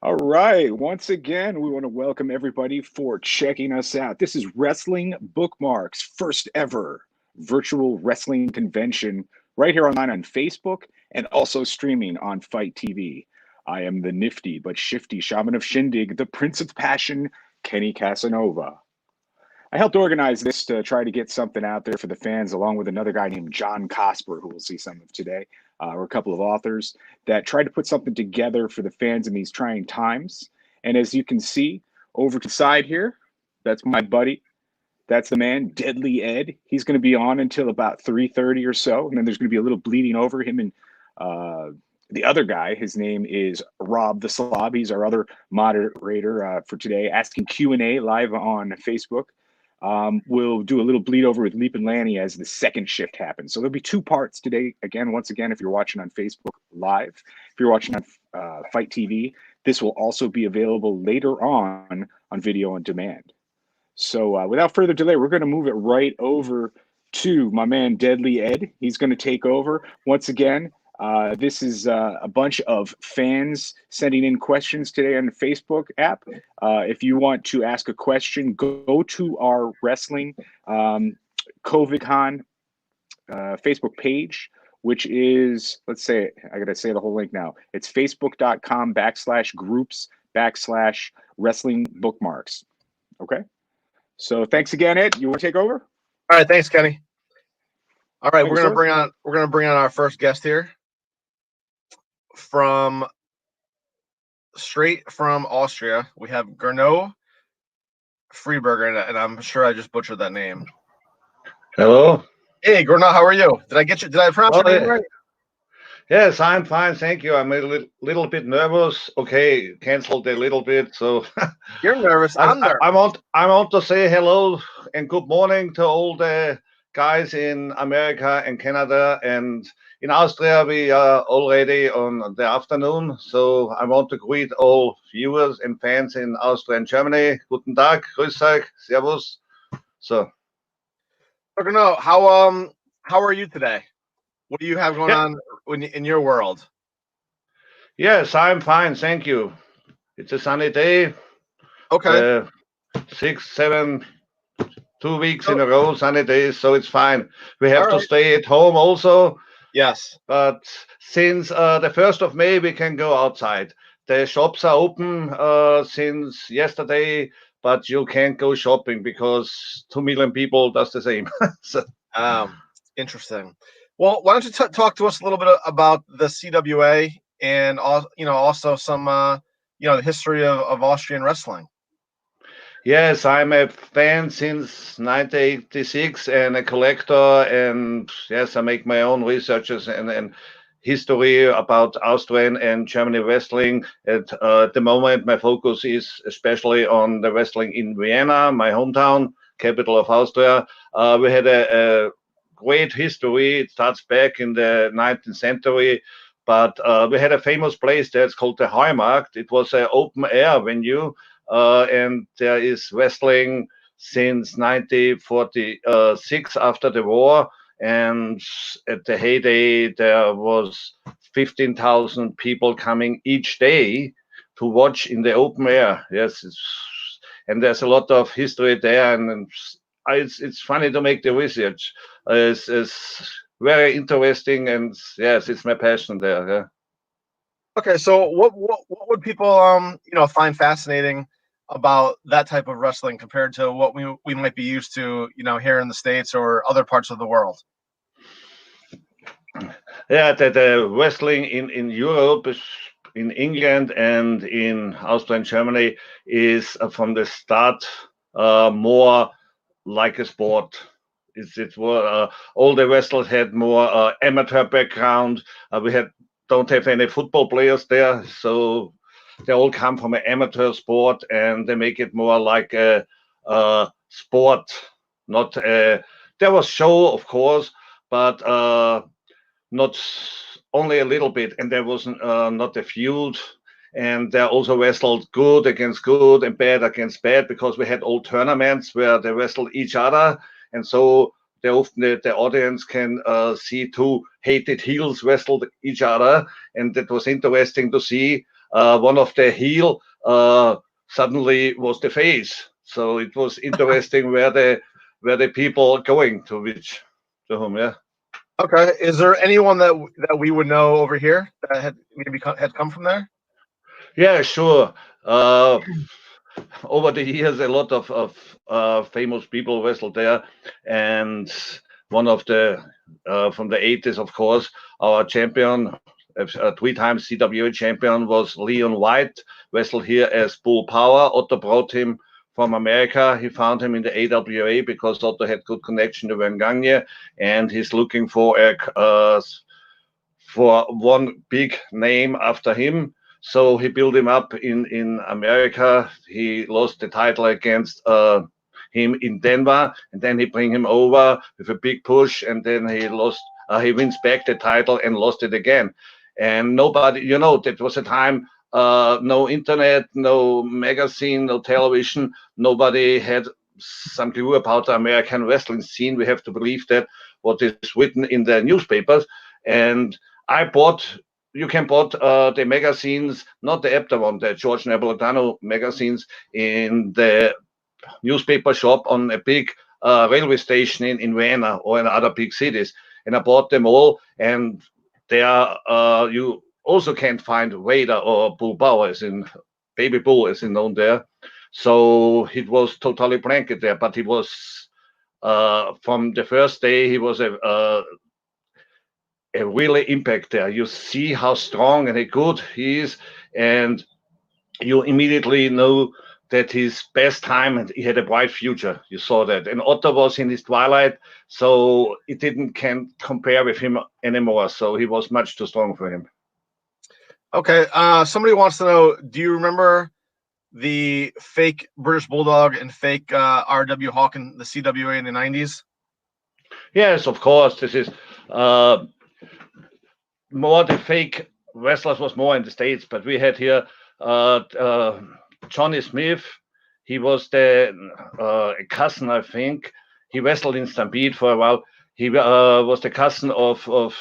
All right. Once again, we want to welcome everybody for checking us out. This is Wrestling Bookmarks, first ever virtual wrestling convention right here online on Facebook and also streaming on Fight TV. I am the nifty but shifty shaman of Shindig, the Prince of Passion, Kenny Casanova. I helped organize this to try to get something out there for the fans, along with another guy named John Cosper, who we'll see some of today, or a couple of authors that tried to put something together for the fans in these trying times. And as you can see over to the side here, that's my buddy. That's the man, Deadly Ed. He's going to be on until about 3:30 or so, and then there's going to be a little bleeding over him and uh, the other guy. His name is Rob the Slob. He's our other moderator for today, asking Q&A live on Facebook. We'll do a little bleed over with Leap and Lanny as the second shift happens. So there'll be two parts today. Again, once again, if you're watching on Facebook Live, if you're watching on Fight TV, this will also be available later on video on demand. So without further delay, we're going to move it right over to my man Deadly Ed. He's going to take over once again. This is a bunch of fans sending in questions today on the Facebook app. If you want to ask a question, go to our wrestling COVIDCon Facebook page, which is, let's say, I got to say the whole link now. It's facebook.com/groups/wrestling bookmarks. Okay. So thanks again, Ed. You want to take over? All right, thanks, Kenny. All right, Thank we're you, gonna bring on our first guest here from straight from Austria. We have Gernot Friedberger, and I'm sure I just butchered that name. Hello. Hey, Gernot, how are you? Did I pronounce your name right? Yes, I'm fine, thank you. I'm a little bit nervous. Okay, canceled a little bit, so You're nervous. I'm nervous. I want to say hello and good morning to all the guys in America and Canada, and in Austria we are already on the afternoon. So I want to greet all viewers and fans in Austria and Germany. Guten Tag, grüß euch, servus. So, Gernot, how are you today? What do you have going on in your world? Yes, I'm fine, thank you. It's a sunny day. Okay. 6, 7, 2 weeks in a row, sunny days, so it's fine. We have to stay at home also. Yes. But since the 1st of May, we can go outside. The shops are open since yesterday, but you can't go shopping because 2 million people does the same. So, interesting. Well, why don't you talk to us a little bit about the CWA and also some the history of Austrian wrestling. Yes, I'm a fan since 1986 and a collector, and yes, I make my own researches and history about Austrian and Germany wrestling. At the moment, my focus is especially on the wrestling in Vienna, my hometown, capital of Austria. We had a great history. It starts back in the 19th century, but we had a famous place there. It's called the Heumarkt. It was an open air venue, and there is wrestling since 1946 after the war. And at the heyday, there was 15,000 people coming each day to watch in the open air. Yes, and there's a lot of history there, and it's funny to make the research. It's very interesting, and yes, it's my passion there. Yeah. Okay, so what would people find fascinating about that type of wrestling compared to what we might be used to here in the States or other parts of the world? Yeah, the wrestling in Europe, in England and in Austria and Germany, is from the start more like a sport. It was all the wrestlers had more amateur background. We don't have any football players there, so they all come from an amateur sport, and they make it more like a sport. Not there was show, of course, but not only a little bit, and there was not a feud. And they also wrestled good against good and bad against bad, because we had all tournaments where they wrestled each other, and so the audience can see two hated heels wrestled each other, and it was interesting to see one of the heel suddenly was the face. So it was interesting where the people going to whom, yeah. Okay. Is there anyone that we would know over here that had maybe had come from there? Yeah, sure. Uh, Over the years, a lot of famous people wrestled there, and one of the from the 80s, of course, our champion, a three-time CWA champion, was Leon White, wrestled here as Bull Power. Otto brought him from America. He found him in the AWA because Otto had good connection to Van Gagne, and he's looking for for one big name after him. So he built him up in America. He lost the title against him in Denver, and then he bring him over with a big push, and then he lost. He wins back the title and lost it again. And nobody, that was a time. No internet, no magazine, no television. Nobody had some clue about the American wrestling scene. We have to believe that what is written in the newspapers. And you can bought the magazines, not the Ebda one, the George Napolitano magazines in the newspaper shop on a big railway station in Vienna or in other big cities. And I bought them all. And there you also can't find Vader or Bull Bauer, as in Baby Bull, as in known there. So it was totally blanket there. But he was, from the first day, he was a really impact there. You see how strong and how good he is, and you immediately know that his best time and he had a bright future. You saw that. And Otto was in his twilight, so it can't compare with him anymore. So he was much too strong for him. Okay. Somebody wants to know, do you remember the fake British Bulldog and fake R.W. Hawk in the CWA in the 90s? Yes, of course. This is more the fake wrestlers was more in the States, but we had here Johnny Smith. He was the cousin, I think. He wrestled in Stampede for a while. He was the cousin of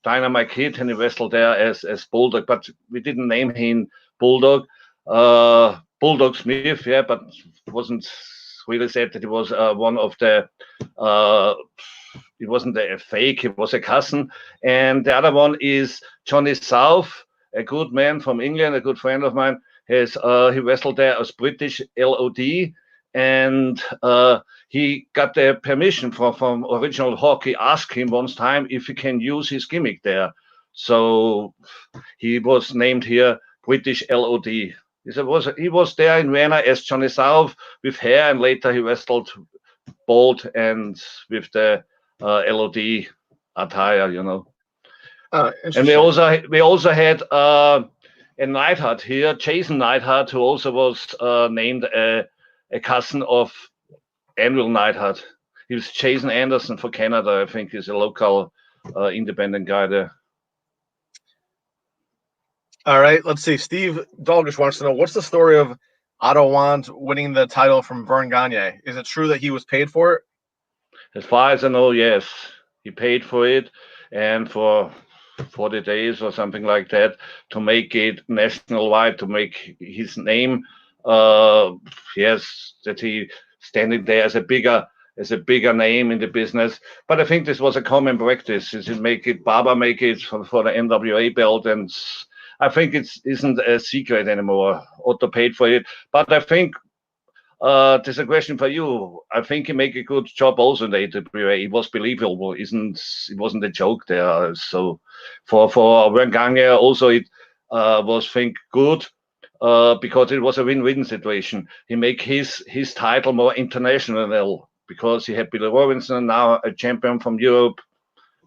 Dynamite Kid, and he wrestled there as Bulldog, but we didn't name him Bulldog. Bulldog Smith, yeah, but it wasn't really said that he was one of the. It wasn't a fake; it was a cousin. And the other one is Johnny South, a good man from England, a good friend of mine. He wrestled there as British LOD, and he got the permission from original Hawk. He asked him once time if he can use his gimmick there. So he was named here British LOD. He was there in Vienna as Johnny South with hair, and later he wrestled bald and with the LOD attire, And we also had a Neidhart here, Jason Neidhart, who also was named a cousin of Anvil Neidhart. He was Jason Anderson for Canada, I think. He's a local independent guy there. All right, let's see. Steve Dalgish wants to know, what's the story of Otto Wand winning the title from Vern Gagne? Is it true that he was paid for it? As far as I know, yes. He paid for it, and for 40 days or something like that, to make it national-wide, to make his name, yes, that he standing there as a bigger name in the business. But I think this was a common practice. Is it Baba make it for the NWA belt, and I think it isn't a secret anymore. Otto paid for it, but I think there's a question for you. I think he make a good job also in the AWA. It was believable, it wasn't a joke there. So for Vern Gagne also it was good because it was a win-win situation. He make his title more international because he had Billy Robinson, now a champion from Europe.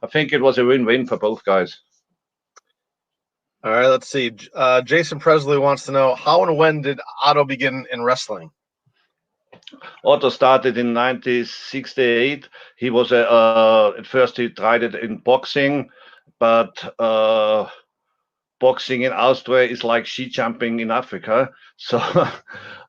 I think it was a win-win for both guys. All right, let's see. Jason Presley wants to know, how and when did Otto begin in wrestling? Otto started in 1968. He was at first he tried it in boxing, but boxing in Austria is like ski jumping in Africa. So,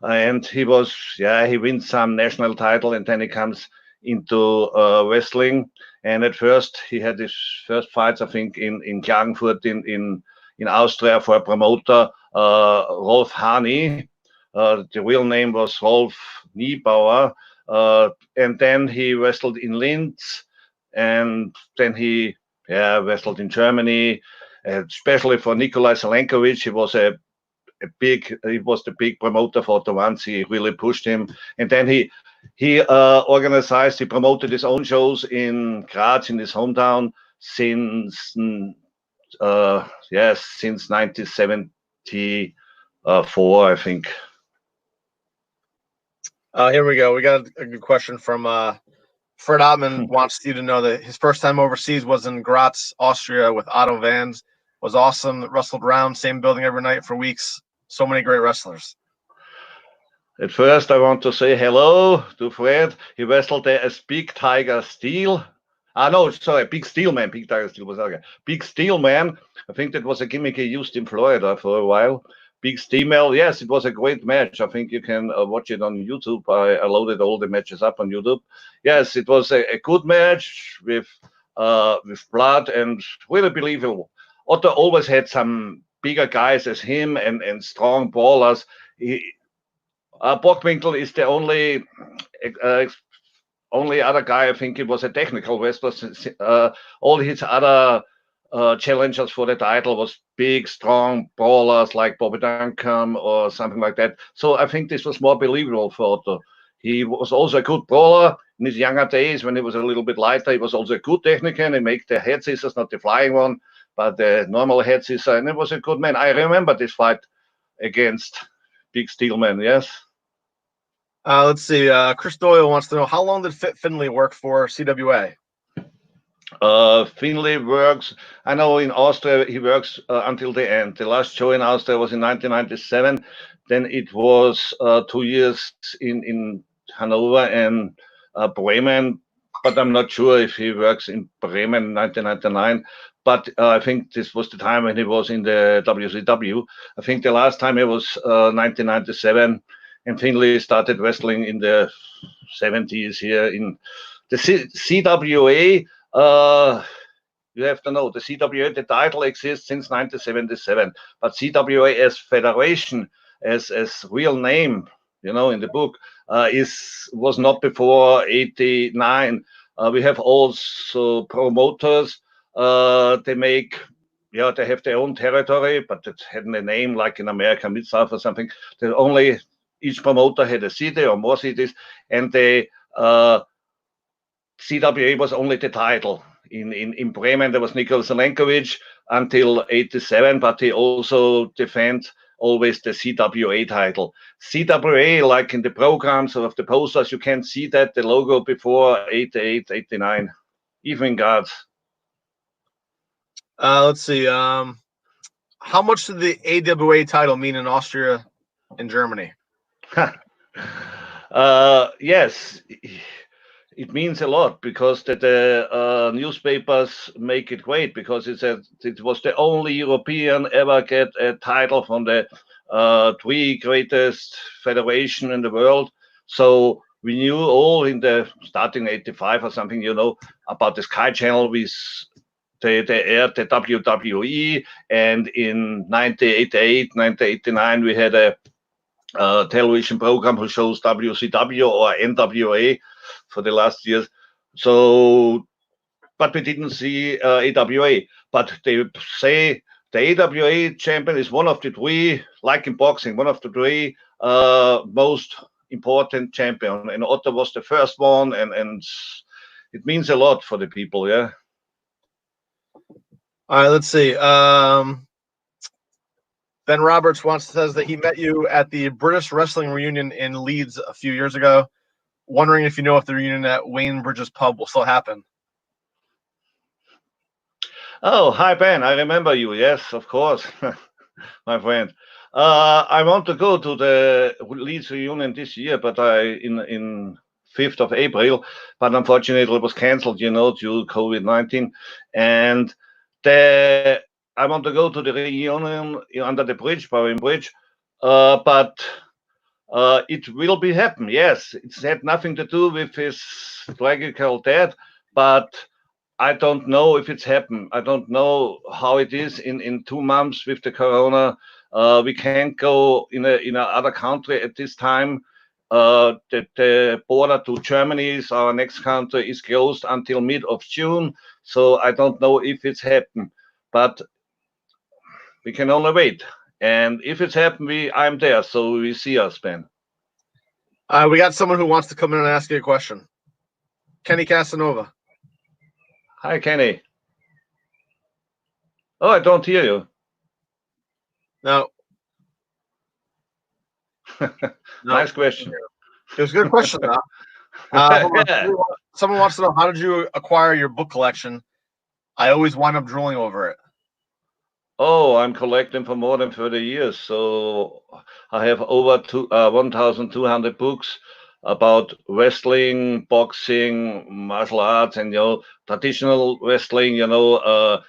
and he wins some national title, and then he comes into wrestling. And at first he had his first fights, I think, in Klagenfurt in Austria for a promoter Rolf Hani. The real name was Rolf Niebauer. And then he wrestled in Linz, and then he wrestled in Germany, especially for Nikolai Zelenkovic. He was the big promoter for the ones. He really pushed him, and then he promoted his own shows in Graz, in his hometown, since 1974, I think. Here we go. We got a good question from Fred Ottman. Wants you to know that his first time overseas was in Graz, Austria, with Otto Vans. Was awesome. Wrestled around, same building every night for weeks. So many great wrestlers. At first, I want to say hello to Fred. He wrestled there as Big Tiger Steel. No, sorry, Big Steel Man. Big Tiger Steel was okay. Big Steel Man. I think that was a gimmick he used in Florida for a while. Big Steel Man. Yes, it was a great match. I think you can watch it on YouTube. I loaded all the matches up on YouTube. Yes, it was a good match with blood and really believable. Otto always had some bigger guys as him and strong brawlers. Bockwinkel is the only other guy. I think he was a technical wrestler. All his other challengers for the title was big, strong brawlers like Bobby Duncombe or something like that. So I think this was more believable for Otto. He was also a good brawler in his younger days when he was a little bit lighter. He was also a good technician. He made the head scissors, not the flying one, but the normal head scissor. And he was a good man. I remember this fight against Big Steelman, yes. Let's see. Chris Doyle wants to know, how long did Finley work for CWA? Finley works, I know in Austria he works until the end. The last show in Austria was in 1997. Then it was 2 years in Hanover and Bremen, but I'm not sure if he works in Bremen in 1999. But I think this was the time when he was in the WCW. I think the last time it was 1997, and Finley started wrestling in the 70s here in the CWA. You have to know the CWA, the title exists since 1977, but CWA as federation, as real name, in the book, was not before 89. We have also promoters. They have their own territory, but it hadn't a name like in America, Mid-South or something. Each promoter had a city or more cities, and the CWA was only the title. In Bremen, there was Nikola Zelenkovic until 87, but he also defended always the CWA title. CWA, like in the programs of the posters, you can see that the logo before 88, 89, even in guards. Let's see. How much did the AWA title mean in Austria and Germany? Yes, it means a lot because the newspapers make it great because it was the only European ever get a title from the three greatest federation in the world. So we knew all in the starting 85 or something, about the Sky Channel. They aired the WWE, and in 1988, 1989, we had a television program who shows WCW or NWA for the last years. So, but we didn't see AWA. But they say the AWA champion is one of the three, like in boxing, one of the three most important champion. And Otto was the first one, and it means a lot for the people, yeah. All right, let's see. Ben Roberts says that he met you at the British Wrestling Reunion in Leeds a few years ago. Wondering if you know if the reunion at Wayne Bridges Pub will still happen. Oh, hi Ben, I remember you. Yes, of course, my friend. I want to go to the Leeds reunion this year, but in 5th of April, but unfortunately it was cancelled, due to COVID-19, and I want to go to the reunion under the bridge, Bowen Bridge, but it will be happen. Yes, it's had nothing to do with his tragical death, but I don't know if it's happened. I don't know how it is in 2 months with the corona. We can't go in a other country at this time. The border to Germany is our next country is closed until mid of June. So I don't know if it's happened, but we can only wait. And if it's happened, I'm there, so we see us, Ben. We got someone who wants to come in and ask you a question. Kenny Casanova. Hi, Kenny. Oh, I don't hear you. No. Nice question. It was a good question, though. Yeah. Someone wants to know, how did you acquire your book collection? I always wind up drooling over it. Oh, I'm collecting for more than 30 years. So I have over 1,200 books about wrestling, boxing, martial arts, and traditional wrestling, sumo,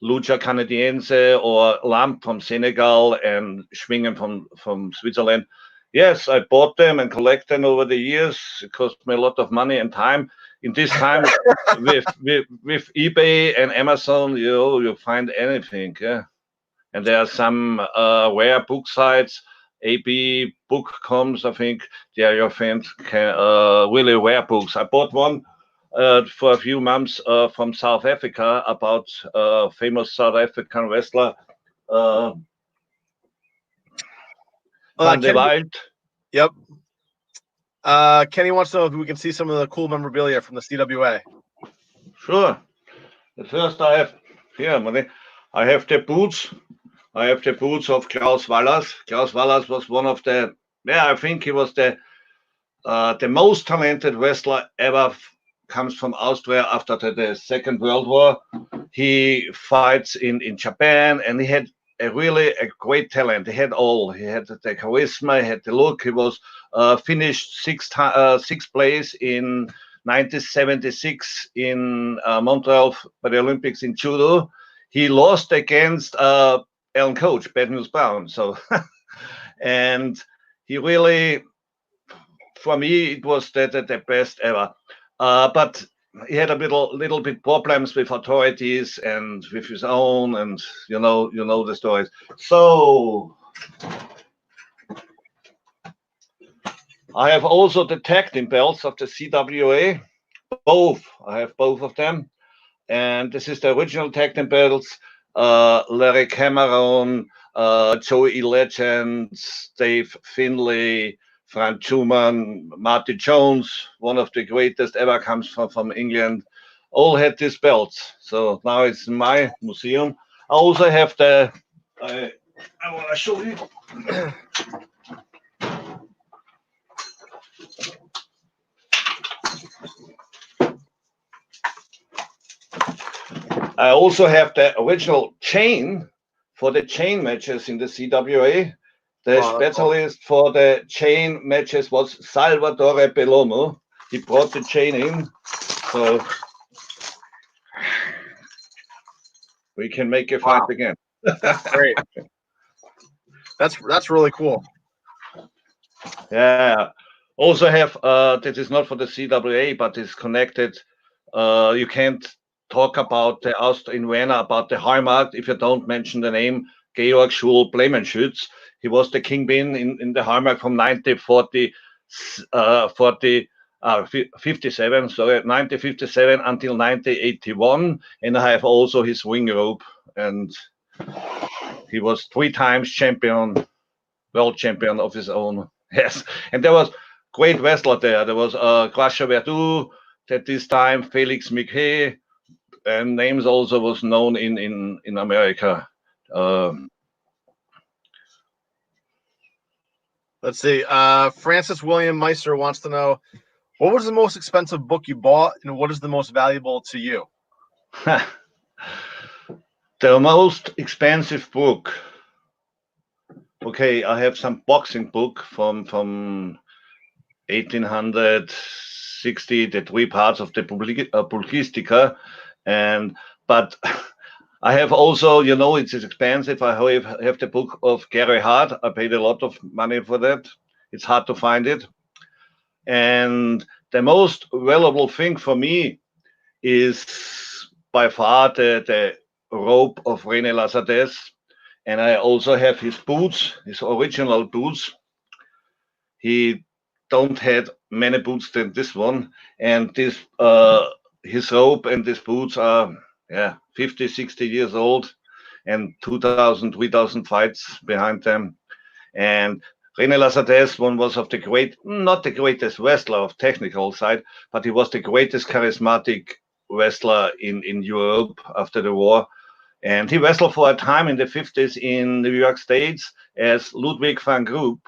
lucha canadiense, or lamp from Senegal, and schwingen from Switzerland. Yes, I bought them and collect them over the years. It cost me a lot of money and time. In this time, with eBay and Amazon, you find anything. Yeah, and there are some rare book sites. AB Bookcoms, I think they are your friends. Really rare books. I bought one for a few months from South Africa about famous South African wrestler Van de Wild. Yep. Kenny wants to know if we can see some of the cool memorabilia from the CWA. Sure. The first I have here, I have the boots. I have the boots of Klaus Wallers. Klaus Wallers was one of I think he was the most talented wrestler ever. Comes from Austria after the Second World War. He fights in Japan, and he had a great talent. He had all. He had the charisma, he had the look. He was finished sixth place in 1976 in Montreal for the Olympics in judo. He lost against Alan Coach, Bad News Brown. So, and he really, for me, it was the best ever. But he had a little bit problems with authorities and with his own, and you know the stories. So I have also the tag team belts of the CWA. I have both of them, and this is the original tag team belts. Larry Cameron, Joey Legend, Dave Finlay, Frank Schumann, Marty Jones, one of the greatest ever, comes from England, all had these belts. So now it's in my museum. I also have I want to show you. I also have the original chain for the chain matches in the CWA. The specialist for the chain matches was Salvatore Bellomo. He brought the chain in, so we can make a fight again. Great. That's really cool. Yeah. Also have that is not for the CWA, but is connected. You can't talk about in Vienna about the Hallmark if you don't mention the name Georg Schul Blumenschütz. He was the kingpin in the Hallmark from 1957, sorry, 1957 until 1981. And I have also his wing rope, and he was 3 times world champion of his own. Yes, and there was great wrestler there. There was Crusher Verdú at this time, Felix Miquet, and names also was known in America. Let's see. Francis William Meister wants to know, what was the most expensive book you bought, and what is the most valuable to you? The most expensive book. Okay, I have some boxing book from 1860, the 3 parts of the Pulgistica, but I have also, it's expensive. I have the book of Gary Hart. I paid a lot of money for that. It's hard to find it. And the most valuable thing for me is by far the rope of René Lazardes. and I also have his boots, his original boots. He don't had many boots than this one, and this his robe and his boots are 50, 60 years old, and 2,000, 3,000 fights behind them. And René Lassates, one was of the not the greatest wrestler of technical side, but he was the greatest charismatic wrestler in Europe after the war. And he wrestled for a time in the 50s in New York States as Ludwig van Groop,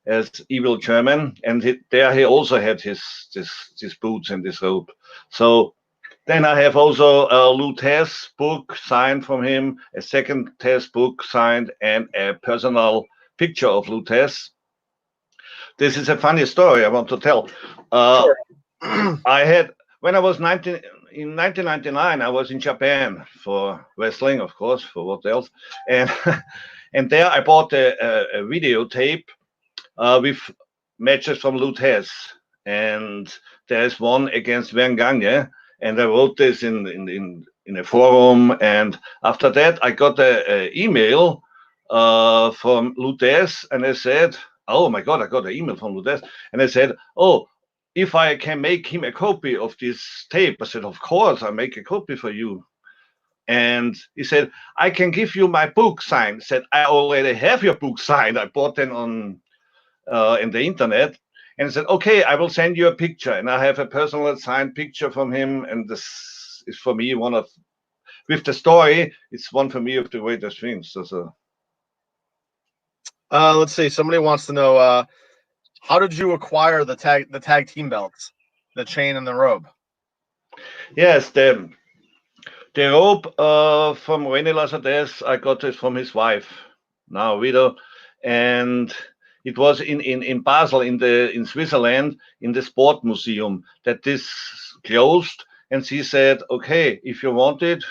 as Evil German. And there he also had his boots and his robe. So then I have also a Lou Tess book signed from him, a second Tess book signed, and a personal picture of Lou Tess. This is a funny story I want to tell. Sure. I had, when I was in 1999, I was in Japan for wrestling, of course, for what else. And and there I bought a videotape with matches from Lou Tess. And there's one against Vern Gagne. And I wrote this in a forum. And after that, I got an email from Lou Tess, and I said, "Oh my God, I got an email from Lou Tess." And I said, "Oh, if I can make him a copy of this tape." I said, "Of course, I'll make a copy for you." And he said, "I can give you my book signed." I said, "I already have your book signed. I bought them on in the internet." And he said, "Okay, I will send you a picture." And I have a personal signed picture from him. And this is for me one of, with the story, it's one for me of the greatest things. So let's see. Somebody wants to know how did you acquire the tag team belts, the chain and the robe? yes, the robe from René Lassates, I got it from his wife, now widow, and it was in Basel, in Switzerland, in the sport museum that this closed, and she said, "Okay, if you want it,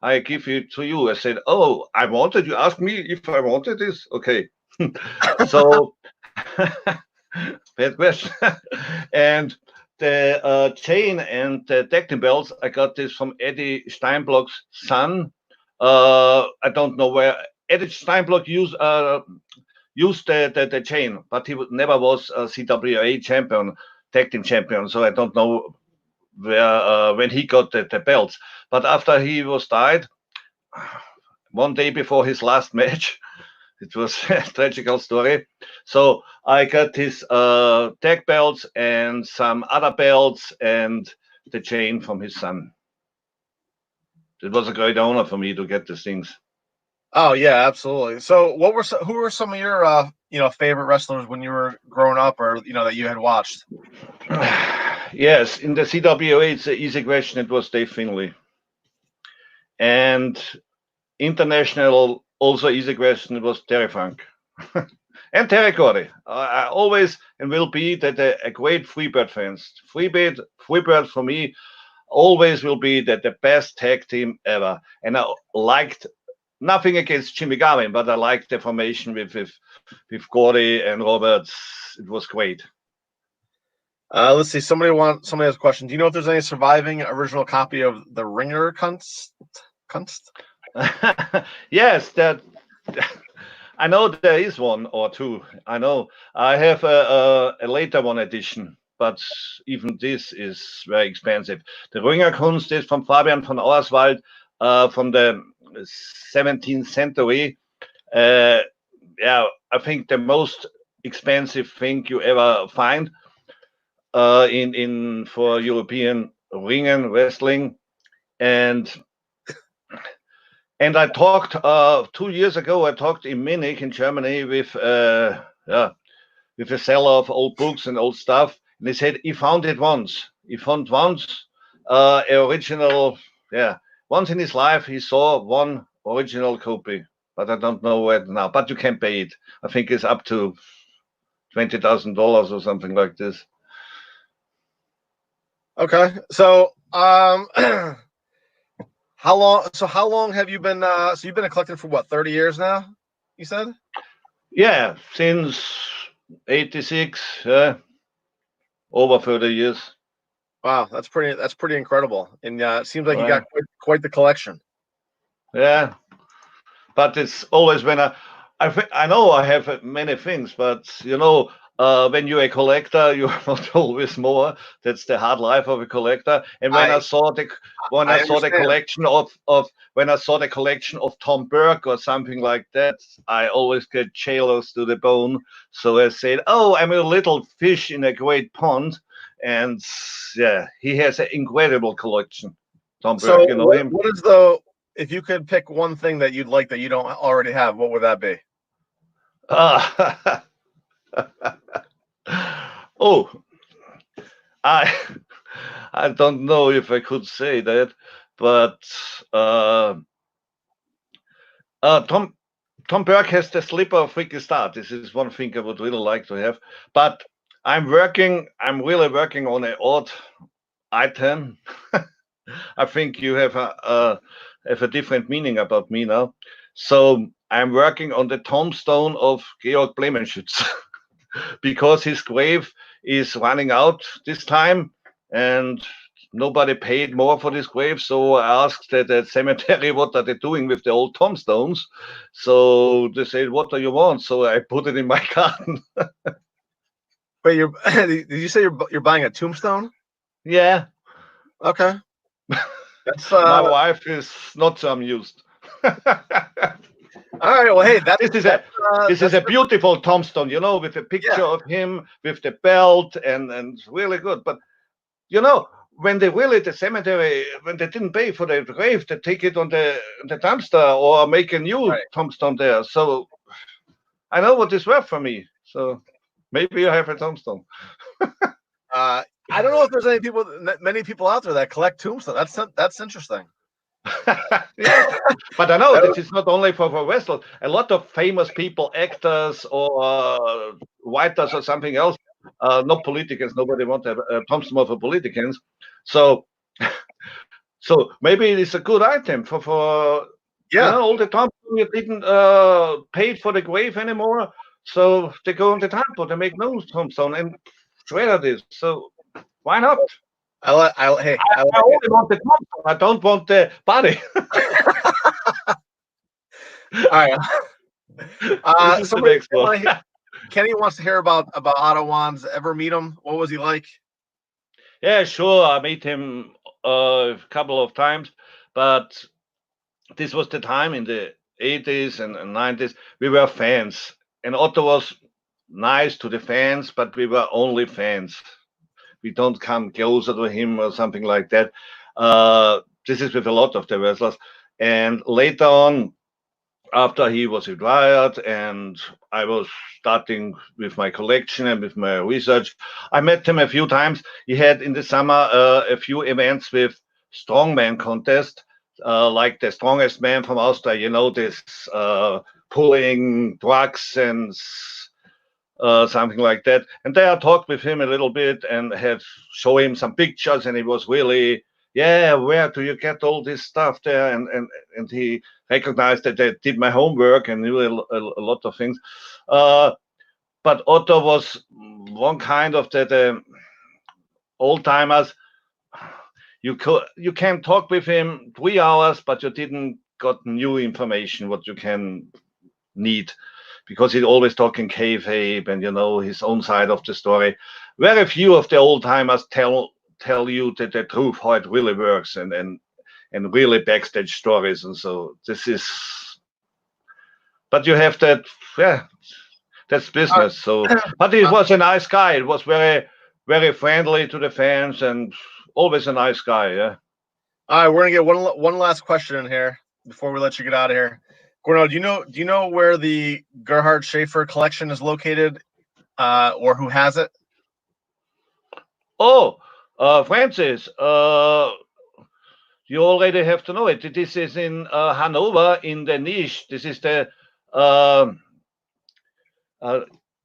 I give it to you." I said, "Oh, I wanted. You asked me if I wanted this. Okay." So bad question. And the chain and the tacting belts, I got this from Eddie Steinblock's son. I don't know where Eddie Steinblock used the chain, but he never was a CWA champion, tag team champion. So I don't know where when he got the belts. But after he was died, one day before his last match, it was a tragical story. So I got his tag belts and some other belts and the chain from his son. It was a great honor for me to get these things. Oh yeah, absolutely. So who were some of your favorite wrestlers when you were growing up, or that you had watched? Yes, in the CWA, it's an easy question. It was Dave Finlay. And international, also easy question. It was Terry Funk. And Terry Gordy. I always and will be that a great Freebird fans. Freebird for me always will be that the best tag team ever. And I liked, nothing against Jimmy Garvin, but I liked the formation with Gordy and Roberts. It was great. Let's see. Somebody has a question. Do you know if there's any surviving original copy of the Ringer Kunst? Yes, that I know there is one or two. I know I have a later one edition, but even this is very expensive. The Ringer Kunst is from Fabian von Auerswald from the 17th century. I think the most expensive thing you ever find in for European ringen wrestling, and I talked 2 years ago. I talked in Munich in Germany with a seller of old books and old stuff, and he said he found it once. He found once original. Once in his life he saw one original copy, but I don't know where now. But you can pay it. I think it's up to $20,000 or something like this. Okay, so how long have you been? So you've been a collector for what, 30 years now? You said? Yeah, since '86. Over 30 years. Wow, that's pretty incredible, and it seems like you got quite the collection. Yeah, but it's always when I know I have many things, but when you're a collector, you want always more. That's the hard life of a collector. And when I I I saw the understand. collection of when I saw the collection of Tom Burke or something like that, I always get jealous to the bone. So I said, "Oh, I'm a little fish in a great pond," and yeah, he has an incredible collection. Tom So Burke, you know him? what is the if you could pick one thing that you'd like that you don't already have, what would that be? Ah, oh, I I don't know if I could say that, but uh, Tom Burke has the slipper of Ricky Start. This is one thing I would really like to have. But I'm really working on an odd item. I think you have a different meaning about me now. So I'm working on the tombstone of Georg Blumenschütz because his grave is running out this time, and nobody paid more for this grave. So I asked the cemetery, what are they doing with the old tombstones? So they said, what do you want? So I put it in my garden. Wait, you're did you say you're buying a tombstone? Yeah, Okay. That's my wife is not so amused. all right. Well, hey, this is a this is that's a beautiful tombstone, with a picture yeah. of him with the belt and really good. But when they will at the cemetery, when they didn't pay for the grave, they take it on the dumpster or make a new Right. tombstone there. So I know what is worth for me. So maybe you have a tombstone. I don't know if there's many people out there that collect tombstones. That's interesting. Yeah, but I know That this was- is not only for wrestlers. A lot of famous people, actors or writers or something else, not politicians. Nobody wants a tombstone for politicians. So so maybe it is a good item for yeah. all the tombstone you didn't pay for the grave anymore. So they go on the temple, they make no tombstone and shred this. So why not? Hey, I, I I like it. only want the tombstone. I don't want the body. All right. This is the Somebody next one. Kenny wants to hear about Otto Wanz. Ever meet him? What was he like? Yeah, sure. I met him a couple of times, but this was the time in the 80s and 90s. We were fans, and Otto was nice to the fans, but we were only fans. We don't come closer to him or something like that. This is with a lot of the wrestlers. And later on, after he was retired and I was starting with my collection and with my research, I met him a few times. He had in the summer a few events with strongman contest, like the strongest man from Austria, this pulling drugs and something like that. And there I talked with him a little bit and had show him some pictures, and he was really, yeah, where do you get all this stuff there? And he recognized that I did my homework and knew a lot of things. Uh, but Otto was one kind of the old timers. You can talk with him 3 hours, but you didn't got new information what you can need, because he's always talking kayfabe and his own side of the story. Very few of the old timers tell you the truth, how it really works, and really backstage stories. And so this is, but you have that, yeah, that's Uh, business. So, but he was a nice guy. It was very, very friendly to the fans and always a nice guy. Yeah. all right, we're gonna get one last question in here before we let you get out of here. Cornell, do you know where the Gerhard Schaefer collection is located, or who has it? Oh, Francis, you already have to know it. This is in Hanover in the niche. This is the um uh,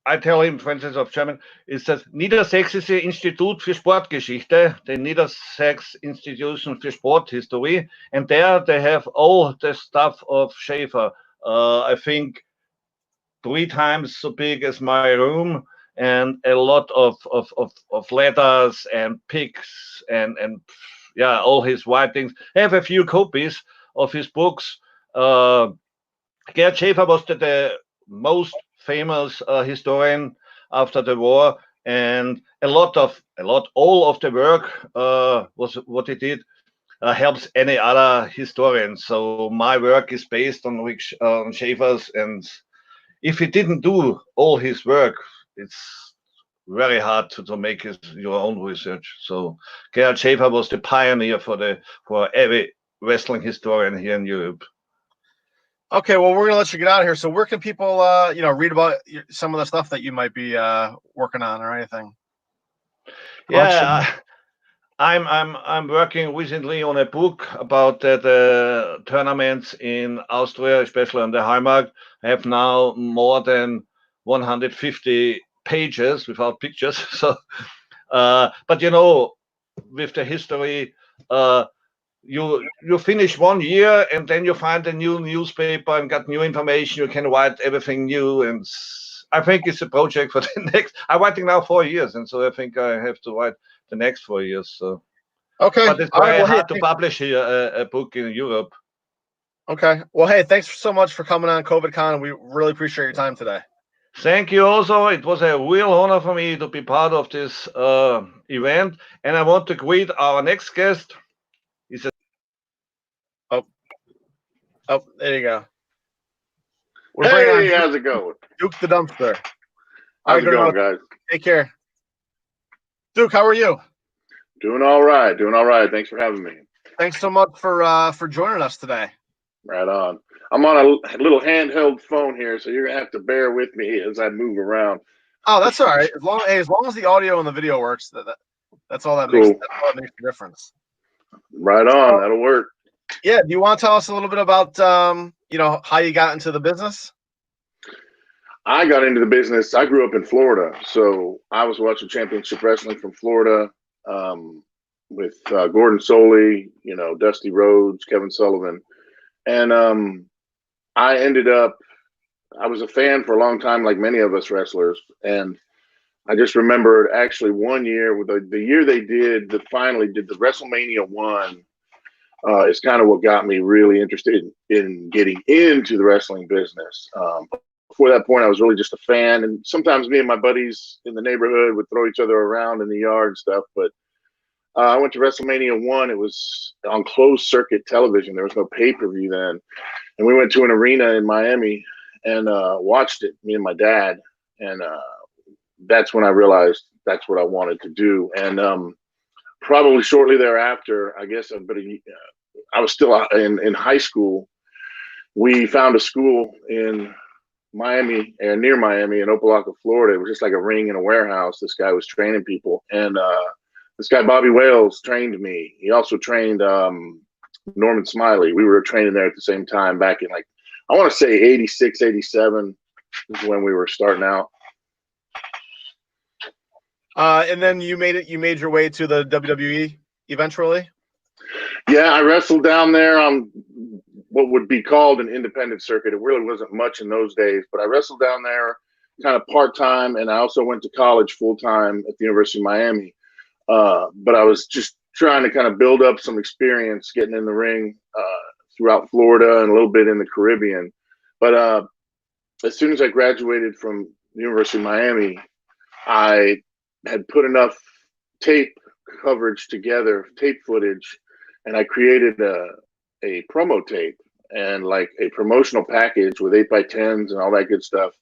I tell him, Francis of German, ist das Niedersächsische Institut für Sportgeschichte, the Niedersachs Institution for Sport History, and there they have all the stuff of Schaefer. I think 3 times so big as my room, and a lot of letters and pics and yeah, all his writings. I have a few copies of his books. Gerd Schäfer was the most famous historian after the war, and all of the work was what he did helps any other historian. So my work is based on Schäfer's, and if he didn't do all his work, it's very hard to make your own research. So Gerhard Schäfer was the pioneer for every wrestling historian here in Europe. Okay, well, we're gonna let you get out of here. So where can people, read about some of the stuff that you might be working on or anything? Yeah, I'm working recently on a book about the tournaments in Austria, especially on the Heimark. I have now more than 150 pages without pictures. So, but with the history, you finish 1 year and then you find a new newspaper and got new information. You can write everything new, and I think it's a project for the next. I'm writing now 4 years, and so I think I have to write the next 4 years. So okay, but it's very hard to publish here a book in Europe. Okay, well, hey, thanks so much for coming on COVIDCon, and we really appreciate your time today. Thank you also. It was a real honor for me to be part of this event, and I want to greet our next guest. Oh, there you go. Hey, how's it going? Duke the Dumpster. How's it going, guys? Take care. Duke, how are you? Doing all right. Thanks for having me. Thanks so much for joining us today. Right on. I'm on a little handheld phone here, so you're gonna have to bear with me as I move around. Oh, that's all right. As long as the audio and the video works, that's all that Cool. makes the difference. Right on. That'll work. Yeah. Do you want to tell us a little bit about how you got into the business? I got into the business. I grew up in Florida, so I was watching championship wrestling from Florida with Gordon Soley, Dusty Rhodes, Kevin Sullivan, and I was a fan for a long time, like many of us wrestlers, and I just remembered actually one year, the year they finally did the WrestleMania 1. Is kind of what got me really interested in getting into the wrestling business. Before that point, I was really just a fan, and sometimes me and my buddies in the neighborhood would throw each other around in the yard and stuff. But I went to WrestleMania 1. It was on closed circuit television. There was no pay-per-view then. And we went to an arena in Miami and watched it, me and my dad. And that's when I realized that's what I wanted to do. And probably shortly thereafter, I guess, I was still in high school. We found a school in Miami, near Miami, in Opelika, Florida. It was just like a ring in a warehouse. This guy was training people, and this guy Bobby Wales trained me. He also trained Norman Smiley. We were training there at the same time back in, I want to say 86, 87 is when we were starting out. And then you made your way to the WWE eventually? Yeah, I wrestled down there on what would be called an independent circuit. It really wasn't much in those days, but I wrestled down there kind of part-time, and I also went to college full-time at the University of Miami. But I was just trying to kind of build up some experience getting in the ring throughout Florida and a little bit in the Caribbean. But as soon as I graduated from the University of Miami, I had put enough tape coverage together, tape footage, and I created a promo tape and like a promotional package with 8x10s and all that good stuff.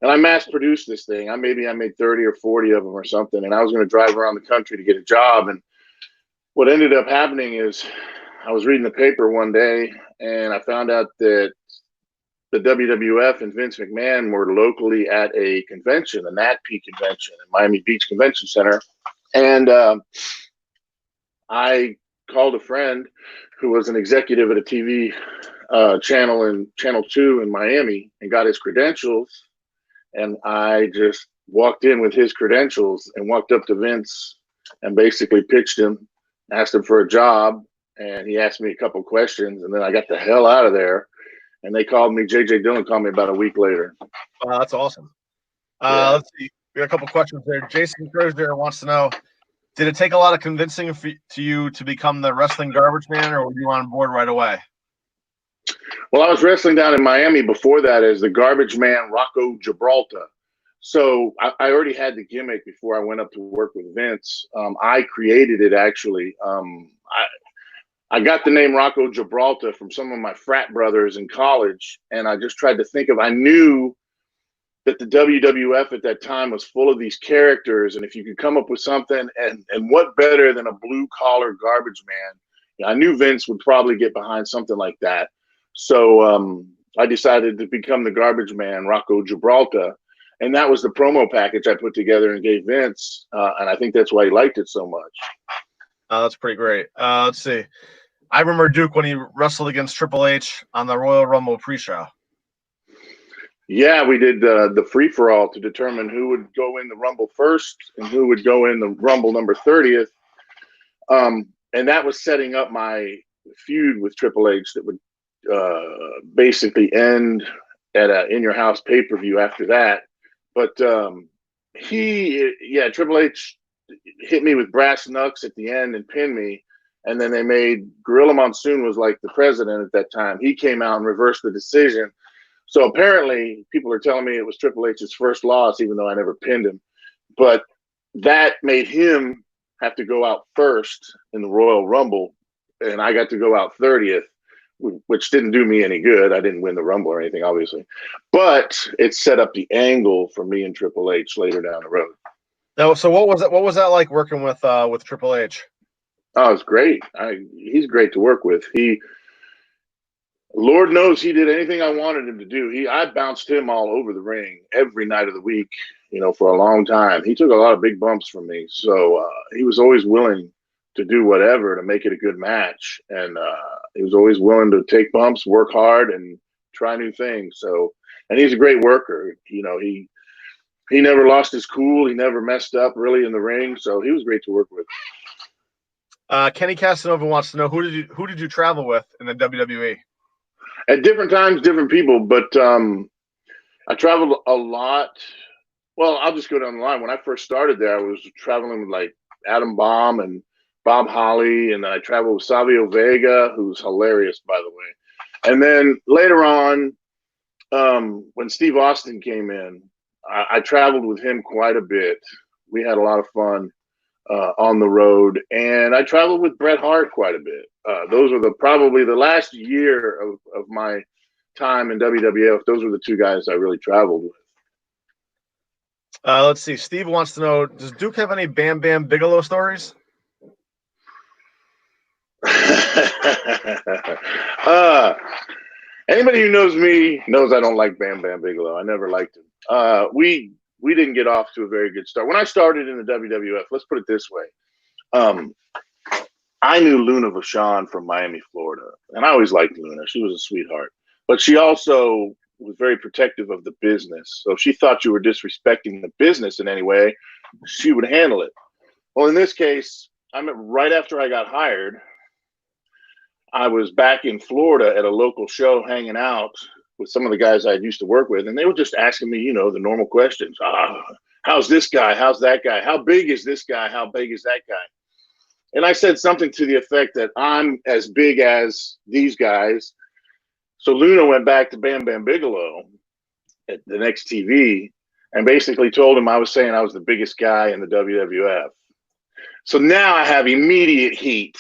And I mass produced this thing. I made 30 or 40 of them or something. And I was going to drive around the country to get a job. And what ended up happening is I was reading the paper one day and I found out that the WWF and Vince McMahon were locally at a convention, the NATP convention in Miami Beach Convention Center. And I called a friend who was an executive at a TV channel in Channel 2 in Miami and got his credentials. And I just walked in with his credentials and walked up to Vince and basically pitched him, asked him for a job. And he asked me a couple questions. And then I got the hell out of there. And they called me, JJ Dillon called me about a week later. Wow, that's awesome. Yeah. Let's see. We got a couple questions there. Jason Thursday wants to know, did it take a lot of convincing to you to become the wrestling garbage man, or were you on board right away? Well, I was wrestling down in Miami before that as the garbage man Rocco Gibraltar. So I already had the gimmick before I went up to work with Vince. I created it actually. I got the name Rocco Gibraltar from some of my frat brothers in college, and I just tried to think of. I knew that the WWF at that time was full of these characters, and if you could come up with something, and what better than a blue collar garbage man? I knew Vince would probably get behind something like that. So I decided to become the garbage man, Rocco Gibraltar. And that was the promo package I put together and gave Vince. And I think that's why he liked it so much. That's pretty great. Let's see. I remember Duke when he wrestled against Triple H on the Royal Rumble pre-show. Yeah, we did the free-for-all to determine who would go in the Rumble first and who would go in the Rumble number 30th. And that was setting up my feud with Triple H that would basically end at a In Your House pay-per-view after that. But Triple H hit me with brass knucks at the end and pinned me. And then they made Gorilla Monsoon was like the president at that time. He came out and reversed the decision. So apparently people are telling me it was Triple H's first loss, even though I never pinned him. But that made him have to go out first in the Royal Rumble. And I got to go out 30th, which didn't do me any good. I didn't win the Rumble or anything, obviously. But it set up the angle for me and Triple H later down the road. So what was that like working with Triple H? Oh, it's great. He's great to work with. Lord knows he did anything I wanted him to do. I bounced him all over the ring every night of the week, for a long time. He took a lot of big bumps from me. So he was always willing to do whatever to make it a good match. And he was always willing to take bumps, work hard, and try new things. So, and he's a great worker. He never lost his cool. He never messed up really in the ring. So he was great to work with. Kenny Casanova wants to know who did you travel with in the WWE? At different times, different people, but I traveled a lot. Well, I'll just go down the line. When I first started there, I was traveling with like Adam Baum and Bob Holly, and I traveled with Savio Vega, who's hilarious, by the way. And then later on, when Steve Austin came in, I traveled with him quite a bit. We had a lot of fun on the road, and I traveled with Bret Hart quite a bit. Those were probably the last year of my time in WWF. Those were the two guys I really traveled with. Let's see. Steve wants to know, does Duke have any Bam Bam Bigelow stories? Anybody who knows me knows I don't like Bam Bam Bigelow. I never liked him. We didn't get off to a very good start. When I started in the WWF, let's put it this way. I knew Luna Vachon from Miami, Florida, and I always liked Luna. She was a sweetheart, but she also was very protective of the business. So if she thought you were disrespecting the business in any way, she would handle it. Well, in this case, right after I got hired, I was back in Florida at a local show hanging out with some of the guys I used to work with, and they were just asking me, the normal questions. How's this guy? How's that guy? How big is this guy? How big is that guy? And I said something to the effect that I'm as big as these guys. So Luna went back to Bam Bam Bigelow at the next TV and basically told him I was saying I was the biggest guy in the WWF. So now I have immediate heat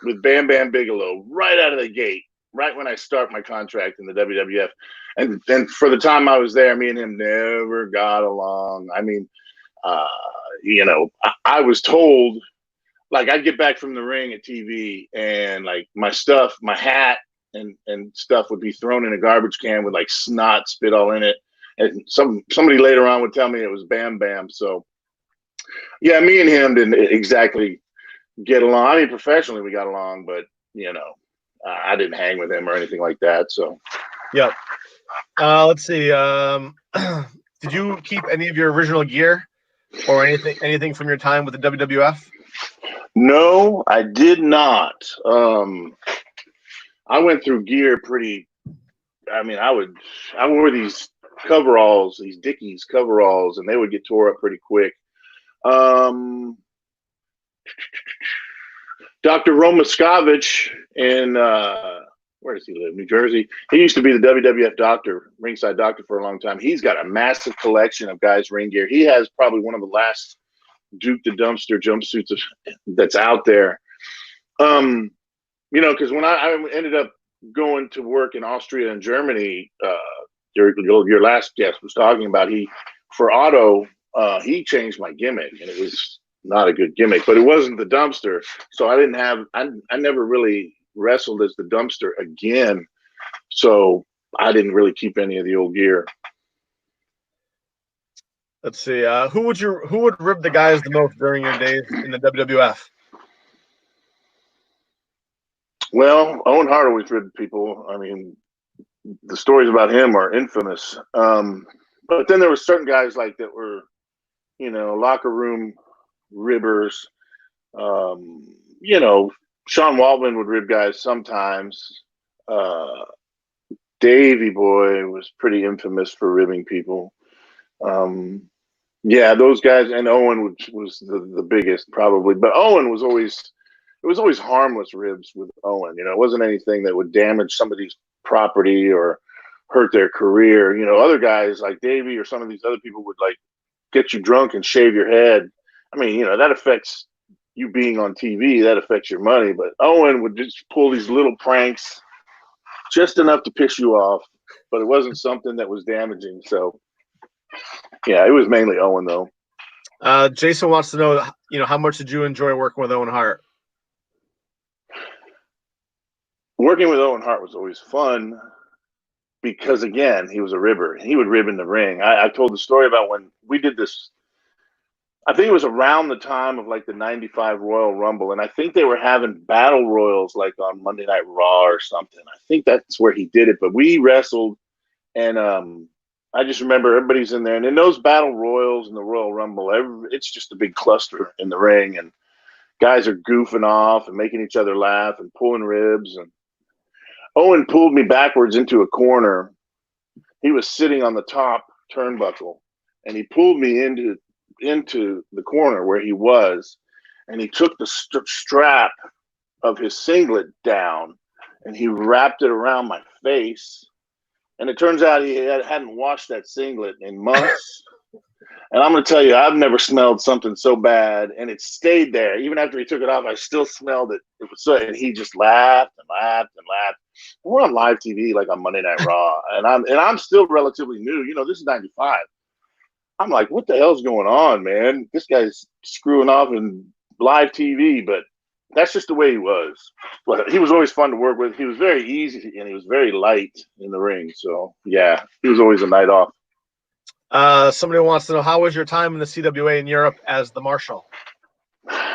with Bam Bam Bigelow right out of the gate, right when I start my contract in the WWF. And for the time I was there, me and him never got along. I mean, I was told, like, I'd get back from the ring at TV and like my stuff, my hat and stuff would be thrown in a garbage can with like snot spit all in it. And somebody later on would tell me it was Bam Bam. So yeah, me and him didn't exactly get along. I mean, professionally we got along, but I didn't hang with him or anything like that. So yeah. Let's see. Did you keep any of your original gear or anything from your time with the WWF? No, I did not. I went through gear I wore these coveralls, these Dickies coveralls, and they would get tore up pretty quick. Dr. Romascovich in where does he live? New Jersey. He used to be the WWF doctor, ringside doctor for a long time. He's got a massive collection of guys' ring gear. He has probably one of the last Duke the Dumpster jumpsuits that's out there. Because when I ended up going to work in Austria and Germany, your last guest was talking about for Otto, he changed my gimmick, and it was not a good gimmick, but it wasn't the dumpster. So I never really wrestled as the dumpster again. So I didn't really keep any of the old gear. Let's see. Who would rib the guys the most during your days in the WWF? Well, Owen Hart always ribbed people. I mean, the stories about him are infamous. But then there were certain guys like that were, locker room ribbers. Sean Waltman would rib guys sometimes. Davey Boy was pretty infamous for ribbing people. Those guys, and Owen was the biggest probably. But Owen was always harmless ribs with Owen. It wasn't anything that would damage somebody's property or hurt their career. Other guys like Davey or some of these other people would like get you drunk and shave your head. I mean, that affects you being on TV, that affects your money. But Owen would just pull these little pranks, just enough to piss you off, but it wasn't something that was damaging. So, yeah, it was mainly Owen though. Jason wants to know, how much did you enjoy working with Owen Hart? Working with Owen Hart was always fun because, again, he was a ribber. He would rib in the ring. I told the story about when we did this. I think it was around the time of like the 95 Royal Rumble. And I think they were having battle royals like on Monday Night Raw or something. I think that's where he did it. But we wrestled, and I just remember everybody's in there. And in those battle royals and the Royal Rumble, it's just a big cluster in the ring. And guys are goofing off and making each other laugh and pulling ribs. And Owen pulled me backwards into a corner. He was sitting on the top turnbuckle, and he pulled me into the corner where he was, and he took the strap of his singlet down, and he wrapped it around my face. And it turns out he hadn't washed that singlet in months. And I'm going to tell you, I've never smelled something so bad, and it stayed there. Even after he took it off, I still smelled it. It was so, and he just laughed and laughed and laughed. We're on live TV, like on Monday Night Raw, and I'm still relatively new. This is 95. I'm like, what the hell's going on, man? This guy's screwing off in live TV, but that's just the way he was. But he was always fun to work with. He was very easy, and he was very light in the ring. So, yeah, he was always a night off. Somebody wants to know, how was your time in the CWA in Europe as the Marshal?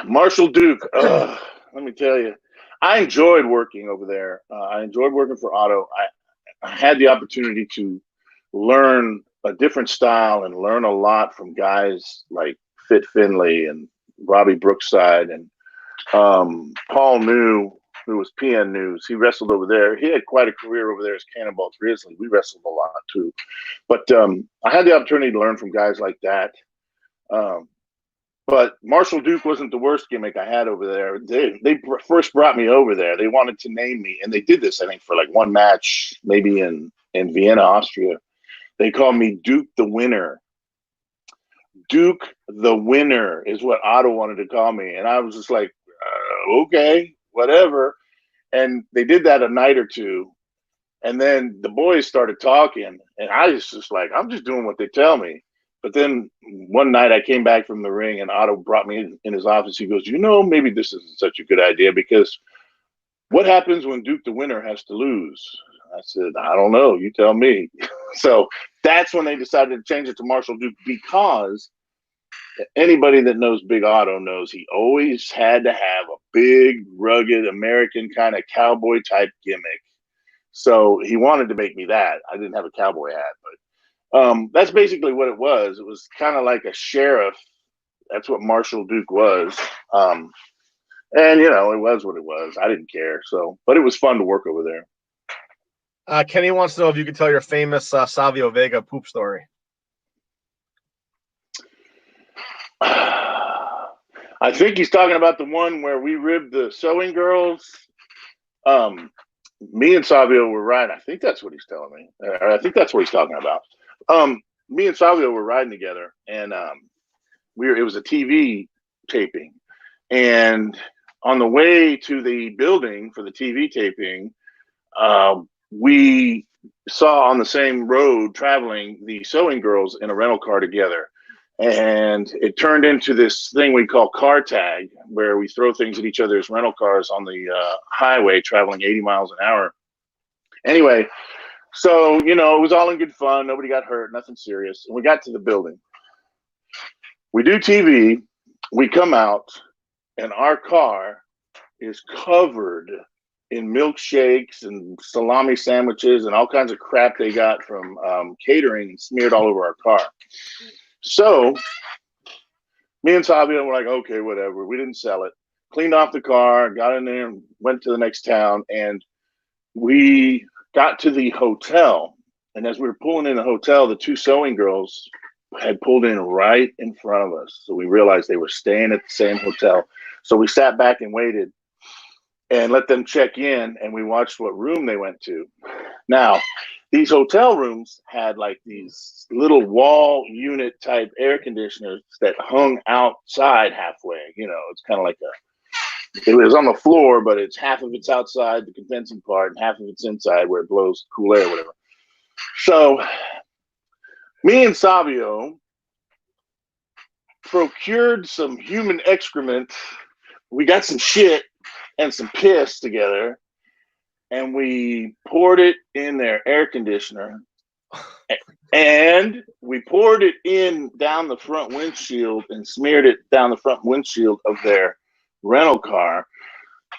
Marshal Duke. Let me tell you, I enjoyed working over there. I enjoyed working for Otto. I had the opportunity to learn a different style and learn a lot from guys like Fit Finlay and Robbie Brookside and Paul New, who was PN News. He wrestled over there. He had quite a career over there as Cannonball Grizzly. We wrestled a lot too. But I had the opportunity to learn from guys like that. But Marshal Duke wasn't the worst gimmick I had over there. They first brought me over there. They wanted to name me, and they did this, I think, for like one match, maybe in Vienna, Austria. They called me Duke the Winner. Duke the Winner is what Otto wanted to call me. And I was just like, okay, whatever. And they did that a night or two. And then the boys started talking. And I was just like, I'm just doing what they tell me. But then one night I came back from the ring, and Otto brought me in his office. He goes, maybe this isn't such a good idea, because what happens when Duke the Winner has to lose? I said, I don't know. You tell me. So that's when they decided to change it to Marshal Duke, because anybody that knows Big Otto knows he always had to have a big, rugged, American kind of cowboy type gimmick. So he wanted to make me that. I didn't have a cowboy hat, but that's basically what it was. It was kind of like a sheriff. That's what Marshal Duke was. And, it was what it was. I didn't care. So, but it was fun to work over there. Kenny wants to know if you could tell your famous Savio Vega poop story. I think he's talking about the one where we ribbed the sewing girls. me and Savio were riding. I think that's what he's telling me. I think that's what he's talking about. Me and Savio were riding together, and it was a TV taping, and on the way to the building for the TV taping, we saw on the same road traveling the sewing girls in a rental car together. And it turned into this thing we call car tag, where we throw things at each other's rental cars on the highway traveling 80 miles an hour. Anyway, so, it was all in good fun. Nobody got hurt, nothing serious. And we got to the building. We do TV. We come out, and our car is covered in milkshakes and salami sandwiches and all kinds of crap they got from catering smeared all over our car. So me and Savio were like, okay, whatever. We didn't sell it. Cleaned off the car, got in there, and went to the next town. And we got to the hotel. And as we were pulling in the hotel, the two sewing girls had pulled in right in front of us. So we realized they were staying at the same hotel. So we sat back and waited and let them check in, and we watched what room they went to. Now, these hotel rooms had like these little wall unit type air conditioners that hung outside halfway. It's kind of like it was on the floor, but it's half of it's outside, the condensing part, and half of it's inside where it blows cool air, whatever. So me and Savio procured some human excrement. We got some shit and some piss together, and we poured it in their air conditioner, and we poured it in down the front windshield and smeared it down the front windshield of their rental car.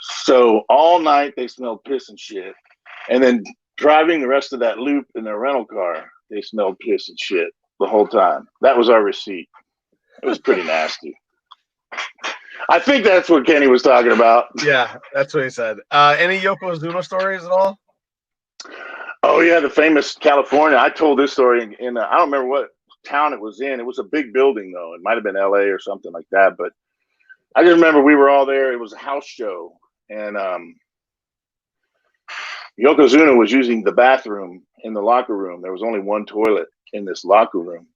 So all night they smelled piss and shit, and then driving the rest of that loop in their rental car, they smelled piss and shit the whole time. That was our receipt. It was pretty nasty. I think that's what Kenny was talking about. Yeah, that's what he said. Any Yokozuna stories at all? Oh yeah, the famous California. I told this story in I don't remember what town it was in. It was a big building though. It might have been LA or something like that. But I just remember we were all there. It was a house show, and Yokozuna was using the bathroom in the locker room. There was only one toilet in this locker room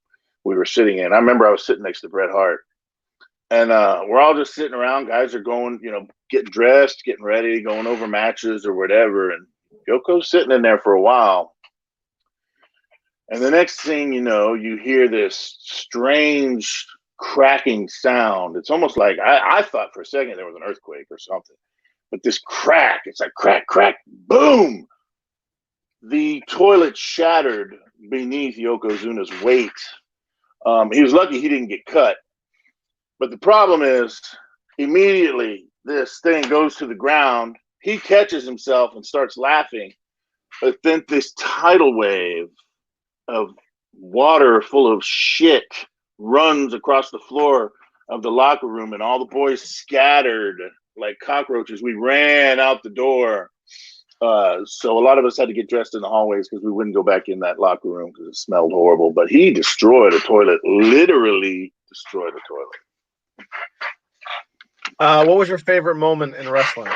we were sitting in. I remember I was sitting next to Bret Hart. And we're all just sitting around. Guys are going, getting dressed, getting ready, going over matches or whatever. And Yoko's sitting in there for a while. And the next thing you know, you hear this strange cracking sound. It's almost like I thought for a second there was an earthquake or something. But this crack, it's like crack, crack, boom. The toilet shattered beneath Yokozuna's weight. He was lucky he didn't get cut. But the problem is, immediately this thing goes to the ground. He catches himself and starts laughing. But then this tidal wave of water full of shit runs across the floor of the locker room, and all the boys scattered like cockroaches. We ran out the door. So a lot of us had to get dressed in the hallways because we wouldn't go back in that locker room because it smelled horrible. But he destroyed a toilet, literally destroyed a toilet. What was your favorite moment in wrestling?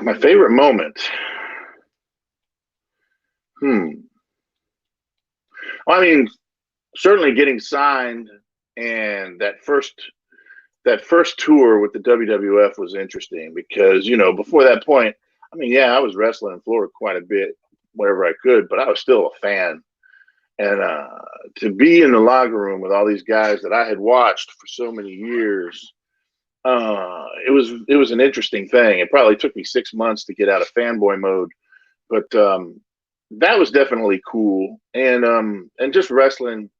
My favorite moment. Well, I mean, certainly getting signed and that first tour with the WWF was interesting because, before that point, I mean, yeah, I was wrestling in Florida quite a bit, wherever I could, but I was still a fan. And to be in the locker room with all these guys that I had watched for so many years, it was an interesting thing. It probably took me 6 months to get out of fanboy mode, but that was definitely cool. And just wrestling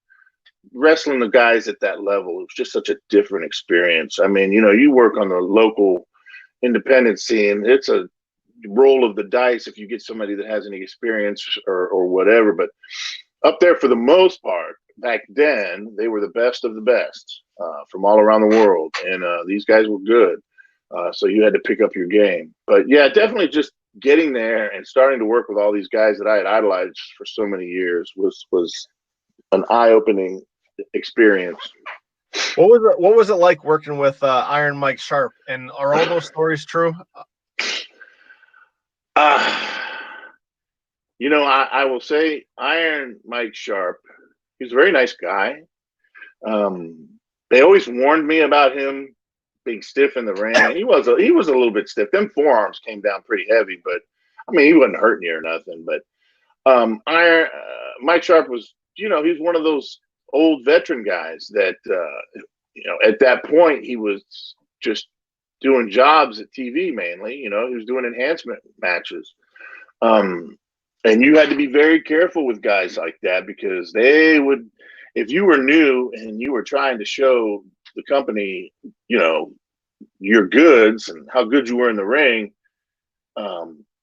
the guys at that level, it was just such a different experience. I mean, you work on the local independent scene. It's a roll of the dice if you get somebody that has any experience or whatever, but up there, for the most part, back then, they were the best of the best from all around the world. And these guys were good. So you had to pick up your game. But yeah, definitely just getting there and starting to work with all these guys that I had idolized for so many years was an eye-opening experience. What was it like working with Iron Mike Sharp? And are all those stories true? Uh, I will say Iron Mike Sharp. He's a very nice guy. Um, they always warned me about him being stiff in the ring, and he was a little bit stiff. Them forearms came down pretty heavy, but I mean he wasn't hurting you or nothing. But Iron Mike Sharp was, he's one of those old veteran guys that at that point he was just doing jobs at TV mainly. He was doing enhancement matches. Um, and you had to be very careful with guys like that because they would, if you were new and you were trying to show the company, your goods and how good you were in the ring,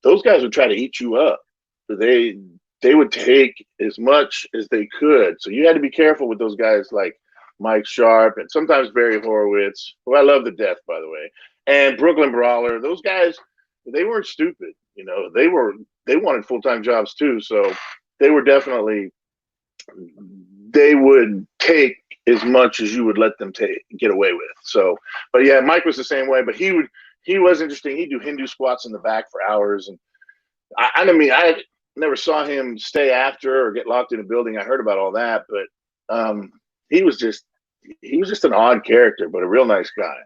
those guys would try to eat you up. They would take as much as they could. So you had to be careful with those guys like Mike Sharp and sometimes Barry Horowitz, who I love to death, by the way, and Brooklyn Brawler. Those guys, they weren't stupid. They wanted full-time jobs too. So they were definitely, they would take as much as you would let them get away with. So, but yeah, Mike was the same way, but he was interesting. He'd do Hindu squats in the back for hours. And I never saw him stay after or get locked in a building. I heard about all that, but he was just an odd character, but a real nice guy.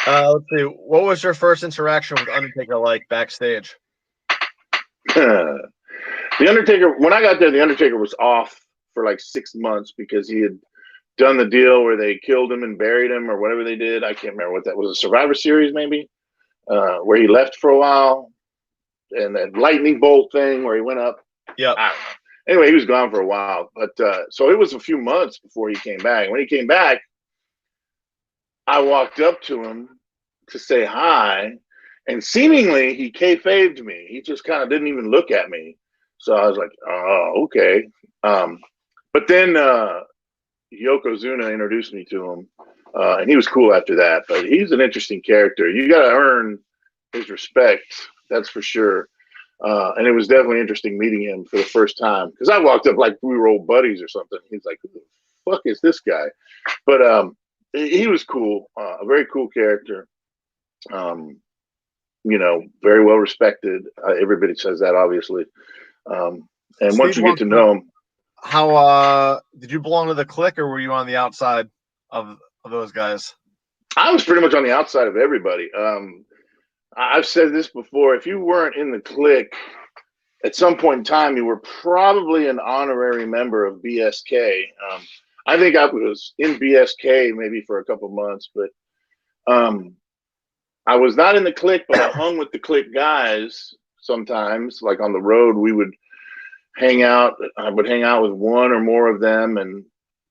Let's see. What was your first interaction with Undertaker like backstage? The Undertaker, when I got there, the Undertaker was off for like 6 months because he had done the deal where they killed him and buried him or whatever they did. I can't remember what that was. A Survivor Series, maybe, where he left for a while, and that lightning bolt thing where he went up. Yeah. Anyway, he was gone for a while, but so it was a few months before he came back. When he came back, I walked up to him to say hi, and seemingly he kayfabed me. He just kind of didn't even look at me. So I was like, oh, okay. But then Yokozuna introduced me to him, and he was cool after that. But he's an interesting character. You got to earn his respect, that's for sure. And it was definitely interesting meeting him for the first time because I walked up like we were old buddies or something. He's like, who the fuck is this guy? But he was cool, a very cool character. Very well respected. Everybody says that, obviously. And Steve, once you get to know him, how did you belong to the clique, or were you on the outside of those guys? I was pretty much on the outside of everybody. I've said this before. If you weren't in the clique, at some point in time, you were probably an honorary member of BSK. I think I was in BSK maybe for a couple months, but I was not in the clique, but I hung with the clique guys sometimes. Like on the road, we would hang out. I would hang out with one or more of them, and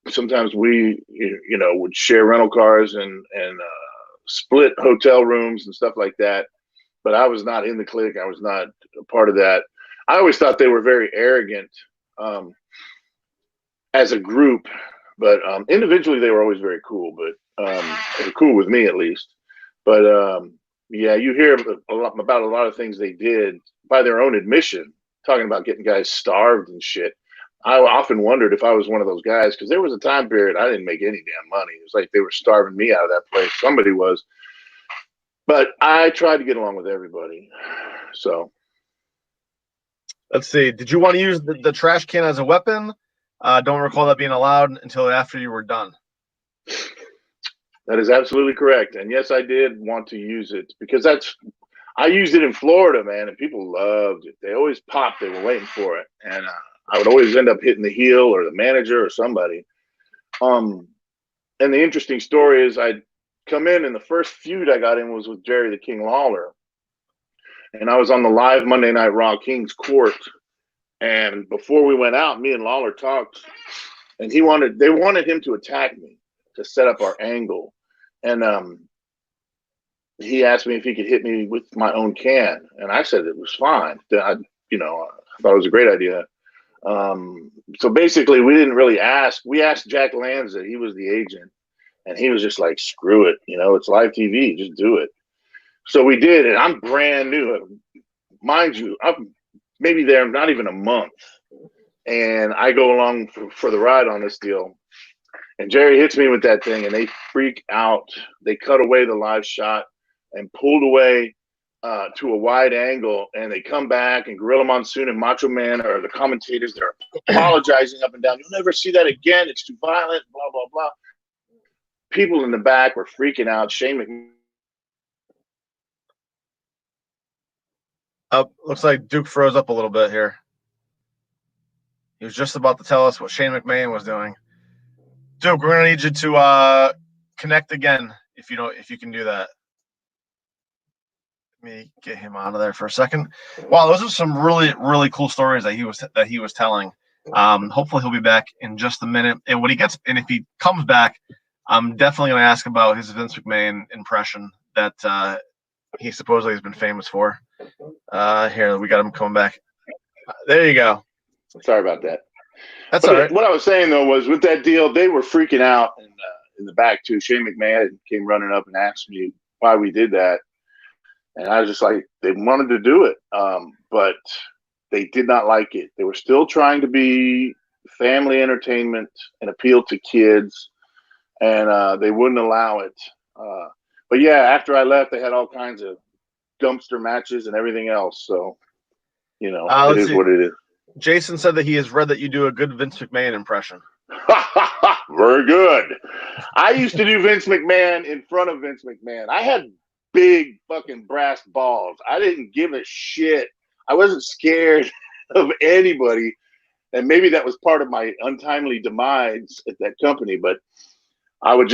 sometimes we, would share rental cars and split hotel rooms and stuff like that. But I was not in the clique. I was not a part of that. I always thought they were very arrogant as a group, but individually they were always very cool. But they were cool with me at least. But yeah, you hear about a lot of things they did by their own admission, talking about getting guys starved and shit. I often wondered if I was one of those guys because there was a time period I didn't make any damn money. It was like they were starving me out of that place. Somebody was. But I tried to get along with everybody. So let's see. Did you want to use the trash can as a weapon? Don't recall that being allowed until after you were done. That is absolutely correct. And yes, I did want to use it because I used it in Florida, man, and people loved it. They always popped. They were waiting for it. And I would always end up hitting the heel or the manager or somebody. And the interesting story is I'd come in, and the first feud I got in was with Jerry the King Lawler. And I was on the live Monday Night Raw King's Court. And before we went out, me and Lawler talked, and they wanted him to attack me to set up our angle. And he asked me if he could hit me with my own can. And I said it was fine. I thought it was a great idea. So basically, we didn't really ask. We asked Jack Lanza. He was the agent. And he was just like, screw it. It's live TV. Just do it. So we did. And I'm brand new. Mind you, I'm maybe there not even a month. And I go along for the ride on this deal. And Jerry hits me with that thing, and they freak out. They cut away the live shot and pulled away to a wide angle, and they come back, and Gorilla Monsoon and Macho Man are the commentators. They're apologizing up and down. You'll never see that again. It's too violent. Blah blah blah. People in the back were freaking out. Shane Looks like Duke froze up a little bit here. He was just about to tell us what Shane McMahon was doing. Duke, we're gonna need you to connect again if you can do that. Let me get him out of there for a second. Wow, those are some really, really cool stories that he was telling. Hopefully he'll be back in just a minute. And if he comes back, I'm definitely gonna ask about his Vince McMahon impression that he supposedly has been famous for. Here, we got him coming back. There you go. Sorry about that. That's all right. What I was saying though was with that deal, they were freaking out in the back too. Shane McMahon came running up and asked me why we did that, and I was just like, they wanted to do it, but they did not like it. They were still trying to be family entertainment and appeal to kids, and they wouldn't allow it. But yeah, after I left, they had all kinds of dumpster matches and everything else. So, it is what it is. Jason said that he has read that you do a good Vince McMahon impression. Very good. I used to do Vince McMahon in front of Vince McMahon. I had big fucking brass balls. I didn't give a shit. I wasn't scared of anybody. And maybe that was part of my untimely demise at that company. But I would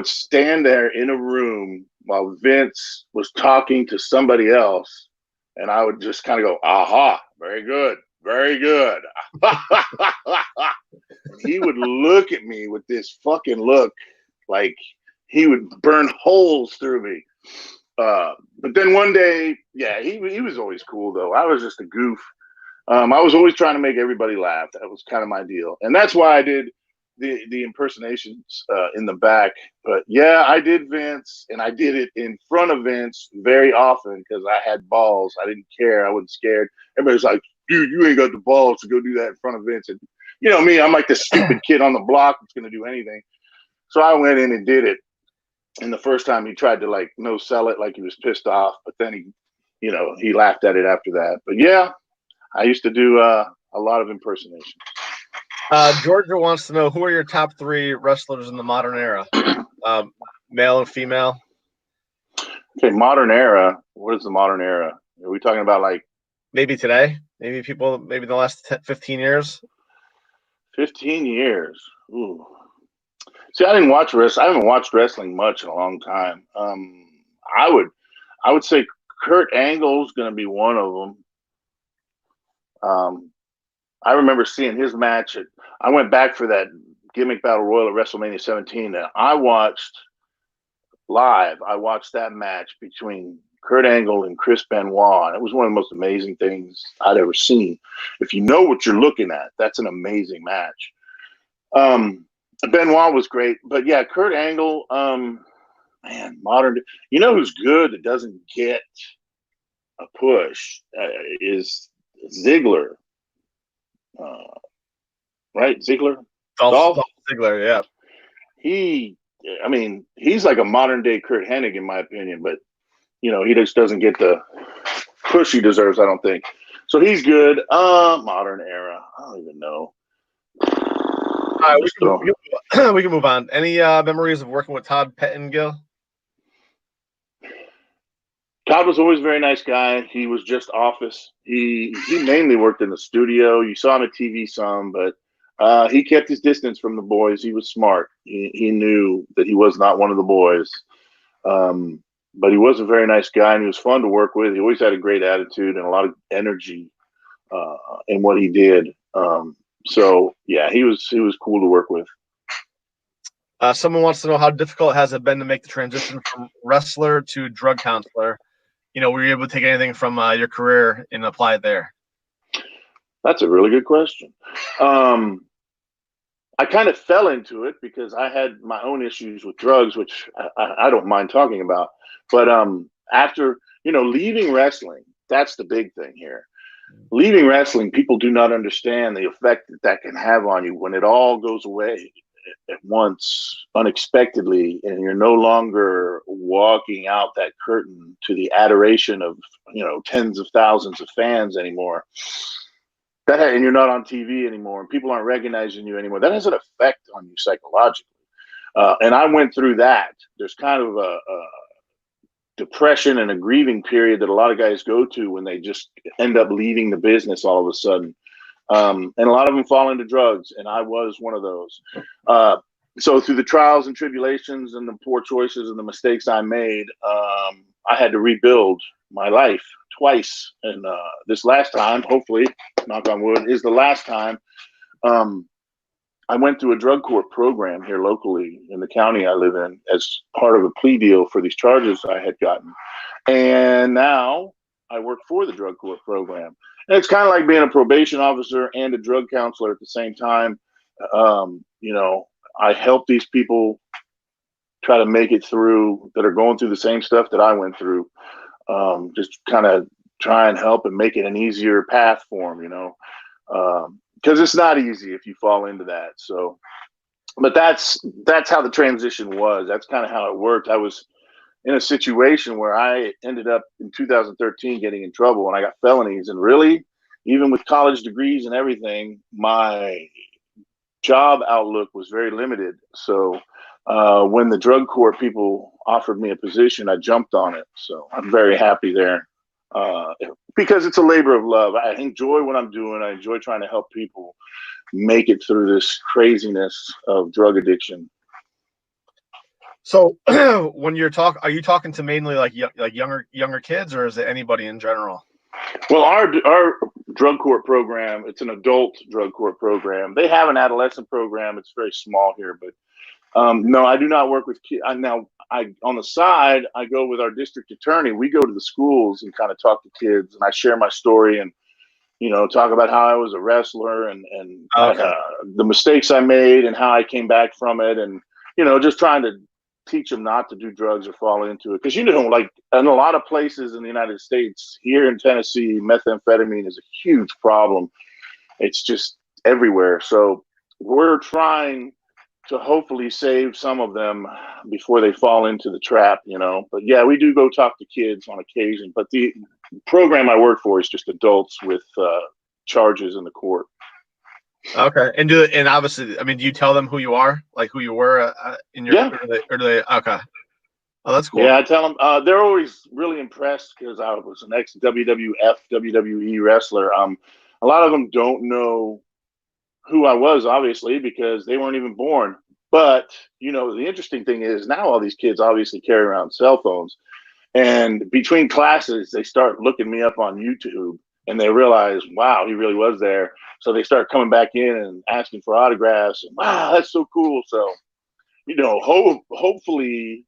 stand there in a room while Vince was talking to somebody else. And I would just kind of go, aha, very good. Very good. He would look at me with this fucking look like he would burn holes through me. But then one day, yeah, he was always cool, though. I was just a goof. I was always trying to make everybody laugh. That was kind of my deal. And that's why I did the impersonations in the back. But yeah, I did Vince, and I did it in front of Vince very often because I had balls. I didn't care. I wasn't scared. Everybody's like, dude, you ain't got the balls to go do that in front of Vince. And you know me, I'm like the stupid kid on the block that's going to do anything. So I went in and did it. And the first time he tried to no sell it, like he was pissed off. But then he laughed at it after that. But yeah, I used to do a lot of impersonation. Georgia wants to know, who are your top 3 wrestlers in the modern era? Male and female. Okay, modern era. What is the modern era? Are we talking about maybe today? Maybe the last 15 years? 15 years. Ooh. See, I didn't watch wrestling. I haven't watched wrestling much in a long time. I would say Kurt Angle's going to be one of them. I remember seeing his match. I went back for that gimmick battle royal at WrestleMania 17, and I watched that match between Kurt Angle and Chris Benoit. And it was one of the most amazing things I'd ever seen. If you know what you're looking at, that's an amazing match. Benoit was great, but yeah, Kurt Angle, man, modern. You know who's good that doesn't get a push is Ziggler. Right, Ziggler? Dolph Ziggler, yeah. He's like a modern day Kurt Hennig in my opinion, but he just doesn't get the push he deserves, I don't think. So he's good. Modern era. I don't even know. All right, we can move on. Any memories of working with Todd Pettengill? Todd was always a very nice guy. He was just office. He mainly worked in the studio. You saw him at TV some, but he kept his distance from the boys. He was smart. He knew that he was not one of the boys. But he was a very nice guy, and he was fun to work with. He always had a great attitude and a lot of energy in what he did. So yeah, he was cool to work with. Someone wants to know, how difficult has it been to make the transition from wrestler to drug counselor? Were you able to take anything from your career and apply it there? That's a really good question. I kind of fell into it because I had my own issues with drugs, which I don't mind talking about. But after, leaving wrestling, that's the big thing here. Leaving wrestling, people do not understand the effect that can have on you when it all goes away. at once unexpectedly, and you're no longer walking out that curtain to the adoration of tens of thousands of fans anymore. And you're not on TV anymore, and people aren't recognizing you anymore. That has an effect on you psychologically. And I went through that. There's kind of a depression and a grieving period that a lot of guys go to when they just end up leaving the business all of a sudden. And a lot of them fall into drugs, and I was one of those. So through the trials and tribulations and the poor choices and the mistakes I made, I had to rebuild my life twice. And this last time, hopefully, knock on wood, is the last time. I went through a drug court program here locally in the county I live in as part of a plea deal for these charges I had gotten. And now I work for the drug court program. And it's kind of like being a probation officer and a drug counselor at the same time. I help these people try to make it through that are going through the same stuff that I went through. Just kind of try and help and make it an easier path for them, because it's not easy if you fall into that. So, but that's how the transition was. That's kind of how it worked. I was in a situation where I ended up in 2013 getting in trouble, and I got felonies. And really, even with college degrees and everything, my job outlook was very limited. So when the drug court people offered me a position, I jumped on it. So I'm very happy there. Because it's a labor of love. I enjoy what I'm doing. I enjoy trying to help people make it through this craziness of drug addiction. So when are you talking to mainly like younger kids, or is it anybody in general? Well, our drug court program, it's an adult drug court program. They have an adolescent program. It's very small here, but no, I do not work with kids. Now, on the side, I go with our district attorney. We go to the schools and kind of talk to kids, and I share my story and, talk about how I was a wrestler and the mistakes I made and how I came back from it. And, just trying to teach them not to do drugs or fall into it. Because, like in a lot of places in the United States, here in Tennessee, methamphetamine is a huge problem. It's just everywhere. So we're trying to hopefully save some of them before they fall into the trap, But yeah, we do go talk to kids on occasion. But the program I work for is just adults with charges in the court. Okay, and obviously, I mean, do you tell them who you are, like who you were in your? Yeah. Or do they? Okay. Oh, that's cool. Yeah, I tell them. They're always really impressed because I was an ex-WWF, WWE wrestler. A lot of them don't know who I was, obviously, because they weren't even born. But, the interesting thing is now all these kids obviously carry around cell phones. And between classes, they start looking me up on YouTube and they realize, wow, he really was there. So they start coming back in and asking for autographs. And wow, that's so cool. So, hopefully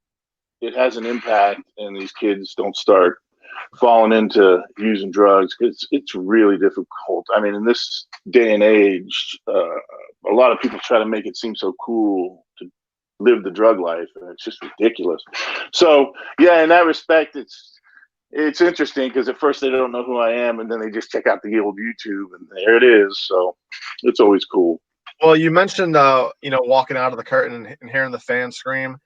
it has an impact and these kids don't start falling into using drugs because it's really difficult. I mean, in this day and age, a lot of people try to make it seem so cool to live the drug life, and it's just ridiculous. So, yeah, in that respect, it's interesting because at first they don't know who I am, and then they just check out the old YouTube, and there it is. So, it's always cool. Well, you mentioned, walking out of the curtain and hearing the fans scream.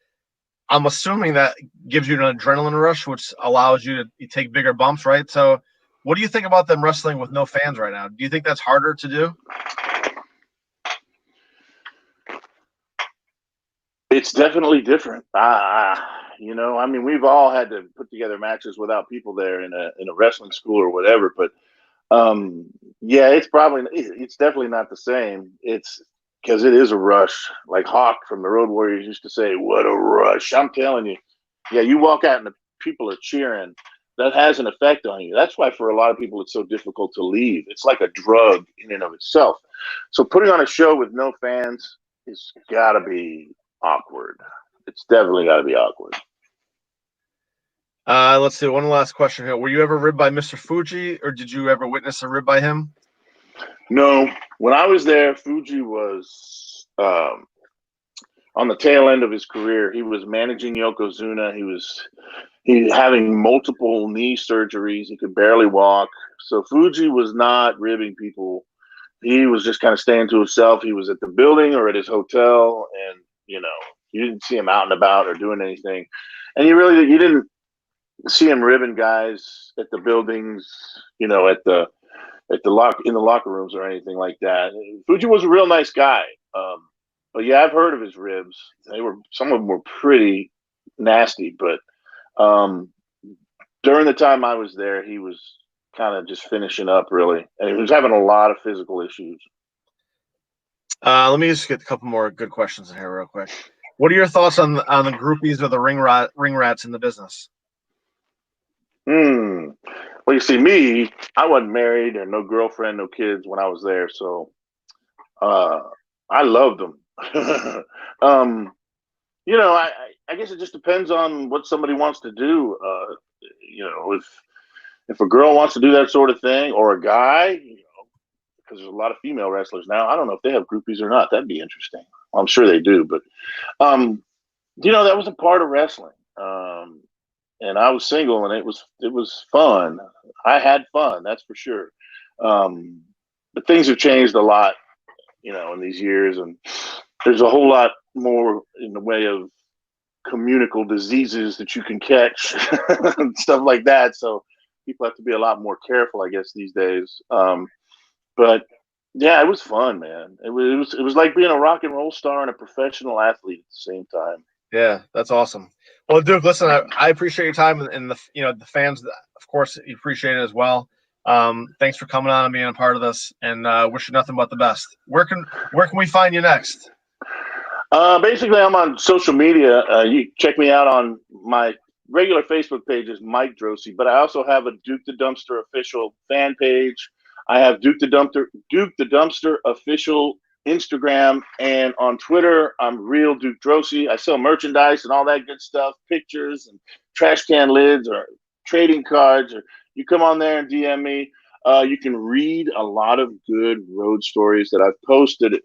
I'm assuming that gives you an adrenaline rush, which allows you to take bigger bumps, right? So what do you think about them wrestling with no fans right now? Do you think that's harder to do? It's definitely different. I mean, we've all had to put together matches without people there in a wrestling school or whatever, but yeah, it's definitely not the same. It's because it is a rush. Like Hawk from the Road Warriors used to say, "What a rush!" I'm telling you. Yeah, you walk out and the people are cheering. That has an effect on you. That's why for a lot of people it's so difficult to leave. It's like a drug in and of itself. So putting on a show with no fans is got to be awkward. It's definitely got to be awkward. Let's see. One last question here. Were you ever ribbed by Mr. Fuji, or did you ever witness a rib by him? No. When I was there, Fuji was on the tail end of his career. He was managing Yokozuna. He was having multiple knee surgeries. He could barely walk. So Fuji was not ribbing people he was just kind of staying to himself. He was at the building or at his hotel, and you didn't see him out and about or doing anything. And you didn't see him ribbing guys at the buildings, at the locker rooms or anything like that. Fuji was a real nice guy. But yeah, I've heard of his ribs. Some of them were pretty nasty, but during the time I was there, he was kind of just finishing up, really, and he was having a lot of physical issues. Let me just get a couple more good questions in here real quick. What are your thoughts on the groupies or the ring rats in the business? Well, you see, me, I wasn't married or no girlfriend, no kids when I was there, so I loved them. I guess it just depends on what somebody wants to do. If a girl wants to do that sort of thing, or a guy, because there's a lot of female wrestlers now. I don't know if they have groupies or not. That'd be interesting. I'm sure they do, but that was a part of wrestling. And I was single, and it was fun. I had fun, that's for sure. But things have changed a lot, in these years, and there's a whole lot more in the way of communicable diseases that you can catch and stuff like that. So people have to be a lot more careful, I guess, these days. But yeah, it was fun, man. It was like being a rock and roll star and a professional athlete at the same time. Yeah, that's awesome. Well, Duke, listen, I appreciate your time, and the fans, of course, appreciate it as well. Thanks for coming on and being a part of this, and wish you nothing but the best. Where can we find you next? Basically, I'm on social media. You check me out on my regular Facebook page is Mike Drosy, but I also have a Duke the Dumpster official fan page. I have Duke the Dumpster official Instagram, and on Twitter, I'm Real Duke Drosy. I sell merchandise and all that good stuff, pictures and trash can lids or trading cards. Or you come on there and DM me. You can read a lot of good road stories that I've posted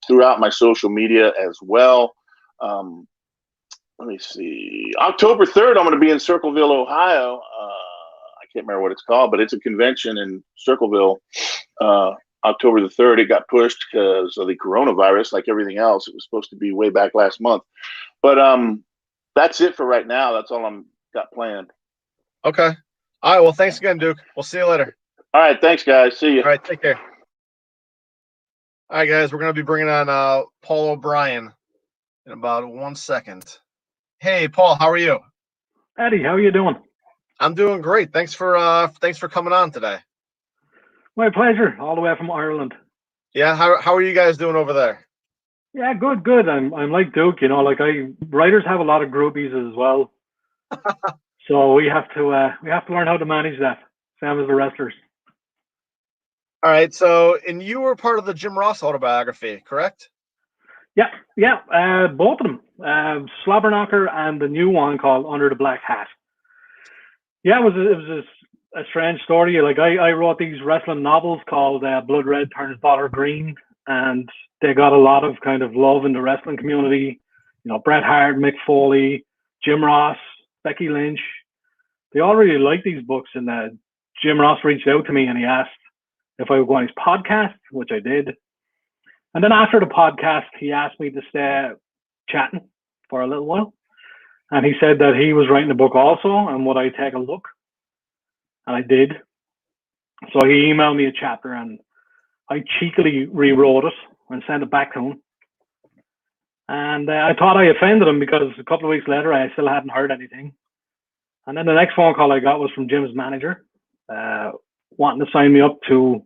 throughout my social media as well. Let me see. October 3rd, I'm going to be in Circleville, Ohio. I can't remember what it's called, but it's a convention in Circleville. October the 3rd, it got pushed because of the coronavirus, like everything else. It was supposed to be way back last month. But that's it for right now. That's all I'm got planned. Okay. All right. Well, thanks again, Duke. We'll see you later. All right. Thanks, guys. See you. All right. Take care. All right, guys. We're going to be bringing on Paul O'Brien in about 1 second. Hey, Paul, how are you? Eddie, how are you doing? I'm doing great. Thanks for coming on today. My pleasure. All the way from Ireland. Yeah. How are you guys doing over there? Yeah, good. I'm like Duke, writers have a lot of groupies as well. So we have to learn how to manage that. Same as the wrestlers. All right. So, and you were part of the Jim Ross autobiography, correct? Yeah. Both of them, Slobberknocker and the new one called Under the Black Hat. Yeah, it was a strange story. Like I wrote these wrestling novels called Blood Red Turns Dollar Green, and they got a lot of kind of love in the wrestling community. Bret Hart, Mick Foley, Jim Ross, Becky Lynch. They all really liked these books, and Jim Ross reached out to me and he asked if I would go on his podcast, which I did. And then after the podcast, he asked me to stay chatting for a little while. And he said that he was writing a book also, and would I take a look? And I did. So he emailed me a chapter, and I cheekily rewrote it and sent it back to him. And I thought I offended him because a couple of weeks later, I still hadn't heard anything. And then the next phone call I got was from Jim's manager, wanting to sign me up to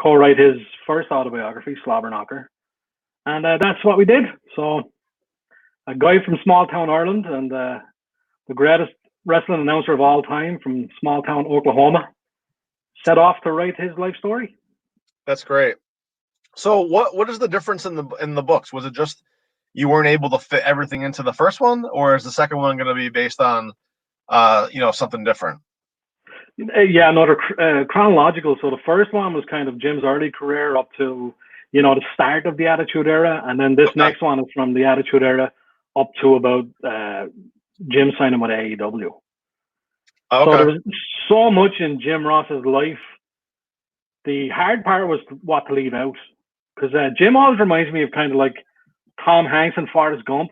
co-write his first autobiography, Slobberknocker. And that's what we did. So a guy from small town Ireland and the greatest wrestling announcer of all time from small town Oklahoma set off to write his life story. That's great. So what is the difference in the books? Was it just you weren't able to fit everything into the first one, or is the second one going to be based on something different? Yeah, chronological. So the first one was kind of Jim's early career up to the start of the Attitude Era, and then this next one is from the Attitude Era up to about Jim signing with AEW. Okay. So there was so much in Jim Ross's life The hard part was what to leave out, because Jim always reminds me of kind of like Tom Hanks and Forrest Gump.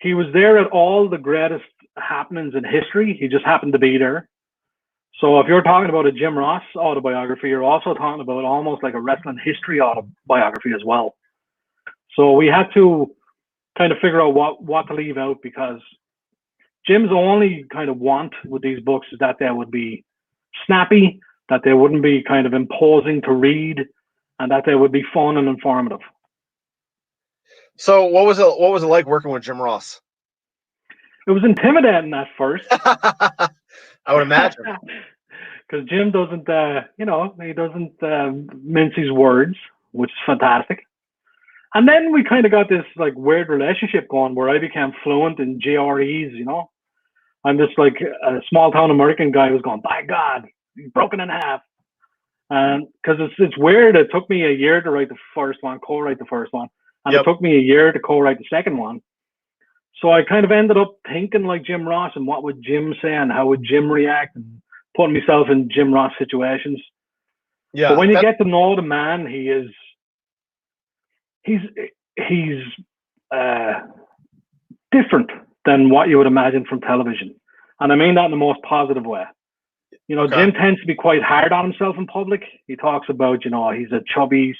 He was there at all the greatest happenings in history. He just happened to be there. So if you're talking about a Jim Ross autobiography, you're also talking about almost like a wrestling history autobiography as well. So we had to kind of figure out what to leave out, because Jim's only kind of want with these books is that they would be snappy, that they wouldn't be kind of imposing to read, and that they would be fun and informative. So what was it like working with Jim Ross? It was intimidating at first. I would imagine. Because Jim doesn't, he doesn't mince his words, which is fantastic. And then we kind of got this like weird relationship going where I became fluent in GREs, I'm just like a small town American guy who's going, by God, he's broken in half. And because it's weird, it took me a year to write the first one, co-write the first one. And It took me a year to co-write the second one. So I kind of ended up thinking like Jim Ross, and what would Jim say and how would Jim react, and putting myself in Jim Ross situations. Yeah. But when you get to know the man, he's different than what you would imagine from television. And I mean that in the most positive way. Okay. Jim tends to be quite hard on himself in public. He talks about, he's a chubby,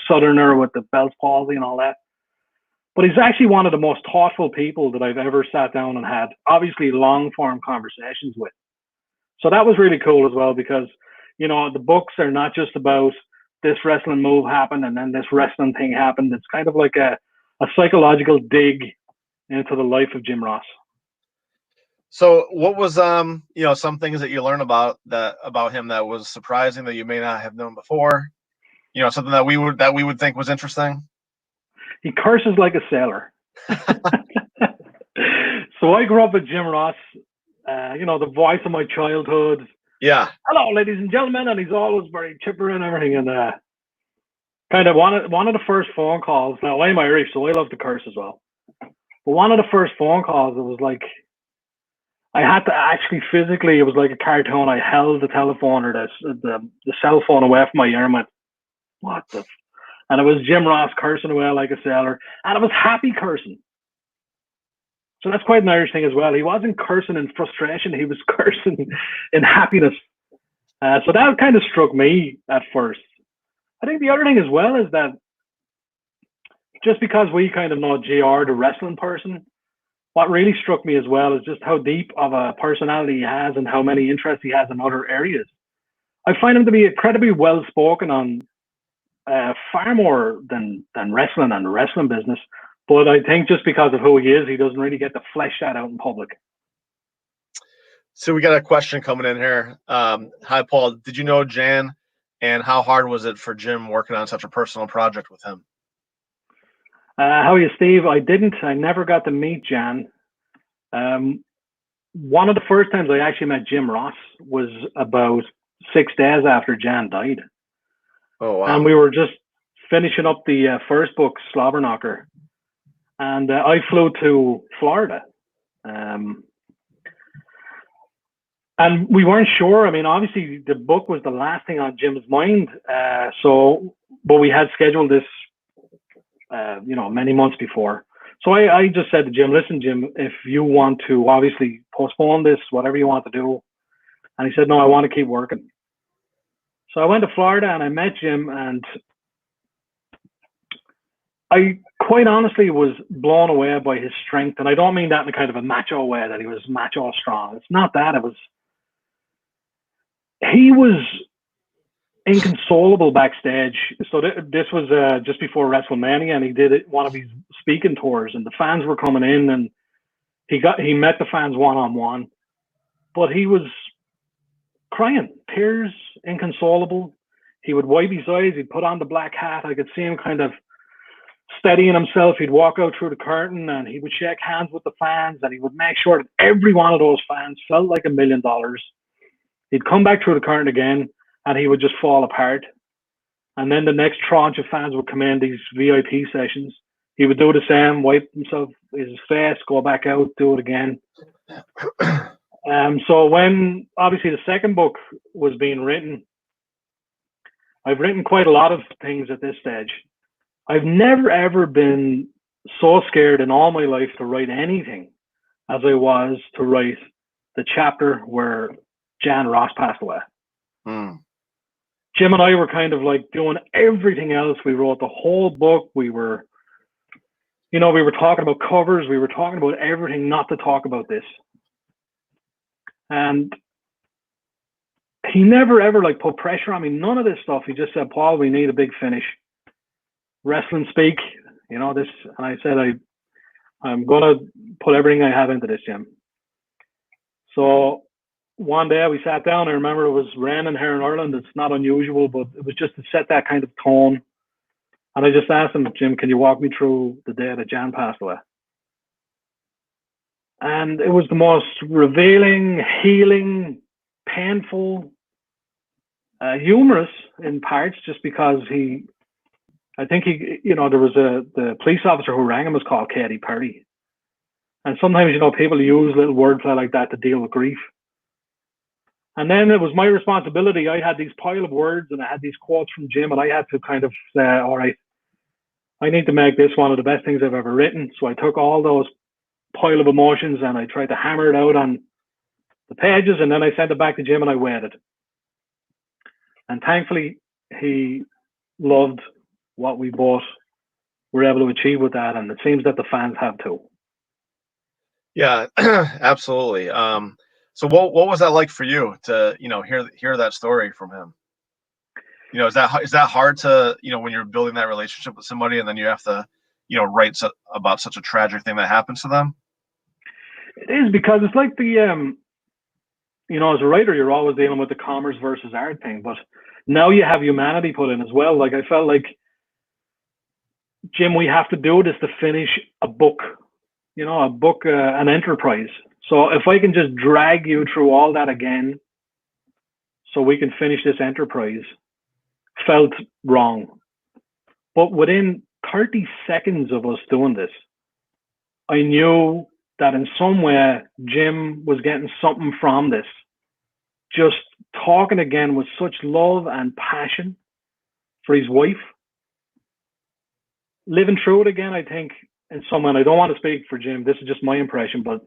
Southerner with the Bell's palsy and all that. But he's actually one of the most thoughtful people that I've ever sat down and had, obviously, long-form conversations with. So that was really cool as well, because, the books are not just about this wrestling move happened and then this wrestling thing happened. It's kind of like a psychological dig into the life of Jim Ross. So what was, some things that you learned about him that was surprising that you may not have known before? Something that we would think was interesting? He curses like a sailor. So I grew up with Jim Ross, the voice of my childhood. Yeah. Hello, ladies and gentlemen. And he's always very chipper and everything. And kind of one of the first phone calls. Now, I'm Irish, so I love to curse as well. But one of the first phone calls, it was like, I had to actually physically, it was like a cartoon. I held the telephone or the cell phone away from my ear and went, what the? And it was Jim Ross cursing away like a sailor. And it was happy cursing. So that's quite an Irish thing as well. He wasn't cursing in frustration. He was cursing in happiness. So that kind of struck me at first. I think the other thing as well is that just because we kind of know JR, the wrestling person, what really struck me as well is just how deep of a personality he has and how many interests he has in other areas. I find him to be incredibly well-spoken on far more than wrestling and the wrestling business. But I think just because of who he is, he doesn't really get to flesh that out in public. So we got a question coming in here. Hi, Paul. Did you know Jan, and how hard was it for Jim working on such a personal project with him? How are you, Steve? I didn't. I never got to meet Jan. One of the first times I actually met Jim Ross was about 6 days after Jan died. Oh, wow. And we were just finishing up the first book, Slobberknocker. And I flew to Florida. And we weren't sure. I mean, obviously, the book was the last thing on Jim's mind. But we had scheduled this, many months before. So I just said to Jim, listen, Jim, if you want to obviously postpone this, whatever you want to do. And he said, no, I want to keep working. So I went to Florida and I met Jim, and I quite honestly was blown away by his strength. And I don't mean that in a kind of a macho way, that he was macho strong. It's not that. He was inconsolable backstage. So this was just before WrestleMania, and he did one of his speaking tours, and the fans were coming in, and he met the fans one-on-one, but he was crying, tears, inconsolable. He would wipe his eyes, he'd put on the black hat. I could see him kind of steadying himself. He'd walk out through the curtain and he would shake hands with the fans, and he would make sure that every one of those fans felt like $1 million. He'd come back through the curtain again and he would just fall apart. And then the next tranche of fans would come in, these VIP sessions. He would do the same, wipe himself, his face, go back out, do it again. So when obviously the second book was being written, I've written quite a lot of things at this stage. I've never ever been so scared in all my life to write anything as I was to write the chapter where Jan Ross passed away. Jim and I were kind of like doing everything else. We wrote the whole book. We were talking about covers. We were talking about everything not to talk about this. And he never ever like put pressure on me. None of this stuff. He just said, Paul, we need a big finish. Wrestling speak, this. And I said, I'm going to put everything I have into this, Jim. So one day we sat down. I remember it was raining here in Ireland. It's not unusual, but it was just to set that kind of tone. And I just asked him, Jim, can you walk me through the day that Jan passed away? And it was the most revealing, healing, painful, humorous in parts, just because I think there was the police officer who rang him was called Katy Perry. And sometimes, people use little wordplay like that to deal with grief. And then it was my responsibility. I had these pile of words and I had these quotes from Jim, and I had to kind of say, all right, I need to make this one of the best things I've ever written. So I took all those pile of emotions and I tried to hammer it out on the pages, and then I sent it back to Jim and I waited. And thankfully, he loved what we both were able to achieve with that, and it seems that the fans have too. Yeah, absolutely. So what was that like for you to hear that story from him? Is that hard to when you're building that relationship with somebody and then you have to write about such a tragic thing that happens to them? It is, because it's like the as a writer, you're always dealing with the commerce versus art thing, but now you have humanity put in as well. Like, I felt like, Jim, we have to do this to finish a book, an enterprise. So if I can just drag you through all that again so we can finish this enterprise, felt wrong. But within 30 seconds of us doing this, I knew that in some way Jim was getting something from this. Just talking again with such love and passion for his wife. Living through it again, I think, in some way, I don't want to speak for Jim, this is just my impression, but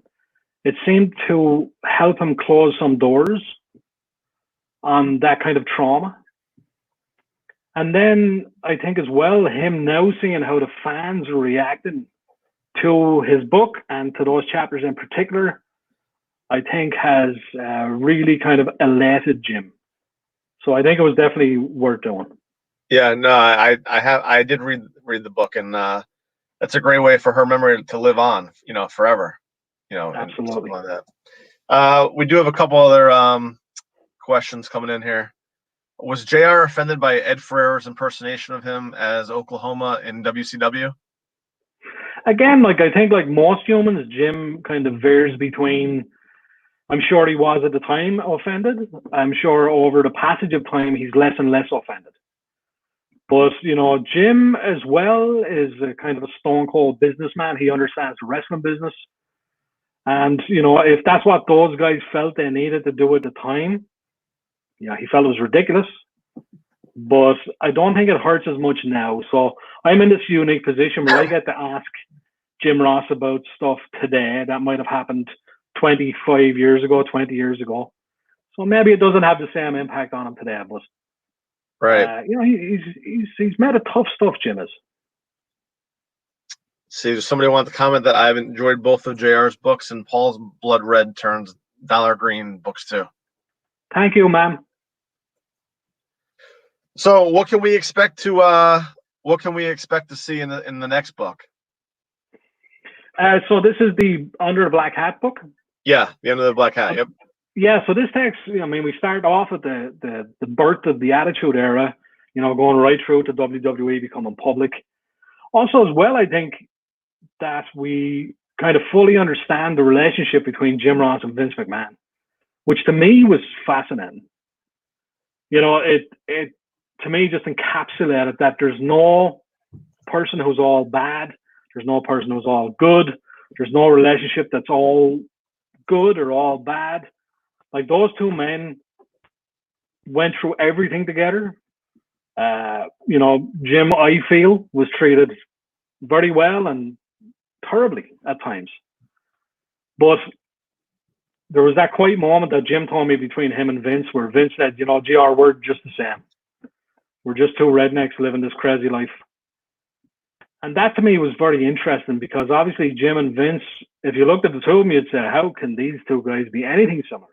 it seemed to help him close some doors on that kind of trauma. And then I think as well, him now seeing how the fans are reacting to his book and to those chapters in particular, I think has really kind of elated Jim. So I think it was definitely worth doing. Yeah, no, I did read the book, and that's a great way for her memory to live on, forever, Absolutely. something like that. We do have a couple other questions coming in here. Was JR offended by Ed Ferreira's impersonation of him as Oklahoma in WCW? Again, I think like most humans, Jim kind of veers between, I'm sure he was at the time offended. I'm sure over the passage of time, he's less and less offended. But, Jim as well is a kind of a stone cold businessman. He understands the wrestling business. And, if that's what those guys felt they needed to do at the time, he felt it was ridiculous. But I don't think it hurts as much now. So I'm in this unique position where I get to ask Jim Ross about stuff today that might have happened 25 years ago, 20 years ago. So maybe it doesn't have the same impact on him today, but right. He's made a tough stuff, Jim is. See, does somebody want to comment that I've enjoyed both of JR's books and Paul's Blood Red Turns Dollar Green books too? Thank you, ma'am. So what can we expect to see in the next book? So this is the Under the Black Hat book? Yeah, the Under the Black Hat, yep. Yeah, so this takes, we start off at the birth of the Attitude Era, going right through to WWE becoming public. Also as well, I think that we kind of fully understand the relationship between Jim Ross and Vince McMahon, which to me was fascinating. It to me just encapsulated that there's no person who's all bad. There's no person who's all good. There's no relationship that's all good or all bad. Like, those two men went through everything together. Jim, I feel, was treated very well and terribly at times. But there was that quiet moment that Jim told me between him and Vince, where Vince said, GR, we're just the same. We're just two rednecks living this crazy life. And that to me was very interesting, because obviously Jim and Vince, if you looked at the two of them, you'd say, how can these two guys be anything similar?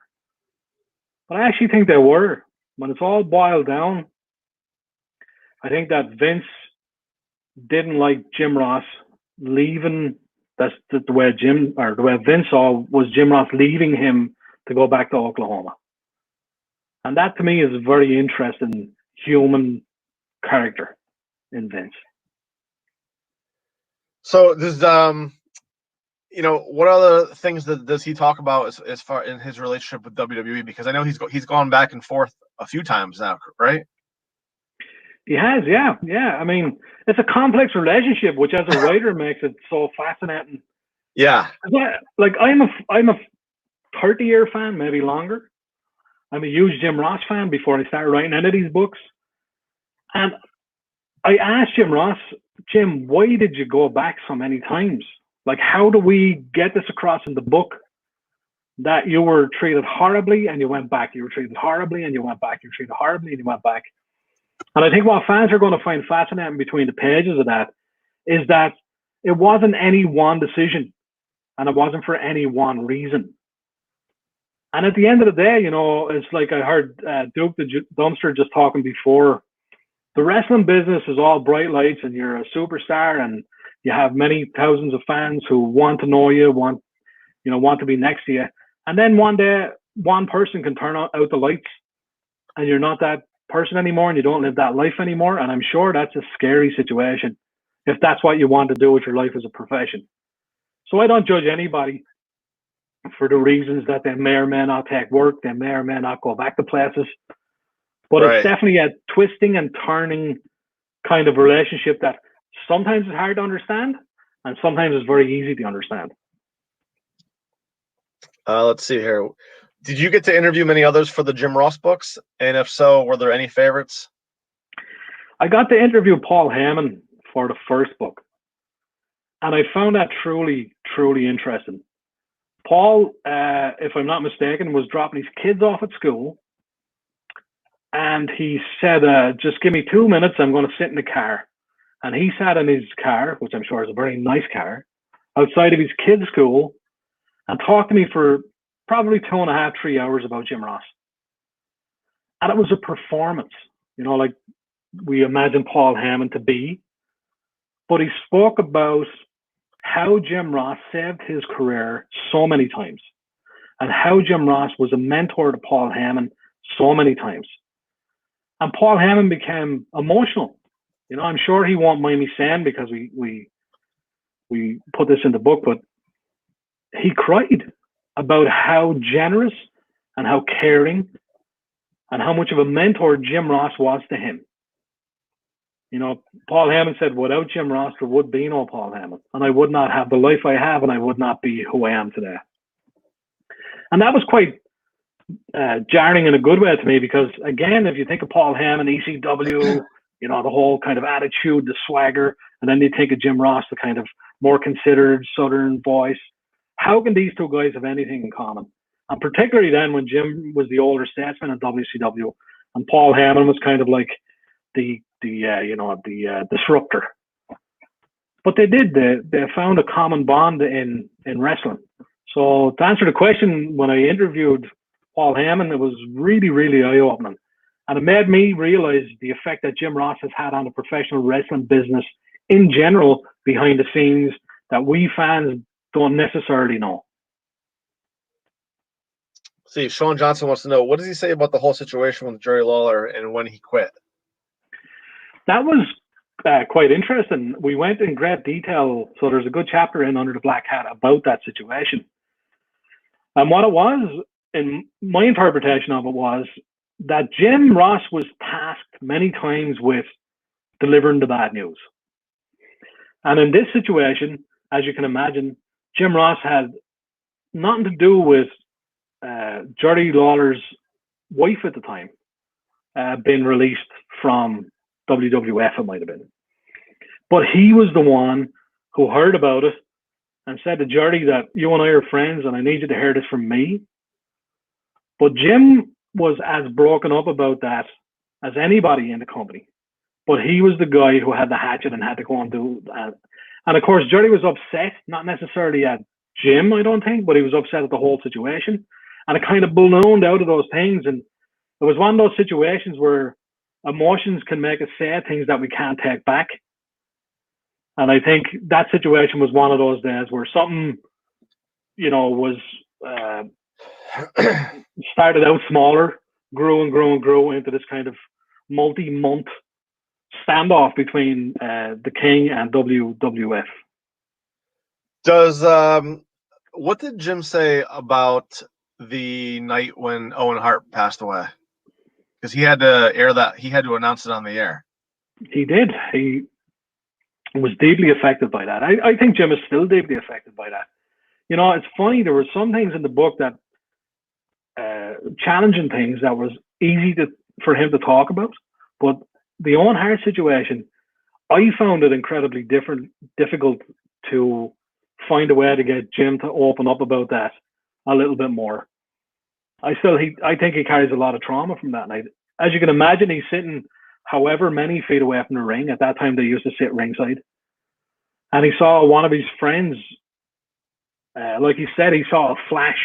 But I actually think they were. When it's all boiled down, I think that Vince didn't like Jim Ross leaving. That's the way Vince saw was Jim Ross leaving him to go back to Oklahoma. And that to me is a very interesting human character in Vince. So does what other things does he talk about as far in his relationship with WWE? Because I know he's gone back and forth a few times now, right? He has, yeah. I mean, it's a complex relationship, which as a writer makes it so fascinating. Yeah. Like I'm a 30-year fan, maybe longer. I'm a huge Jim Ross fan before I started writing any of these books. And I asked Jim Ross, Jim, why did you go back so many times? Like, how do we get this across in the book that you were treated horribly and you went back? You were treated horribly and you went back. You were treated horribly and you went back. And I think what fans are going to find fascinating between the pages of that is that it wasn't any one decision and it wasn't for any one reason. And at the end of the day, it's like I heard Duke the Dumpster just talking before. The wrestling business is all bright lights and you're a superstar and you have many thousands of fans who want to know you, want to be next to you. And then one day, one person can turn out the lights and you're not that person anymore and you don't live that life anymore. And I'm sure that's a scary situation if that's what you want to do with your life as a profession. So I don't judge anybody for the reasons that they may or may not take work, they may or may not go back to places. But It's definitely a twisting and turning kind of relationship that sometimes is hard to understand and sometimes it's very easy to understand. Let's see here. Did you get to interview many others for the Jim Ross books? And if so, were there any favorites? I got to interview Paul Heyman for the first book. And I found that truly, truly interesting. Paul, if I'm not mistaken, was dropping his kids off at school. And he said, just give me 2 minutes, I'm going to sit in the car. And he sat in his car, which I'm sure is a very nice car, outside of his kids' school and talked to me for probably 2.5, 3 hours about Jim Ross. And it was a performance, like we imagine Paul Heyman to be. But he spoke about how Jim Ross saved his career so many times and how Jim Ross was a mentor to Paul Heyman so many times. And Paul Heyman became emotional. I'm sure he won't mind me saying because we put this in the book, but he cried about how generous and how caring and how much of a mentor Jim Ross was to him. Paul Heyman said, without Jim Ross, there would be no Paul Heyman. And I would not have the life I have and I would not be who I am today. And that was quite jarring in a good way to me because, again, if you think of Paul Heyman, ECW, the whole kind of attitude, the swagger, and then you think of Jim Ross, the kind of more considered Southern voice. How can these two guys have anything in common? And particularly then when Jim was the older statesman in WCW and Paul Heyman was kind of like the disruptor. But they found a common bond in wrestling. So to answer the question, when I interviewed Paul Heyman, it was really, really eye-opening. And it made me realize the effect that Jim Ross has had on the professional wrestling business in general behind the scenes that we fans don't necessarily know. See, Sean Johnson wants to know, what does he say about the whole situation with Jerry Lawler and when he quit? That was quite interesting. We went in great detail. So there's a good chapter in Under the Black Hat about that situation. And what it was, in my interpretation of it, was that Jim Ross was tasked many times with delivering the bad news. And in this situation, as you can imagine, Jim Ross had nothing to do with Jerry Lawler's wife at the time being released from WWF it might have been. But he was the one who heard about it and said to Jerry that you and I are friends and I need you to hear this from me. But Jim was as broken up about that as anybody in the company. But he was the guy who had the hatchet and had to go and do that. And of course, Jerry was upset, not necessarily at Jim, I don't think, but he was upset at the whole situation. And it kind of ballooned out of those things. And it was one of those situations where emotions can make us say things that we can't take back. And I think that situation was one of those days where something, was started out smaller, grew and grew and grew into this kind of multi-month standoff between the King and WWF. What did Jim say about the night when Owen Hart passed away? Because he had to air that. He had to announce it on the air. He did. He was deeply affected by that. I think Jim is still deeply affected by that. It's funny. There were some things in the book that challenging things that was easy for him to talk about, but the Owen Hart situation, I found it incredibly difficult to find a way to get Jim to open up about that a little bit more. I think he carries a lot of trauma from that night. As you can imagine, he's sitting however many feet away from the ring. At that time, they used to sit ringside. And he saw one of his friends, like he said, he saw a flash.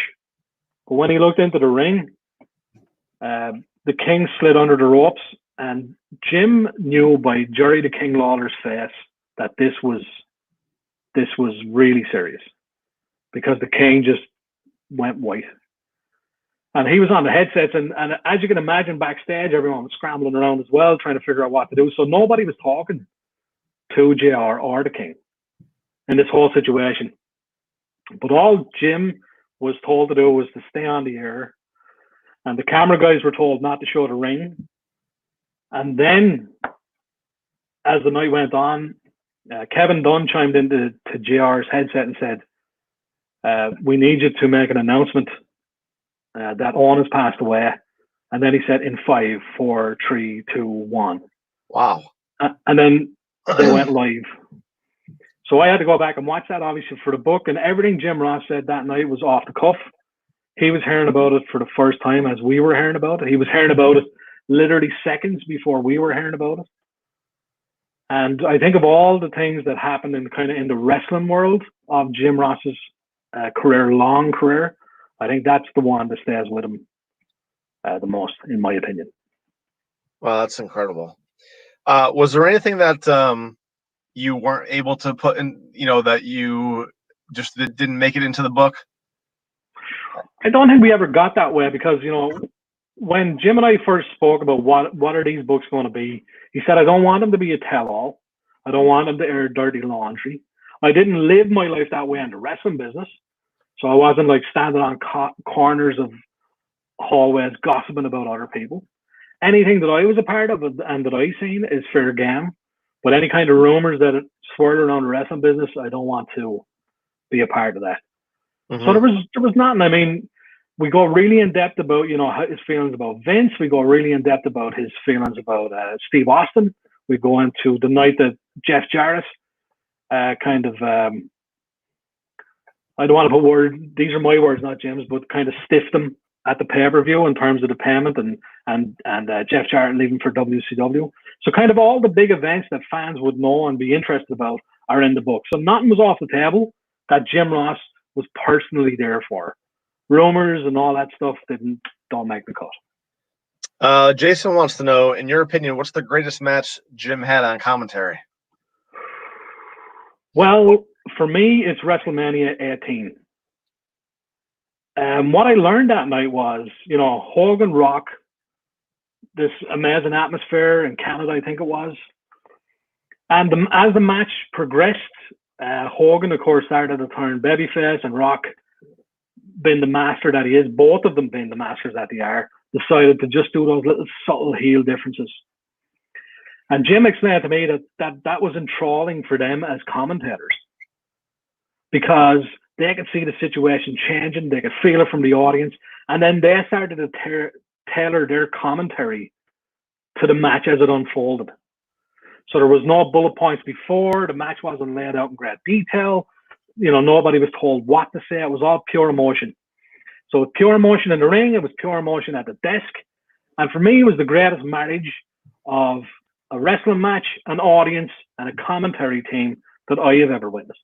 But when he looked into the ring, the King slid under the ropes. And Jim knew by Jerry the King Lawler's face that this was really serious, because the King just went white. And he was on the headsets, and as you can imagine, backstage, everyone was scrambling around as well, trying to figure out what to do. So nobody was talking to JR or the King in this whole situation. But all Jim was told to do was to stay on the air. And the camera guys were told not to show the ring. And then, as the night went on, Kevin Dunn chimed into JR's headset and said, we need you to make an announcement that Owen has passed away. And then he said, in 5, 4, 3, 2, 1. Wow. And then they went live. So I had to go back and watch that, obviously, for the book. And everything Jim Ross said that night was off the cuff. He was hearing about it for the first time as we were hearing about it. He was hearing about it literally seconds before we were hearing about it. And I think of all the things that happened in the wrestling world of Jim Ross's long career, I think that's the one that stays with him the most, in my opinion. Wow, that's incredible. Was there anything that you weren't able to put in, that you just didn't make it into the book? I don't think we ever got that way, because, when Jim and I first spoke about what are these books going to be, he said, I don't want them to be a tell-all. I don't want them to air dirty laundry. I didn't live my life that way in the wrestling business. So I wasn't like standing on corners of hallways gossiping about other people. Anything that I was a part of and that I seen is fair game. But any kind of rumors that swirl around the wrestling business, I don't want to be a part of that. Mm-hmm. So there was nothing. I mean, we go really in depth about, his feelings about Vince. We go really in depth about his feelings about Steve Austin. We go into the night that Jeff Jarrett I don't want to put words, these are my words, not Jim's, but kind of stiffed him at the pay-per-view in terms of the payment and Jeff Jarrett leaving for WCW. So kind of all the big events that fans would know and be interested about are in the book. So nothing was off the table that Jim Ross was personally there for. Rumors and all that stuff don't make the cut. Jason wants to know, in your opinion, what's the greatest match Jim had on commentary? Well, for me, it's WrestleMania 18. What I learned that night was, Hogan Rock, this amazing atmosphere in Canada, I think it was. And as the match progressed, Hogan, of course, started to turn babyface, and Rock, being the master that he is, both of them being the masters that they are, decided to just do those little subtle heel differences. And Jim explained to me that was enthralling for them as commentators, because they could see the situation changing, they could feel it from the audience, and then they started to tailor their commentary to the match as it unfolded. So there was no bullet points before. The match wasn't laid out in great detail. Nobody was told what to say. It was all pure emotion. So with pure emotion in the ring, it was pure emotion at the desk. And for me, it was the greatest marriage of a wrestling match, an audience, and a commentary team that I have ever witnessed.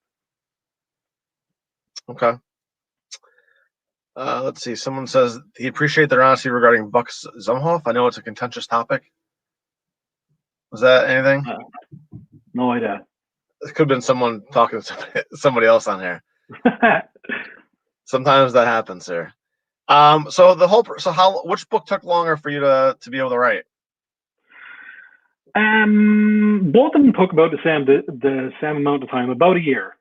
Okay. Let's see. Someone says he appreciates their honesty regarding Buck Zumhofe. I know it's a contentious topic. Was that anything? No idea. It could have been someone talking to somebody else on here. Sometimes that happens, sir. Which book took longer for you to be able to write? Both of them took about the same amount of time, about a year.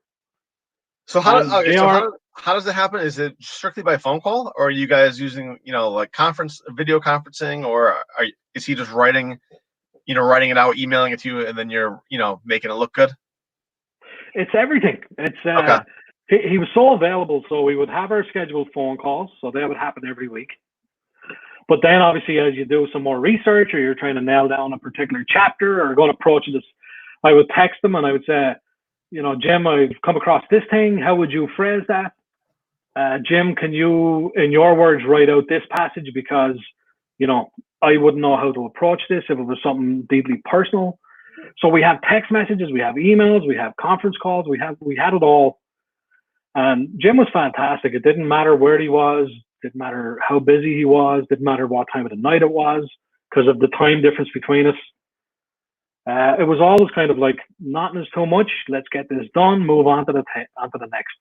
So how does it happen? Is it strictly by phone call, or are you guys using like video conferencing, or is he just writing it out, emailing it to you, and then you're making it look good? It's everything. It's okay. He was so available, so we would have our scheduled phone calls, so that would happen every week. But then obviously as you do some more research, or you're trying to nail down a particular chapter or going to approach this, I would text them and I would say, Jim, I've come across this thing. How would you phrase that? Jim, can you, in your words, write out this passage? Because, I wouldn't know how to approach this if it was something deeply personal. So we have text messages, we have emails, we have conference calls, we had it all. And Jim was fantastic. It didn't matter where he was, didn't matter how busy he was, didn't matter what time of the night it was, because of the time difference between us. It was always kind of like, nothing is too much, let's get this done, move on to the next.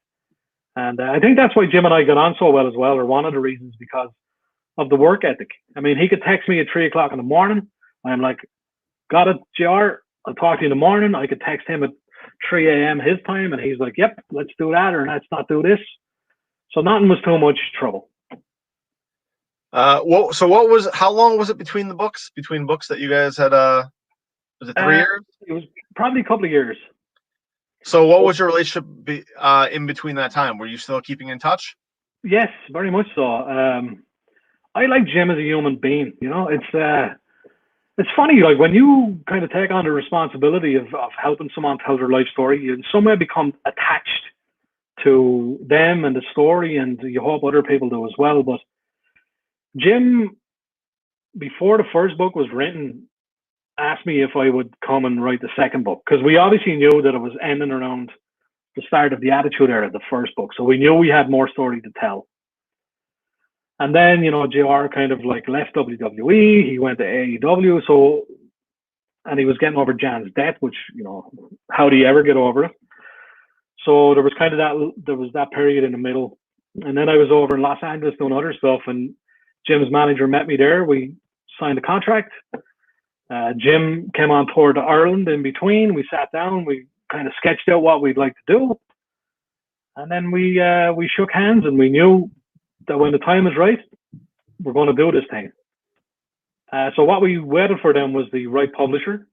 And I think that's why Jim and I got on so well as well, or one of the reasons, because of the work ethic. I mean, he could text me at 3 o'clock in the morning. I'm like, got it, JR, I'll talk to you in the morning. I could text him at 3 a.m. his time, and he's like, yep, let's do that, or let's not do this. So nothing was too much trouble. How long was it between books that you guys had? Was it 3 years? It was probably a couple of years. So what was your relationship in between that time? Were you still keeping in touch? Yes, very much so. I like Jim as a human being. It's funny, like when you kind of take on the responsibility of helping someone tell their life story, you in some way become attached to them and the story, and you hope other people do as well. But Jim, before the first book was written, asked me if I would come and write the second book, because we obviously knew that it was ending around the start of the Attitude Era, the first book. So we knew we had more story to tell. And then, JR kind of like left WWE, he went to AEW, and he was getting over Jan's death, which, how do you ever get over it? So there was kind of that period in the middle. And then I was over in Los Angeles doing other stuff, and Jim's manager met me there. We signed a contract. Jim came on tour to Ireland in between. We sat down, we kind of sketched out what we'd like to do. And then we shook hands, and we knew that when the time is right, we're going to do this thing. So what we waited for them was the right publisher.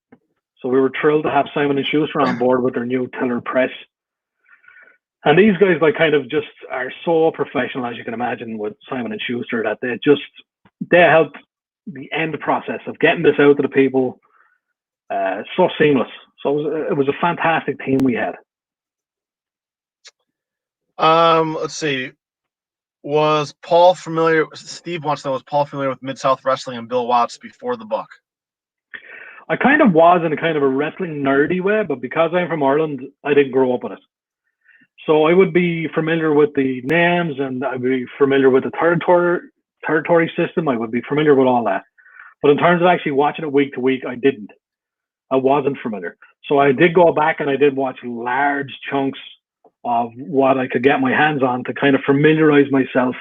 So we were thrilled to have Simon & Schuster on board with their new Tiller Press. And these guys kind of just are so professional, as you can imagine, with Simon & Schuster, that they helped the end process of getting this out to the people so seamless. So it was a fantastic team we had. Let's see. Was Paul familiar? Steve wants to know, was Paul familiar with Mid-South Wrestling and Bill Watts before the book? I kind of was in a kind of a wrestling nerdy way, but because I'm from Ireland, I didn't grow up with it. So I would be familiar with the names, and I'd be familiar with the territory system. I would be familiar with all that. But in terms of actually watching it week to week, I didn't. I wasn't familiar. So I did go back and I did watch large chunks of what I could get my hands on to kind of familiarize myself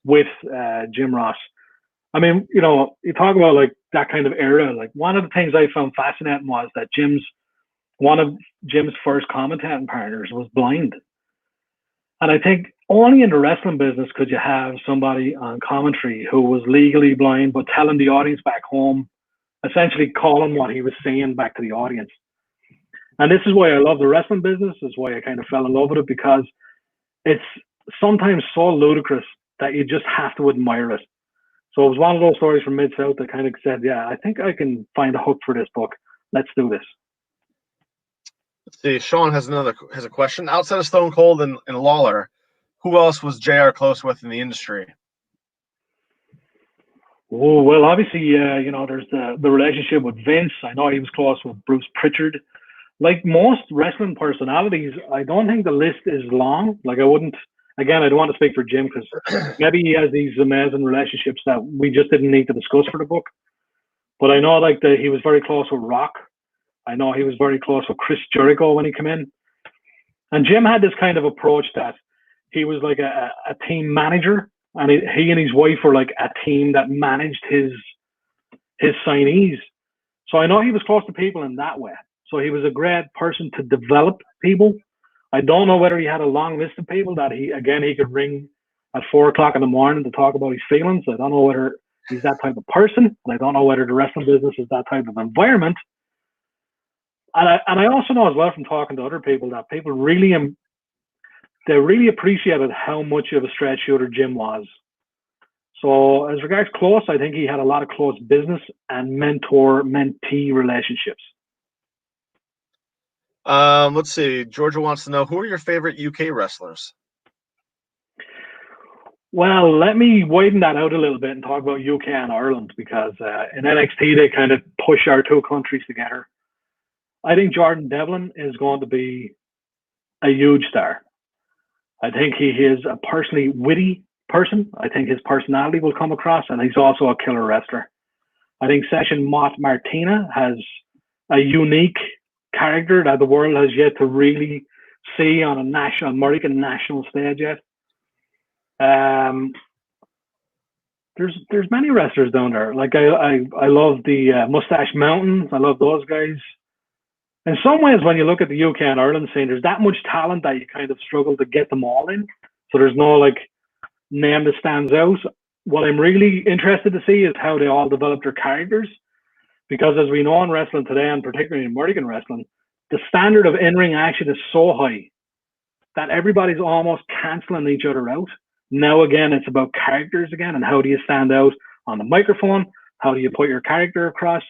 with Jim Ross. I mean, you talk about like that kind of era. Like one of the things I found fascinating was that one of Jim's first commentating partners was blind. And I think only in the wrestling business could you have somebody on commentary who was legally blind, but telling the audience back home, essentially calling what he was saying back to the audience. And this is why I love the wrestling business. This is why I kind of fell in love with it, because it's sometimes so ludicrous that you just have to admire it. So it was one of those stories from Mid-South that kind of said, yeah, I think I can find a hook for this book. let's do this. Let's see. Sean has a question. Outside of Stone Cold and Lawler, who else was JR close with in the industry? Oh, well, obviously, there's the relationship with Vince. I know he was close with Bruce Pritchard. Like most wrestling personalities, I don't think the list is long. Like I don't want to speak for Jim because maybe he has these amazing relationships that we just didn't need to discuss for the book. But I know he was very close with Rock. I know he was very close with Chris Jericho when he came in. And Jim had this kind of approach that he was like a team manager, and he and his wife were like a team that managed his signees. So I know he was close to people in that way. So he was a great person to develop people. I don't know whether he had a long list of people that he could ring at 4:00 in the morning to talk about his feelings. I don't know whether he's that type of person. I don't know whether the wrestling business is that type of environment. And I also know as well from talking to other people that people really appreciated how much of a straight shooter Jim was. So as regards close, I think he had a lot of close business and mentor-mentee relationships. Let's see. Georgia wants to know, who are your favorite UK wrestlers? Well, let me widen that out a little bit and talk about UK and Ireland, because in NXT they kind of push our two countries together. I think Jordan Devlin is going to be a huge star. I think he is a personally witty person. I think his personality will come across, and he's also a killer wrestler. I think Session Mott Martina has a unique character that the world has yet to really see on a American national stage yet. There's many wrestlers down there. Like I love the Mustache Mountains. I love those guys. In some ways, when you look at the UK and Ireland scene, there's that much talent that you kind of struggle to get them all in. So there's no like name that stands out. What I'm really interested to see is how they all develop their characters, because as we know in wrestling today, and particularly in American wrestling, the standard of in-ring action is so high that everybody's almost canceling each other out. Now again, it's about characters again, and how do you stand out on the microphone? How do you put your character across?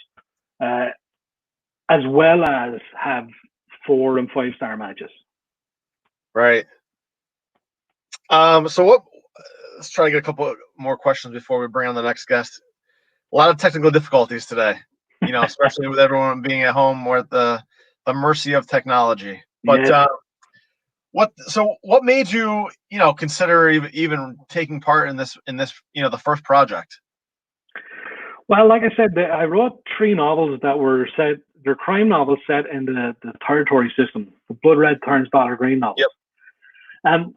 As well as have 4- and 5-star matches. Right. So let's try to get a couple more questions before we bring on the next guest. A lot of technical difficulties today, especially with everyone being at home or at the mercy of technology. But yeah. What made you, consider even taking part in this, the first project? Well, like I said, I wrote 3 novels that were set. They're crime novels set in the territory system, the Blood Red Turns Dollar Green novels. Yep. And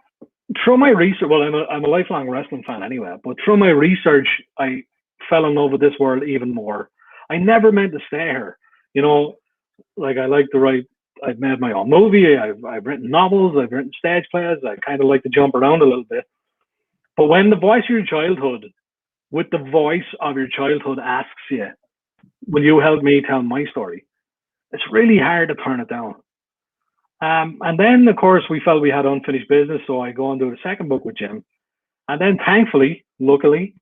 through my research, well, I'm a lifelong wrestling fan anyway, but through my research, I fell in love with this world even more. I never meant to stay here. Like I like to write. I've made my own movie. I've written novels. I've written stage plays. I kind of like to jump around a little bit. But when the voice of your childhood, with the voice of your childhood, asks you, "Will you help me tell my story?" It's really hard to turn it down. And then, of course, we felt we had unfinished business, so I go and do the second book with Jim. And then, thankfully, luckily,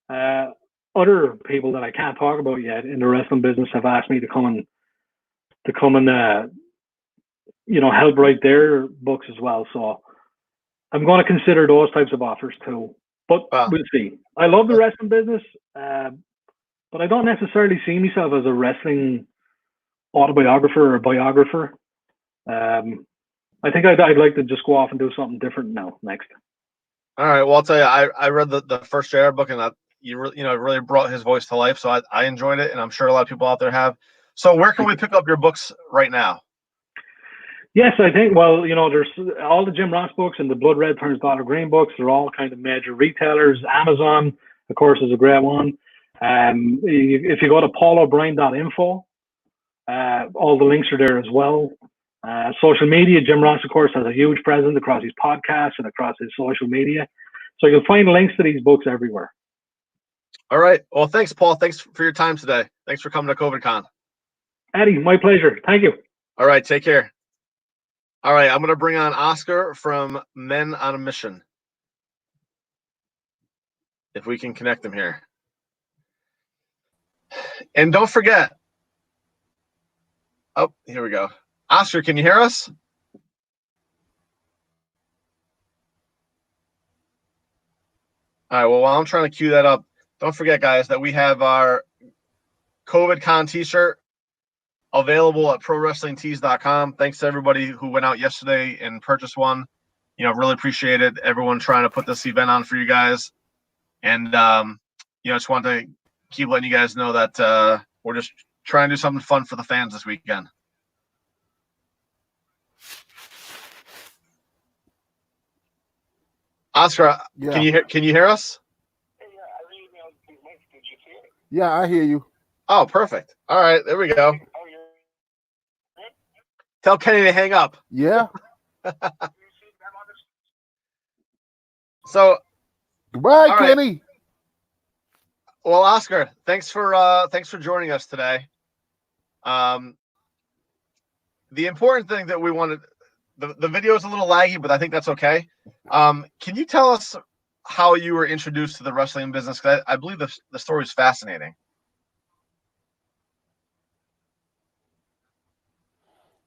other people that I can't talk about yet in the wrestling business have asked me to come and help write their books as well. So I'm going to consider those types of offers too. But we'll see. I love the wrestling business, but I don't necessarily see myself as a wrestling autobiographer or biographer. I think I'd like to just go off and do something different next. All right. Well, I'll tell you, I read the first JR book, and that really brought his voice to life. So I enjoyed it, and I'm sure a lot of people out there have. So where can we pick up your books right now? Yes, I think, there's all the Jim Ross books and the Blood Red Turns Dollar Green books. They're all kind of major retailers. Amazon, of course, is a great one. If you go to paulobrien.info, all the links are there as well. Social media, Jim Ross, of course, has a huge presence across his podcasts and across his social media. So you'll find links to these books everywhere. All right. Well, thanks, Paul. Thanks for your time today. Thanks for coming to COVIDCon. Eddie, my pleasure. Thank you. All right. Take care. All right. I'm going to bring on Oscar from Men on a Mission. If we can connect them here. And don't forget, Oh, here we go. Oscar, can you hear us? All right. Well, while I'm trying to cue that up, don't forget, guys, that we have our COVID Con T-shirt available at prowrestlingtees.com. Thanks to everybody who went out yesterday and purchased one. Really appreciate it. Everyone trying to put this event on for you guys. And, just want to keep letting you guys know that we're just trying to do something fun for the fans this weekend. Oscar, Yeah. Can you hear us? Yeah, I hear you. Oh, perfect. All right, there we go. Tell Kenny to hang up. Yeah. So, Goodbye, all right. Kenny. Well, Oscar, thanks for joining us today. The important thing that we wanted, the video is a little laggy, but I think that's okay. Can you tell us how you were introduced to the wrestling business? Because I believe the story is fascinating.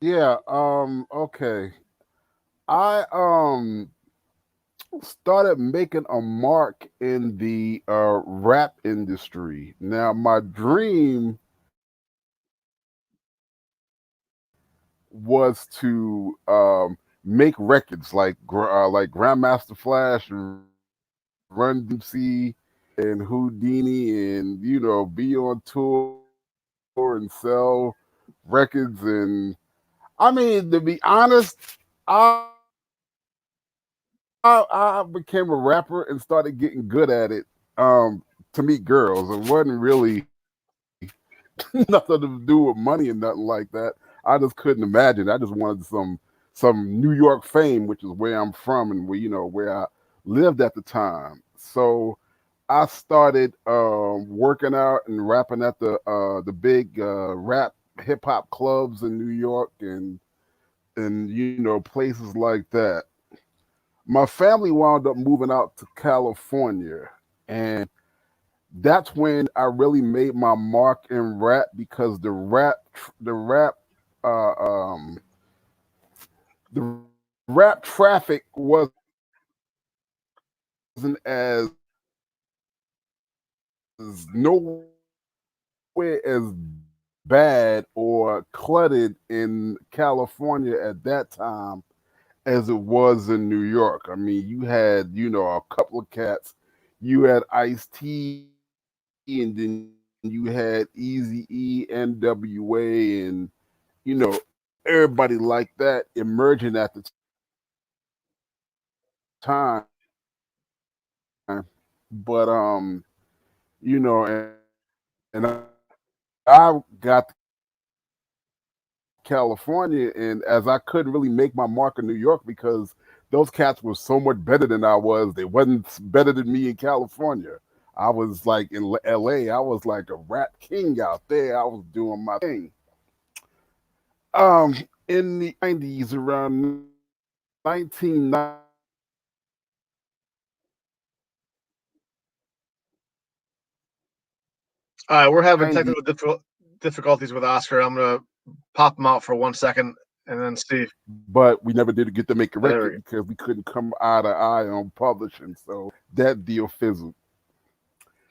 Yeah, okay. I started making a mark in the rap industry. Now my dream was to make records like Grandmaster Flash and Run DMC and Houdini, and be on tour and sell records. And I mean, to be honest, I I became a rapper and started getting good at it to meet girls. It wasn't really nothing to do with money and nothing like that. I just couldn't imagine. I just wanted some New York fame, which is where I'm from and where I lived at the time. So I started working out and rapping at the big rap hip hop clubs in New York and places like that. My family wound up moving out to California, and that's when I really made my mark in rap, because uh, um, the rap traffic wasn't as nowhere as bad or cluttered in California at that time as it was in New York. I mean, you had, a couple of cats. You had Ice-T, and then you had Eazy-E, NWA, and, everybody like that emerging at the time. But, and I got to California, and as I couldn't really make my mark in New York because those cats were so much better than I was. They wasn't better than me in California. I was like in LA, I was like a rap king out there. I was doing my thing. In the 90s, around 1990, All right, we're having technical difficulties with Oscar. I'm gonna pop him out for 1 second and then see. but we never did get to make a There we record because we couldn't come eye to eye on publishing. So that deal fizzled.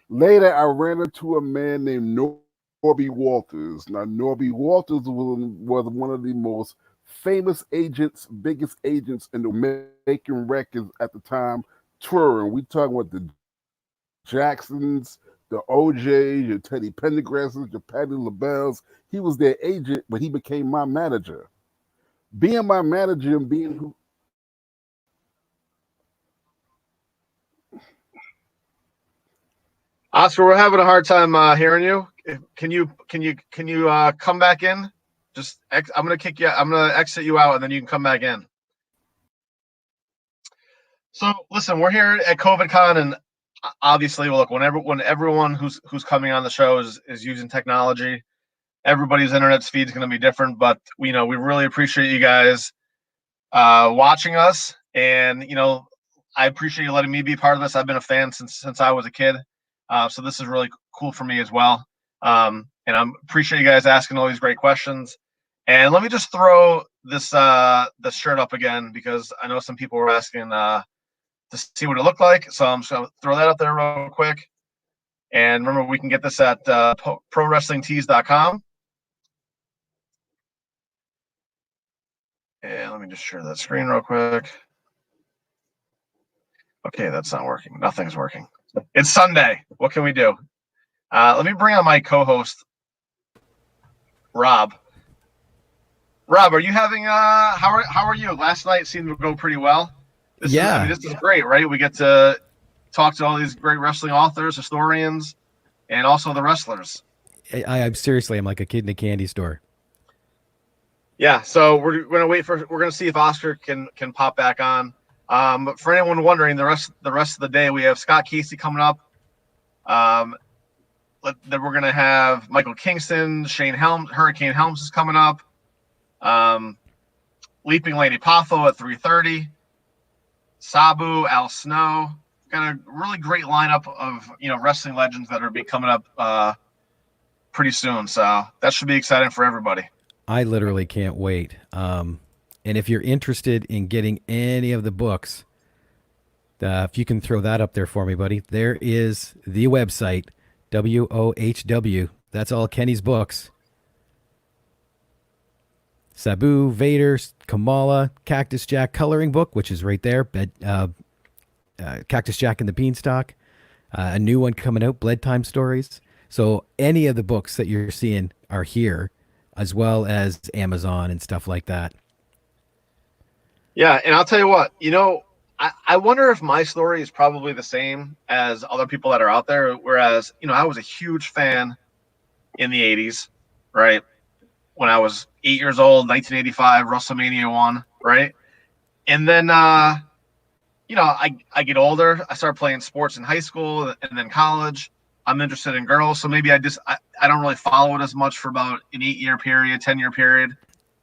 Later, I ran into a man named Norby Walters. Now, Norby Walters was one of the most famous agents, biggest agents in the making records at the time, touring. We talking about the Jacksons, the OJs, your Teddy Pendergrasses, your Patti LaBelle's. He was their agent, but he became my manager. Being my manager and being who. Oscar, we're having a hard time hearing you. Can you come back in? I'm gonna kick you. I'm gonna exit you out, and then you can come back in. So listen, we're here at COVID Con, and obviously, look, when everyone who's coming on the show is using technology, everybody's internet speed is going to be different. But we really appreciate you guys watching us, and I appreciate you letting me be part of this. I've been a fan since I was a kid, so this is really cool for me as well. And I appreciate you guys asking all these great questions. And let me just throw this shirt up again because I know some people were asking to see what it looked like. So I'm just gonna throw that up there real quick. And remember, we can get this at prowrestlingtees.com. And let me just share that screen real quick. Okay, that's not working. Nothing's working. It's Sunday. What can we do? Let me bring on my co-host, Rob. Rob, are you having how are you? Last night seemed to go pretty well. This is great, right? We get to talk to all these great wrestling authors, historians, and also the wrestlers. I'm seriously, I'm like a kid in a candy store. Yeah, so we're gonna see if Oscar can pop back on. But for anyone wondering, the rest of the day we have Scott Casey coming up. Then we're gonna have Michael Kingston, Hurricane Helms is coming up. Leaping Lady Potho at 3:30. Sabu, Al Snow. Got a really great lineup of wrestling legends that are be coming up pretty soon. So that should be exciting for everybody. I literally can't wait. And if you're interested in getting any of the books, if you can throw that up there for me, buddy, there is the website, WOHW. That's all Kenny's books. Sabu, Vader, Kamala, Cactus Jack coloring book, which is right there. Cactus Jack and the Beanstalk. A new one coming out, Blood Time Stories. So any of the books that you're seeing are here, as well as Amazon and stuff like that. Yeah, and I'll tell you what, I wonder if my story is probably the same as other people that are out there, whereas, I was a huge fan in the 80s, right? When I was 8 years old, 1985, WrestleMania 1, right? And then, I get older. I start playing sports in high school and then college. I'm interested in girls, so maybe I don't really follow it as much for about an 8-year period, 10-year period.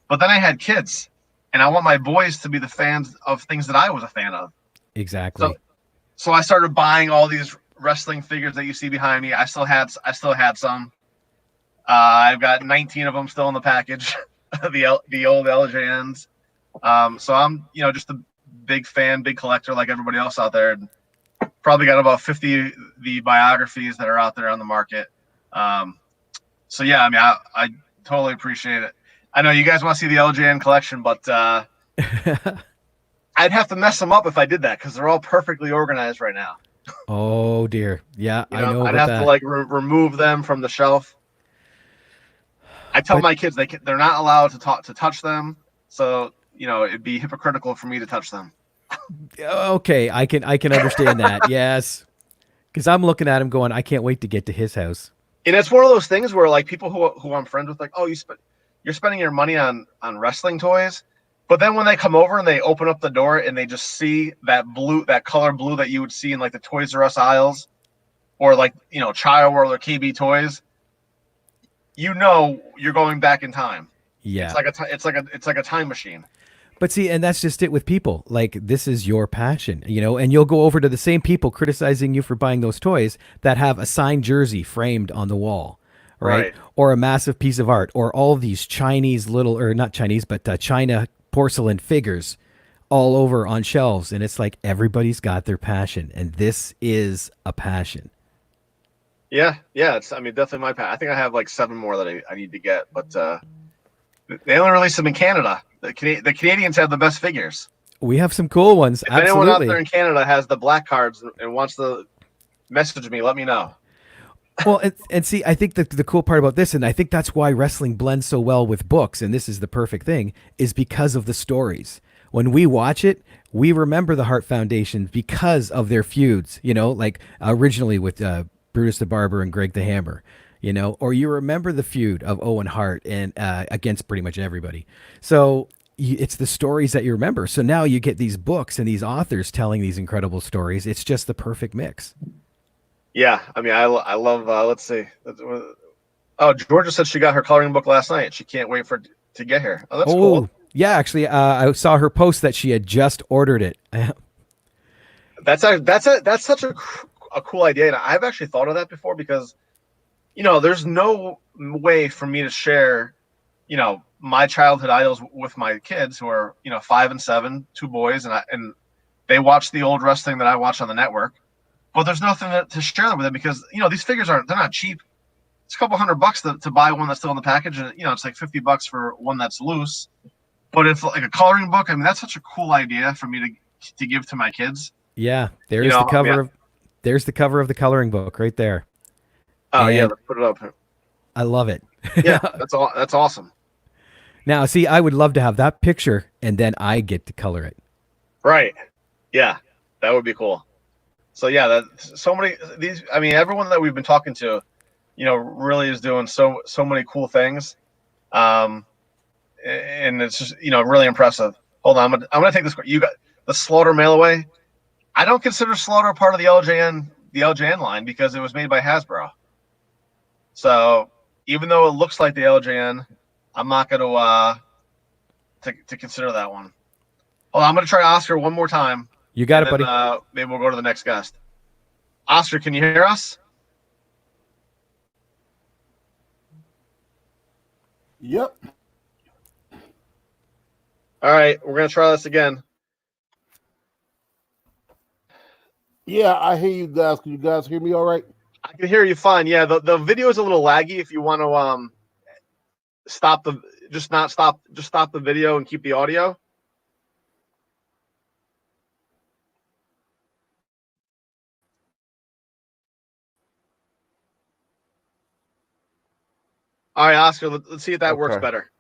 But then I had kids, and I want my boys to be the fans of things that I was a fan of. Exactly. So I started buying all these wrestling figures that you see behind me. I still had some. I've got 19 of them still in the package, the old LJNs. So I'm, just a big fan, big collector like everybody else out there. And probably got about 50 the biographies that are out there on the market. So yeah, I mean, I totally appreciate it. I know you guys want to see the LJN collection, but I'd have to mess them up if I did that because they're all perfectly organized right now. Oh dear, yeah, I know. I'd have to remove them from the shelf. I tell my kids they're not allowed to touch them, so it'd be hypocritical for me to touch them. Okay, I can understand that. Yes, because I'm looking at him going, I can't wait to get to his house. And it's one of those things where like people who I'm friends with, like, oh, you're spending your money on wrestling toys, but then when they come over and they open up the door and they just see that color blue that you would see in like the Toys R Us aisles, or like Child World or KB Toys. You're going back in time. Yeah, it's like a time machine. But see, and that's just it with people. Like, this is your passion, and you'll go over to the same people criticizing you for buying those toys that have a signed jersey framed on the wall, right? Or a massive piece of art, or all these Chinese not Chinese, but China porcelain figures all over on shelves. And it's like everybody's got their passion, and this is a passion. Yeah, it's definitely my passion. I think I have like 7 more that I need to get, but they only release them in Canada. The Canadians have the best figures. We have some cool ones. If anyone out there in Canada has the black cards and wants to message me, let me know. Well, and see, I think the cool part about this, and I think that's why wrestling blends so well with books, and this is the perfect thing, is because of the stories. When we watch it, we remember the Hart Foundation because of their feuds, like originally with Brutus the Barber and Greg the Hammer, or you remember the feud of Owen Hart and against pretty much everybody. So it's the stories that you remember. So now you get these books and these authors telling these incredible stories. It's just the perfect mix. Yeah, I mean, I love. Let's see. Oh, Georgia said she got her coloring book last night. She can't wait to get here. Oh, that's cool. Yeah, actually, I saw her post that she had just ordered it. That's such a cool idea. And I've actually thought of that before because, there's no way for me to share, my childhood idols with my kids who are 5 and 7, 2 boys, and they watch the old wrestling that I watch on the network. But there's nothing to share with them because these figures they're not cheap. It's a couple $100 to buy one that's still in the package, and it's like $50 for one that's loose. But it's like a coloring book. I mean, that's such a cool idea for me to give to my kids. Yeah, there's the cover there's the cover of the coloring book right there. Oh yeah, let's put it up here. I love it. Yeah, that's awesome. Now, see, I would love to have that picture, and then I get to color it. Right. Yeah, that would be cool. So yeah, so many these. I mean, everyone that we've been talking to, really is doing so many cool things, and it's just really impressive. Hold on, I'm gonna take this. You got the Slaughter mail away. I don't consider Slaughter part of the LJN line because it was made by Hasbro. So even though it looks like the LJN, I'm not going to consider that one. Hold on, I'm going to try Oscar one more time. You got it, buddy. Maybe we'll go to the next guest. Oscar, can you hear us? Yep. All right, we're going to try this again. Yeah, I hear you guys. Can you guys hear me all right? I can hear you fine. Yeah, the video is a little laggy. If you want to stop the video and keep the audio. All right, Oscar, let's see if that works better.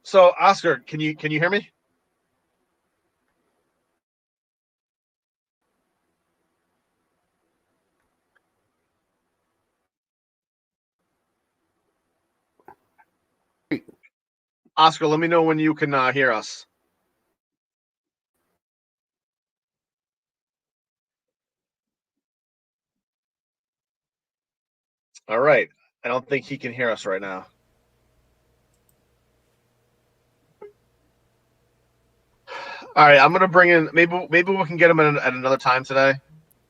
So, Oscar, can you hear me? Oscar, let me know when you can hear us. All right. I don't think he can hear us right now. All right, I'm gonna bring in maybe we can get him at another time today.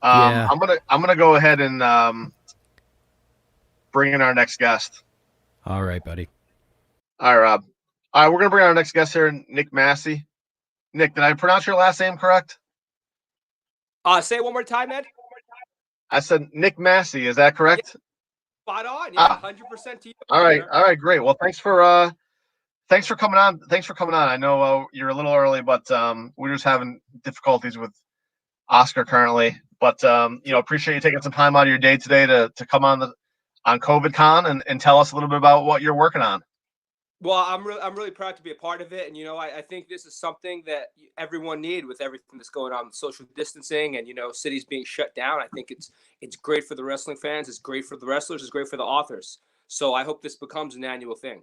Yeah. I'm gonna go ahead and bring in our next guest. All right, buddy. All right, Rob. All right, we're gonna bring our next guest here, Nick Massey. Nick, did I pronounce your last name correct? Say it one more time, Ed. I said Nick Massey. Is that correct? Yeah, spot on. Yeah, 100% to you. All right. All right. Great. Well, thanks for coming on. Thanks for coming on. I know you're a little early, but we're just having difficulties with Oscar currently. But appreciate you taking some time out of your day today to come on COVID Con and tell us a little bit about what you're working on. Well, I'm really proud to be a part of it, and I think this is something that everyone need with everything that's going on with social distancing and cities being shut down. I think it's great for the wrestling fans, it's great for the wrestlers, it's great for the authors. So I hope this becomes an annual thing.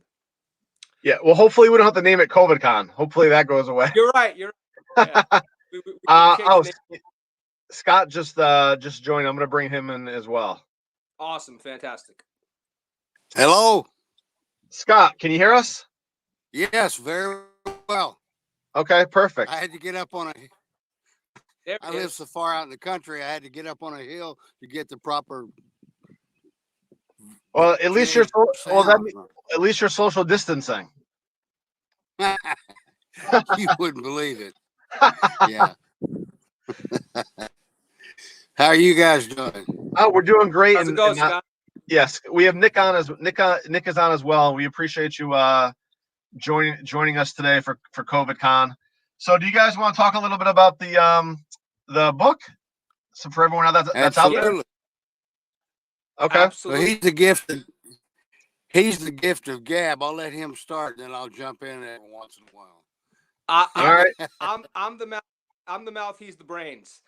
Yeah, well, hopefully we don't have to name it COVID Con. Hopefully that goes away. You're right. Yeah. Scott just joined. I'm going to bring him in as well. Awesome, fantastic. Hello. Scott, can you hear us? Yes, very well. Okay, perfect. I had to get up on I live so far out in the country. I had to get up on a hill to get the proper. Well, at least you're social distancing. You wouldn't believe it. Yeah. How are you guys doing? Oh, we're doing great. How's it going, Scott? Yes, we have Nick on as Nick is on as well. We appreciate you joining us today for COVID Con. So, do you guys want to talk a little bit about the book? So for everyone that's out there. Okay. Absolutely. Well, he's the gift of gab. I'll let him start, then I'll jump in every once in a while. All right. I'm the mouth. I'm the mouth. He's the brains.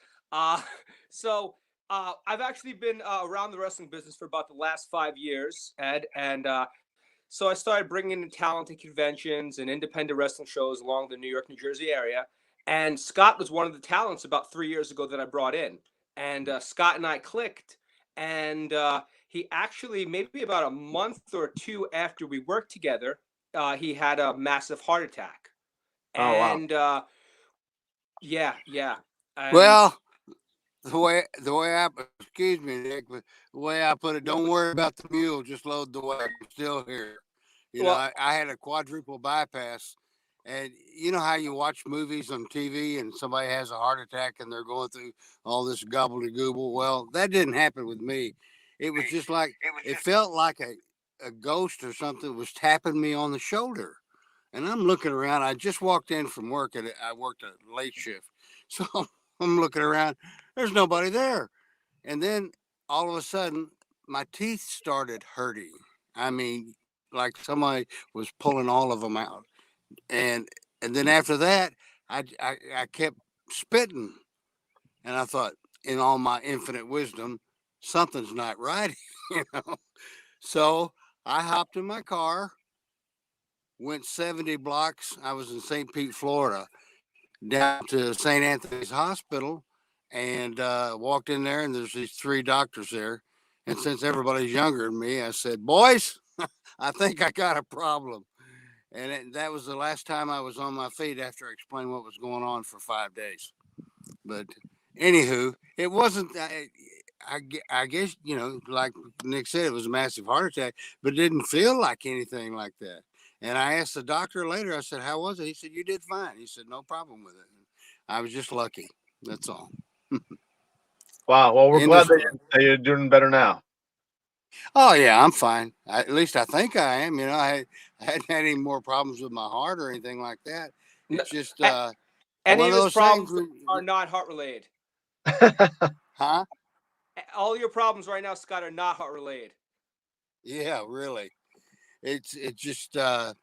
So I've actually been around the wrestling business for about the last 5 years, Ed, and so I started bringing in talent to conventions and independent wrestling shows along the New York, New Jersey area. And Scott was one of the talents about 3 years ago that I brought in. And Scott and I clicked. And he actually, maybe about a month or two after we worked together, he had a massive heart attack. Oh, wow. And yeah. And Well, the way I excuse me, Nick, but the way I put it, don't worry about the mule, just load the wagon. I'm still here. You know, Well, I had a quadruple bypass, and you know how you watch movies on TV and somebody has a heart attack and they're going through all this gobbledygoogle. Well, that didn't happen with me. It was just like it felt like a ghost or something was tapping me on the shoulder. And I'm looking around. I just walked in from work. I worked a late shift. So I'm looking around. There's nobody there. And then all of a sudden, my teeth started hurting. I mean, like somebody was pulling all of them out. And and then after that, I kept spitting. And I thought, in all my infinite wisdom, something's not right, you know. So I hopped in my car, went 70 blocks. I was in St. Pete, Florida, down to St. Anthony's Hospital, and walked in there, and there's these three doctors there. And since everybody's younger than me, I said, "Boys, I think I got a problem." And that was the last time I was on my feet after I explained what was going on for 5 days. But anywho, it wasn't. I guess you know, like Nick said, it was a massive heart attack, but it didn't feel like anything like that. And I asked the doctor later. I said, "How was it?" He said, "You did fine." He said, "No problem with it." I was just lucky. That's all. Wow. Well, we're End of glad story. that you're doing better now. Oh yeah, I'm fine. At least I think I am. You know, I hadn't had any more problems with my heart or anything like that. n- It's just a- any one of of his those things. problems are not heart related. Huh? All your problems right now, Scott, are not heart related. Yeah, really. It's just I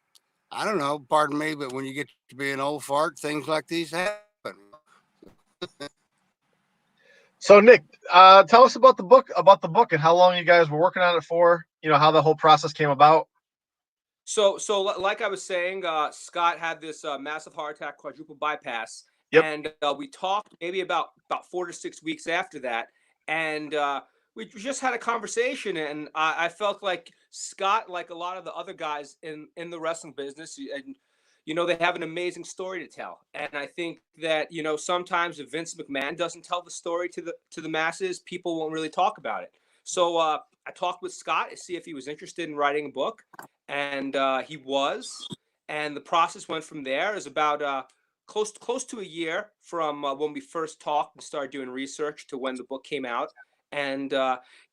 don't know. Pardon me, but when you get to be an old fart, things like these happen. So, Nick, tell us about the book, and how long you guys were working on it for. You know how the whole process came about. So like I was saying, Scott had this massive heart attack, quadruple bypass, Yep. and we talked maybe about 4 to 6 weeks after that, and we just had a conversation, and I felt like Scott, like a lot of the other guys in the wrestling business, and they have an amazing story to tell, and I think that sometimes if Vince McMahon doesn't tell the story to the masses, people won't really talk about it. So I talked with Scott to see if he was interested in writing a book, and he was, and the process went from there. It was about close to a year from when we first talked and started doing research to when the book came out. And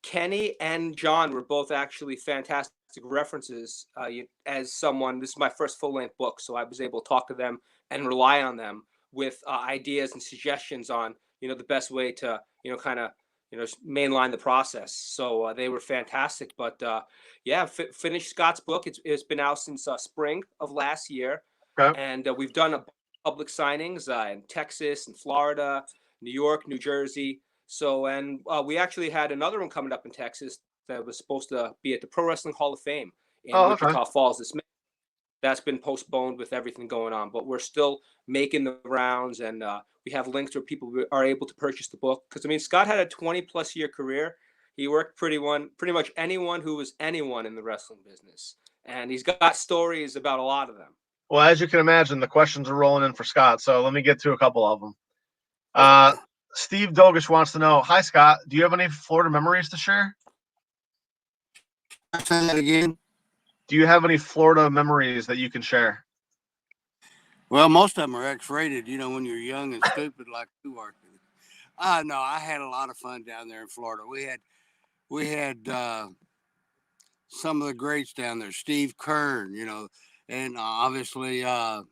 Kenny and John were both actually fantastic references. As someone, this is my first full length book, so I was able to talk to them and rely on them with ideas and suggestions on the best way to kind of mainline the process. So they were fantastic. But yeah, finished Scott's book. It's been out since spring of last year, Okay. and we've done public signings in Texas and Florida, New York, New Jersey. So, and we actually had another one coming up in Texas that was supposed to be at the Pro Wrestling Hall of Fame in Oh, okay. Wichita Falls this May. That's been postponed with everything going on, but we're still making the rounds, and we have links where people are able to purchase the book. Because I mean, Scott had a 20+ year career. He worked pretty much anyone who was anyone in the wrestling business, and he's got stories about a lot of them. Well, as you can imagine, the questions are rolling in for Scott. So let me get to a couple of them. Steve Dogish wants to know, hi, Scott, do you have any Florida memories to share? Say that again. Do you have any Florida memories that you can share? Well, most of them are X-rated. You know, when you're young and stupid like you are. No, I had a lot of fun down there in Florida. We had some of the greats down there. Steve Kern, and obviously, God,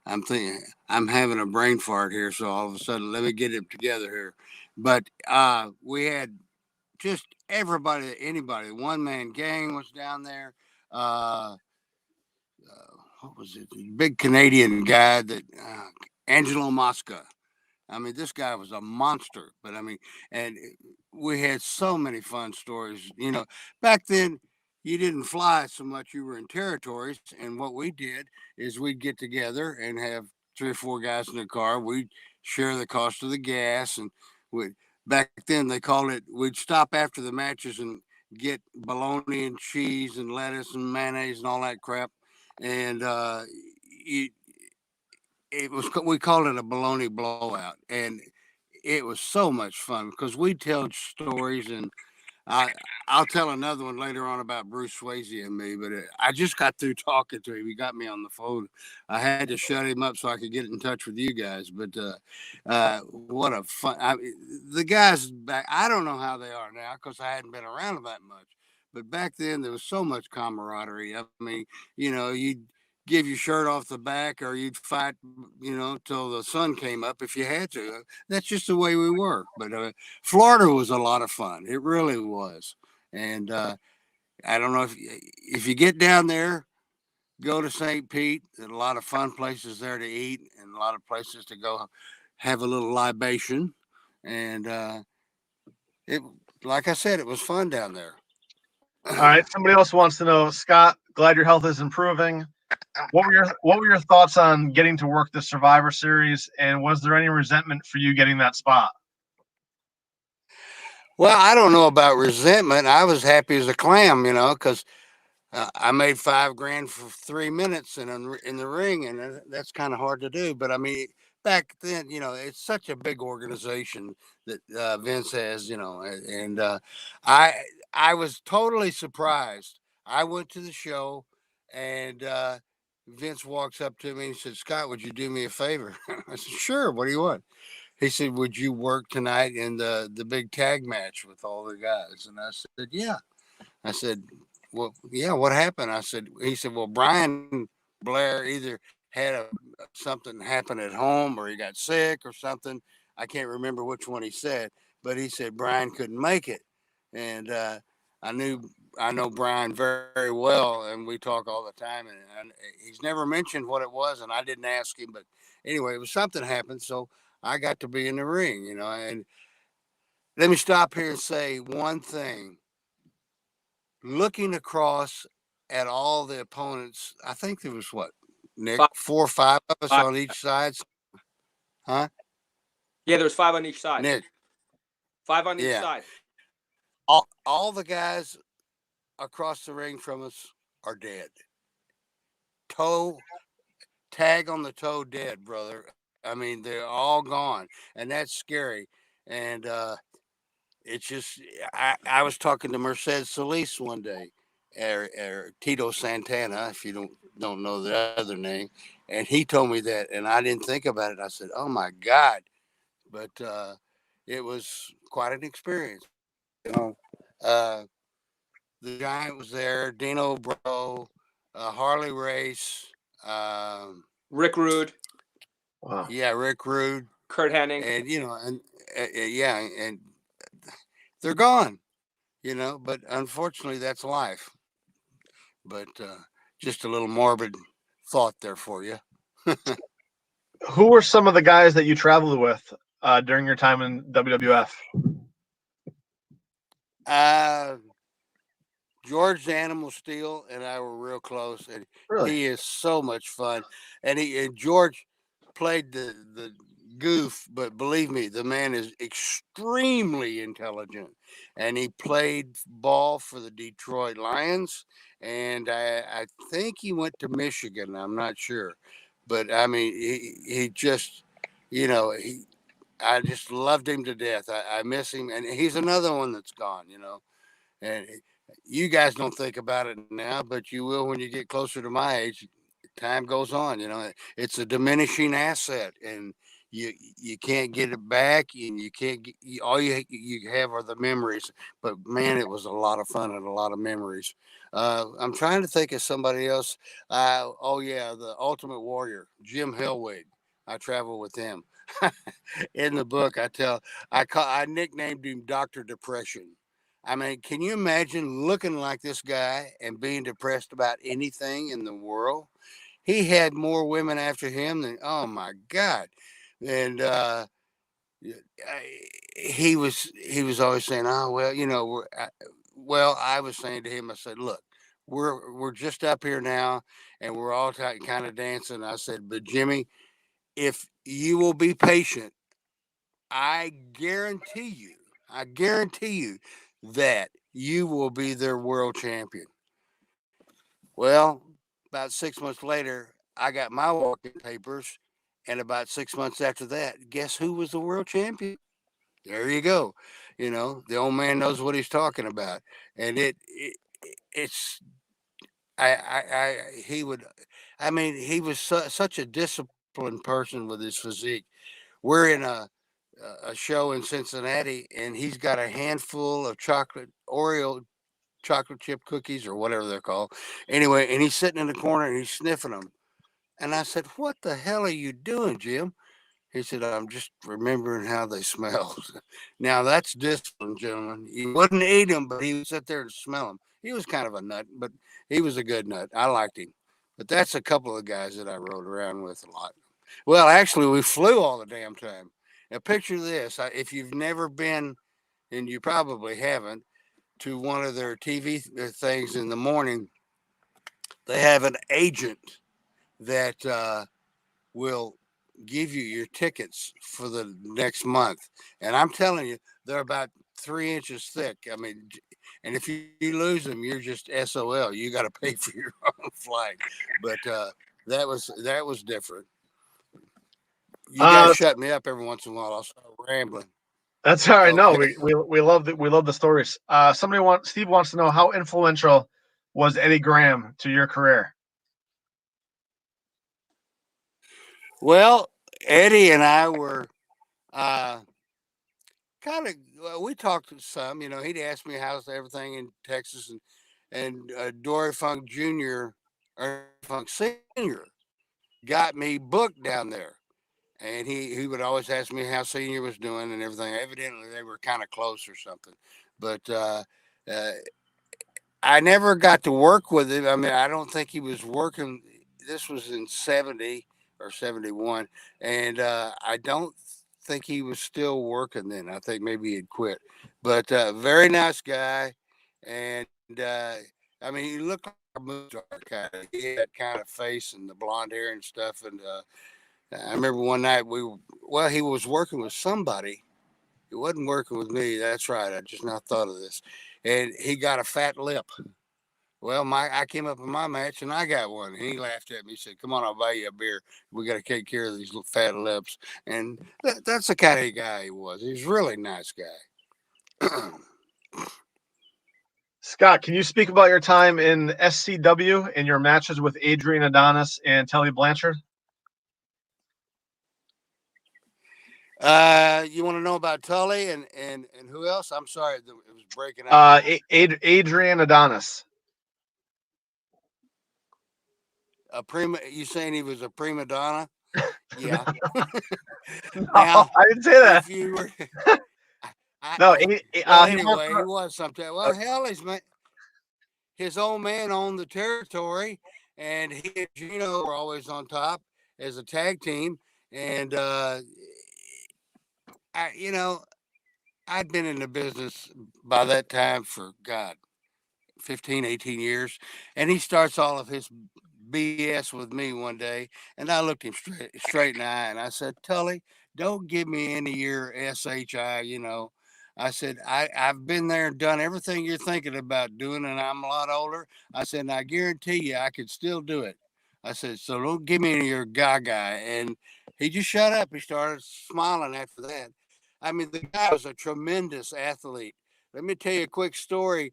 I'm having a brain fart here. So all of a sudden, let me get it together here. But we had just everybody, anybody. One Man Gang was down there. What was it? The big Canadian guy that Angelo Mosca. I mean, this guy was a monster. But I mean, and we had so many fun stories. You know, back then you didn't fly so much; you were in territories. And what we did is we'd get together and have 3 or 4 guys in the car. We'd share the cost of the gas, and we back then they called it. We'd stop after the matches and get bologna and cheese and lettuce and mayonnaise and all that crap. And you we called it a baloney blowout, and it was so much fun because we tell stories, and I I'll tell another one later on about Bruce Swayze and me. But I just got through talking to him. He got me on the phone. I had to shut him up so I could get in touch with you guys. But what a fun! The guys back. I don't know how they are now because I hadn't been around them that much. But back then there was so much camaraderie. I mean, you'd give your shirt off the back, or you'd fight, till the sun came up if you had to. That's just the way we were. But Florida was a lot of fun. It really was. And I don't know if you get down there, go to St. Pete. There's a lot of fun places there to eat, and a lot of places to go have a little libation. And it, like I said, it was fun down there. All right. Somebody else wants to know, Scott. Glad your health is improving. What were your thoughts on getting to work the Survivor Series, and was there any resentment for you getting that spot? Well, I don't know about resentment. I was happy as a clam, because I made $5,000 for 3 minutes in the ring, and that's kind of hard to do. But I mean, back then, it's such a big organization that Vince has, and I I was totally surprised. I went to the show, and Vince walks up to me and said, "Scott, would you do me a favor?" I said, "Sure. What do you want?" He said, "Would you work tonight in the big tag match with all the guys?" And I said, "Yeah." I said, "Well, yeah, what happened?" He said, "Well, Brian Blair either had something happen at home, or he got sick or something. I can't remember which one he said, but he said Brian couldn't make it." And I knew I know Brian very well, and we talk all the time. And he's never mentioned what it was, and I didn't ask him. But anyway, it was something happened, so I got to be in the ring, And let me stop here and say one thing. Looking across at all the opponents, I think there was what, Nick, Five, 4 or 5 of us five. on each side, huh? Yeah, there was five on each side. Nick, Five on each yeah. side. All the guys across the ring from us are dead. Toe, tag on the toe, dead, brother. I mean, they're all gone, and that's scary. And it's just, I was talking to Mercedes Solis one day, or Tito Santana, if you don't know the other name, and he told me that, and I didn't think about it. I said, "Oh my God!" But it was quite an experience. You know, uh, the Giant was there, Dino Bro, Harley Race, um, Rick Rude, Wow. yeah, Rick Rude, Kurt Hennig. and yeah, and they're gone. But unfortunately, that's life. But just a little morbid thought there for you. Who were some of the guys that you traveled with during your time in WWF? George Animal Steel and I were real close, and Really? he is so much fun. And George played the goof, but believe me, the man is extremely intelligent, and he played ball for the Detroit Lions, and I think he went to Michigan. I'm not sure, but I mean, he just, he. I just loved him to death. I miss him, and he's another one that's gone. And you guys don't think about it now, but you will when you get closer to my age. Time goes on, it's a diminishing asset, and you can't get it back, and you can't get, all you have are the memories. But man, it was a lot of fun and a lot of memories. I'm trying to think of somebody else. Oh yeah, the Ultimate Warrior, Jim Hellwig. I travel with him. In the book, I nicknamed him Doctor Depression. I mean, can you imagine looking like this guy and being depressed about anything in the world? He had more women after him than, oh my God. And he was always saying, "Oh well, I was saying to him, I said, look, we're just up here now, and we're all kind of dancing." I said, "But Jimmy, if you will be patient, I guarantee you, I guarantee you that you will be their world champion." Well, about 6 months later, I got my walking papers, And about 6 months after that, guess who was the world champion? There you go. The old man knows what he's talking about. And it's, he would, I mean, he was such a disciplined person with his physique. We're in a show in Cincinnati, and he's got a handful of Oreo chocolate chip cookies or whatever they're called. Anyway, and he's sitting in the corner and he's sniffing them. And I said, "What the hell are you doing, Jim?" He said, "I'm just remembering how they smell." Now that's discipline, gentlemen. He wouldn't eat them, but he would sit there and smell them. He was kind of a nut, but he was a good nut. I liked him. But that's a couple of guys that I rode around with a lot. Well, actually, we flew all the damn time. Now, picture this. If you've never been, and you probably haven't, to one of their TV things in the morning, they have an agent that will give you your tickets for the next month. And I'm telling you, they're about 3 inches thick. I mean, and if you lose them, you're just SOL. You got to pay for your own flight. But that was different. You guys shut me up every once in a while. I'll start rambling. That's all right. No, Okay. we love the stories. Steve wants to know, how influential was Eddie Graham to your career? Well, Eddie and I were kind of, we talked some. He'd ask me how's everything in Texas, and Dory Funk Jr. or Funk Senior got me booked down there. And he would always ask me how Senior was doing and everything. Evidently, they were kind of close or something. But I never got to work with him. I mean, I don't think he was working. This was in 70 or 71. And I don't think he was still working then. I think maybe he'd quit. But very nice guy. And I mean, he looked like a movie star kind of. He had that kind of face and the blonde hair and stuff. And I remember one night he was working with somebody. He wasn't working with me. That's right. I just now thought of this. And he got a fat lip. Well, I came up in my match and I got one. And he laughed at me. He said, "Come on, I'll buy you a beer. We got to take care of these little fat lips." And that's the kind of guy he was. He was a really nice guy. Scott, can you speak about your time in SCW and your matches with Adrian Adonis and Tully Blanchard? You want to know about Tully and who else? I'm sorry, it was breaking up. Adrian Adonis. You saying he was a prima donna? Yeah. No, I didn't say that. If you were, No. Anyway, he was something. Well, hell, his old man owned the territory, and he and Gino were always on top as a tag team. And I'd been in the business by that time for 15, 18 years. And he starts all of his BS with me one day. And I looked him straight in the eye and I said, "Tully, don't give me any of your SHI, I said, I've been there and done everything you're thinking about doing, and I'm a lot older. I said, and I guarantee you I could still do it. I said, so don't give me any of your gaga. And he just shut up. He started smiling after that. I mean, the guy was a tremendous athlete. Let me tell you a quick story.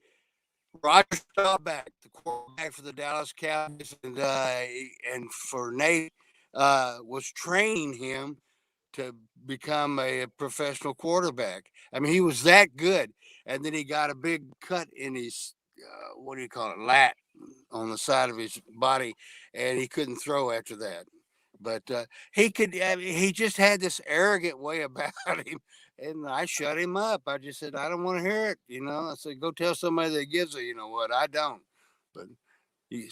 Roger Staubach, the quarterback for the Dallas Cowboys, and for Nate, was training him to become a professional quarterback. I mean, he was that good. And then he got a big cut in his, what do you call it, lat on the side of his body, and he couldn't throw after that. But he could. I mean, he just had this arrogant way about him, and I shut him up. I just said, "I don't want to hear it." I said, "Go tell somebody that gives a." You know what? I don't. But you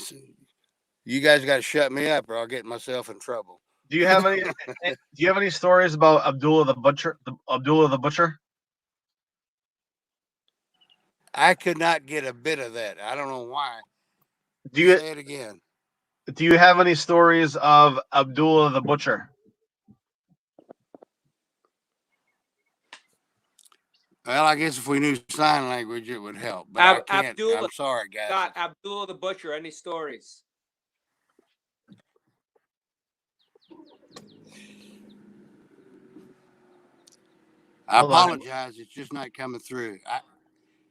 guys got to shut me up, or I'll get myself in trouble. Do you have any stories about Abdullah the Butcher? Abdullah the Butcher? I could not get a bit of that. I don't know why. Say it again? Do you have any stories of Abdullah the Butcher? Well, I guess if we knew sign language, it would help. But I can't. Abdullah, I'm sorry, guys. Scott, Abdullah the Butcher. Any stories? I Hold on. apologize. It's just not coming through.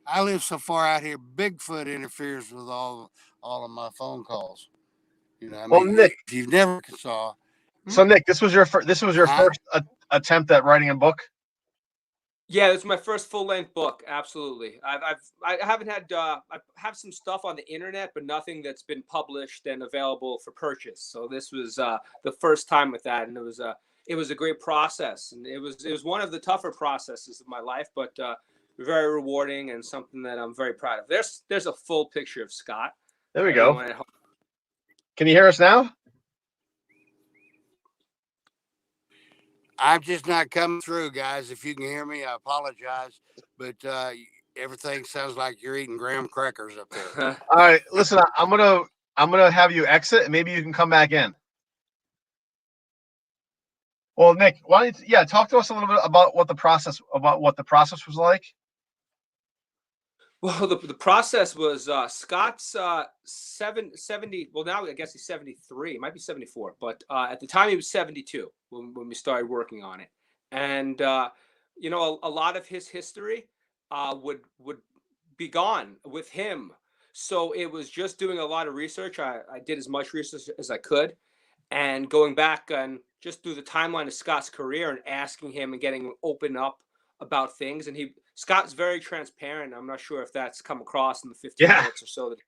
I live so far out here. Bigfoot interferes with all of my phone calls. You know, I Well, mean, Nick. if you've never saw, So Nick, this was your Huh? first attempt at writing a book. Yeah, it's my first full length book. Absolutely. I haven't had I have some stuff on the internet, but nothing that's been published and available for purchase. So this was the first time with that, and it was a great process, and it was one of the tougher processes of my life, but very rewarding and something that I'm very proud of. There's a full picture of Scott. There we go. Everyone at home. Can you hear us now? I'm just not coming through, guys. If you can hear me, I apologize, but everything sounds like you're eating graham crackers up there. All right, listen, I'm gonna have you exit, and maybe you can come back in. Well, Nick, why don't you, talk to us a little bit about what the process was like. Well, the process was Scott's 70. Well, now I guess he's 73. It might be 74, but at the time he was 72 when we started working on it. And you know, a lot of his history would be gone with him. So it was just doing a lot of research. I did as much research as I could, and going back and just through the timeline of Scott's career and asking him and getting open up about things. And Scott's very transparent. I'm not sure if that's come across in the 15 minutes or so that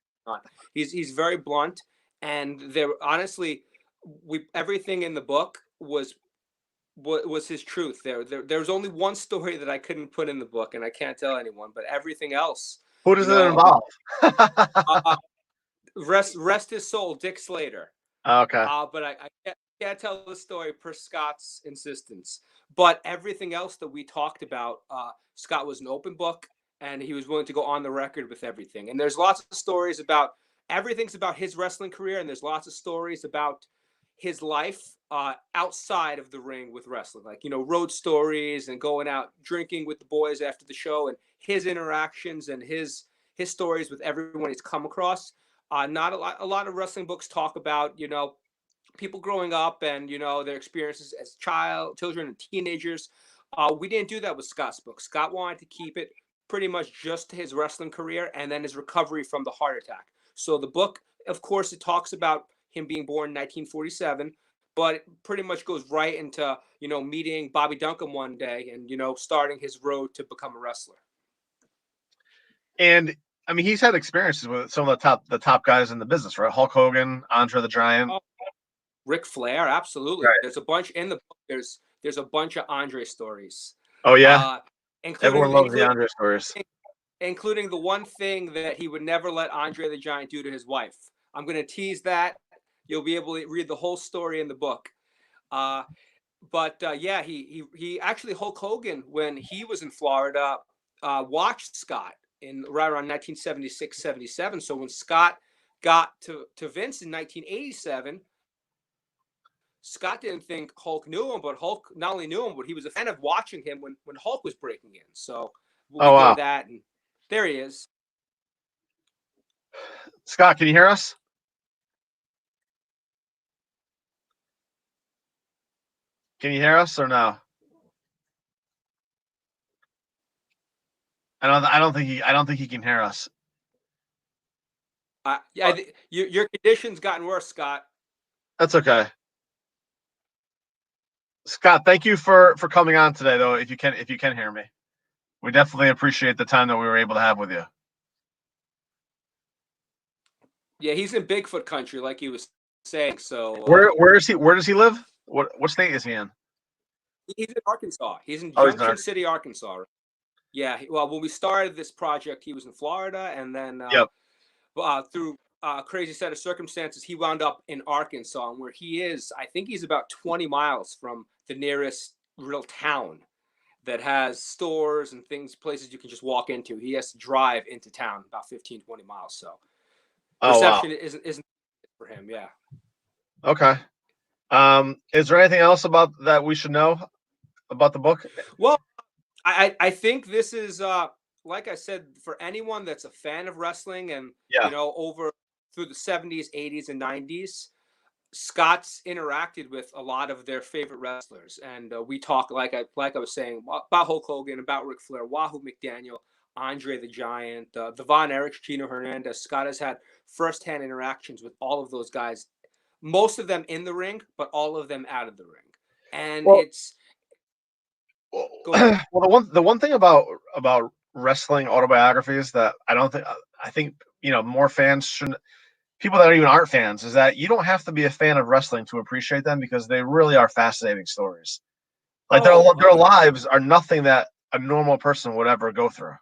he's very blunt. And there, honestly, everything in the book was his truth. There was only one story that I couldn't put in the book, and I can't tell anyone. But everything else. Who does it involve? Rest his soul, Dick Slater. Okay. But I can't tell the story per Scott's insistence. But everything else that we talked about, Scott was an open book, and he was willing to go on the record with everything. And there's lots of stories about everything's about his wrestling career, and there's lots of stories about his life outside of the ring with wrestling, like, you know, road stories and going out drinking with the boys after the show, and his interactions and his stories with everyone he's come across. Not a lot of wrestling books talk about, you know, people growing up and, you know, their experiences as children and teenagers. We didn't do that with Scott's book. Scott wanted to keep it pretty much just his wrestling career and then his recovery from the heart attack. So the book, of course, it talks about him being born in 1947, but it pretty much goes right into, you know, meeting Bobby Duncan one day and, you know, starting his road to become a wrestler. And I mean, he's had experiences with some of the top guys in the business, right? Hulk Hogan, Andre the Giant. Ric Flair, absolutely. Right. There's a bunch in the book. There's a bunch of Andre stories. Oh yeah, everyone loves the Andre stories, including the one thing that he would never let Andre the Giant do to his wife. I'm going to tease that. You'll be able to read the whole story in the book. But yeah, he actually, Hulk Hogan, when he was in Florida, watched Scott right around 1976, 77. So when Scott got to Vince in 1987, Scott didn't think Hulk knew him, but Hulk not only knew him, but he was a fan of watching him when Hulk was breaking in. So we did that, and there he is. Scott, can you hear us? Can you hear us or no? I don't think he can hear us. Yeah, your condition's gotten worse, Scott. That's okay. Scott, thank you for coming on today, though. If you can hear me, we definitely appreciate the time that we were able to have with you. Yeah, he's in Bigfoot country, like he was saying. So where is he? Where does he live? What state is he in? He's in Arkansas. He's in Junction City, Arkansas. Yeah. Well, when we started this project, he was in Florida, and then through a crazy set of circumstances, he wound up in Arkansas, and where he is, I think he's about 20 miles from the nearest real town that has stores and places you can just walk into. He has to drive into town about 15, 20 miles. So reception isn't for him. Yeah. Okay. Is there anything else about that we should know about the book? Well, I think this is like I said, for anyone that's a fan of wrestling and you know, over through the 70s, 80s, and 90s, Scott's interacted with a lot of their favorite wrestlers, and we talk like I was saying about Hulk Hogan, about Ric Flair, Wahoo McDaniel, Andre the Giant, the Von Erich, Gino Hernandez. Scott has had firsthand interactions with all of those guys, most of them in the ring, but all of them out of the ring, and Well, it's. Go ahead. well, the one thing about wrestling autobiographies that I think more fans shouldn't. People that even aren't fans is that you don't have to be a fan of wrestling to appreciate them because they really are fascinating stories. Like their lives are nothing that a normal person would ever go through.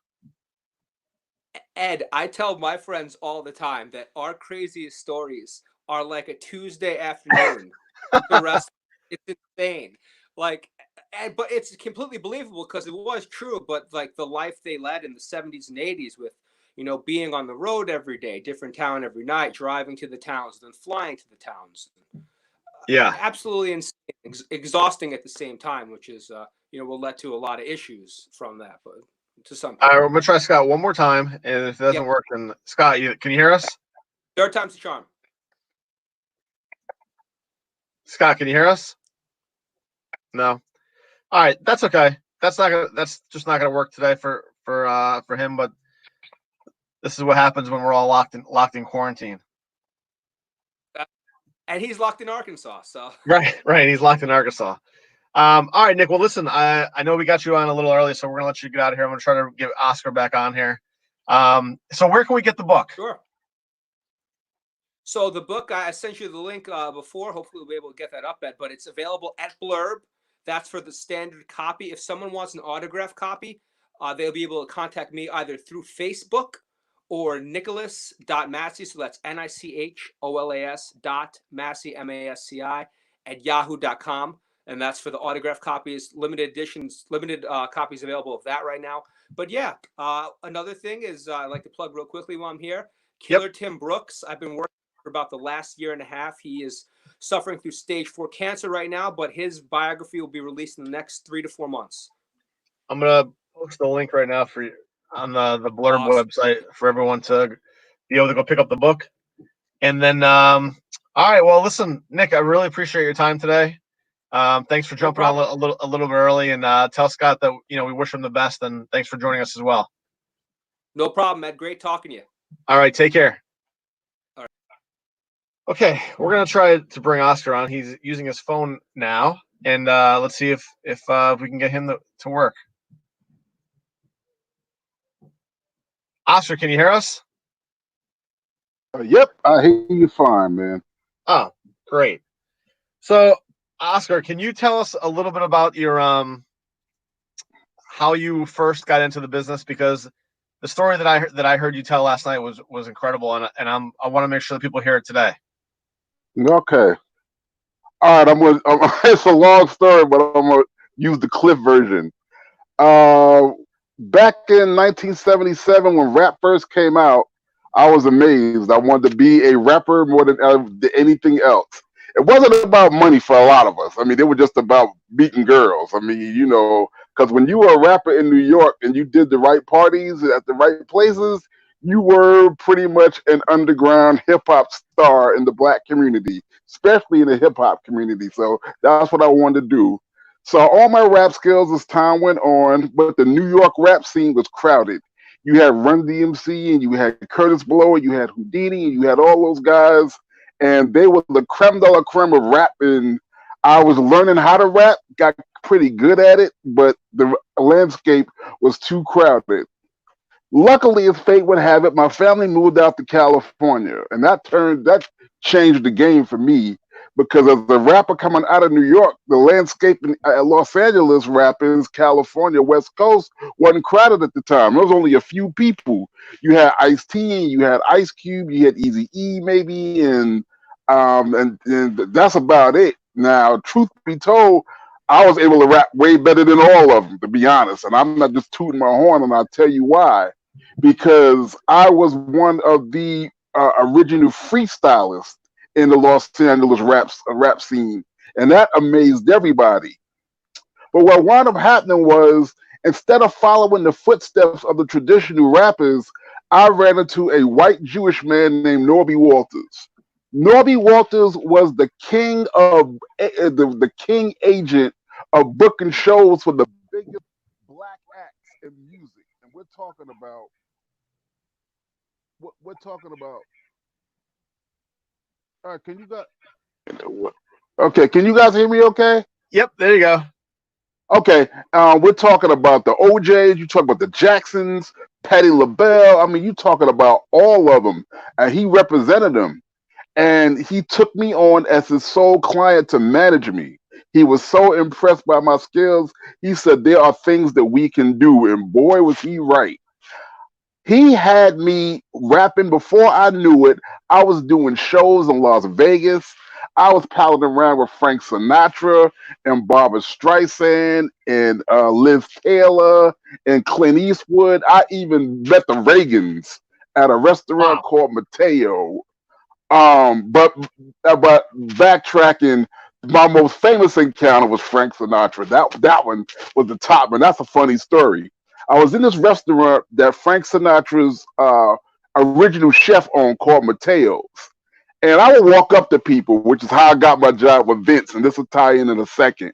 Ed, I tell my friends all the time that our craziest stories are like a Tuesday afternoon. The rest, it's insane. Like, but it's completely believable because it was true. But like the life they led in the 70s and 80s with, being on the road every day, different town every night, driving to the towns, then flying to the towns. Yeah, Absolutely insane, exhausting at the same time, which is, will lead to a lot of issues from that. But to some people. All right, I'm gonna try Scott one more time, and if it doesn't work, then Scott, can you hear us? Third time's the charm. Scott, can you hear us? No. All right, that's okay. That's just not gonna work today for him. But this is what happens when we're all locked in quarantine. And he's locked in Arkansas, so right. He's locked in Arkansas. All right, Nick. Well, listen, I know we got you on a little early, so we're gonna let you get out of here. I'm gonna try to get Oscar back on here. So where can we get the book? Sure. So the book, I sent you the link before. Hopefully we'll be able to get that up, Ed, but it's available at Blurb. That's for the standard copy. If someone wants an autograph copy, they'll be able to contact me either through Facebook or Nicholas.Massey. So that's NICHOLAS.Massey, MASCI at yahoo.com. And that's for the autograph copies, limited editions, limited copies available of that right now. But yeah, another thing is I'd like to plug real quickly while I'm here. Killer Tim Brooks. I've been working for about the last year and a half. He is suffering through stage 4 cancer right now, but his biography will be released in the next 3 to 4 months. I'm gonna post the link right now for you on the Blurb website for everyone to be able to go pick up the book. And then, all right. Well, listen, Nick, I really appreciate your time today. Thanks for jumping on a little bit early, and tell Scott that we wish him the best, and thanks for joining us as well. No problem, Ed. Great talking to you. All right, take care. All right. Okay, we're gonna try to bring Oscar on. He's using his phone now, and let's see if we can get him to work. Oscar, can you hear us? Yep, I hear you fine, man. Oh, great. So, Oscar, can you tell us a little bit about your how you first got into the business? Because the story that I heard you tell last night was incredible, and I want to make sure that people hear it today. Okay. All right, it's a long story, but I'm gonna use the clip version. Back in 1977, when rap first came out, I was amazed. I wanted to be a rapper more than anything else. It wasn't about money for a lot of us. I mean, it was just about beating girls. I mean, because when you were a rapper in New York and you did the right parties at the right places, you were pretty much an underground hip hop star in the black community, especially in the hip hop community. So that's what I wanted to do. So all my rap skills as time went on, but the New York rap scene was crowded. You had Run DMC and you had Curtis Blow, you had Houdini, and you had all those guys, and they were the creme de la creme of rap. And I was learning how to rap, got pretty good at it, but the landscape was too crowded. Luckily, as fate would have it, my family moved out to California, and that changed the game for me, because as a rapper coming out of New York, the landscape in Los Angeles rappers, California, West Coast, wasn't crowded at the time. There was only a few people. You had Ice-T, you had Ice Cube, you had Eazy-E maybe, and that's about it. Now, truth be told, I was able to rap way better than all of them, to be honest. And I'm not just tooting my horn, and I'll tell you why. Because I was one of the original freestylists in the Los Angeles rap scene, and that amazed everybody. But what wound up happening was, instead of following the footsteps of the traditional rappers, I ran into a white Jewish man named Norby Walters. Norby Walters was the king of the king agent of booking shows for the biggest black acts in music, and we're talking about what we're talking about. All right, can you guys? Okay, can you guys hear me? Okay. Yep, there you go. Okay, we're talking about the OJs. You talk about the Jacksons, Patti LaBelle. I mean, you talking about all of them, and he represented them. And he took me on as his sole client to manage me. He was so impressed by my skills. He said there are things that we can do, and boy, was he right. He had me rapping before I knew it. I was doing shows in Las Vegas. I was palling around with Frank Sinatra and Barbara Streisand and Liz Taylor and Clint Eastwood. I even met the Reagans at a restaurant Wow. called Mateo. But backtracking, my most famous encounter was Frank Sinatra. That one was the top, and that's a funny story. I was in this restaurant that Frank Sinatra's original chef owned called Mateo's. And I would walk up to people, which is how I got my job with Vince, and this will tie in a second.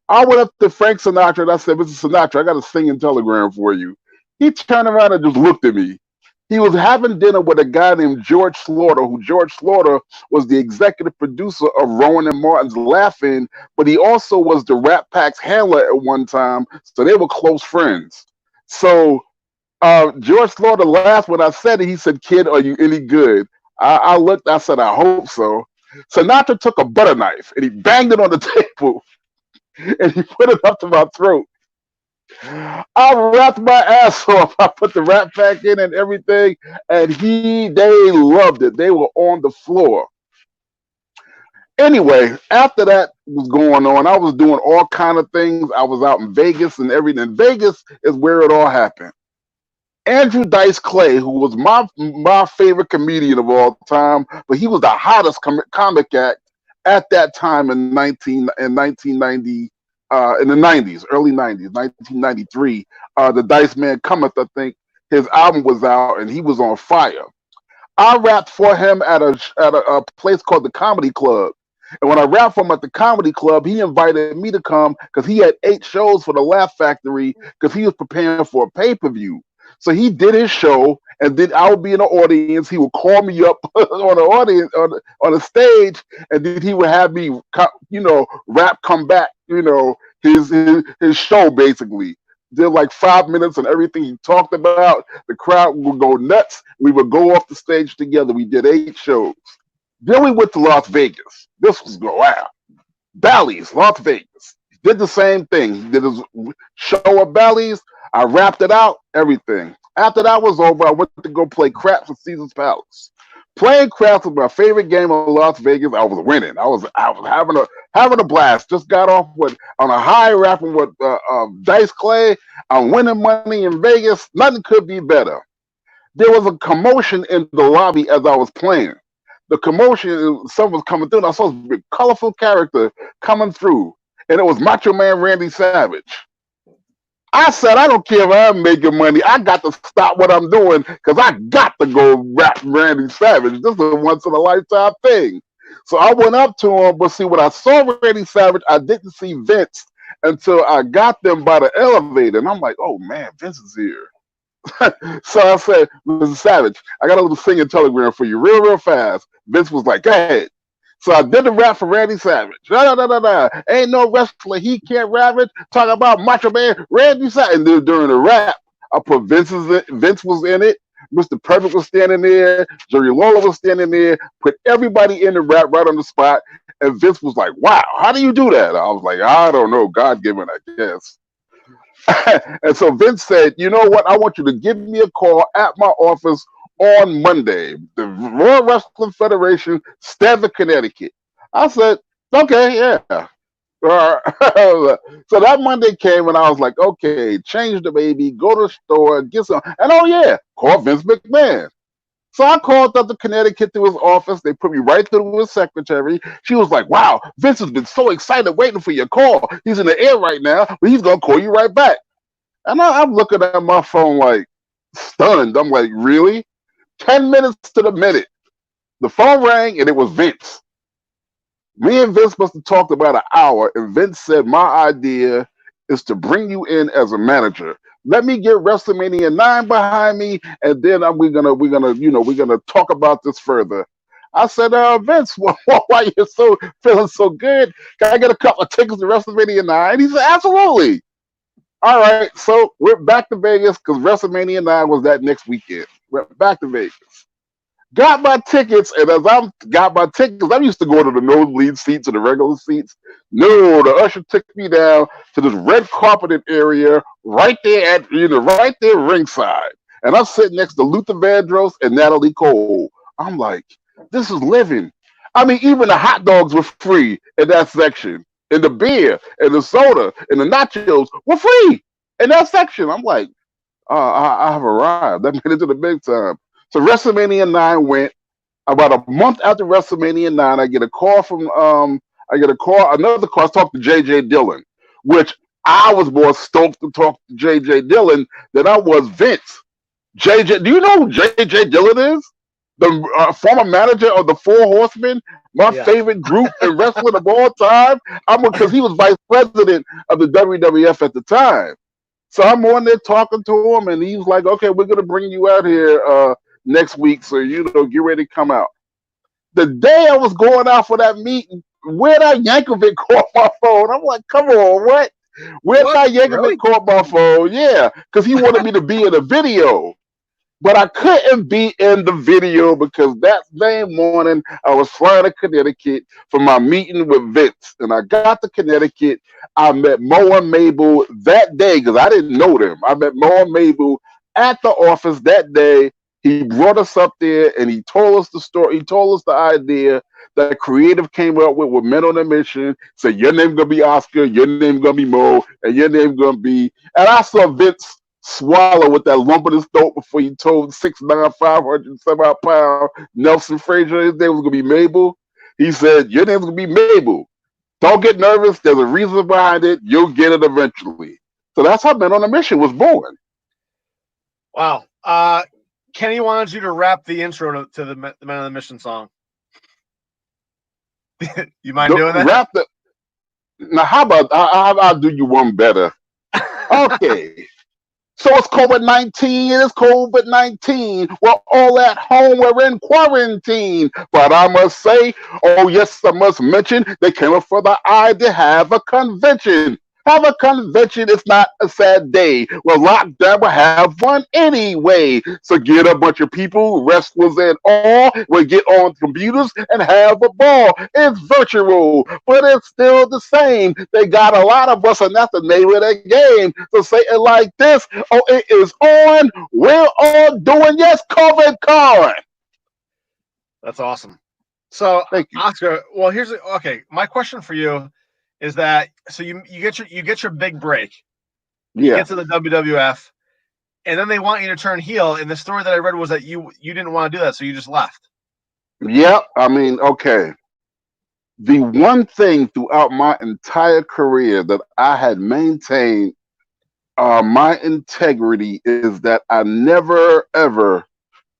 I went up to Frank Sinatra and I said, Mr. Sinatra, I got a singing telegram for you. He turned around and just looked at me. He was having dinner with a guy named George Slaughter, who George Slaughter was the executive producer of Rowan and Martin's Laugh-In, but he also was the Rat Pack's handler at one time, so they were close friends. So George Slaughter laughed when I said it. He said, "Kid, are you any good?" I looked, I said, "I hope so." Sinatra took a butter knife and he banged it on the table and he put it up to my throat. I rapped my ass off. I put the rap pack in and everything, and they loved it. They were on the floor. Anyway, after that was going on, I was doing all kind of things. I was out in Vegas and everything. Vegas is where it all happened. Andrew Dice Clay, who was my favorite comedian of all time, but he was the hottest comic act at that time in 1990 in the 90s, early 90s, 1993. The Dice Man Cometh, I think his album was out, and he was on fire. I rapped for him at a place called the Comedy Club. And when I rapped for him at the Comedy Club, he invited me to come because he had 8 shows for the Laugh Factory because he was preparing for a pay-per-view. So he did his show, and then I would be in the audience. He would call me up on the audience on the stage, and then he would have me, rap, come back, his show basically. Did like 5 minutes and everything he talked about. The crowd would go nuts. We would go off the stage together. We did 8 shows. Then we went to Las Vegas. This was go out. Bally's, Las Vegas. Did the same thing. He did his show at Bally's. I wrapped it out, everything. After that was over, I went to go play craps at Caesar's Palace. Playing craps was my favorite game in Las Vegas. I was winning. I was having a blast. Just got off on a high rapping with Dice Clay. I'm winning money in Vegas. Nothing could be better. There was a commotion in the lobby as I was playing. The commotion, someone was coming through, and I saw this big, colorful character coming through, and it was Macho Man Randy Savage. I said, I don't care if I'm making money. I got to stop what I'm doing because I got to go rap Randy Savage. This is a once in a lifetime thing. So I went up to him, but see, when I saw Randy Savage, I didn't see Vince until I got them by the elevator. And I'm like, oh man, Vince is here. So I said, Mr. Savage, I got a little singing telegram for you real fast. Vince was like, go ahead. So I did the rap for Randy Savage. Ain't no wrestler, he can't rap it. Talk about Macho Man Randy Savage. And then during the rap, I put Vince was in it. Mr. Perfect was standing there. Jerry Lawler was standing there. Put everybody in the rap right on the spot. And Vince was like, wow, how do you do that? I was like, I don't know. God given, I guess. And so Vince said, you know what? I want you to give me a call at my office on Monday. The Royal Wrestling Federation, Stamford, Connecticut. I said, okay, yeah. So that Monday came and I was like, okay, change the baby, go to the store, get some. And oh yeah, call Vince McMahon. So I called up to Connecticut to his office. They put me right through his secretary. She was like, wow, Vince has been so excited waiting for your call. He's in the air right now, but he's going to call you right back. And I'm looking at my phone like stunned. I'm like, really? 10 minutes to the minute. The phone rang and it was Vince. Me and Vince must have talked about an hour, and Vince said, "My idea is to bring you in as a manager. Let me get WrestleMania 9 behind me, and then we're gonna talk about this further." I said, Vince, why you so feeling so good? Can I get a couple of tickets to WrestleMania 9? He said, absolutely. All right, so we're back to Vegas because WrestleMania 9 was that next weekend. We're back to Vegas. Got my tickets, and as I got my tickets, I'm used to go to the nosebleed seats or the regular seats. No, the usher took me down to this red carpeted area right there right there ringside. And I'm sitting next to Luther Vandross and Natalie Cole. I'm like, this is living. I mean, even the hot dogs were free in that section. And the beer and the soda and the nachos were free in that section. I'm like, I have arrived. I made it to the big time. So WrestleMania 9 went. About a month after WrestleMania 9, I get a call from another call. I talked to JJ Dillon, which I was more stoked to talk to JJ Dillon than I was Vince. JJ, do you know who JJ Dillon is? The former manager of the Four Horsemen, my favorite group in wrestling of all time. Because he was vice president of the WWF at the time. So I'm on there talking to him, and he's like, "Okay, we're gonna bring you out here next week, so get ready to come out." The day I was going out for that meeting, where that Yankovic called my phone. I'm like, "Come on, what? Where that Yankovic called my phone? Yeah, because he wanted me to be in a video." But I couldn't be in the video because that same morning I was flying to Connecticut for my meeting with Vince. And I got to Connecticut. I met Mo and Mabel that day because I didn't know them. I met Mo and Mabel at the office that day. He brought us up there and he told us the story. He told us the idea that creative came up with Men on a Mission. Said, your name's going to be Oscar, your name's going to be Mo, and your name's going to be. And I saw Vince swallow with that lump in his throat before he told 6'9", 500 some odd pound Nelson Frazier his name was gonna be Mabel. He said, "Your name's gonna be Mabel. Don't get nervous. There's a reason behind it. You'll get it eventually." So that's how Men on a Mission was born. Wow. Kenny wanted you to rap the intro to the Men on the Mission song. You mind doing that? Rap the. Now, how about I'll do you one better? Okay. So it's COVID-19, it's COVID-19. We're all at home, we're in quarantine. But I must say, oh yes, I must mention, they came up for the idea to have a convention. Have a convention, it's not a sad day. We're locked down, we'll have one anyway. So get a bunch of people, wrestlers and all, we'll get on computers and have a ball. It's virtual, but it's still the same. They got a lot of us, and that's the name of the game. So say it like this, oh, it is on, we're all doing, yes, COVID con. That's awesome. So, Oscar, well, my question for you is that so you get your big break, you get to the WWF, and then they want you to turn heel. And the story that I read was that you didn't want to do that, so you just left. Yeah, I mean, okay. The one thing throughout my entire career that I had maintained my integrity is that I never ever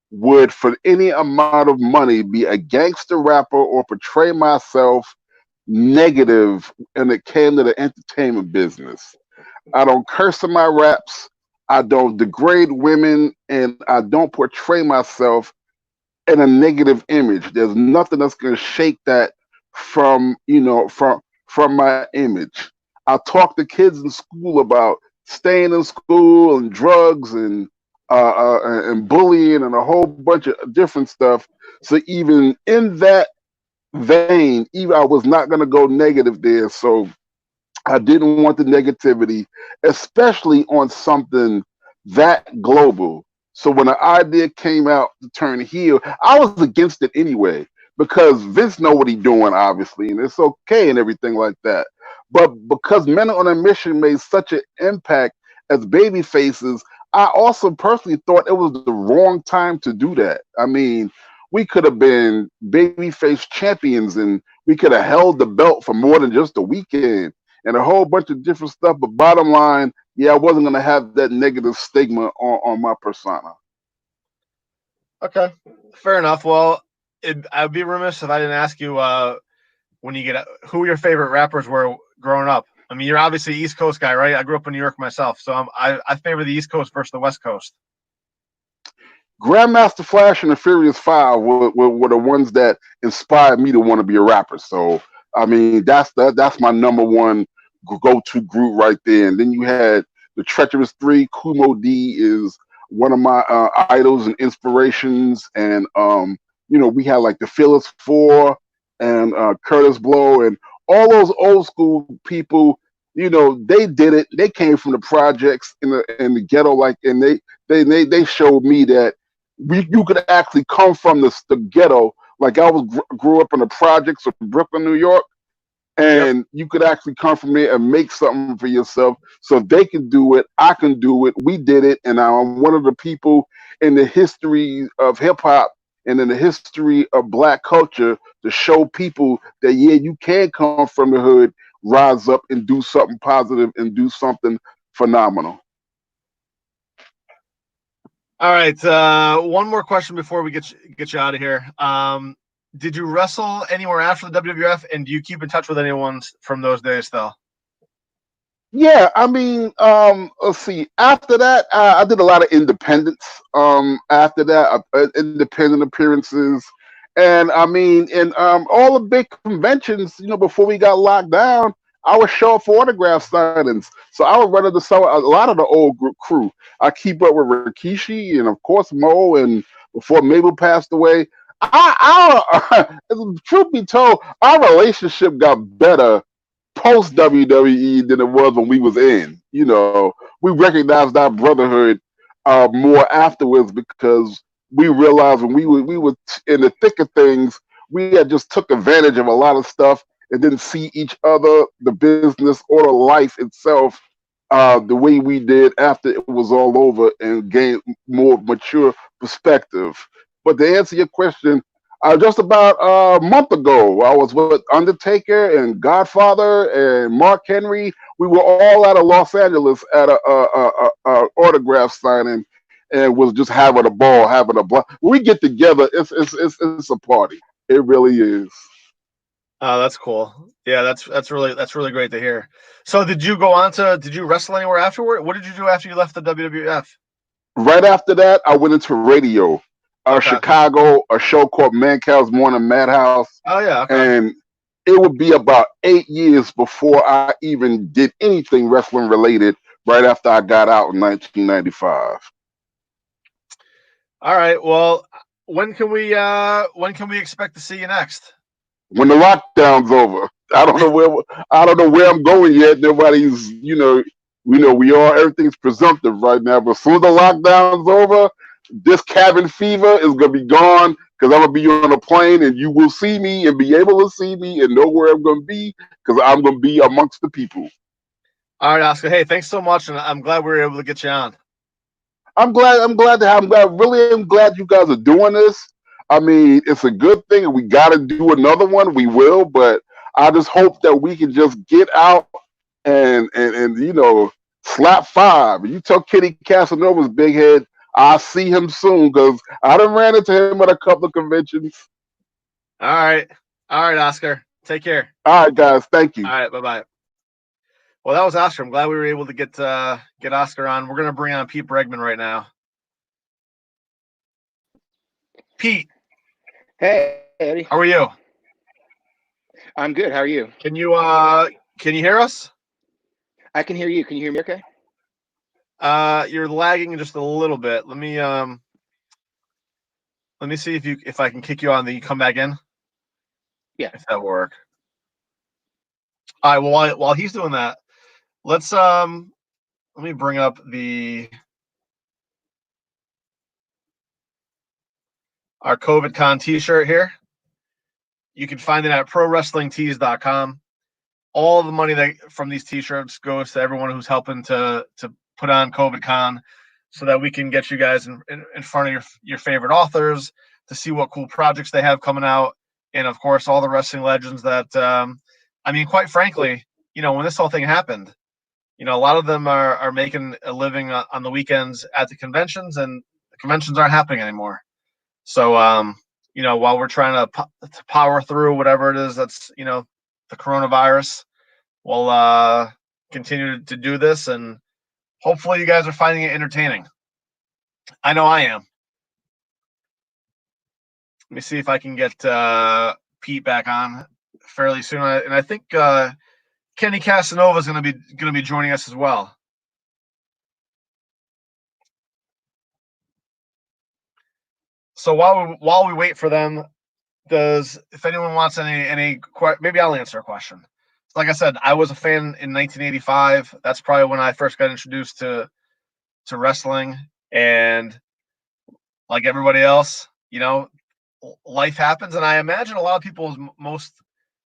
would for any amount of money be a gangster rapper or portray myself negative when it came to the entertainment business. I don't curse in my raps. I don't degrade women, and I don't portray myself in a negative image. There's nothing that's going to shake that from my image. I talk to kids in school about staying in school and drugs and bullying and a whole bunch of different stuff. So even in that vein, even I was not going to go negative there. So I didn't want the negativity, especially on something that global. So when the idea came out to turn heel, I was against it anyway because Vince know what he's doing, obviously, and it's okay and everything like that. But because Men on a Mission made such an impact as baby faces, I also personally thought it was the wrong time to do that. I mean, we could have been babyface champions and we could have held the belt for more than just a weekend and a whole bunch of different stuff. But bottom line, yeah, I wasn't going to have that negative stigma on my persona. Okay, fair enough. Well, I'd be remiss if I didn't ask you when you get who your favorite rappers were growing up. I mean, you're obviously an East Coast guy, right? I grew up in New York myself, so I favor the East Coast versus the West Coast. Grandmaster Flash and the Furious Five were the ones that inspired me to want to be a rapper. So I mean, that's my number one go-to group right there. And then you had the Treacherous Three. Kumo D is one of my idols and inspirations. And we had like the Fearless Four and Curtis Blow and all those old school people. They did it. They came from the projects in the ghetto, and they showed me that you could actually come from the ghetto. Like I grew up in the projects of Brooklyn, New York, and you could actually come from there and make something for yourself. So if they can do it, I can do it. We did it, and I'm one of the people in the history of hip hop and in the history of Black culture to show people that you can come from the hood, rise up, and do something positive and do something phenomenal. All right, one more question before we get you out of here. Did you wrestle anywhere after the WWF, and do you keep in touch with anyone from those days still? Yeah, I mean, let's see. After that, I did a lot of independents. After that, independent appearances, and I mean, in all the big conventions, before we got locked down, I would show up for autograph signings. So I would run into a lot of the old crew. I keep up with Rikishi and of course Mo, and before Mabel passed away. Truth be told, our relationship got better post WWE than it was when we was in. We recognized our brotherhood more afterwards because we realized when we were in the thick of things, we had just took advantage of a lot of stuff and didn't see each other, the business or the life itself, the way we did after it was all over, and gained more mature perspective. But to answer your question, just about a month ago, I was with Undertaker and Godfather and Mark Henry. We were all out of Los Angeles at a autograph signing, and was just having a ball, having a ball. When we get together, it's a party. It really is. Oh, that's cool. Yeah, that's really great to hear. So did you wrestle anywhere afterward? What did you do after you left the WWF? Right after that, I went into radio. Okay. Chicago, a show called Mancow's Morning Madhouse. Oh yeah, okay. And it would be about 8 years before I even did anything wrestling related. Right after I got out in 1995. All right. Well, when can we expect to see you next? When the lockdown's over. I don't know where I'm going yet. Nobody's, everything's presumptive right now. But as soon as the lockdown's over, this cabin fever is gonna be gone because I'm gonna be on a plane and you will see me and be able to see me and know where I'm gonna be because I'm gonna be amongst the people. All right, Oscar. Hey, thanks so much, and I'm glad we were able to get you on. I'm glad really am glad you guys are doing this. I mean, it's a good thing, and we got to do another one. We will, but I just hope that we can just get out and slap five. You tell Kenny Casanova's big head, I'll see him soon because I done ran into him at a couple of conventions. All right, Oscar. Take care. All right, guys. Thank you. All right, bye-bye. Well, that was Oscar. I'm glad we were able to get Oscar on. We're gonna bring on Pete Bregman right now. Pete. Hey, Eddie. How are you? I'm good. How are you? Can you hear us? I can hear you. Can you hear me okay? You're lagging just a little bit. Let me see if I can kick you on, then you come back in. Yeah. If that will work. All right, well, while he's doing that, let me bring up our COVID Con t-shirt here. You can find it at prowrestlingtees.com. All the money from these t-shirts goes to everyone who's helping to put on COVID Con so that we can get you guys in front of your favorite authors to see what cool projects they have coming out. And of course, all the wrestling legends that, quite frankly, when this whole thing happened, a lot of them are making a living on the weekends at the conventions, and the conventions aren't happening anymore. So, while we're trying to power through whatever it is that's, the coronavirus, we'll continue to do this, and hopefully you guys are finding it entertaining. I know I am. Let me see if I can get Pete back on fairly soon, and I think Kenny Casanova is going to be joining us as well. So while we wait for them, if anyone wants any maybe I'll answer a question. Like I said, I was a fan in 1985. That's probably when I first got introduced to wrestling, and like everybody else, life happens, and I imagine a lot of people's most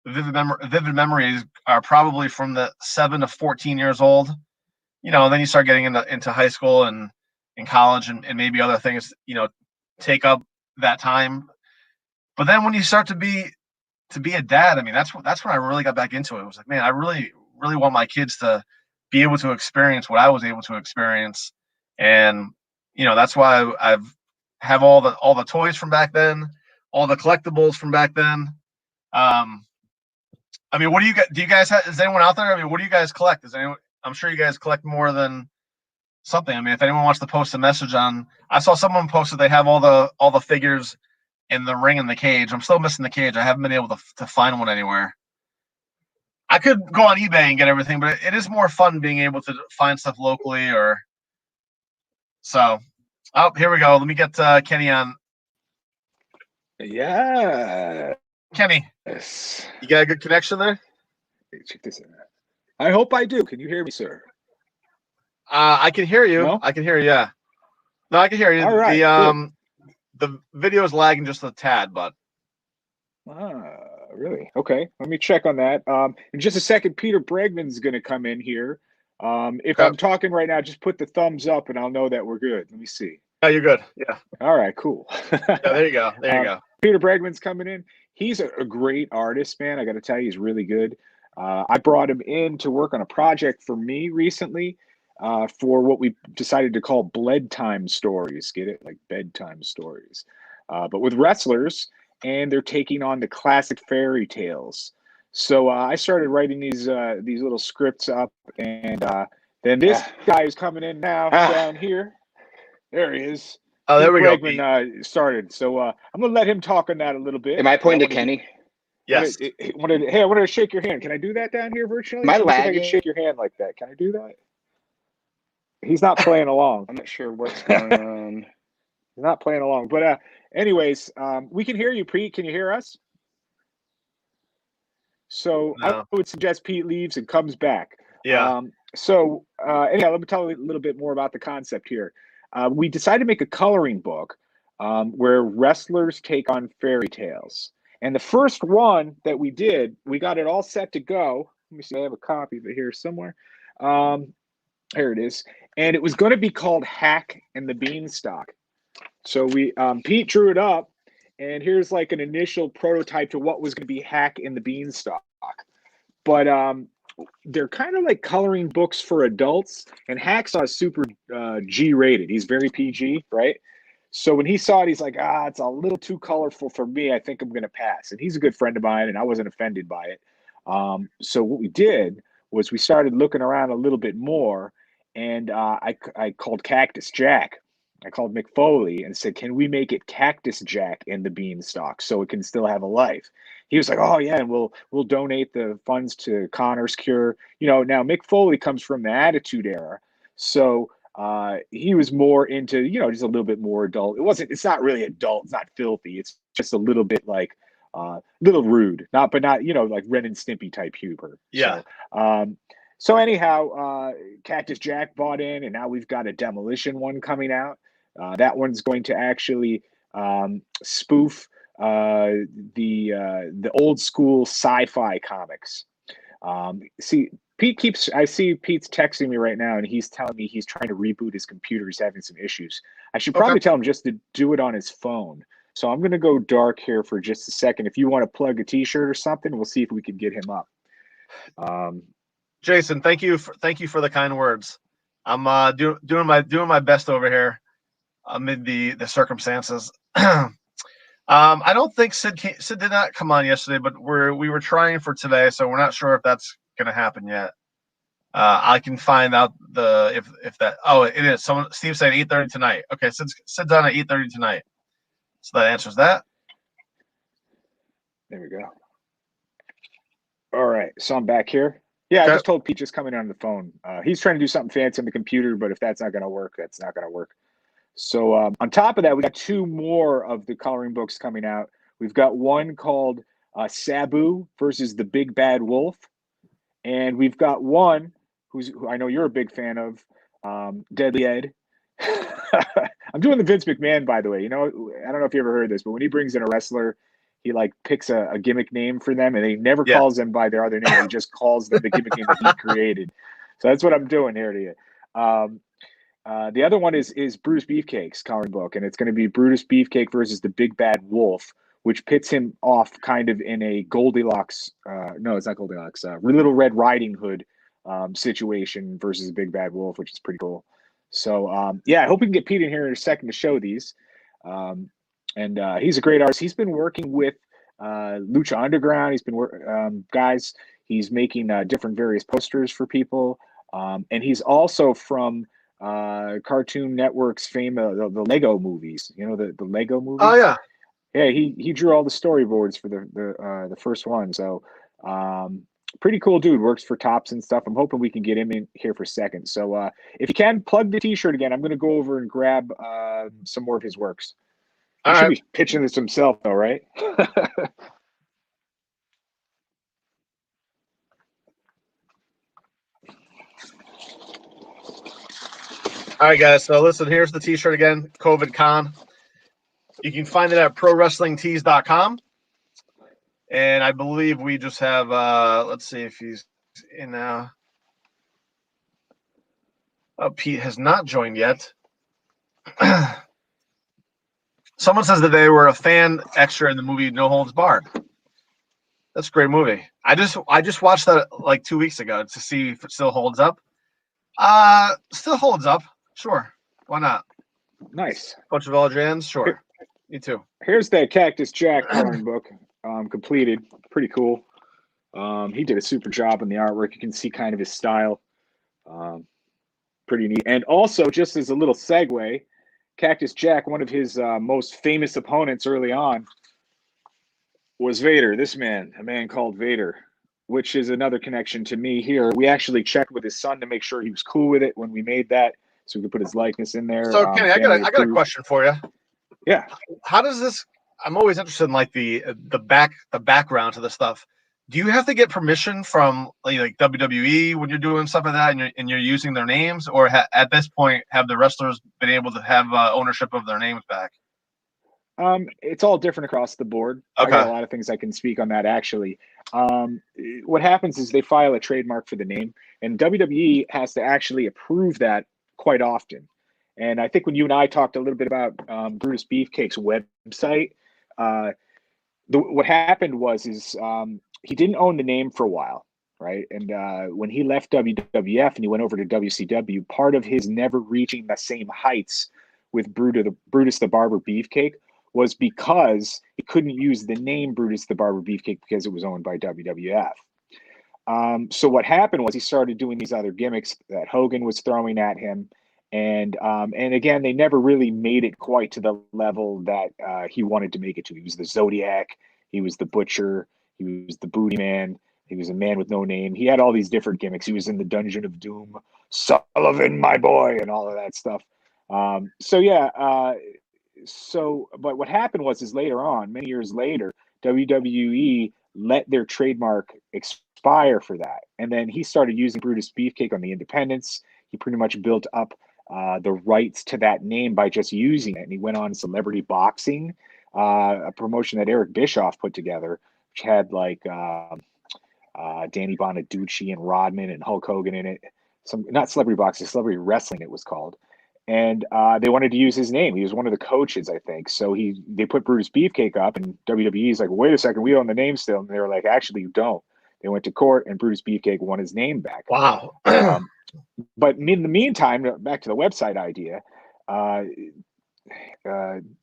vivid memories are probably from the 7 to 14 years old. And then you start getting into high school and in college, and maybe other things, take up that time. But then when you start to be a dad, I mean, that's when I really got back into it. It was like, man, I really, really want my kids to be able to experience what I was able to experience. And, that's why I've have all the toys from back then, all the collectibles from back then. I mean, what do you guys have? Is anyone out there? I mean, what do you guys collect? I'm sure you guys collect more than something. I mean, if anyone wants to post a message I saw someone posted they have all the figures in the ring and the cage. I'm still missing the cage. I haven't been able to find one anywhere. I could go on eBay and get everything, but it is more fun being able to find stuff locally so. Oh, here we go. Let me get Kenny on. Yeah. Kenny, Yes. you got a good connection there? Hey, check this out. I hope I do. Can you hear me, sir? I can hear you. No? I can hear you. Yeah. No, I can hear you. All right. The video is lagging just a tad, but. Really? Okay. Let me check on that. In just a second, Peter Bregman's going to come in here. If I'm talking right now, just put the thumbs up and I'll know that we're good. Let me see. Oh, you're good. Yeah. All right, cool. Yeah, there you go. There you go. Peter Bregman's coming in. He's a great artist, man. I got to tell you, he's really good. I brought him in to work on a project for me recently for what we decided to call bedtime stories. Get it? Like bedtime stories. But with wrestlers, and they're taking on the classic fairy tales. So I started writing these little scripts up, and then this guy is coming in now down here. There he is. Oh, there we go. Bregman started. So I'm going to let him talk on that a little bit. Am I pointing to Kenny? Yes. I wanted to shake your hand. Can I do that down here virtually? Am I Let me see if I lagging? can shake your hand like that. Can I do that? He's not playing along. I'm not sure what's going on. He's not playing along. But anyways, we can hear you, Pete. Can you hear us? So no. I would suggest Pete leaves and comes back. Yeah. Anyhow, let me tell you a little bit more about the concept here. We decided to make a coloring book where wrestlers take on fairy tales. And the first one that we did, we got it all set to go. Let me see. I have a copy of it here somewhere. Here it is. And it was going to be called Hack and the Beanstalk. So Pete drew it up. And here's like an initial prototype to what was going to be Hack and the Beanstalk. But they're kind of like coloring books for adults. And Hacksaw is super G-rated. He's very PG, right? So when he saw it, he's like, it's a little too colorful for me. I think I'm going to pass. And he's a good friend of mine, and I wasn't offended by it. So what we did was we started looking around a little bit more, and I called Cactus Jack. I called Mick Foley and said, can we make it Cactus Jack and the Beanstalk so it can still have a life? He was like, oh, yeah, and we'll donate the funds to Connor's Cure. Now Mick Foley comes from the Attitude Era. So he was more into, just a little bit more adult. It's not really adult. It's not filthy. It's just a little bit like little rude, but not, like Ren and Stimpy type humor. Yeah. So anyhow, Cactus Jack bought in, and now we've got a Demolition one coming out. That one's going to actually spoof the old school sci-fi comics. I see Pete's texting me right now, and he's telling me he's trying to reboot his computer. He's having some issues. I should probably tell him just to do it on his phone. So I'm going to go dark here for just a second. If you want to plug a T-shirt or something, we'll see if we can get him up. Jason, thank you for the kind words. I'm doing my best over here amid the circumstances. I don't think Sid did not come on yesterday, but we were trying for today, so we're not sure if that's going to happen yet. I can find out if that. Oh, it is. Steve said 8:30 tonight. Okay, Sid's on at 8:30 tonight, so that answers that. There we go. All right, so I'm back here. Yeah, Okay. I just told Pete just coming on the phone. He's trying to do something fancy on the computer, but if that's not going to work, that's not going to work. So on top of that, we got 2 more of the coloring books coming out. We've got one called Sabu versus the Big Bad Wolf, and we've got one who I know you're a big fan of, Deadly Ed. I'm doing the Vince McMahon, by the way. You know, I don't know if you ever heard this, but when he brings in a wrestler, he like picks a gimmick name for them, and he never calls them by their other name. He just calls them the gimmick name that he created. So that's what I'm doing here to you. The other one is Brutus Beefcake's coloring book, and it's going to be Brutus Beefcake versus the Big Bad Wolf, which pits him off kind of in a Goldilocks. No, it's not Goldilocks. Little Red Riding Hood situation versus the Big Bad Wolf, which is pretty cool. So yeah, I hope we can get Pete in here in a second to show these. And he's a great artist. He's been working with Lucha Underground. He's been guys. He's making different various posters for people, and he's also from Cartoon Network's fame, the Lego movies. You know the Lego movies. Oh yeah, yeah. He drew all the storyboards for the first one. So pretty cool dude. Works for Tops and stuff. I'm hoping we can get him in here for a second. So if you can plug the T-shirt again, I'm going to go over and grab some more of his works. He should be pitching this himself, though, right? All right, guys. So listen, here's the T-shirt again. COVID Con. You can find it at prowrestlingtees.com. And I believe we just have. Let's see if he's in now. Pete has not joined yet. Someone says that they were a fan extra in the movie No Holds Barred. That's a great movie. I just watched that like 2 weeks ago to see if it still holds up. Still holds up. Sure. Why not? Nice. Bunch of Eldrians. Sure. Me too. Here's that Cactus Jack coloring book, completed. Pretty cool. He did a super job on the artwork. You can see kind of his style. Pretty neat. And also, just as a little segue, Cactus Jack, one of his most famous opponents early on, was Vader. This man, a man called Vader, which is another connection to me here. We actually checked with his son to make sure he was cool with it when we made that, so we could put his likeness in there. So Kenny, I got a question for you. Yeah. How does this? I'm always interested in like the background to the stuff. Do you have to get permission from like WWE when you're doing stuff like that, and you're using their names, or at this point have the wrestlers been able to have ownership of their names back? It's all different across the board. Okay. I got a lot of things I can speak on that actually. What happens is they file a trademark for the name, and WWE has to actually approve that quite often. And I think when you and I talked a little bit about Brutus Beefcake's website, what happened was he didn't own the name for a while, right? And when he left WWF and he went over to WCW, part of his never reaching the same heights with Brutus the Barber Beefcake was because he couldn't use the name Brutus the Barber Beefcake because it was owned by WWF. So what happened was he started doing these other gimmicks that Hogan was throwing at him. And again, they never really made it quite to the level that he wanted to make it to. He was the Zodiac. He was the Butcher. He was the Booty Man. He was a man with no name. He had all these different gimmicks. He was in the Dungeon of Doom, Sullivan, my boy, and all of that stuff. But what happened was later on, many years later, WWE let their trademark expire for that. And then he started using Brutus Beefcake on the independents. He pretty much built up the rights to that name by just using it. And he went on Celebrity Boxing, a promotion that Eric Bischoff put together, which had like Danny Bonaducci and Rodman and Hulk Hogan in it. Not Celebrity Boxing, Celebrity Wrestling it was called. And they wanted to use his name. He was one of the coaches, I think. So they put Brutus Beefcake up, and WWE's like, wait a second, we own the name still. And they were like, actually, you don't. They went to court, and Brutus Beefcake won his name back. Wow. But in the meantime, back to the website idea,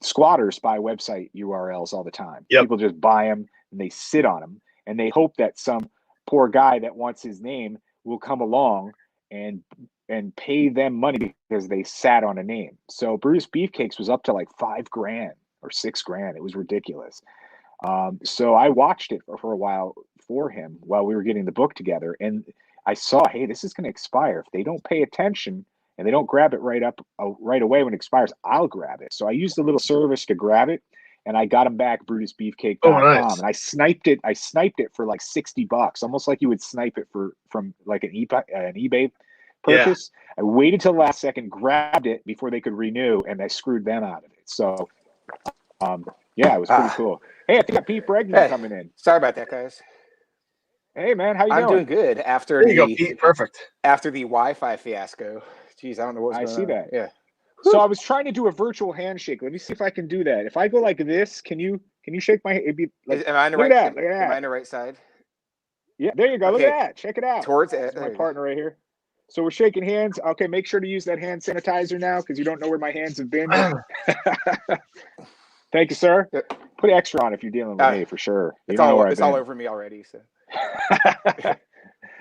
squatters buy website URLs all the time. Yep. People just buy them and they sit on them, and they hope that some poor guy that wants his name will come along and pay them money because they sat on a name. So Brutus Beefcakes was up to like $5,000 or $6,000. It was ridiculous. So I watched it for a while for him while we were getting the book together, and I saw, hey, this is going to expire. If they don't pay attention and they don't grab it right away when it expires, I'll grab it. So I used a little service to grab it, and I got him back BrutusBeefcake.com. Oh, nice. And I sniped it for like $60, almost like you would snipe it from like an eBay purchase. Yeah. I waited till the last second, grabbed it before they could renew, and I screwed them out of it. So yeah, it was pretty cool. Hey, I think I got Pete Bregman coming in. Sorry about that, guys. Hey, man, how you doing? I'm doing good. After there you go, Pete. Perfect. After the Wi-Fi fiasco. Jeez, I don't know what's going on. I see that. Yeah. So I was trying to do a virtual handshake. Let me see if I can do that. If I go like this, can you shake my hand? It'd be like, am I on the right? Am I on the right side? Yeah, there you go. Okay. Look at that. Check it out. Towards my partner right here. So we're shaking hands. Okay, make sure to use that hand sanitizer now because you don't know where my hands have been. Thank you, sir. Put extra on if you're dealing with me for sure. It's all over me already. So.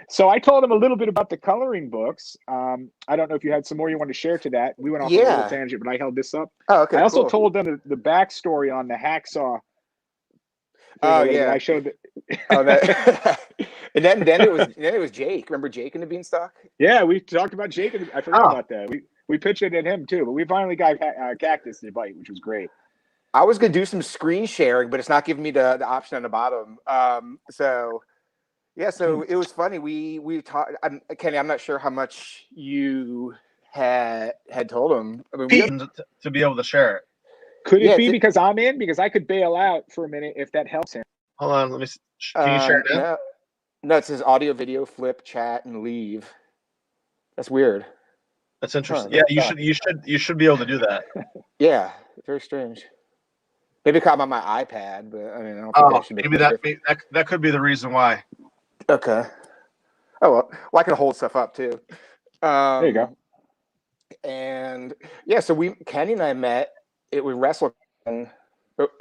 So I told him a little bit about the coloring books. I don't know if you had some more you want to share to that. We went off on a little tangent, but I held this up. Oh, okay. I also told them the backstory on the hacksaw. Oh yeah, I showed that. Oh, that. And then it was Jake. Remember Jake in the Beanstalk? Yeah, we talked about Jake. I forgot about that. We pitched it at him too, but we finally got Cactus to bite, which was great. I was gonna do some screen sharing, but it's not giving me the option on the bottom. So it was funny. We talked. Kenny, I'm not sure how much you had told him. I mean, to be able to share it. Could it be because I'm in? Because I could bail out for a minute if that helps him. Hold on, let me see. Can you share it now? No, it says audio, video, flip, chat, and leave. That's weird. That's interesting. Yeah, you should be able to do that. Yeah, very strange. Maybe because I'm on my iPad, but I mean, I don't think that should be. Maybe that could be the reason why. Okay. Oh well, I can hold stuff up too. There you go. And yeah, so Kenny and I met. We wrestled. Am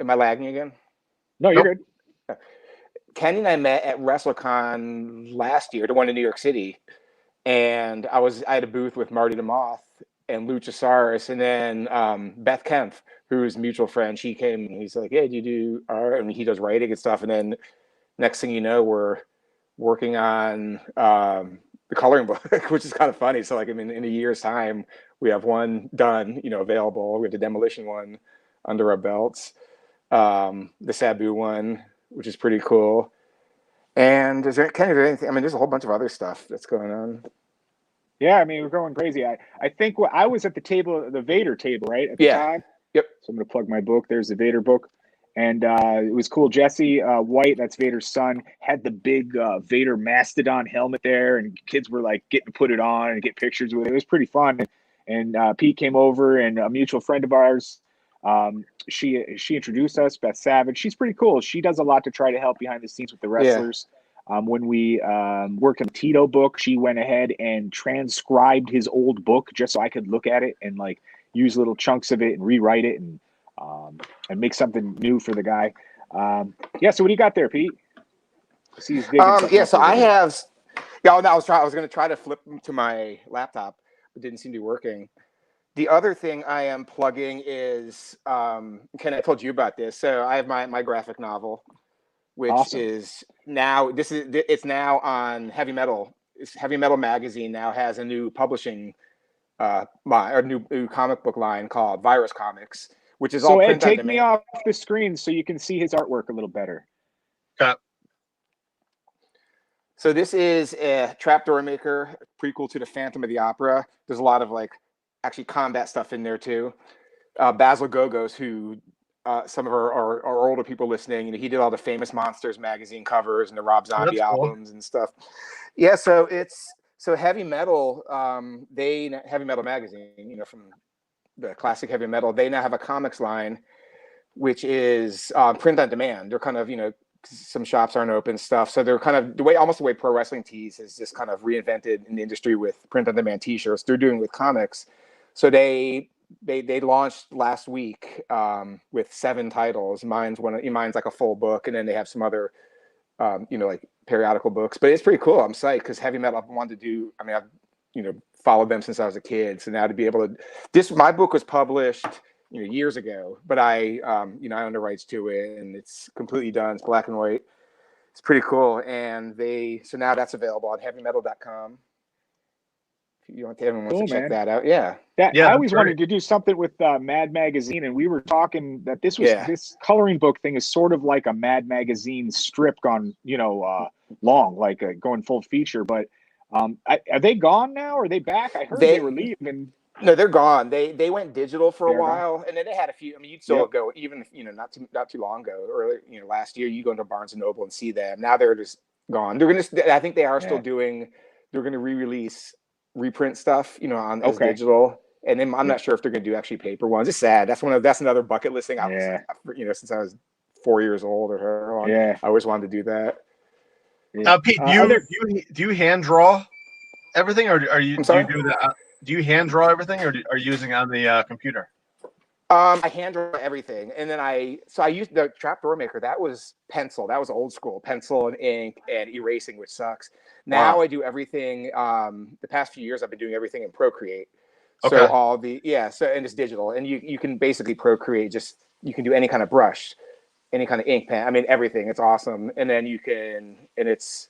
I lagging again? No, you're good. Kenny and I met at WrestleCon last year, the one in New York City, and I had a booth with Marty the Moth and Luchasaurus, and then Beth Kempf, who's a mutual friend. She came and he's like, "Hey, do you do art?" And he does writing and stuff. And then next thing you know, we're working on the coloring book, which is kind of funny. So like, I mean, in a year's time, we have one done, available. We have the Demolition one under our belts, the Sabu one, which is pretty cool. And is there anything? I mean, there's a whole bunch of other stuff that's going on. Yeah, I mean, we're going crazy. I think I was at the table, the Vader table, right? At the time. Yep. So I'm going to plug my book. There's the Vader book. And it was cool. Jesse White, that's Vader's son, had the big Vader Mastodon helmet there, and kids were like getting to put it on and get pictures with it. It was pretty fun. And Pete came over, and a mutual friend of ours, she introduced us, Beth Savage. She's pretty cool. She does a lot to try to help behind the scenes with the wrestlers. Yeah. When we worked on the Tito book, she went ahead and transcribed his old book just so I could look at it and like use little chunks of it and rewrite it and make something new for the guy. So what do you got there, Pete? So I have. Yeah, no, I was going to try to flip to my laptop, but didn't seem to be working. The other thing I am plugging is, Ken, I told you about this. So I have my graphic novel, which is now it's now on Heavy Metal. Heavy Metal magazine now has a new publishing line, or new comic book line called Virus Comics, which is all print on demand. Take me off the screen so you can see his artwork a little better. So this is a Trapdoor Maker prequel to the Phantom of the Opera. There's a lot of actually combat stuff in there too. Basil Gogos, who some of our older people listening, he did all the Famous Monsters magazine covers and the Rob Zombie albums and stuff. Yeah, so Heavy Metal, Heavy Metal magazine, from the classic heavy metal, they now have a comics line, which is print on demand. They're kind of, some shops aren't open stuff. So they're kind of almost the way Pro Wrestling Tees has just kind of reinvented in the industry with print on demand t-shirts. They're doing with comics. So they they launched last week with 7 titles. Mine's like a full book, and then they have some other like periodical books. But it's pretty cool. I'm psyched because heavy metal I've wanted to do. I mean, I've followed them since I was a kid. So now to be able to my book was published years ago, but I I own the rights to it, and it's completely done. It's black and white. It's pretty cool. And so now that's available on heavymetal.com. Everyone wants to check that out. Yeah. I always wanted to do something with Mad Magazine, and we were talking that this coloring book thing is sort of like a Mad Magazine strip gone, long, like going full feature. But are they gone now? Or are they back? I heard they were leaving. No, they're gone. They went digital for a while, and then they had a few. I mean, you'd still go even not too long ago, or last year you go into Barnes and Noble and see them. Now they're just gone. I think they are still doing. They're going to re-release reprint stuff, on as digital, and then I'm not sure if they're going to do actually paper ones. It's sad. That's another bucket list thing. Since I was 4 years old or however long, I always wanted to do that. Now, Pete, do you hand draw everything, or do you do that? Do you hand draw everything, or are you using it on the computer? I hand draw everything, and then I used the trapdoor maker. That was pencil. That was old school pencil and ink and erasing, which sucks. Now I do everything. The past few years, I've been doing everything in Procreate. So and it's digital, and you can basically Procreate. You can do any kind of brush, any kind of ink pen. I mean, everything. It's awesome, and then it's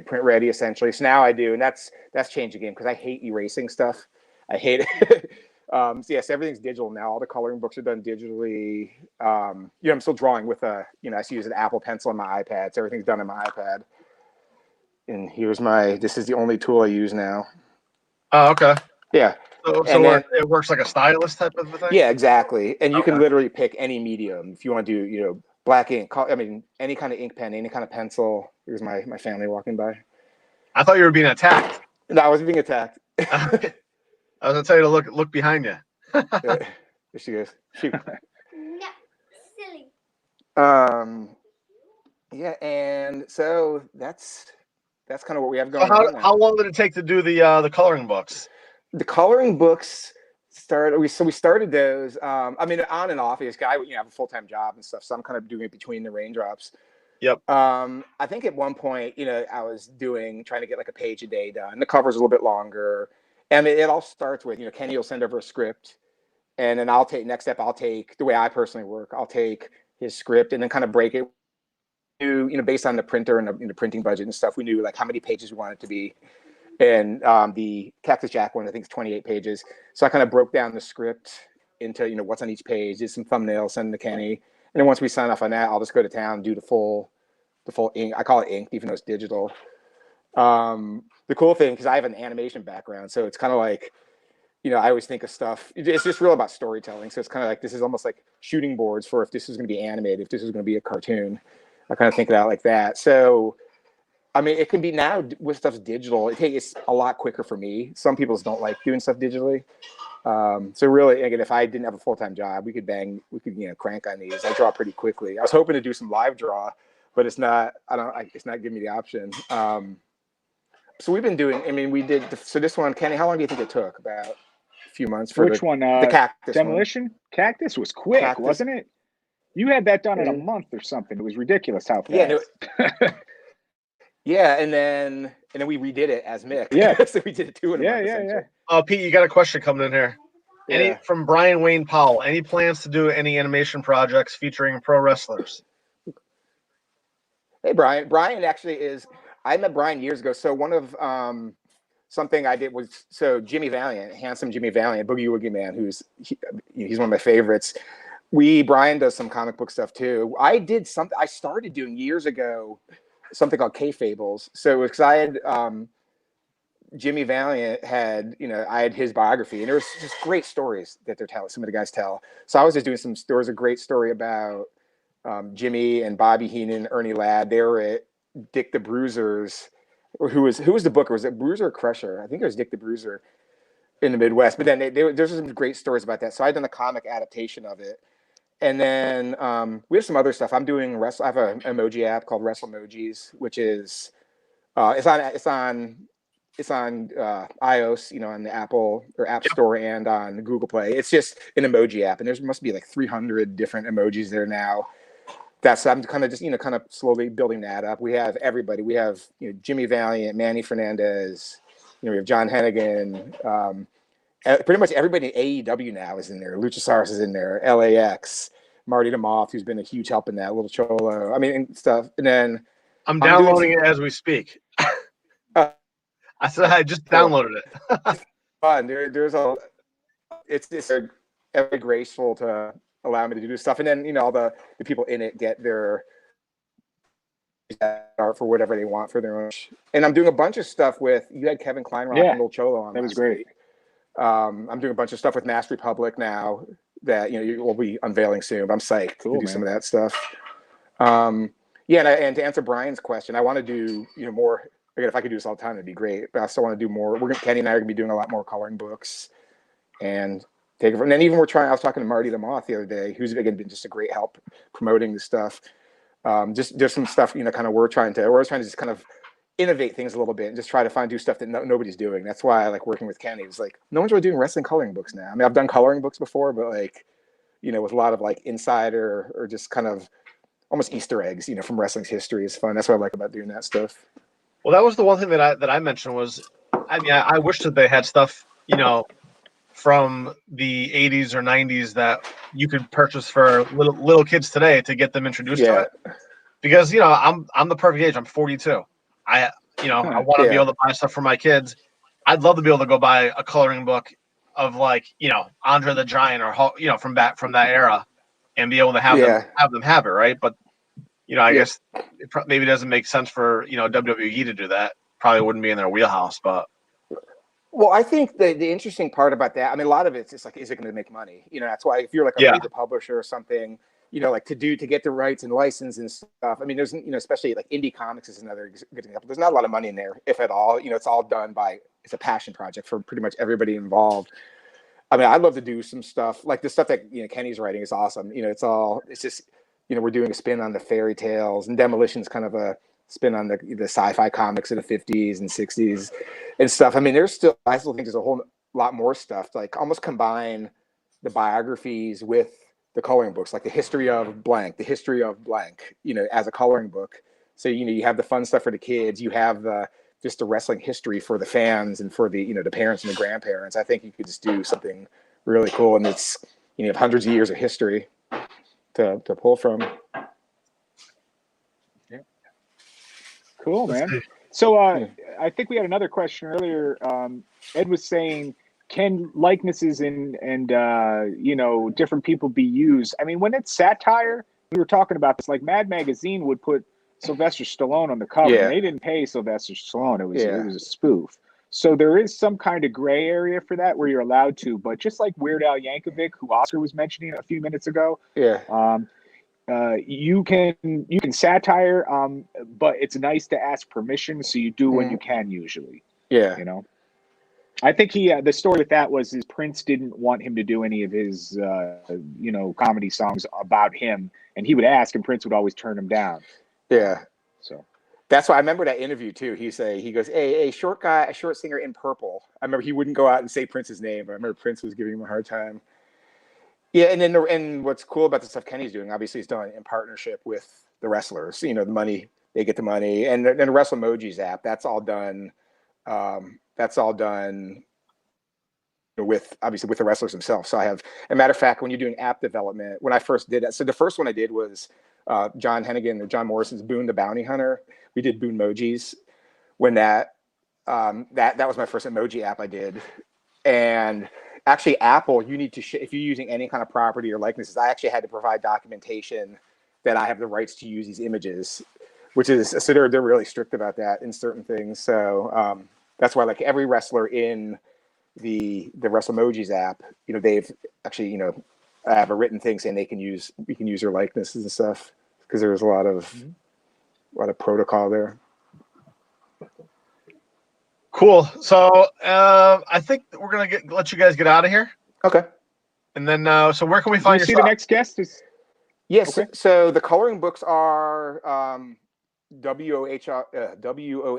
print ready essentially. So now I do, and that's changed the game because I hate erasing stuff. I hate it. So everything's digital now. All the coloring books are done digitally. I'm still drawing with I still use an Apple Pencil on my iPad. So everything's done on my iPad. And this is the only tool I use now. Oh, okay. Yeah. So it works like a stylus type of thing? Yeah, exactly. And you can literally pick any medium if you want to do, black ink. Any kind of ink pen, any kind of pencil. Here's my family walking by. I thought you were being attacked. No, I wasn't being attacked. I was gonna tell you to look behind you. There she goes. Shoot. No, silly. Yeah, and so that's kind of what we have So going on now. How long did it take to do the coloring books? The coloring books we started those. On and off. This guy, have a full-time job and stuff, so I'm kind of doing it between the raindrops. Yep. I think at one point, I was trying to get like a page a day done. The cover's a little bit longer. And it all starts with, Kenny will send over a script, and then I'll take the way I personally work. I'll take his script and then kind of break it, based on the printer and the printing budget and stuff. We knew like how many pages we wanted it to be. And the Cactus Jack one, I think, is 28 pages. So I kind of broke down the script into, what's on each page, did some thumbnails, send them to Kenny. And then once we sign off on that, I'll just go to town, do the full ink. I call it ink, even though it's digital. The cool thing, because I have an animation background, so it's kind of like, I always think of stuff. It's just real about storytelling. So it's kind of like, this is almost like shooting boards for if this is going to be animated, if this is going to be a cartoon. I kind of think of that like that. So, it can be now with stuff's digital. It's a lot quicker for me. Some people just don't like doing stuff digitally. So really, again, if I didn't have a full-time job, we could crank on these. I draw pretty quickly. I was hoping to do some live draw, but it's not. It's not giving me the option. So we've been doing. This one, Kenny. How long do you think it took? About a few months for which one? The Cactus Demolition. One. Cactus was quick, wasn't it? You had that done in a month or something. It was ridiculous how fast. Yeah, and then we redid it as Mick. Yeah, so we did it 2 in a month. Yeah. Oh, Pete, you got a question coming in here. From Brian Wayne Powell? Any plans to do any animation projects featuring pro wrestlers? Hey, Brian. Brian actually is. I met Brian years ago. So one of something I did was Jimmy Valiant, handsome Jimmy Valiant, Boogie Woogie Man, he's one of my favorites. Brian does some comic book stuff too. I started doing years ago something called K-Fables. So because I had Jimmy Valiant had, I had his biography, and there was just great stories that some of the guys tell. So I was just doing there was a great story about Jimmy and Bobby Heenan, Ernie Ladd. They were at Dick the Bruiser's, or who was the booker? Was it Bruiser or Crusher? I think it was Dick the Bruiser in the Midwest. But then there's some great stories about that. So I've done a comic adaptation of it. And then we have some other stuff. I'm doing I have an emoji app called WrestleMojis, which is it's on iOS, on the Apple or App Store and on Google Play. It's just an emoji app, and there must be like 300 different emojis there now. I'm kind of just kind of slowly building that up. We have everybody. We have Jimmy Valiant, Manny Fernandez. We have John Hennigan. Pretty much everybody in AEW now is in there. Luchasaurus is in there. LAX, Marty DeMoth, who's been a huge help in that. Little Cholo. I mean, and stuff. And then I'm downloading it as we speak. I said I just downloaded it. Fun. It's very graceful to allow me to do stuff, and then all the people in it get their art for whatever they want for their own. And I'm doing a bunch of stuff with you had Kevin Kleinrock and Little Cholo on. That was great. I'm doing a bunch of stuff with Mass Republic now that we'll be unveiling soon. But I'm psyched to do some of that stuff. And to answer Brian's question, I want to do more. Again, if I could do this all the time, it'd be great. But I still want to do more. Kenny and I are gonna be doing a lot more coloring books and take it. And then even I was talking to Marty the Moth the other day, who's again been just a great help promoting the stuff. Just some stuff kind of we're trying to just kind of innovate things a little bit and just try to do stuff that nobody's doing. That's why I like working with Kenny. It's like no one's really doing wrestling coloring books now. I mean, I've done coloring books before, but with a lot of like insider or just kind of almost Easter eggs, from wrestling's history is fun. That's what I like about doing that stuff. Well, that was the one thing that I mentioned was, I wish that they had stuff, from the 80s or 90s that you could purchase for little kids today to get them introduced to it. Because I'm the perfect age. I'm 42. I want to be able to buy stuff for my kids. I'd love to be able to go buy a coloring book of Andre the Giant or from that era, and be able to have them have it, right? But I guess it maybe doesn't make sense for WWE to do that. Probably wouldn't be in their wheelhouse, but. Well, I think the interesting part about that, I mean, a lot of it's just like, is it going to make money? That's why if you're like a major publisher or something, to get the rights and license and stuff. I mean, there's especially like indie comics is another good example. There's not a lot of money in there, if at all. It's all done it's a passion project for pretty much everybody involved. I mean, I'd love to do some stuff like the stuff that Kenny's writing is awesome. It's just we're doing a spin on the fairy tales, and Demolition's kind of a spin on the sci-fi comics of the 50s and 60s and stuff. I mean, I still think there's a whole lot more stuff, like almost combine the biographies with the coloring books, like the history of blank, as a coloring book. So, you have the fun stuff for the kids, you have just the wrestling history for the fans and for the, the parents and the grandparents. I think you could just do something really cool. And it's, you have hundreds of years of history to pull from. Cool, man. So I think we had another question earlier. Ed was saying, can likenesses and different people be used? I mean, when it's satire, we were talking about this. Like Mad Magazine would put Sylvester Stallone on the cover. And they didn't pay Sylvester Stallone. It was a spoof. So there is some kind of gray area for that where you're allowed to. But just like Weird Al Yankovic, who Oscar was mentioning a few minutes ago, you can satire, but it's nice to ask permission, so you do when you can usually. I think the story with that was his Prince didn't want him to do any of his comedy songs about him, and he would ask, and Prince would always turn him down. So that's why I remember that interview too. He goes, hey, a short singer in purple. I remember he wouldn't go out and say Prince's name, but I remember Prince was giving him a hard time. Yeah, and then and what's cool about the stuff Kenny's doing, obviously, he's done in partnership with the wrestlers. The money, they get the money, and the WrestleMojis app. That's all done. With the wrestlers themselves. So I have, a matter of fact, when you're doing app development, when I first did that, so the first one I did was John Hennigan or John Morrison's Boone the Bounty Hunter. We did Boone Mojis when that was my first emoji app I did, and. Actually, Apple, you need to if you're using any kind of property or likenesses, I actually had to provide documentation that I have the rights to use these images, which is so they're really strict about that in certain things. So that's why like every wrestler in the WrestleMojis app, they've actually have a written thing saying we can use their likenesses and stuff because there's a lot of protocol there. Cool. So I think we're gonna let you guys get out of here. Okay. And then, so where can we find you? See the next guest is. Yes. Okay. So the coloring books are WOHW.com.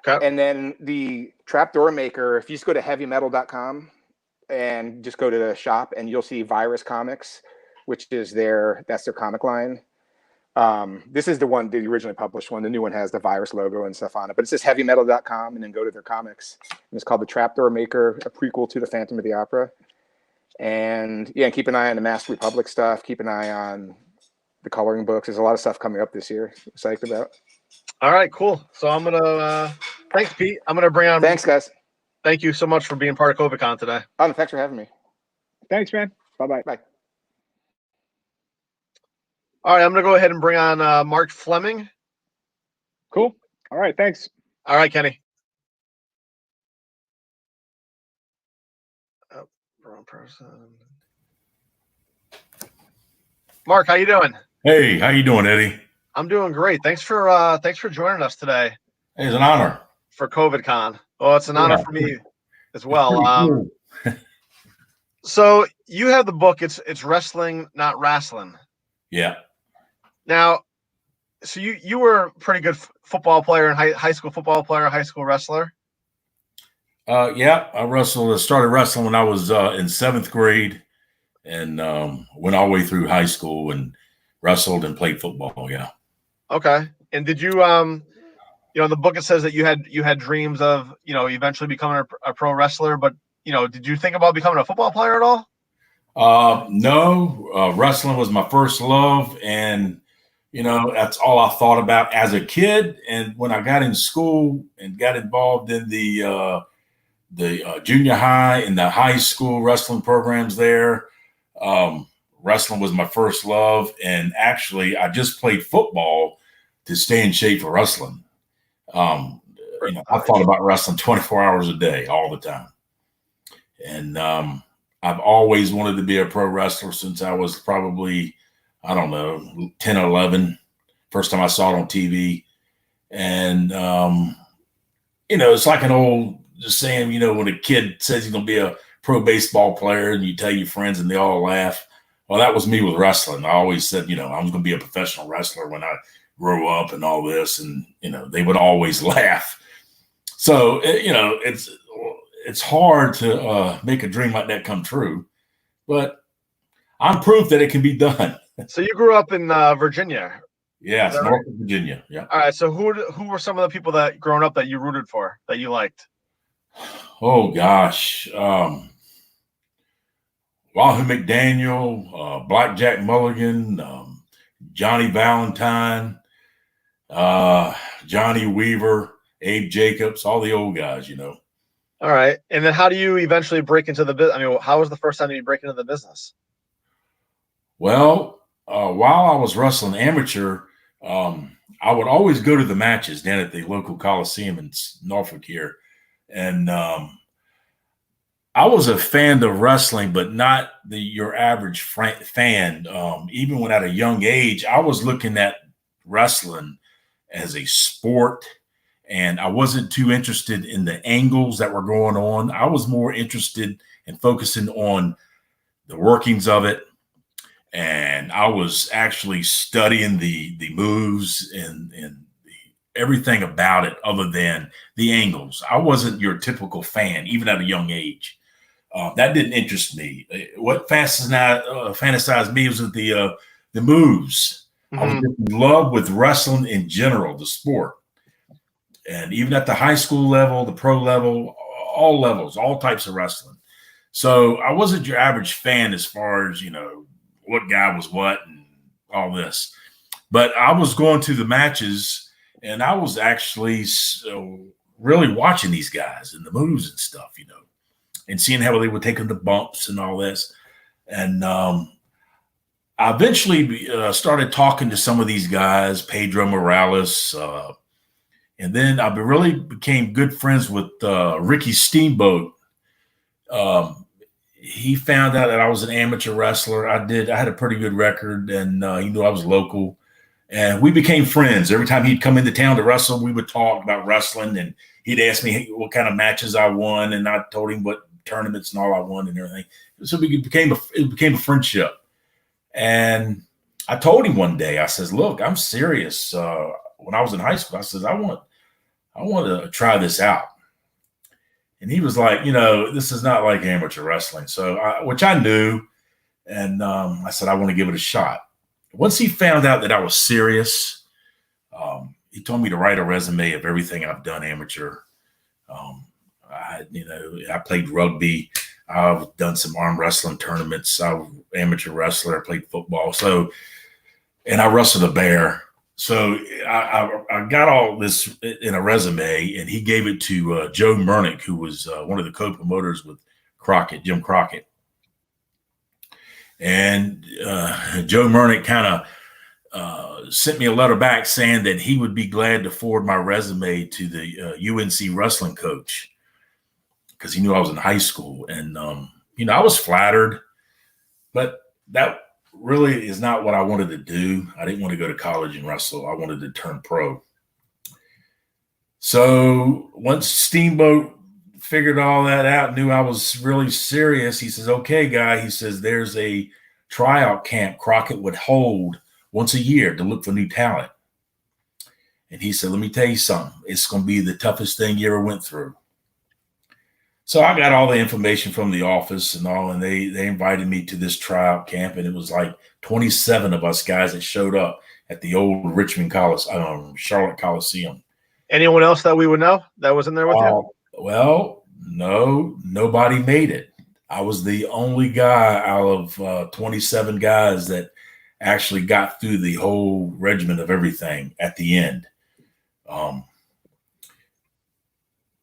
Okay. And then the Trapdoor Maker, if you just go to heavymetal.com and just go to the shop, and you'll see Virus Comics, which is that's their comic line. This is the originally published one. The new one has the Virus logo and stuff on it, but it's just heavymetal.com, and then go to their comics. And it's called the Trapdoor Maker, a prequel to the Phantom of the Opera. And yeah, keep an eye on the Masked Republic stuff. Keep an eye on the coloring books. There's a lot of stuff coming up this year. Psyched about. All right, cool. So I'm gonna thanks, Pete. I'm gonna bring on. Thanks, guys. Thank you so much for being part of COVIDCon today. Oh, thanks for having me. Thanks, man. Bye-bye. Bye. All right, I'm gonna go ahead and bring on Mark Fleming. Cool. All right, thanks. All right, Kenny. Oh, wrong person. Mark, how you doing? Hey, how you doing, Eddie? I'm doing great. Thanks for joining us today. Hey, it's an honor. For COVIDCon. Well, it's an honor for me as well. Cool. So you have the book. It's Wrestling, Not Wrestling. Yeah. Now, so you were a pretty good football player and high school football player, high school wrestler. Yeah, I started wrestling when I was in 7th grade, and went all the way through high school and wrestled and played football. Yeah. Okay. And did you in the book it says that you had dreams of eventually becoming a pro wrestler, but did you think about becoming a football player at all? No. Wrestling was my first love, and that's all I thought about as a kid. And when I got in school and got involved in the junior high and the high school wrestling programs there, wrestling was my first love. And actually, I just played football to stay in shape for wrestling. I thought about wrestling 24 hours a day, all the time. And I've always wanted to be a pro wrestler since I was probably, 10 or 11. First time I saw it on TV. And, it's like an old saying, when a kid says he's going to be a pro baseball player and you tell your friends and they all laugh. Well, that was me with wrestling. I always said, I'm going to be a professional wrestler when I grow up and all this. And, they would always laugh. So, it's hard to make a dream like that come true, but I'm proof that it can be done. So you grew up in Virginia. Yeah, it's North Virginia. Yeah. All right. So who were some of the people that growing up that you rooted for, that you liked? Oh gosh, Wahoo McDaniel, Blackjack Mulligan, Johnny Valentine, Johnny Weaver, Abe Jacobs, all the old guys, All right. And then how do you eventually break into the business? I mean, how was the first time you break into the business? Well, while I was wrestling amateur, I would always go to the matches down at the local Coliseum in Norfolk here. And I was a fan of wrestling, but not your average fan. Even when at a young age, I was looking at wrestling as a sport. And I wasn't too interested in the angles that were going on. I was more interested in focusing on the workings of it. And I was actually studying the moves and everything about it other than the angles. I wasn't your typical fan, even at a young age. That didn't interest me. What fantasized me was the moves. Mm-hmm. I was just in love with wrestling in general, the sport. And even at the high school level, the pro level, all levels, all types of wrestling. So I wasn't your average fan as far as, what guy was what and all this. But I was going to the matches and I was actually really watching these guys and the moves and stuff, and seeing how they would take them to bumps and all this. And I eventually started talking to some of these guys, Pedro Morales, and then I really became good friends with Ricky Steamboat. He found out that I was an amateur wrestler. I had a pretty good record, and he knew I was local. And we became friends. Every time he'd come into town to wrestle, we would talk about wrestling, and he'd ask me what kind of matches I won, and I told him what tournaments and all I won and everything. So it became a friendship. And I told him one day, I says, look, I'm serious. When I was in high school, I says, I want to try this out. And he was like, this is not like amateur wrestling. So, which I knew. And I said, I want to give it a shot. Once he found out that I was serious, he told me to write a resume of everything I've done amateur. I played rugby. I've done some arm wrestling tournaments. I was an amateur wrestler. I played football. So, and I wrestled a bear. So I got all this in a resume, and he gave it to Joe Murnick, who was one of the co-promoters with Jim Crockett. And Joe Murnick kind of sent me a letter back saying that he would be glad to forward my resume to the UNC wrestling coach because he knew I was in high school. And, I was flattered, but that really is not what I wanted to do. I didn't want to go to college and wrestle. I wanted to turn pro. So once Steamboat figured all that out, knew I was really serious, he says, okay, guy, he says, there's a tryout camp Crockett would hold once a year to look for new talent. And he said, let me tell you something. It's going to be the toughest thing you ever went through. So I got all the information from the office and all, and they invited me to this tryout camp, and it was like 27 of us guys that showed up at the old Richmond Charlotte Coliseum. Anyone else that we would know that was in there with you? Well, no, nobody made it. I was the only guy out of 27 guys that actually got through the whole regimen of everything at the end.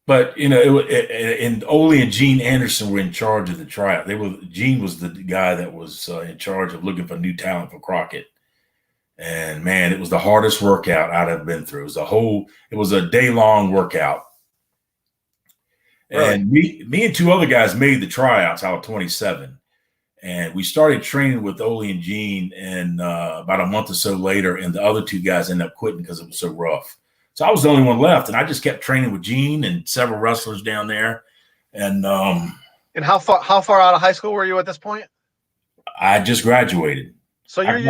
But and Ole and Gene Anderson were in charge of the tryout. Gene was the guy that was in charge of looking for new talent for Crockett. And man, it was the hardest workout I'd ever been through. It was a day-long workout. Right. And me and two other guys made the tryouts out of 27. And we started training with Ole and Gene, and about a month or so later, and the other two guys ended up quitting because it was so rough. So I was the only one left, and I just kept training with Gene and several wrestlers down there. And how far out of high school were you at this point? I just graduated. So I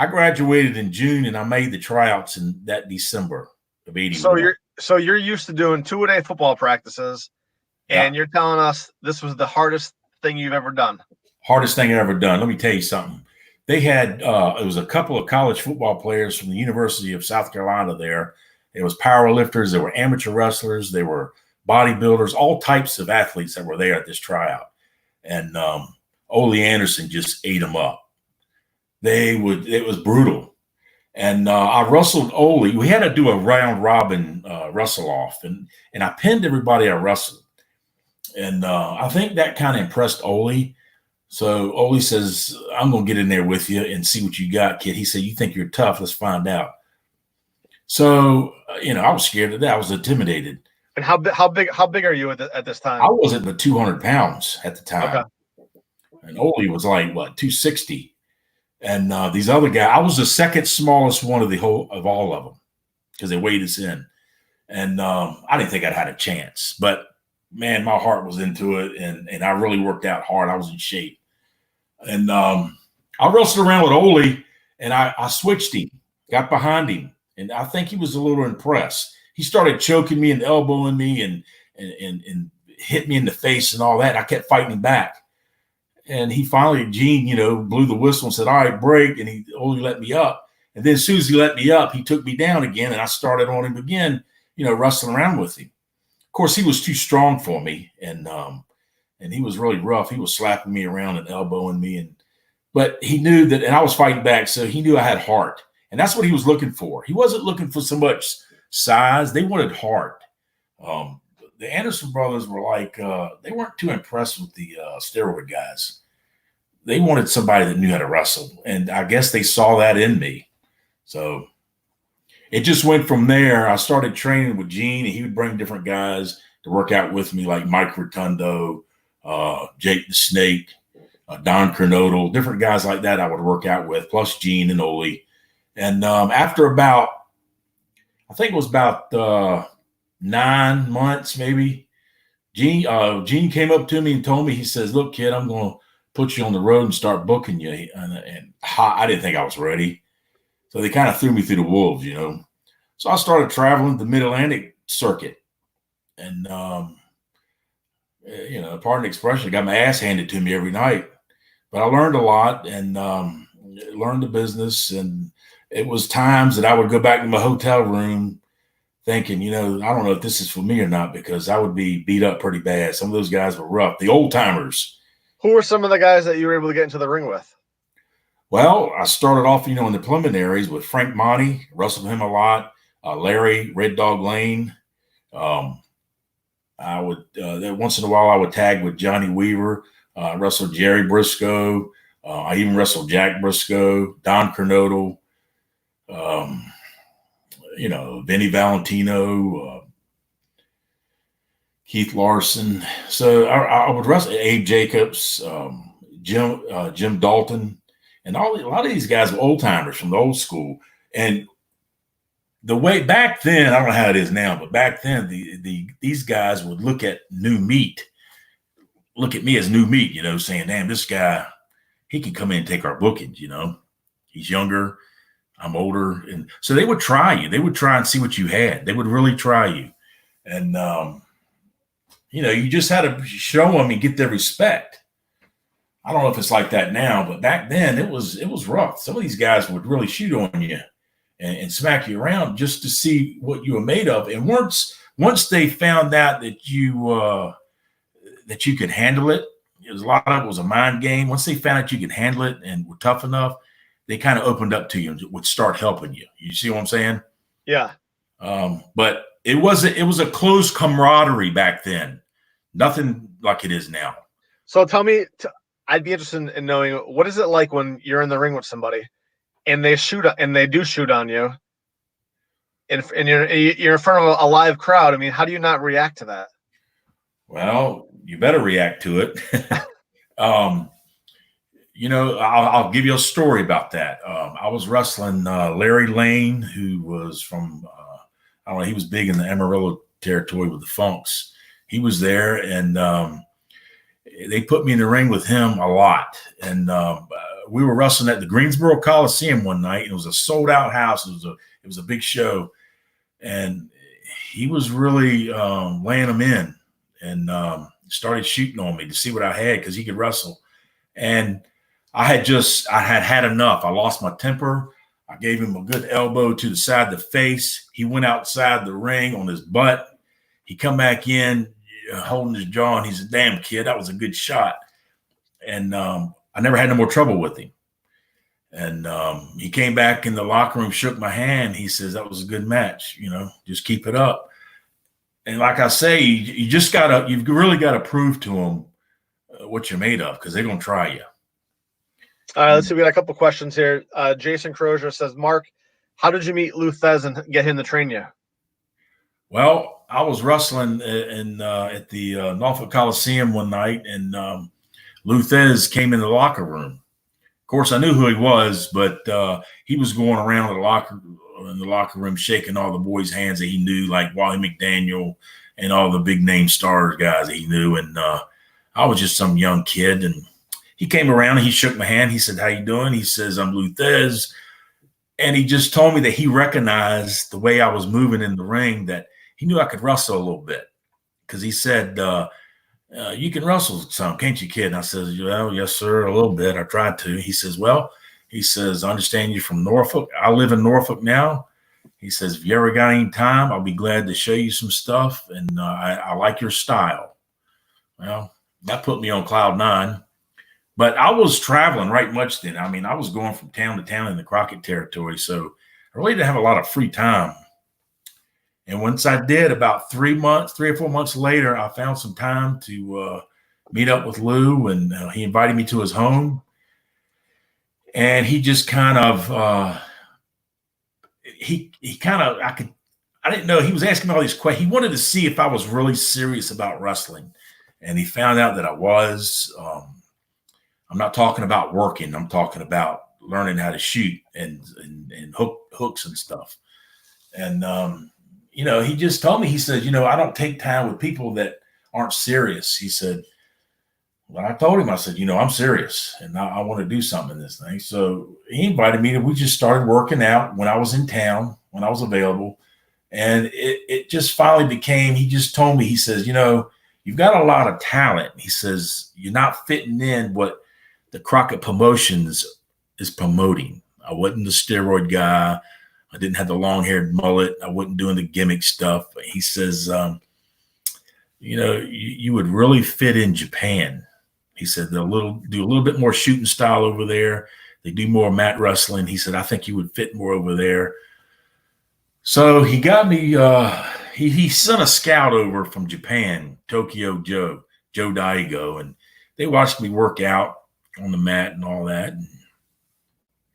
graduated in June, and I made the tryouts in that December of '81. So you're used to doing 2-a-day football practices, and you're telling us this was the hardest thing you've ever done. Hardest thing I've ever done. Let me tell you something. They had it was a couple of college football players from the University of South Carolina there. There was power lifters, there were amateur wrestlers, there were bodybuilders, all types of athletes that were there at this tryout. And Ole Anderson just ate them up. It was brutal. And I wrestled Ole. We had to do a round robin wrestle off, and I pinned everybody I wrestled. And I think that kind of impressed Ole. So Ole says, I'm going to get in there with you and see what you got, kid. He said, you think you're tough? Let's find out. So, I was scared of that. I was intimidated. And how big are you at this time? I wasn't but 200 pounds at the time. Okay. And Ole was like, 260. And these other guys, I was the second smallest one of all of them because they weighed us in. And I didn't think I'd had a chance. But, man, my heart was into it, and I really worked out hard. I was in shape. And I wrestled around with Ole, and I switched him, got behind him, and I think he was a little impressed. He started choking me and elbowing me and hit me in the face and all that. I kept fighting him back. And he finally, Gene, blew the whistle and said, all right, break. And Ole let me up. And then as soon as he let me up, he took me down again, and I started on him again, wrestling around with him. Of course, he was too strong for me, and he was really rough. He was slapping me around and elbowing me, but he knew that, and I was fighting back, so he knew I had heart, and that's what he was looking for. He wasn't looking for so much size; they wanted heart. The Anderson brothers were like they weren't too impressed with the steroid guys. They wanted somebody that knew how to wrestle, and I guess they saw that in me. So it just went from there. I started training with Gene, and he would bring different guys to work out with me, like Mike Rotundo, Jake the Snake, Don Kernodle, different guys like that I would work out with, plus Gene and Ole. And after about, I think it was about 9 months maybe, Gene came up to me and told me, he says, look, kid, I'm going to put you on the road and start booking you. And I didn't think I was ready. So they kind of threw me through the wolves, you know. So I started traveling the Mid-Atlantic circuit. And, you know, pardon the expression, I got my ass handed to me every night. But I learned a lot and learned the business. And it was times that I would go back to my hotel room thinking, you know, I don't know if this is for me or not, because I would be beat up pretty bad. Some of those guys were rough, the old timers. Who were some of the guys that you were able to get into the ring with? Well, I started off, you know, in the preliminaries with Frank Monty, wrestled him a lot. Larry, Red Dog Lane. I would once in a while I would tag with Johnny Weaver. Wrestled Jerry Briscoe. I even wrestled Jack Briscoe, Don Cornodle. You know, Vinny Valentino, Keith Larson. So I would wrestle Abe Jacobs, Jim Dalton, and a lot of these guys were old timers from the old school. And the way back then, I don't know how it is now, but back then these guys would look at new meat, look at me as new meat, you know, saying, damn, this guy, he can come in and take our bookings, you know. He's younger, I'm older. And so they would try you. They would try and see what you had. They would really try you. And, you know, you just had to show them and get their respect. I don't know if it's like that now, but back then it was rough. Some of these guys would really shoot on you and smack you around just to see what you were made of. And once they found out that you could handle it, a lot of it was a mind game. Once they found out you could handle it and were tough enough, they kind of opened up to you and would start helping you. You see what I'm saying? Yeah. But it was a close camaraderie back then. Nothing like it is now. So tell me, I'd be interested in knowing, what is it like when you're in the ring with somebody and they do shoot on you, and you're in front of a live crowd? I mean, how do you not react to that? Well, you better react to it. You know, I'll give you a story about that. I was wrestling Larry Lane, who was from, I don't know, he was big in the Amarillo territory with the Funks. He was there, and they put me in the ring with him a lot. And we were wrestling at the Greensboro Coliseum one night, and it was a sold-out house. It was a big show, and he was really laying them in, and started shooting on me to see what I had because he could wrestle. And I had enough. I lost my temper. I gave him a good elbow to the side of the face. He went outside the ring on his butt. He come back in holding his jaw, and he said, damn, kid, that was a good shot. And I never had no more trouble with him. And he came back in the locker room, shook my hand. He says, that was a good match. You know, just keep it up. And like I say, you've really got to prove to them what you're made of, because they're going to try you. All right, let's see. We got a couple questions here. Jason Crozier says, Mark, how did you meet Lou Thez and get him to train you? Well, I was wrestling at the Norfolk Coliseum one night, and Lou Thez came in the locker room. Of course, I knew who he was, but he was going around in the locker room shaking all the boys' hands that he knew, like Wally McDaniel and all the big name stars guys that he knew. And I was just some young kid, and he came around and he shook my hand. He said, how you doing? He says, I'm Lou Thez. And he just told me that he recognized the way I was moving in the ring, that he knew I could wrestle a little bit. Because he said, you can wrestle some, can't you, kid? And I said, well, yes, sir, a little bit. I tried to. He says, I understand you're from Norfolk. I live in Norfolk now. He says, if you ever got any time, I'll be glad to show you some stuff. And I like your style. Well, that put me on cloud nine. But I was traveling right much then. I mean, I was going from town to town in the Crockett territory. So I really didn't have a lot of free time. And once I did, about 3 or 4 months later, I found some time to meet up with Lou, and he invited me to his home. And he just kind of, I didn't know, he was asking me all these questions. He wanted to see if I was really serious about wrestling. And he found out that I was. I'm not talking about working. I'm talking about learning how to shoot and hooks and stuff. And, you know, he just told me, he said, you know, I don't take time with people that aren't serious. He said, But I told him, I said, I'm serious and I want to do something in this thing. So he invited me, and we just started working out when I was in town, when I was available. And it just finally became, he just told me, he says, you've got a lot of talent. He says, you're not fitting in what the Crockett Promotions is promoting. I wasn't the steroid guy. I didn't have the long-haired mullet. I wasn't doing the gimmick stuff. He says, you would really fit in Japan. He said they'll do a little bit more shooting style over there. They do more mat wrestling. He said, I think you would fit more over there. So he got me, he sent a scout over from Japan, Tokyo Joe Daigo, and they watched me work out on the mat and all that. And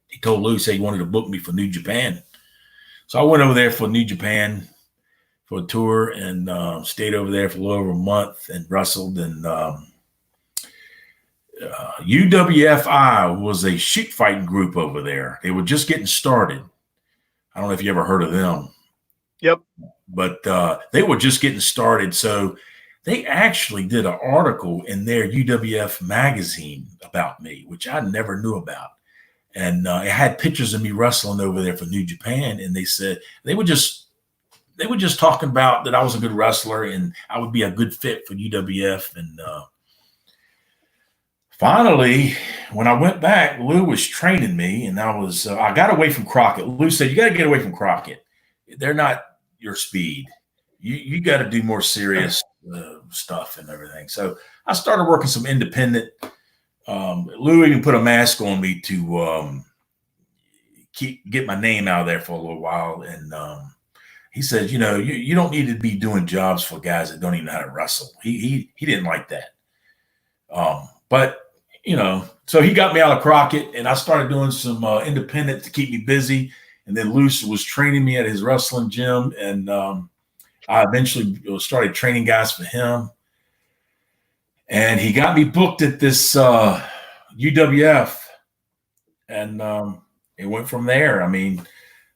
he told Lou, he wanted to book me for New Japan. So I went over there for New Japan for a tour and stayed over there for a little over a month and wrestled. And UWFI was a shoot fighting group over there. They were just getting started. I don't know if you ever heard of them. Yep. But they were just getting started. So they actually did an article in their UWF magazine about me, which I never knew about. And it had pictures of me wrestling over there for New Japan. And they said they were just talking about that I was a good wrestler and I would be a good fit for UWF. And finally, when I went back, Lou was training me, and I got away from Crockett. Lou said, you got to get away from Crockett. They're not your speed. You got to do more serious stuff and everything. So I started working some independent. Lou even put a mask on me to get my name out there for a little while. And he said, you don't need to be doing jobs for guys that don't even know how to wrestle. He didn't like that. But so he got me out of Crockett, and I started doing some independent to keep me busy. And then Luce was training me at his wrestling gym, and I eventually started training guys for him. And he got me booked at this UWF, and it went from there. I mean,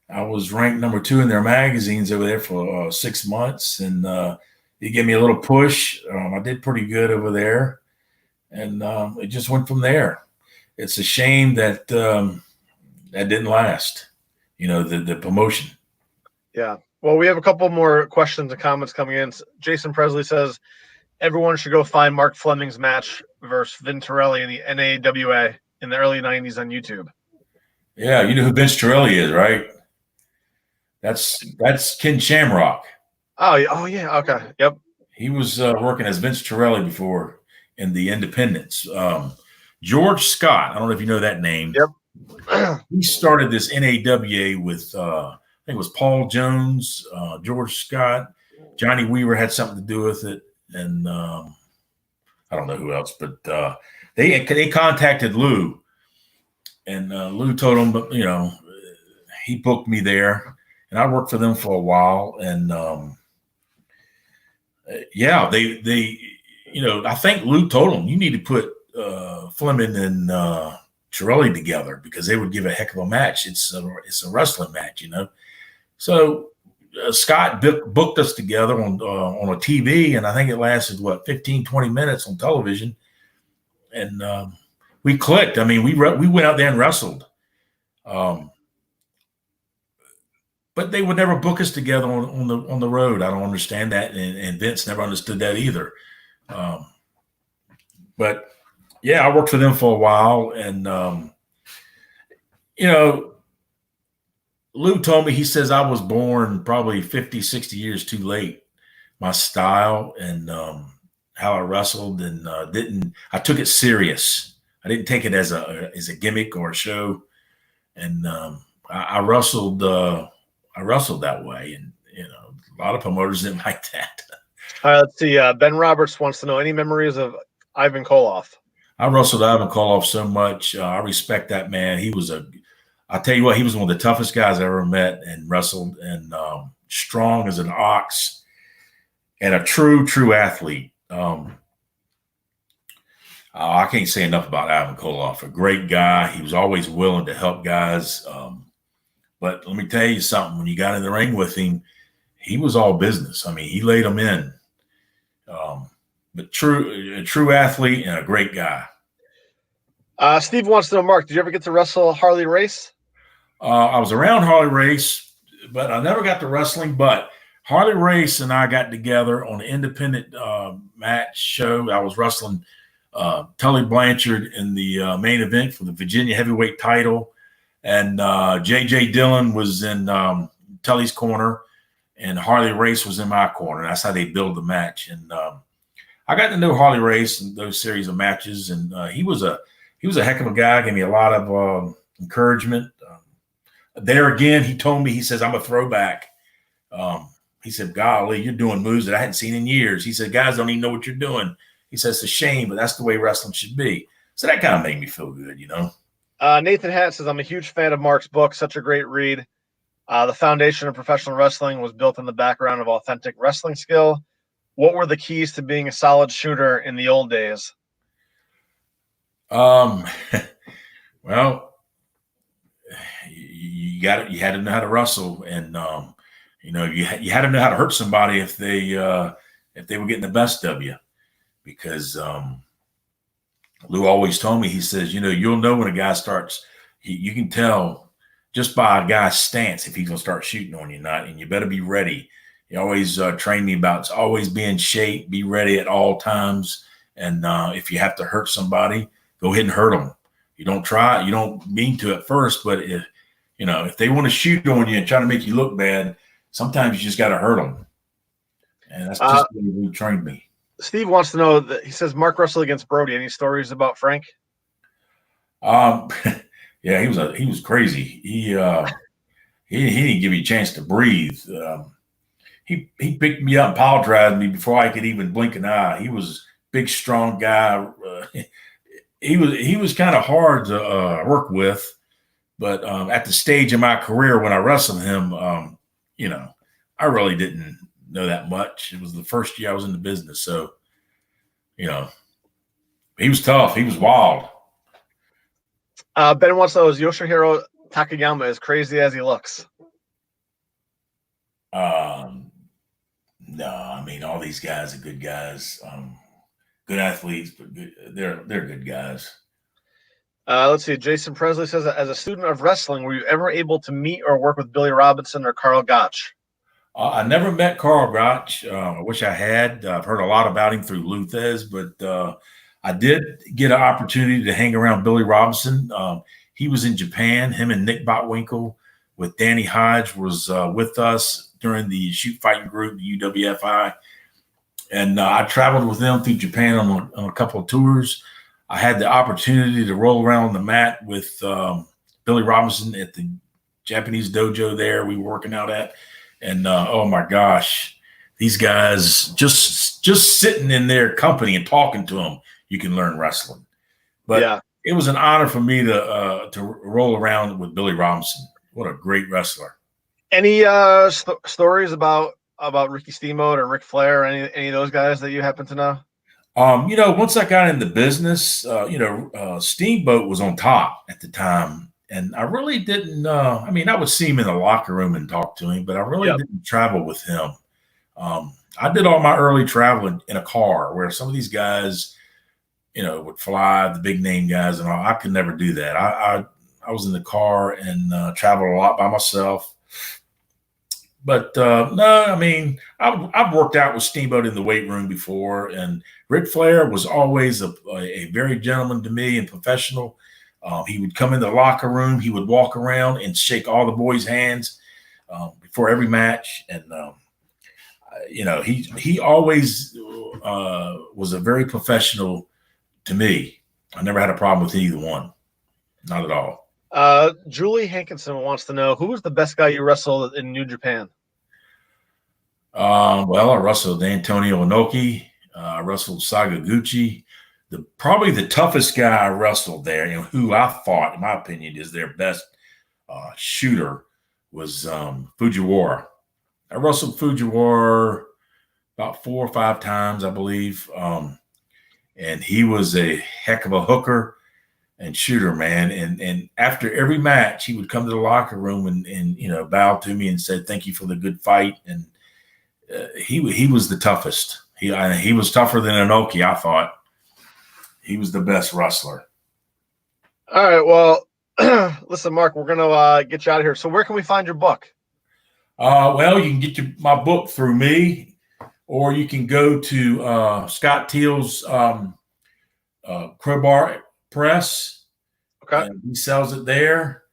I was ranked number 2 in their magazines over there for 6 months, and he gave me a little push. I did pretty good over there, and it just went from there. It's a shame that that didn't last, the promotion. Yeah. Well, we have a couple more questions and comments coming in. Jason Presley says, everyone should go find Mark Fleming's match versus Venturelli in the NAWA in the early 90s on YouTube. Yeah, you know who Vince Torelli is, right? That's Ken Shamrock. Oh yeah. Okay. Yep. He was working as Vince Torelli before in the Independents. George Scott, I don't know if you know that name. Yep. He started this NAWA with I think it was Paul Jones, George Scott, Johnny Weaver had something to do with it, and I don't know who else, but they contacted Lou, and Lou told him, he booked me there, and I worked for them for a while, and they I think Lou told him, you need to put Fleming and Torelli together because they would give a heck of a match. It's a wrestling match, So Scott booked us together on a TV, and I think it lasted 15, 20 minutes on television, and we clicked. I mean, we went out there and wrestled, but they would never book us together on the road. I don't understand that, and Vince never understood that either. But yeah, I worked for them for a while, and Lou told me, he says I was born probably 50, 60 years too late. My style and how I wrestled, and I took it serious. I didn't take it as a gimmick or a show. And I wrestled that way. And, a lot of promoters didn't like that. All right, let's see. Ben Roberts wants to know any memories of Ivan Koloff. I wrestled Ivan Koloff so much. I respect that man. I'll tell you what, he was one of the toughest guys I ever met and wrestled, and strong as an ox and a true athlete. I can't say enough about Ivan Koloff. A great guy. He was always willing to help guys. But let me tell you something. When you got in the ring with him, he was all business. I mean, he laid them in. but a true athlete and a great guy. Steve wants to know, Mark, did you ever get to wrestle Harley Race? I was around Harley Race, but I never got to wrestling. But Harley Race and I got together on an independent match show. I was wrestling Tully Blanchard in the main event for the Virginia heavyweight title. And J.J. Dillon was in Tully's corner, and Harley Race was in my corner. That's how they build the match. And I got to know Harley Race in those series of matches, and he was a heck of a guy. Gave me a lot of encouragement. There again, he told me, he says, I'm a throwback. He said, golly, you're doing moves that I hadn't seen in years. He said, guys don't even know what you're doing. He says, it's a shame, but that's the way wrestling should be. So that kind of made me feel good, you know. Nathan Hatt says, I'm a huge fan of Mark's book. Such a great read. The foundation of professional wrestling was built in the background of authentic wrestling skill. What were the keys to being a solid shooter in the old days? Well, you had to know how to wrestle, and you had to know how to hurt somebody if they were getting the best of you, because Lou always told me, he says, you'll know when a guy starts, you can tell just by a guy's stance if he's going to start shooting on you or not, and you better be ready. He always trained me about always be in shape, be ready at all times, and if you have to hurt somebody, go ahead and hurt them. You don't try, you don't mean to at first, but if they want to shoot on you and try to make you look bad, sometimes you just got to hurt them. And that's just the way Lou trained me. Steve wants to know that he says Mark wrestled against Brody. Any stories about Frank? Yeah, he was crazy. He didn't give me a chance to breathe. He picked me up and pile drived me before I could even blink an eye. He was a big, strong guy. He was kind of hard to work with, but at the stage of my career when I wrestled him, I really didn't know that much. It was the first year I was in the business, so he was tough. He was wild. Ben wants to know, is Yoshihiro Takayama as crazy as he looks? No, I mean, all these guys are good guys, good athletes, but they're good guys. Let's see. Jason Presley says, as a student of wrestling, were you ever able to meet or work with Billy Robinson or Carl Gotch? I never met Carl Gotch. I wish I had. I've heard a lot about him through Luthez, but I did get an opportunity to hang around Billy Robinson. He was in Japan. Him and Nick Botwinkle with Danny Hodge was with us during the shoot fighting group, the UWFI. And I traveled with them through Japan on a couple of tours. I had the opportunity to roll around on the mat with Billy Robinson at the Japanese dojo there we were working out at. And oh my gosh, these guys, just sitting in their company and talking to them, you can learn wrestling. But yeah, it was an honor for me to roll around with Billy Robinson. What a great wrestler. Any stories about Ricky Steamboat or Ric Flair or any of those guys that you happen to know? Once I got into business, Steamboat was on top at the time. And I really didn't, I would see him in the locker room and talk to him, but I really didn't travel with him. I did all my early traveling in a car, where some of these guys, would fly, the big name guys and all. I could never do that. I was in the car and traveled a lot by myself. But no, I've worked out with Steamboat in the weight room before, and Ric Flair was always a very gentleman to me and professional. He would come in the locker room. He would walk around and shake all the boys' hands before every match. And, he always was a very professional to me. I never had a problem with either one. Not at all. Julie Hankinson wants to know, who was the best guy you wrestled in New Japan? Well, I wrestled Antonio Inoki. I wrestled Sagaguchi. Probably the toughest guy I wrestled there, who I thought, in my opinion, is their best shooter, was Fujiwara. I wrestled Fujiwara about 4 or 5 times, I believe. And he was a heck of a hooker and shooter, man. And after every match, he would come to the locker room and bow to me and said, thank you for the good fight. And he was the toughest. He was tougher than Inoki. I thought he was the best wrestler. All right. Well, listen, Mark, we're gonna get you out of here. So where can we find your book? Well, you can get my book through me, or you can go to Scott Teal's Crowbar Press. Okay. And he sells it there.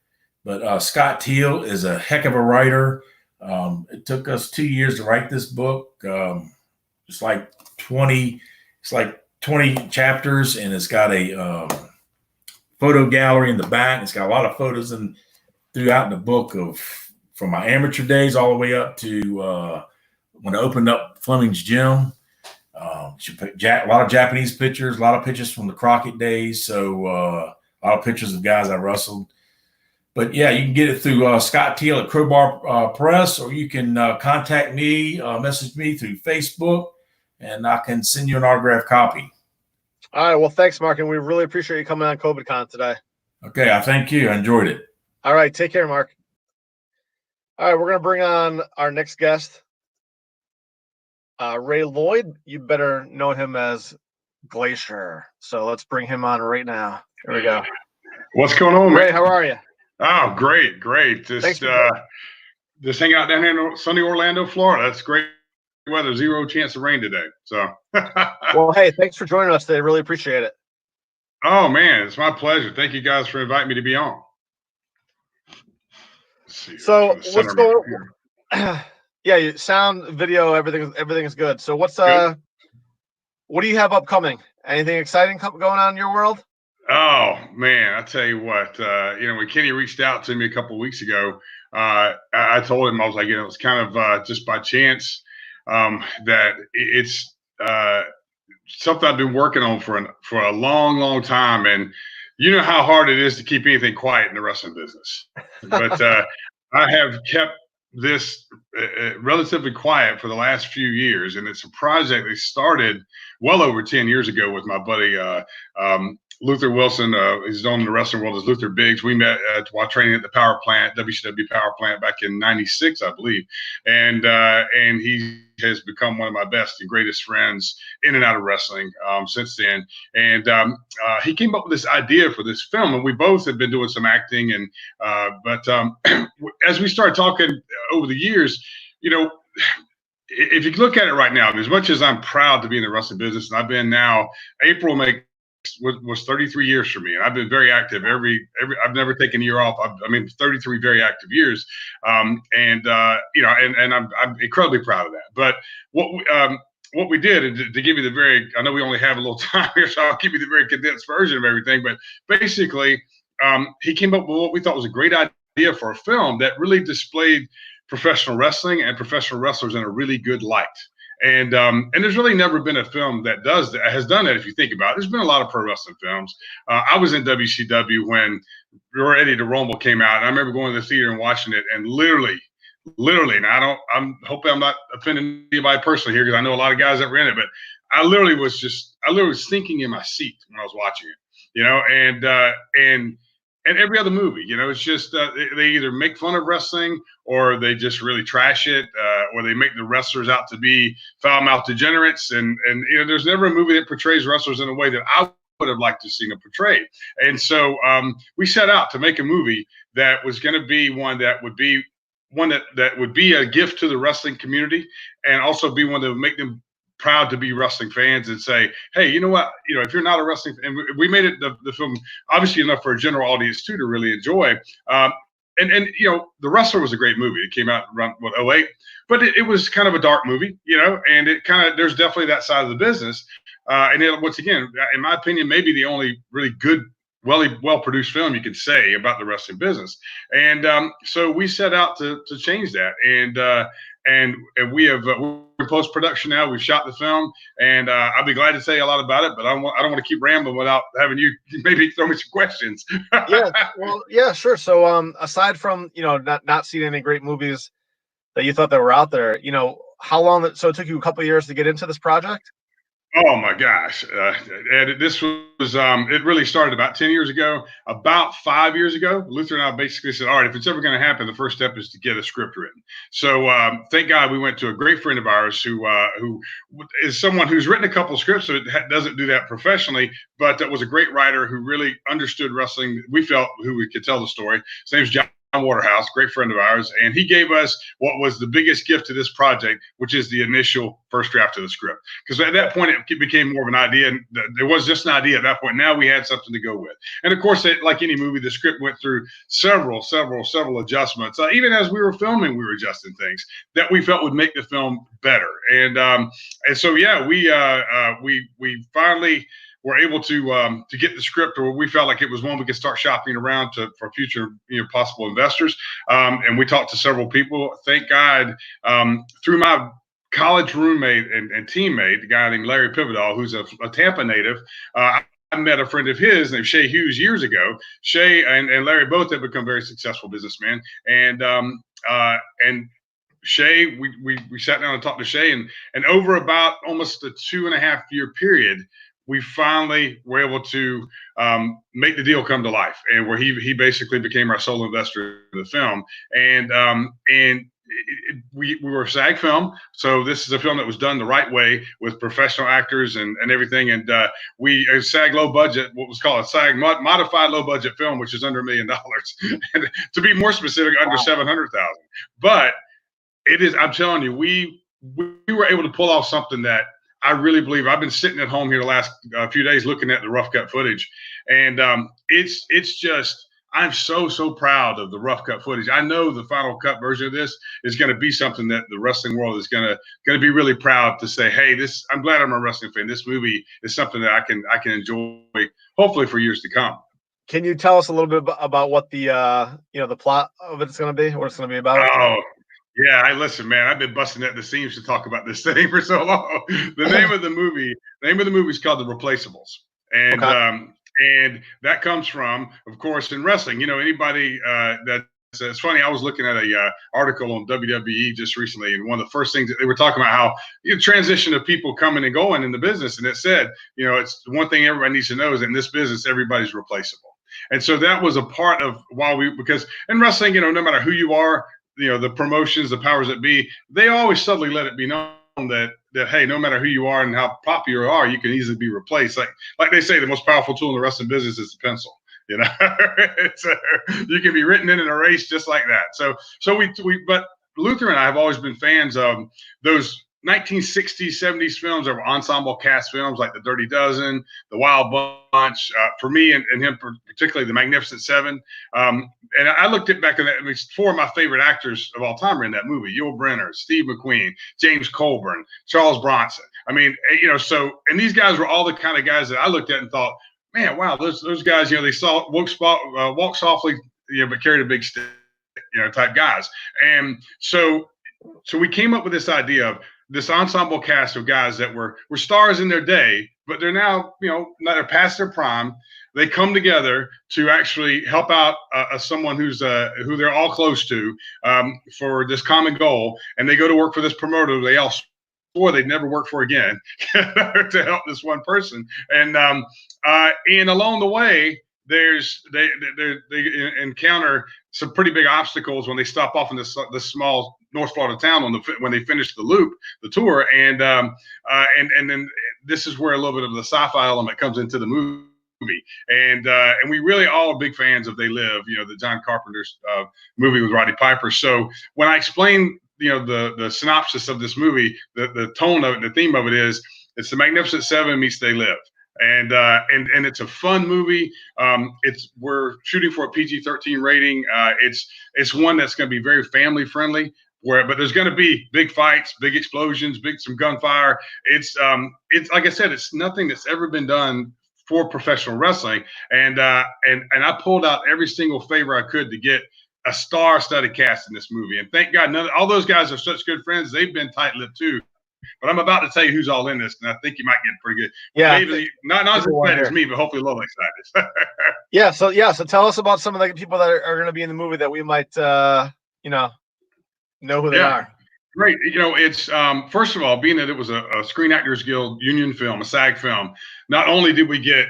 But Scott Teal is a heck of a writer. It took us 2 years to write this book. It's like 20 chapters, and it's got a photo gallery in the back. It's got a lot of photos throughout the book from my amateur days all the way up to when I opened up Fleming's Gym. A lot of Japanese pictures, a lot of pictures from the Crockett days. So a lot of pictures of guys I wrestled. But yeah, you can get it through Scott Teal at Crowbar Press, or you can contact me, message me through Facebook, and I can send you an autographed copy. All right. Well, thanks, Mark, and we really appreciate you coming on COVIDCon today. Okay, I thank you. I enjoyed it. All right. Take care, Mark. All right. We're going to bring on our next guest, Ray Lloyd. You better know him as Glacier. So let's bring him on right now. Here we go. What's going on, Ray, man? how are you? Oh, great. Just hanging out down here in sunny Orlando, Florida. That's great weather. 0 chance of rain today. So, well, hey, thanks for joining us today. Really appreciate it. Oh man, it's my pleasure. Thank you guys for inviting me to be on. Let's see. So what's going on? Yeah, sound, video, everything is good. So what do you have upcoming? Anything exciting going on in your world? Oh man, I tell you what, when Kenny reached out to me a couple of weeks ago, I told him, I was like, it was kind of just by chance that it's something I've been working on for a long, long time, and you know how hard it is to keep anything quiet in the wrestling business. But I have kept this relatively quiet for the last few years, and it's a project that started well over 10 years ago with my buddy Luther Wilson. He's known in the wrestling world as Luther Biggs. We met while training at the power plant, WCW power plant, back in '96, I believe, and he has become one of my best and greatest friends in and out of wrestling since then. And he came up with this idea for this film, and we both had been doing some acting. And but as we started talking over the years, if you look at it right now, as much as I'm proud to be in the wrestling business, and I've been now, April was 33 years for me, and I've been very active. I've never taken a year off. 33 very active years, and I'm incredibly proud of that. But what we did, and to give you I know we only have a little time here, so I'll give you the very condensed version of everything. But basically, he came up with what we thought was a great idea for a film that really displayed professional wrestling and professional wrestlers in a really good light. And there's really never been a film that has done that. If you think about it, there's been a lot of pro wrestling films. I was in WCW when Ready to Rumble came out, and I remember going to the theater and watching it, and literally, and I'm hoping I'm not offending anybody personally here, because I know a lot of guys that were in it, but I literally was thinking in my seat when I was watching it, and every other movie, it's just they either make fun of wrestling, or they just really trash it, or they make the wrestlers out to be foul-mouthed degenerates. And there's never a movie that portrays wrestlers in a way that I would have liked to see them portrayed. And so we set out to make a movie that was going to be one that would be a gift to the wrestling community, and also be one that would make them proud to be wrestling fans and say, hey, you know what, if you're not a wrestling fan, and we made it the film obviously enough for a general audience too to really enjoy. And The Wrestler was a great movie. It came out around 2008, but it was kind of a dark movie, and there's definitely that side of the business. Once again, in my opinion, maybe the only really good, well-produced film you could say about the wrestling business. And so we set out to change that. And we have we're in post-production now. We've shot the film, and I'll be glad to say a lot about it, but I don't want to keep rambling without having you maybe throw me some questions. Yeah, sure. So aside from not seeing any great movies that you thought that were out there, how long? So it took you a couple of years to get into this project? Oh my gosh. And this was, it really started about 10 years ago. About 5 years ago, Luther and I basically said, all right, if it's ever going to happen, the first step is to get a script written. So thank God we went to a great friend of ours who is someone who's written a couple of scripts, so doesn't do that professionally, but that was a great writer who really understood wrestling. We felt who we could tell the story. His name's John Waterhouse, great friend of ours, and he gave us what was the biggest gift to this project, which is the initial first draft of the script. Because at that point, it became more of an idea, and there was just an idea at that point. Now we had something to go with, and of course, like any movie, the script went through several adjustments. Even as we were filming, we were adjusting things that we felt would make the film better. And so yeah, we finally were able to get the script, or we felt like it was one we could start shopping around for future possible investors. And we talked to several people. Thank God, through my college roommate and teammate, a guy named Larry Pivotal, who's a Tampa native. I met a friend of his named Shay Hughes years ago. Shay and Larry both have become very successful businessmen. And Shay, we sat down and talked to Shay, and over about almost a 2.5-year period, we finally were able to make the deal come to life, and where he basically became our sole investor in the film. And we were SAG film, so this is a film that was done the right way with professional actors and everything. And we a SAG low budget, what was called a SAG modified low budget film, which is under $1 million, and to be more specific, under 700,000. But it is, I'm telling you, we were able to pull off something that I really believe. I've been sitting at home here the last few days looking at the rough cut footage, and it's just, I'm so proud of the rough cut footage. I know the final cut version of this is going to be something that the wrestling world is going to be really proud to say, hey, this, I'm glad I'm a wrestling fan. This movie is something that I can enjoy, hopefully for years to come. Can you tell us a little bit about what the the plot of it's going to be, what it's going to be about? Oh, yeah. Listen, man, I've been busting at the seams to talk about this thing for so long. The name of the movie is called The Replaceables. And and that comes from, of course, in wrestling, anybody it's funny. I was looking at a article on WWE just recently, and one of the first things that they were talking about how transition of people coming and going in the business, and it said, it's one thing everybody needs to know is in this business, everybody's replaceable. And so that was a part of because in wrestling, no matter who you are, the promotions, the powers that be, they always subtly let it be known that hey, no matter who you are and how popular you are, you can easily be replaced. Like they say, the most powerful tool in the wrestling business is the pencil. It's you can be written in an erase just like that. So but Luther and I have always been fans of those 1960s, 70s films that were ensemble cast films like The Dirty Dozen, The Wild Bunch. For me and him particularly, The Magnificent Seven. And I looked at back in that. I mean, 4 of my favorite actors of all time are in that movie: Yul Brynner, Steve McQueen, James Colburn, Charles Bronson. I mean, and these guys were all the kind of guys that I looked at and thought, man, wow, those guys, they walk softly, but carried a big stick, type guys. And so we came up with this idea of this ensemble cast of guys that were stars in their day, but they're now, they're past their prime. They come together to actually help out someone who they're all close to for this common goal, and they go to work for this promoter they all swore they'd never work for again to help this one person. And along the way, they encounter some pretty big obstacles when they stop off in this small North Florida town when they finish the tour, and then this is where a little bit of the sci-fi element comes into the movie. And we really all are big fans of They Live, the John Carpenter's movie with Roddy Piper. So when I explain, the synopsis of this movie, the tone of it, the theme of it is, it's the Magnificent Seven meets They Live. And it's a fun movie. We're shooting for a PG-13 rating. It's one that's going to be very family friendly. But there's going to be big fights, big explosions, some gunfire. It's like I said, it's nothing that's ever been done for professional wrestling. And I pulled out every single favor I could to get a star-studded cast in this movie. And thank God, all those guys are such good friends. They've been tight-lipped too. But I'm about to tell you who's all in this, and I think you might get pretty good. Yeah, maybe not as excited as me, but hopefully a little excited. Yeah. So tell us about some of the people that are going to be in the movie that we might, know who they are. Great. You know, it's first of all, being that it was a Screen Actors Guild union film, a SAG film, not only did we get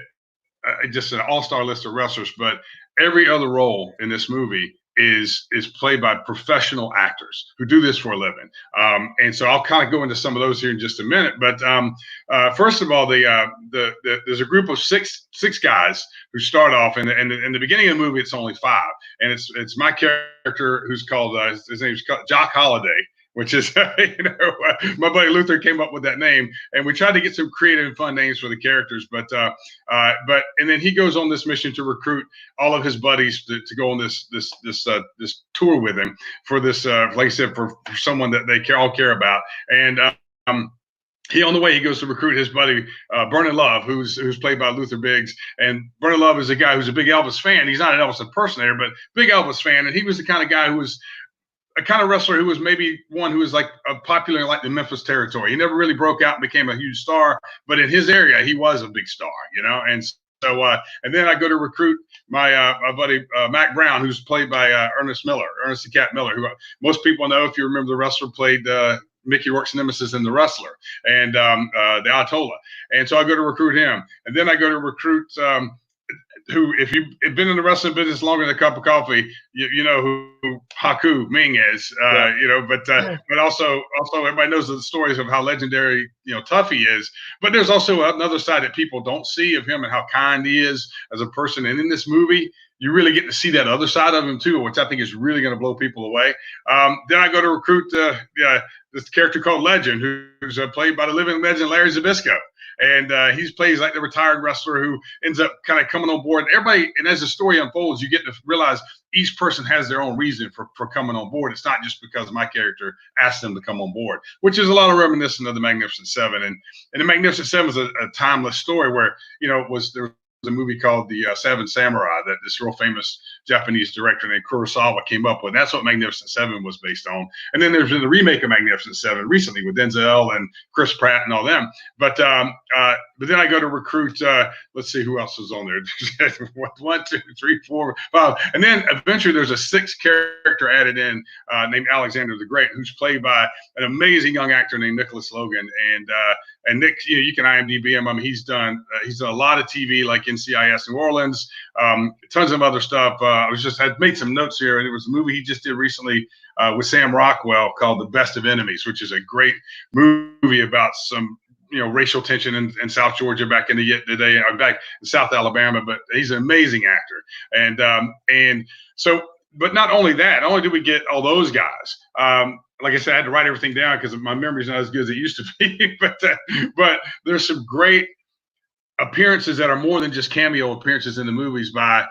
just an all-star list of wrestlers, but every other role in this movie is played by professional actors who do this for a living. And so I'll kind of go into some of those here in just a minute. But first of all, there's a group of six guys who start off, and in the beginning of the movie, it's only five, and it's my character who's called his name's Jock Holiday, which is, my buddy Luther came up with that name, and we tried to get some creative and fun names for the characters. But and then he goes on this mission to recruit all of his buddies to go on this tour with him for this, like I said, for someone that they all care about. And he on the way, he goes to recruit his buddy Vernon Love, who's played by Luther Biggs. And Vernon Love is a guy who's a big Elvis fan. He's not an Elvis impersonator, but big Elvis fan. And he was the kind of guy who was a kind of wrestler who was maybe one who was like popular in like the Memphis territory. He never really broke out and became a huge star, but in his area, he was a big star, And so, and then I go to recruit my buddy Mac Brown, who's played by Ernest the Cat Miller, who most people know, if you remember, the wrestler played Mickey Rourke's nemesis in The Wrestler and the Ayatollah. And so I go to recruit him, and then I go to recruit. Who, if you've been in the wrestling business longer than a cup of coffee, you know who Haku Ming is, but also everybody knows the stories of how legendary, tough he is. But there's also another side that people don't see of him and how kind he is as a person. And in this movie, you really get to see that other side of him too, which I think is really going to blow people away. Then I go to recruit this character called Legend, who's played by the living legend Larry Zbyszko. And he plays like the retired wrestler who ends up kind of coming on board. Everybody, and as the story unfolds, you get to realize each person has their own reason for coming on board. It's not just because my character asked them to come on board, which is a lot of reminiscent of the Magnificent Seven. And the Magnificent Seven is a timeless story where, there was a movie called The Seven Samurai that this real famous Japanese director named Kurosawa came up with. That's what Magnificent Seven was based on. And then there's been the remake of Magnificent Seven recently with Denzel and Chris Pratt and all them. But then I go to recruit, let's see who else is on there. 1, 2, 3, 4, 5. And then eventually there's a sixth character added in named Alexander the Great, who's played by an amazing young actor named Nicholas Logan. And Nick, you can IMDb him. I mean, he's done a lot of TV, like NCIS New Orleans, tons of other stuff. I'd made some notes here, and it was a movie he just did recently with Sam Rockwell called The Best of Enemies, which is a great movie about some racial tension in South Georgia back in the day, back in South Alabama. But he's an amazing actor, and so. But not only that, not only did we get all those guys. Like I said, I had to write everything down because my memory's not as good as it used to be. but there's some great appearances that are more than just cameo appearances in the movies by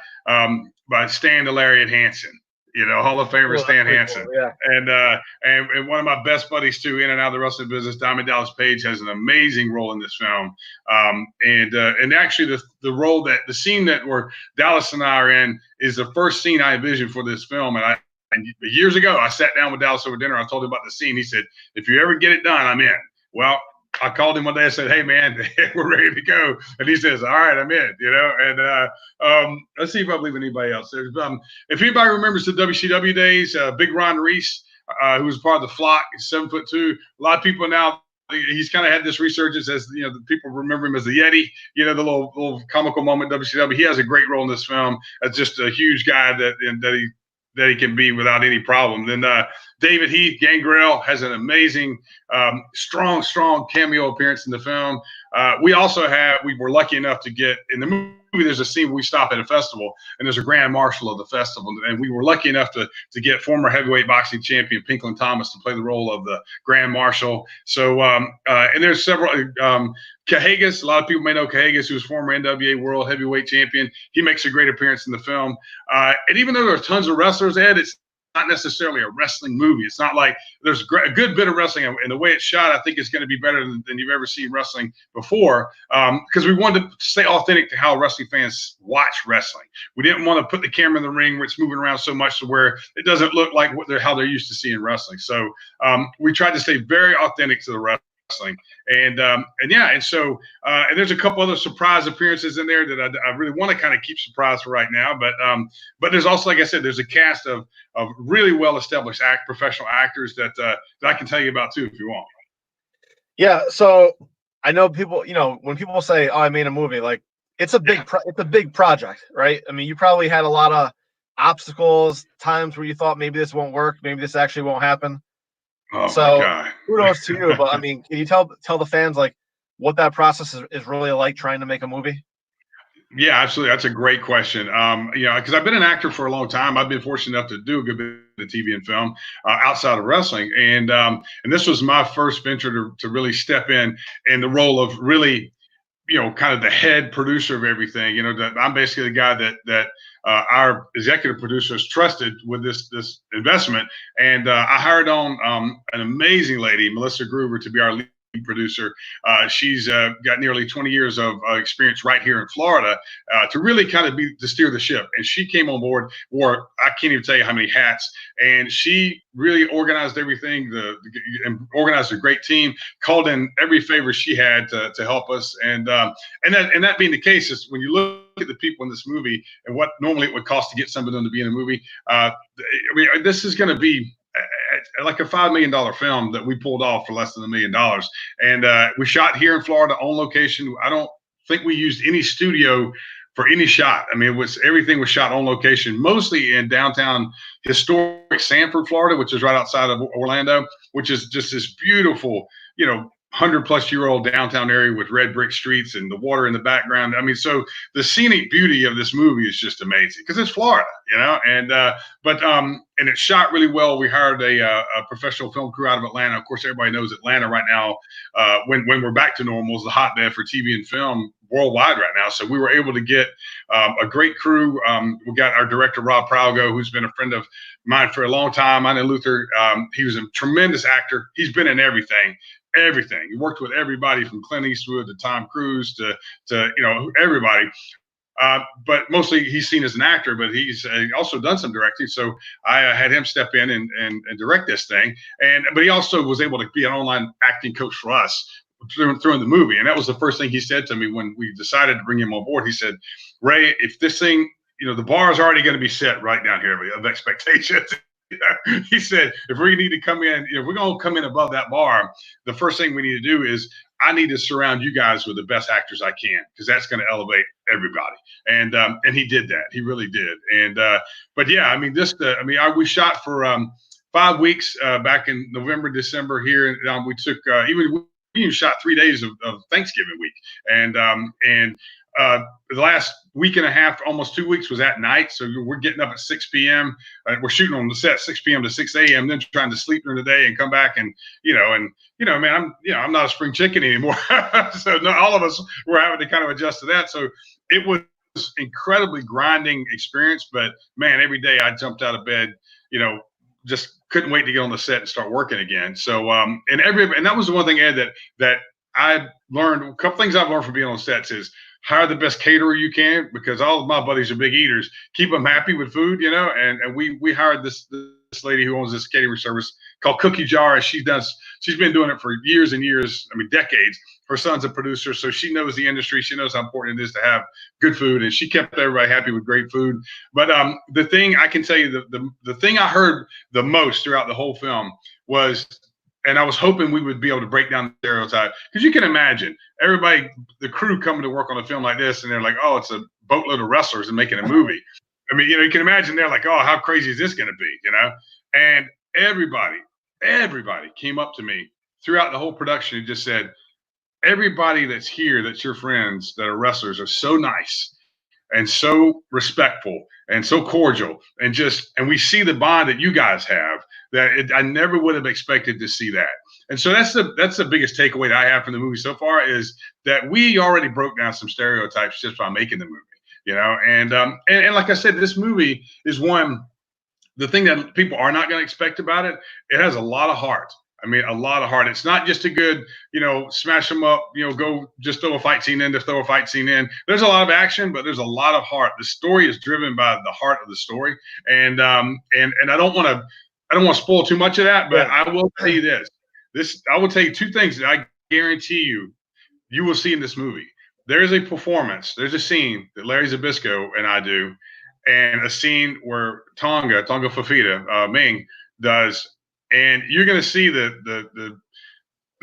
Stan the Lariat Hansen. Hall of Famer Stan Hansen. Cool, yeah. And one of my best buddies too, in and out of the wrestling business, Diamond Dallas Page, has an amazing role in this film. And actually the scene that where Dallas and I are in is the first scene I envisioned for this film. And years ago, I sat down with Dallas over dinner. I told him about the scene. He said, "If you ever get it done, I'm in." Well, I called him one day. I said, "Hey, man, we're ready to go." And he says, "All right, I'm in." And let's see if I believe anybody else. If anybody remembers the WCW days, Big Ron Reese, who was part of the Flock, he's 7'2". A lot of people now. He's kind of had this resurgence as the people remember him as the Yeti. The little comical moment WCW. He has a great role in this film as just a huge guy that he can be without any problem. Then David Heath, Gangrel, has an amazing, strong cameo appearance in the film. We were lucky enough to get in the movie. There's a scene where we stop at a festival, and there's a grand marshal of the festival, and we were lucky enough to get former heavyweight boxing champion Pinklin Thomas to play the role of the grand marshal. So, and there's several. Cahagas, a lot of people may know Cahagas, who was former NWA World Heavyweight Champion. He makes a great appearance in the film. And even though there are tons of wrestlers, Ed, it's not necessarily a wrestling movie. It's not like there's a good bit of wrestling, and the way it's shot, I think it's going to be better than you've ever seen wrestling before, because we wanted to stay authentic to how wrestling fans watch wrestling. We didn't want to put the camera in the ring where it's moving around so much to where it doesn't look like how they're used to seeing wrestling. So we tried to stay very authentic to the wrestling. And so and there's a couple other surprise appearances in there that I really want to kind of keep surprise for right now. But there's also, like I said, there's a cast of really well established professional actors that I can tell you about too if you want. Yeah. So I know people, when people say, "Oh, I made a movie," like it's a big project, right? I mean, you probably had a lot of obstacles, times where you thought maybe this won't work, maybe this actually won't happen. Oh so my God. kudos to you. But I mean, can you tell the fans like what that process is really like trying to make a movie? Yeah, absolutely. That's a great question. Because I've been an actor for a long time. I've been fortunate enough to do a good bit of TV and film outside of wrestling, and this was my first venture to really step in the role of really, kind of the head producer of everything. That I'm basically the guy that our executive producer has trusted with this investment, and I hired on an amazing lady, Melissa Groover, to be our lead producer. She's got nearly 20 years of experience right here in Florida to really kind of to steer the ship. And she came on board, wore I can't even tell you how many hats, and she really organized everything. And organized a great team, called in every favor she had to help us. And that being the case, is when you look at the people in this movie and what normally it would cost to get some of them to be in a movie. This is going to be like a $5 million film that we pulled off for less than $1 million. And we shot here in Florida on location. I don't think we used any studio for any shot. I mean, everything was shot on location, mostly in downtown historic Sanford, Florida, which is right outside of Orlando, which is just this beautiful, 100-plus-year-old downtown area with red brick streets and the water in the background. I mean, so the scenic beauty of this movie is just amazing because it's Florida, and it's shot really well. We hired a professional film crew out of Atlanta. Of course, everybody knows Atlanta right now, when we're back to normal, is the hotbed for TV and film worldwide right now. So we were able to get a great crew. We got our director, Rob Pralgo, who's been a friend of mine for a long time. I know Luther. He was a tremendous actor. He's been in everything. He worked with everybody from Clint Eastwood to Tom Cruise to everybody. But mostly he's seen as an actor, but he's also done some directing. So I had him step in and direct this thing. But he also was able to be an online acting coach for us through the movie. And that was the first thing he said to me when we decided to bring him on board. He said, "Ray, if this thing, the bar is already going to be set right down here of expectations." He said, if we need to come in, if we're going to come in above that bar, the first thing we need to do is I need to surround you guys with the best actors I can, because that's going to elevate everybody. And he did that. He really did. And but yeah, I mean, we shot for 5 weeks back in November, December here. We took we even shot 3 days of Thanksgiving week, and the last week and a half, almost 2 weeks, was at night. So we're getting up at 6 p.m. We're shooting on the set 6 p.m. to 6 a.m. Then trying to sleep during the day and come back and man, I'm not a spring chicken anymore. So all of us were having to kind of adjust to that. So it was incredibly grinding experience. But man, every day I jumped out of bed, just couldn't wait to get on the set and start working again. So and that was the one thing, Ed, that I learned. A couple things I've learned from being on sets is hire the best caterer you can, because all of my buddies are big eaters. Keep them happy with food, and we hired this lady who owns this catering service called Cookie Jar. She's been doing it for years and years, decades. Her son's a producer, so she knows the industry. She knows how important it is to have good food, and she kept everybody happy with great food. But the thing I can tell you, the thing I heard the most throughout the whole film was, and I was hoping we would be able to break down the stereotype, because you can imagine everybody, the crew coming to work on a film like this, and they're like, oh, it's a boatload of wrestlers and making a movie. I mean, you can imagine they're like, oh, how crazy is this going to be, And everybody came up to me throughout the whole production and just said, everybody that's here, that's your friends, that are wrestlers, are so nice and so respectful and so cordial, and we see the bond that you guys have that I never would have expected to see that. And so that's the biggest takeaway that I have from the movie so far, is that we already broke down some stereotypes just by making the movie, and like I said, this movie is the thing that people are not going to expect about it. It has a lot of heart. A lot of heart. It's not just a good, smash them up, go just throw a fight scene in to throw a fight scene in. There's a lot of action, but there's a lot of heart. The story is driven by the heart of the story. And I don't want to spoil too much of that, but I will tell you this. I will tell you two things that I guarantee you will see in this movie. There's a performance. There's a scene that Larry Zabisco and I do, and a scene where Tonga Fafita, Ming does, and you're going to see the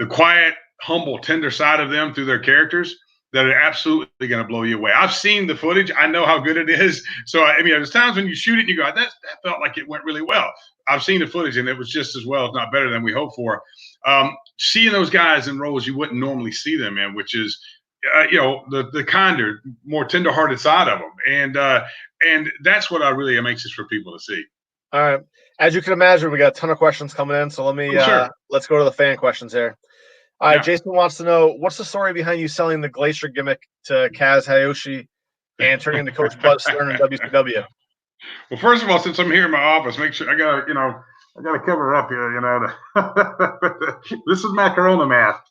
quiet, humble, tender side of them through their characters that are absolutely going to blow you away. I've seen the footage. I know how good it is. So, I mean, there's times when you shoot it and you go, that felt like it went really well. I've seen the footage and it was just as well, if not better than we hoped for. Seeing those guys in roles you wouldn't normally see them in, which is, the kinder, more tender-hearted side of them. And that's what I really am anxious for people to see. All right. As you can imagine, we got a ton of questions coming in. So let's go to the fan questions here. All right, yeah. Jason wants to know, what's the story behind you selling the Glacier gimmick to Kaz Hayashi and turning to Coach Buzz Stern in WCW? Well, first of all, since I'm here in my office, make sure I gotta cover up here. This is my Corona mask.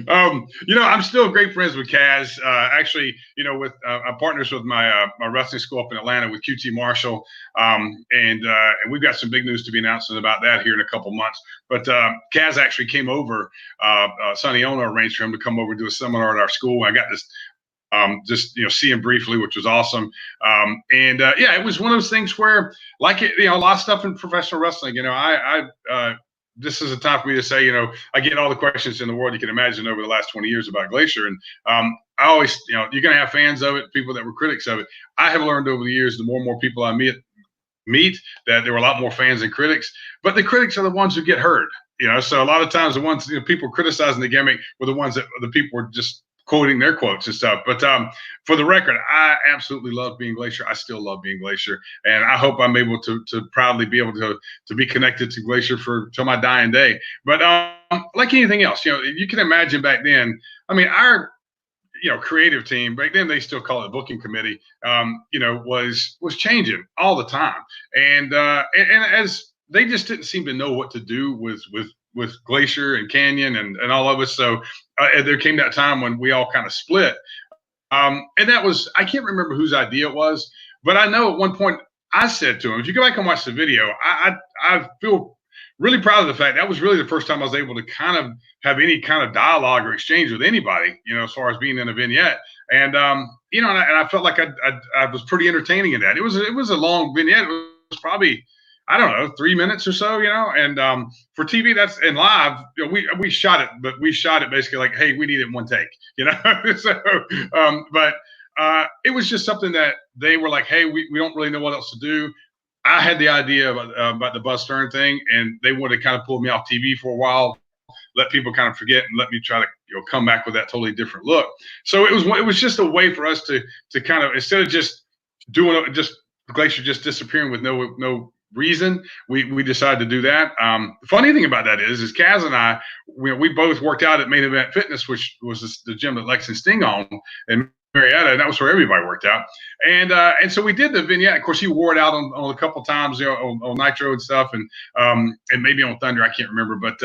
I'm still great friends with Kaz. Actually, with I'm partners with my wrestling school up in Atlanta with QT Marshall, and we've got some big news to be announcing about that here in a couple months. But Kaz actually came over. Sonny Ono arranged for him to come over and do a seminar at our school. I got this. See him briefly, which was awesome. It was one of those things where, a lot of stuff in professional wrestling. This is a time for me to say, I get all the questions in the world you can imagine over the last 20 years about Glacier. And I always, you're going to have fans of it, people that were critics of it. I have learned over the years, the more and more people I meet, that there were a lot more fans than critics. But the critics are the ones who get heard. So a lot of times the ones, people criticizing the gimmick were the ones that the people were just quoting their quotes and stuff. But for the record, I absolutely love being Glacier. I still love being Glacier. And I hope I'm able to proudly be able to be connected to Glacier till my dying day. But like anything else, you can imagine back then, our creative team, back then they still call it booking committee, was changing all the time. And as they just didn't seem to know what to do with Glacier and Canyon and all of us. So there came that time when we all kind of split. And that was, I can't remember whose idea it was, but I know at one point I said to him, if you go back and watch the video, I feel really proud of the fact that was really the first time I was able to kind of have any kind of dialogue or exchange with anybody, as far as being in a vignette. And, and I felt like I was pretty entertaining in that. It was a long vignette. It was probably, 3 minutes or so, and for TV, that's in live, we shot it, but we shot it basically like, hey, we need it in one take, so, but it was just something that they were like, hey, we don't really know what else to do. I had the idea about the Buzz Stern thing, and they wanted to kind of pull me off TV for a while, let people kind of forget and let me try to come back with that totally different look. So it was just a way for us to kind of, instead of just doing it, just Glacier just disappearing with no reason, we decided to do that. The funny thing about that is Kaz and I, we both worked out at Main Event Fitness, which was the gym that Lex and Sting owned in Marietta, and that was where everybody worked out. And so we did the vignette. Of course, he wore it out on a couple times, on Nitro and stuff, and maybe on Thunder, I can't remember. But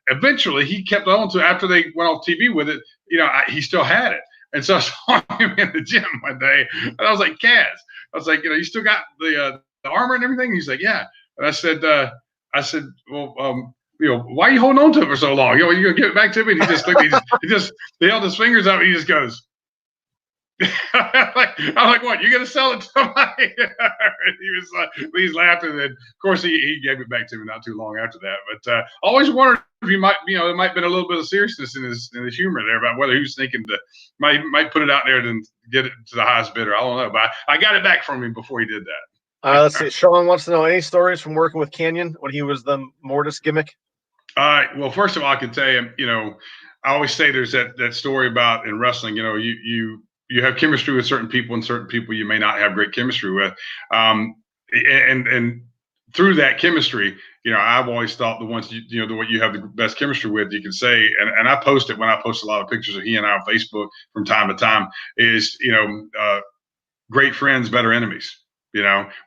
eventually, he kept on to, after they went off TV with it. He still had it. And so I saw him in the gym one day, and I was like, Kaz, you still got the armor and everything? He's like, yeah. And I said, well, why are you holding on to it for so long? You're gonna give it back to me? And he just looked, he held his fingers up, and he just goes, I'm like, what? You're gonna sell it to somebody? He's laughing, and of course he gave it back to me not too long after that. But always wondered if he might, there might have been a little bit of seriousness in his humor there about whether he was thinking to might put it out there and get it to the highest bidder. I don't know, but I got it back from him before he did that. Let's see. Sean wants to know any stories from working with Canyon when he was the Mortis gimmick. Well, first of all, I can tell you, I always say there's that story about in wrestling, you have chemistry with certain people, and certain people you may not have great chemistry with. And through that chemistry, I've always thought the ones the what you have the best chemistry with, you can say, and I post it when I post a lot of pictures of he and I on Facebook from time to time, is great friends, better enemies.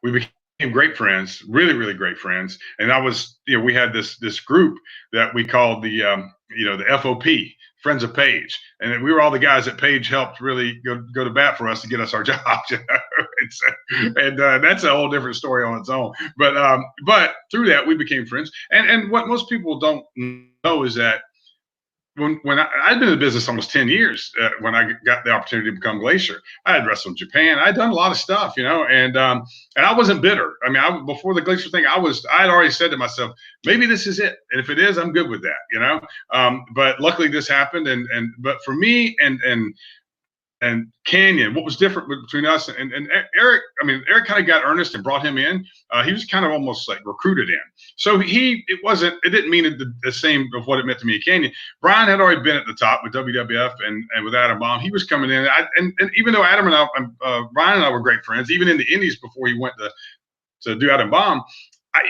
We became great friends, really, really great friends. And that was, we had this group that we called the FOP, Friends of Paige. And we were all the guys that Paige helped really go to bat for us to get us our jobs. And And that's a whole different story on its own. But through that, we became friends. And what most people don't know is that when I'd been in the business almost 10 years when I got the opportunity to become Glacier, I had wrestled in Japan. I'd done a lot of stuff, and I wasn't bitter. I mean, before the Glacier thing, I had already said to myself, maybe this is it. And if it is, I'm good with that, But luckily this happened. But for me and Canyon, what was different between us and Eric? I mean, Eric kind of got Ernest and brought him in. He was kind of almost like recruited in. So it didn't mean the same of what it meant to me at Canyon. Brian had already been at the top with WWF and with Adam Bomb. He was coming in. And even though Adam and Brian and I were great friends, even in the Indies before he went to do Adam Bomb,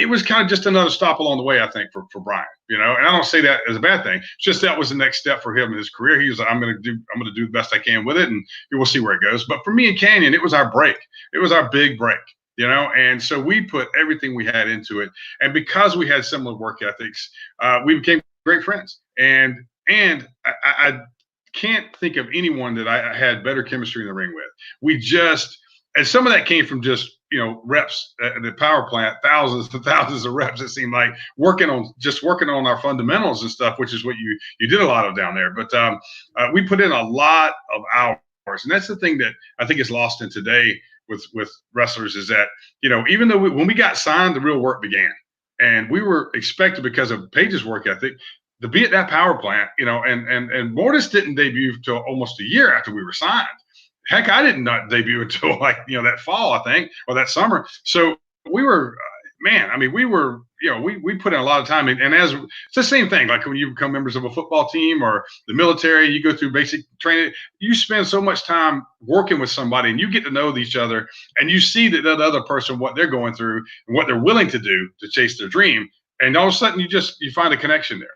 it was kind of just another stop along the way, I think, for Brian, and I don't say that as a bad thing. It's just that was the next step for him in his career. He was like, I'm going to do the best I can with it, and we'll see where it goes. But for me and Canyon, it was our break. It was our big break, and so we put everything we had into it. And because we had similar work ethics, we became great friends. And I can't think of anyone that I had better chemistry in the ring with. And some of that came from just reps at the power plant, thousands and thousands of reps. It seemed like working on our fundamentals and stuff, which is what you did a lot of down there. But we put in a lot of hours, and that's the thing that I think is lost in today with wrestlers is that even though when we got signed, the real work began, and we were expected because of Paige's work ethic to be at that power plant. And Mortis didn't debut till almost a year after we were signed. Heck, I didn't not debut until that fall, I think, or that summer. So we were, we put in a lot of time. And it's the same thing, like when you become members of a football team or the military, you go through basic training, you spend so much time working with somebody and you get to know each other and you see that other person, what they're going through and what they're willing to do to chase their dream. And all of a sudden you find a connection there.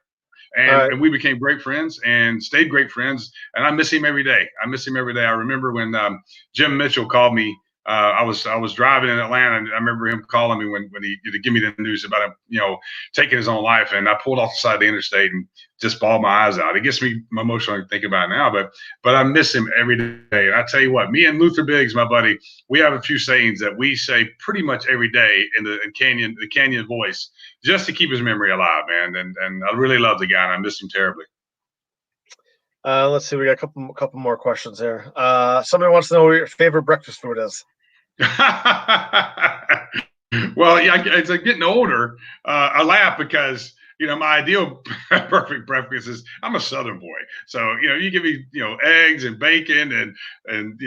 And we became great friends and stayed great friends. And I miss him every day. I remember when Jim Mitchell called me. I was driving in Atlanta, and I remember him calling me when he to give me the news about him, taking his own life. And I pulled off the side of the interstate and just bawled my eyes out. It gets me emotional thinking about it now, but I miss him every day. And I tell you what, me and Luther Biggs, my buddy, we have a few sayings that we say pretty much every day in the Canyon voice, just to keep his memory alive, man. And I really love the guy, and I miss him terribly. Let's see. We got a couple more questions here. Somebody wants to know what your favorite breakfast food is. Well, yeah, as I'm getting older, I laugh because my ideal perfect breakfast is I'm a Southern boy. So you give me eggs and bacon and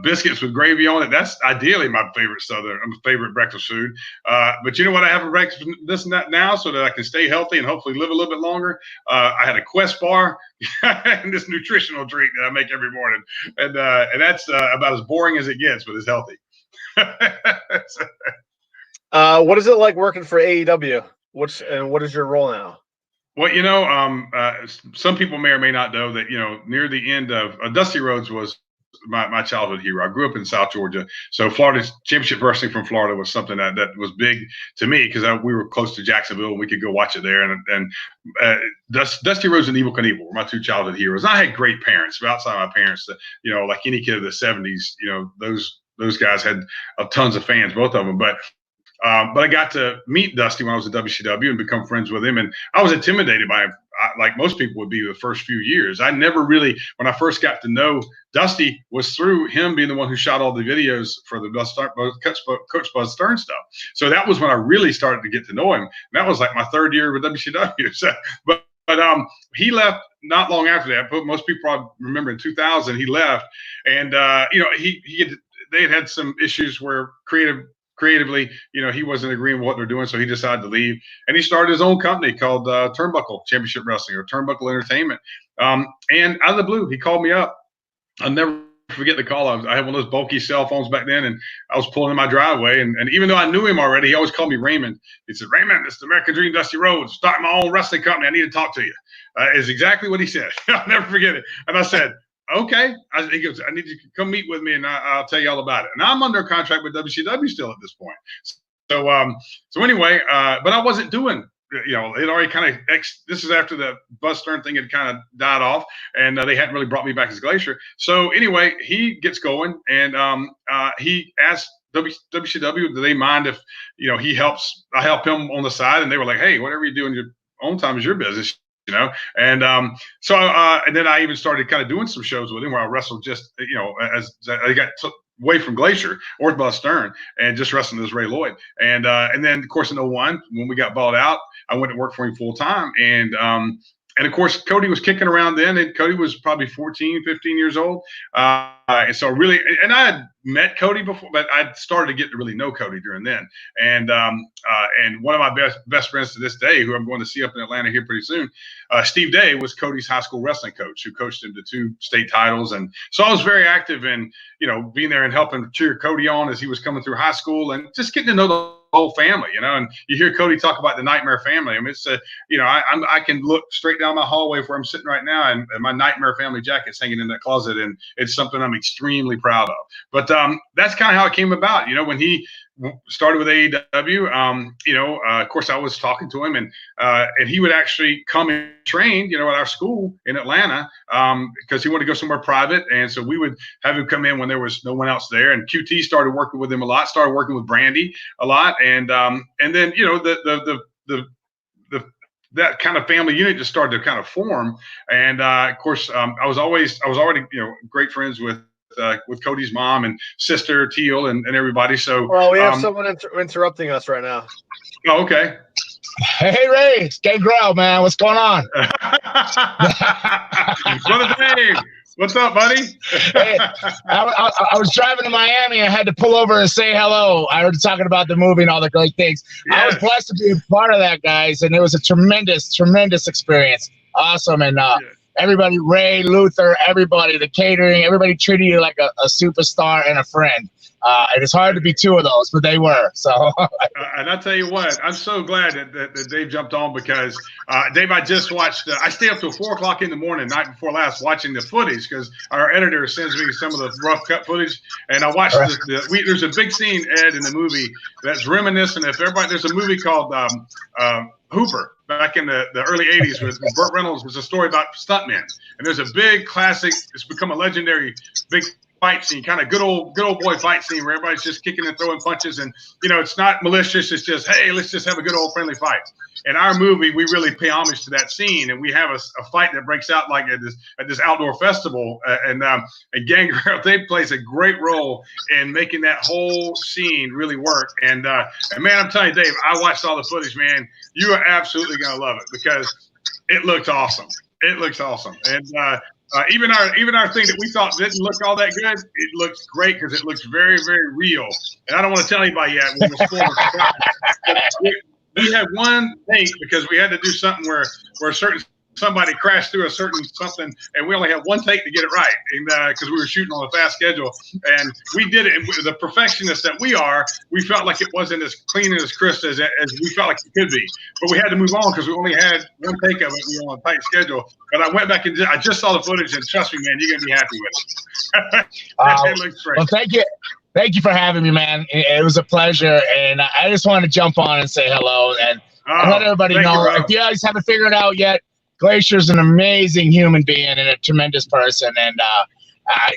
biscuits with gravy on it. That's ideally my favorite breakfast food. But you know what? I have for breakfast this and that now so that I can stay healthy and hopefully live a little bit longer. I had a Quest bar and this nutritional drink that I make every morning, and that's about as boring as it gets, but it's healthy. What is it like working for AEW? What is your role now? Well, some people may or may not know that near the end of Dusty Rhodes was my childhood hero. I grew up in South Georgia, so Florida's championship wrestling from Florida was something that was big to me because we were close to Jacksonville and we could go watch it there. And Dusty Rhodes and Evel Knievel were my two childhood heroes. I had great parents, but outside my parents, like any kid of the '70s, those guys had tons of fans, both of them. But I got to meet Dusty when I was at WCW and become friends with him. And I was intimidated by him, like most people would be the first few years. I never really, when I first got to know Dusty, was through him being the one who shot all the videos for the Coach Buzz Stern stuff. So that was when I really started to get to know him. And that was like my third year with WCW. So, but he left not long after that. But most people probably remember in 2000 he left, and they had some issues where creatively, he wasn't agreeing with what they're doing, so he decided to leave. And he started his own company called Turnbuckle Championship Wrestling or Turnbuckle Entertainment. And out of the blue, he called me up. I'll never forget the call. I had one of those bulky cell phones back then, and I was pulling in my driveway. And even though I knew him already, he always called me Raymond. He said, "Raymond, it's the American Dream, Dusty Rhodes. Starting my own wrestling company. I need to talk to you." Is exactly what he said. I'll never forget it. And I said, "Okay." He goes, "I need you to come meet with me, and I'll tell you all about it." And I'm under contract with WCW still at this point. So anyway, but I wasn't doing it already kind of this is after the Buzz Stern thing had kind of died off, and they hadn't really brought me back as Glacier. So anyway, he gets going, and he asked WCW, do they mind if I help him on the side? And they were like, hey, whatever you do in your own time is your business. And and then I even started kind of doing some shows with him where I wrestled just, as I got away from Glacier or Buzz Stern and just wrestling as Ray Lloyd. And then, of course, in 01, when we got bought out, I went to work for him full time. And of course, Cody was kicking around then, and Cody was probably 14, 15 years old. And so really, and I had met Cody before, but I started to get to really know Cody during then. And one of my best friends to this day, who I'm going to see up in Atlanta here pretty soon, Steve Day, was Cody's high school wrestling coach, who coached him to 2 state titles. And so I was very active in, being there and helping cheer Cody on as he was coming through high school and just getting to know the whole family, and you hear Cody talk about the Nightmare family. I mean, it's I can look straight down my hallway where I'm sitting right now, and my Nightmare family jacket's hanging in that closet, and it's something I'm extremely proud of. But that's kind of how it came about. When he started with AEW, of course I was talking to him, and he would actually come and train, at our school in Atlanta, because he wanted to go somewhere private, and so we would have him come in when there was no one else there. And QT started working with him a lot, started working with Brandy a lot, and then that kind of family unit just started to kind of form. And of course, I was already great friends with Cody's mom and sister Teal and everybody. So well, we have someone interrupting us right now. Oh, okay. Hey Ray, it's Dave Growl, man. What's going on? Brother Dave, what's up, buddy? Hey, I was driving to Miami. I had to pull over and say hello. I heard talking about the movie and all the great things. Yes. I was blessed to be a part of that, guys, and it was a tremendous experience. Awesome. And everybody, Ray, Luther, everybody, the catering, everybody treated you like a superstar and a friend. And it's hard to be 2 of those, but they were. So, and I'll tell you what, I'm so glad that Dave jumped on, because Dave, I just watched. I stay up till 4:00 in the morning, night before last, watching the footage, because our editor sends me some of the rough cut footage, and I watched. There's a big scene, Ed, in the movie that's reminiscent. There's a movie called Hooper back in the early 80s with Burt Reynolds. Was a story about stuntmen, and there's a big classic. It's become a legendary big fight scene, kind of good old boy fight scene where everybody's just kicking and throwing punches, and it's not malicious. It's just, hey, let's just have a good old friendly fight. In our movie, we really pay homage to that scene, and we have a fight that breaks out like at this outdoor festival, and Gangrel, Dave plays a great role in making that whole scene really work. And man, I'm telling you, Dave, I watched all the footage, man. You are absolutely gonna love it, because it looks awesome. It looks awesome, and even our thing that we thought didn't look all that good, it looks great, because it looks very, very real. And I don't want to tell anybody yet. We had one take, because we had to do something where somebody crashed through a certain something, and we only had one take to get it right, and because we were shooting on a fast schedule, and we did it. And the perfectionists that we are, we felt like it wasn't as clean and as crisp as we felt like it could be. But we had to move on, because we only had one take of it. We were on a tight schedule. But I went back and I just saw the footage, and trust me, man, you're gonna be happy with it. It looks great. Well, thank you. Thank you for having me, man. It was a pleasure, and I just wanted to jump on and say hello and let everybody know. If you guys haven't figured it out yet, Glacier's an amazing human being and a tremendous person, and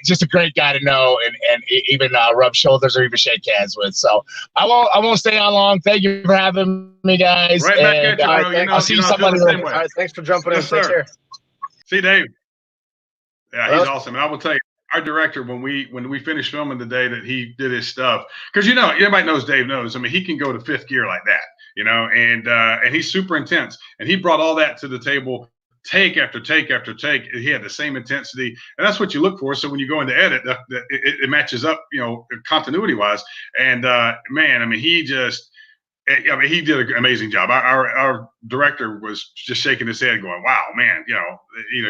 just a great guy to know, and even rub shoulders or even shake hands with. So I won't stay on long. Thank you for having me, guys. Right back at you, bro. I'll see somebody later. All right, thanks for jumping in. Yes, Take sir. care. See, Dave. Yeah, he's awesome. And I will tell you, our director, when we finished filming the day that he did his stuff, because everybody knows Dave knows. I mean, he can go to 5th gear like that, and he's super intense. And he brought all that to the table, take after take after take. He had the same intensity, and that's what you look for. So when you go into edit, it matches up, continuity wise. And man, I mean, he did an amazing job. Our director was just shaking his head, going, "Wow, man,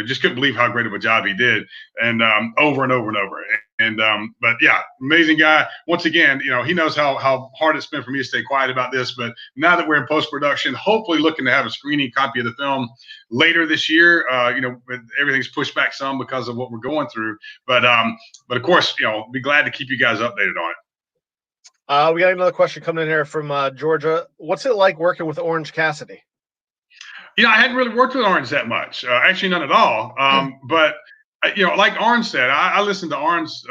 just couldn't believe how great of a job he did," and over and over and over. And but yeah, amazing guy. Once again, he knows how hard it's been for me to stay quiet about this. But now that we're in post production, hopefully looking to have a screening copy of the film later this year. Everything's pushed back some because of what we're going through. But of course, be glad to keep you guys updated on it. We got another question coming in here from Georgia. What's it like working with Orange Cassidy? I hadn't really worked with Orange that much. Actually, none at all. But like Orange said, I listened to Orange's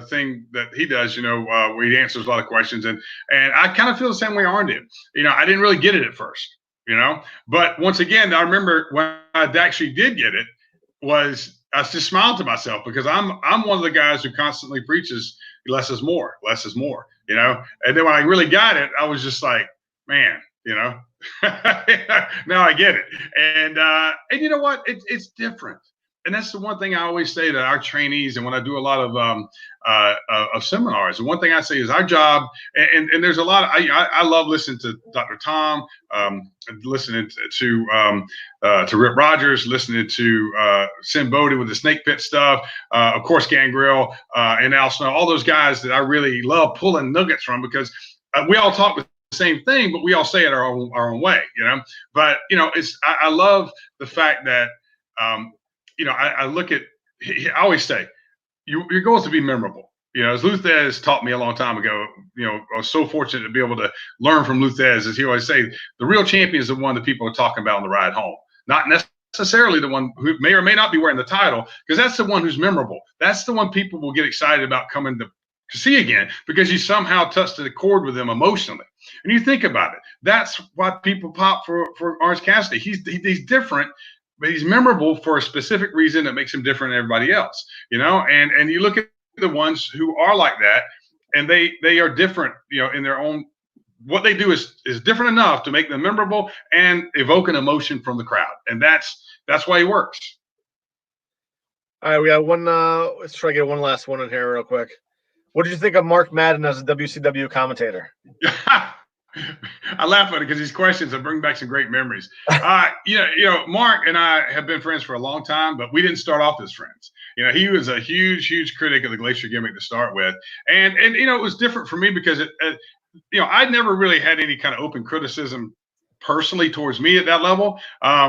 thing that he does. Where he answers a lot of questions, and I kind of feel the same way Orange did. I didn't really get it at first. But once again, I remember when I actually did get it, I just smiled to myself because I'm one of the guys who constantly preaches less is more, less is more. And then when I really got it, I was just like, man, now I get it. And you know what? It's different. And that's the one thing I always say to our trainees, and when I do a lot of seminars, the one thing I say is our job. And there's a lot. I love listening to Dr. Tom, listening to Rip Rogers, listening to Sim Bodie with the snake pit stuff. Of course, Gangrel and Al Snow, all those guys that I really love pulling nuggets from, because we all talk the same thing, but we all say it our own way. But I love the fact that. I look at, I always say, your goal is to be memorable. As Luthez taught me a long time ago, I was so fortunate to be able to learn from Luthez, as he always say, the real champion is the one that people are talking about on the ride home, not necessarily the one who may or may not be wearing the title, because that's the one who's memorable. That's the one people will get excited about coming to see again, because you somehow touched the chord with them emotionally. And you think about it, that's why people pop for Orange Cassidy. He's different, but he's memorable for a specific reason that makes him different than everybody else, and you look at the ones who are like that, and they are different, in their own, what they do is different enough to make them memorable and evoke an emotion from the crowd. And that's why he works. All right. We got one, let's try to get one last one in here real quick. What did you think of Mark Madden as a WCW commentator? I laugh at it because these questions bring back some great memories. Mark and I have been friends for a long time, but we didn't start off as friends. He was a huge critic of the Glacier gimmick to start with, and it was different for me because I'd never really had any kind of open criticism personally towards me at that level,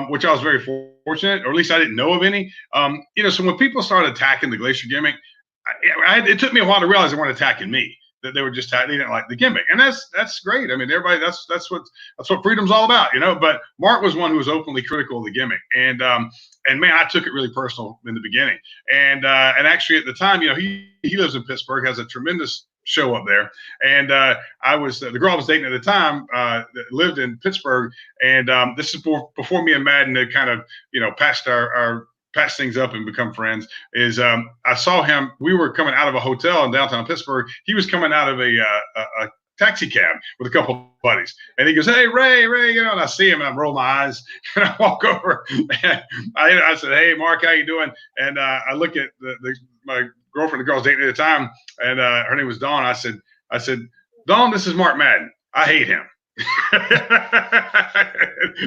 which I was very fortunate, or at least I didn't know of any. So when people started attacking the Glacier gimmick, it took me a while to realize they weren't attacking me. That they were just they didn't like the gimmick, and that's great. I mean, everybody, that's what freedom's all about, But Mark was one who was openly critical of the gimmick, and man, I took it really personal in the beginning, and actually at the time, he lives in Pittsburgh, has a tremendous show up there, and I was the girl I was dating at the time that lived in Pittsburgh, and this is before me and Madden had kind of patch things up and become friends. I saw him. We were coming out of a hotel in downtown Pittsburgh. He was coming out of a taxi cab with a couple of buddies, and he goes, "Hey, Ray," and I see him, and I roll my eyes, and I walk over, and I said, "Hey, Mark, how you doing?" And I look at my girlfriend, the girl I was dating at the time, and her name was Dawn. I said, "Dawn, this is Mark Madden. I hate him." And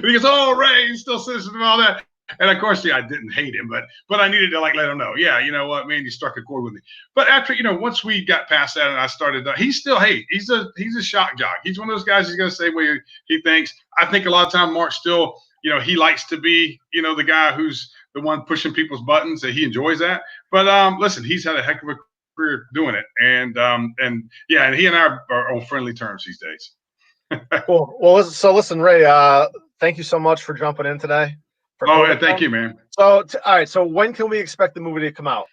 he goes, "Oh, Ray, you still citizen and all that." And of course, I didn't hate him, but I needed to let him know, yeah, you know what, man, you struck a chord with me. But after, once we got past that and I started, he's still, he's a shock jock. He's one of those guys who's going to say what he thinks. I think a lot of time Mark still, he likes to be, the guy who's the one pushing people's buttons, and he enjoys that. But listen, he's had a heck of a career doing it. And he and I are on friendly terms these days. Cool. Well, listen, Ray, thank you so much for jumping in today. Thank you, man. So, all right. So when can we expect the movie to come out?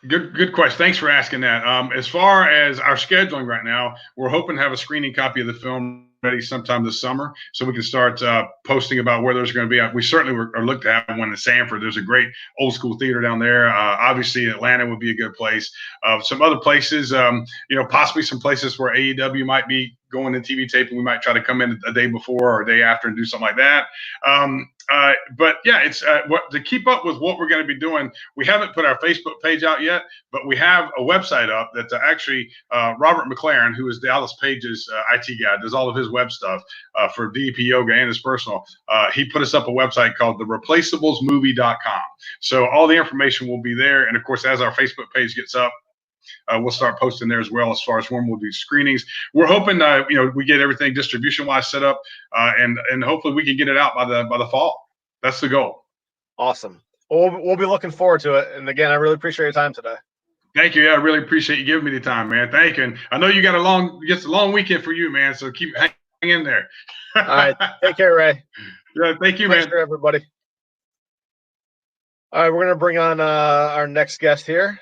Good question. Thanks for asking that. As far as our scheduling right now, we're hoping to have a screening copy of the film ready sometime this summer, so we can start posting about where there's going to be. We certainly are looking to have one in Sanford. There's a great old school theater down there. Obviously, Atlanta would be a good place. Some other places, possibly some places where AEW might be going to TV taping. We might try to come in a day before or a day after and do something like that. But yeah, it's to keep up with what we're going to be doing. We haven't put our Facebook page out yet, but we have a website up that actually Robert McLaren, who is Dallas Page's IT guy, does all of his web stuff for DDP Yoga and his personal. He put us up a website called thereplactablesmovie.com. So all the information will be there. And of course, as our Facebook page gets up, we'll start posting there as well as far as when we'll do screenings. We're hoping, we get everything distribution-wise set up, and hopefully we can get it out by the fall. That's the goal. Awesome. Well, we'll be looking forward to it. And again, I really appreciate your time today. Thank you. Yeah, I really appreciate you giving me the time, man. Thank you. And I know you got a long weekend for you, man. So keep hanging in there. All right. Take care, Ray. Yeah, thank you, man. Pleasure, everybody. All right, we're gonna bring on our next guest here.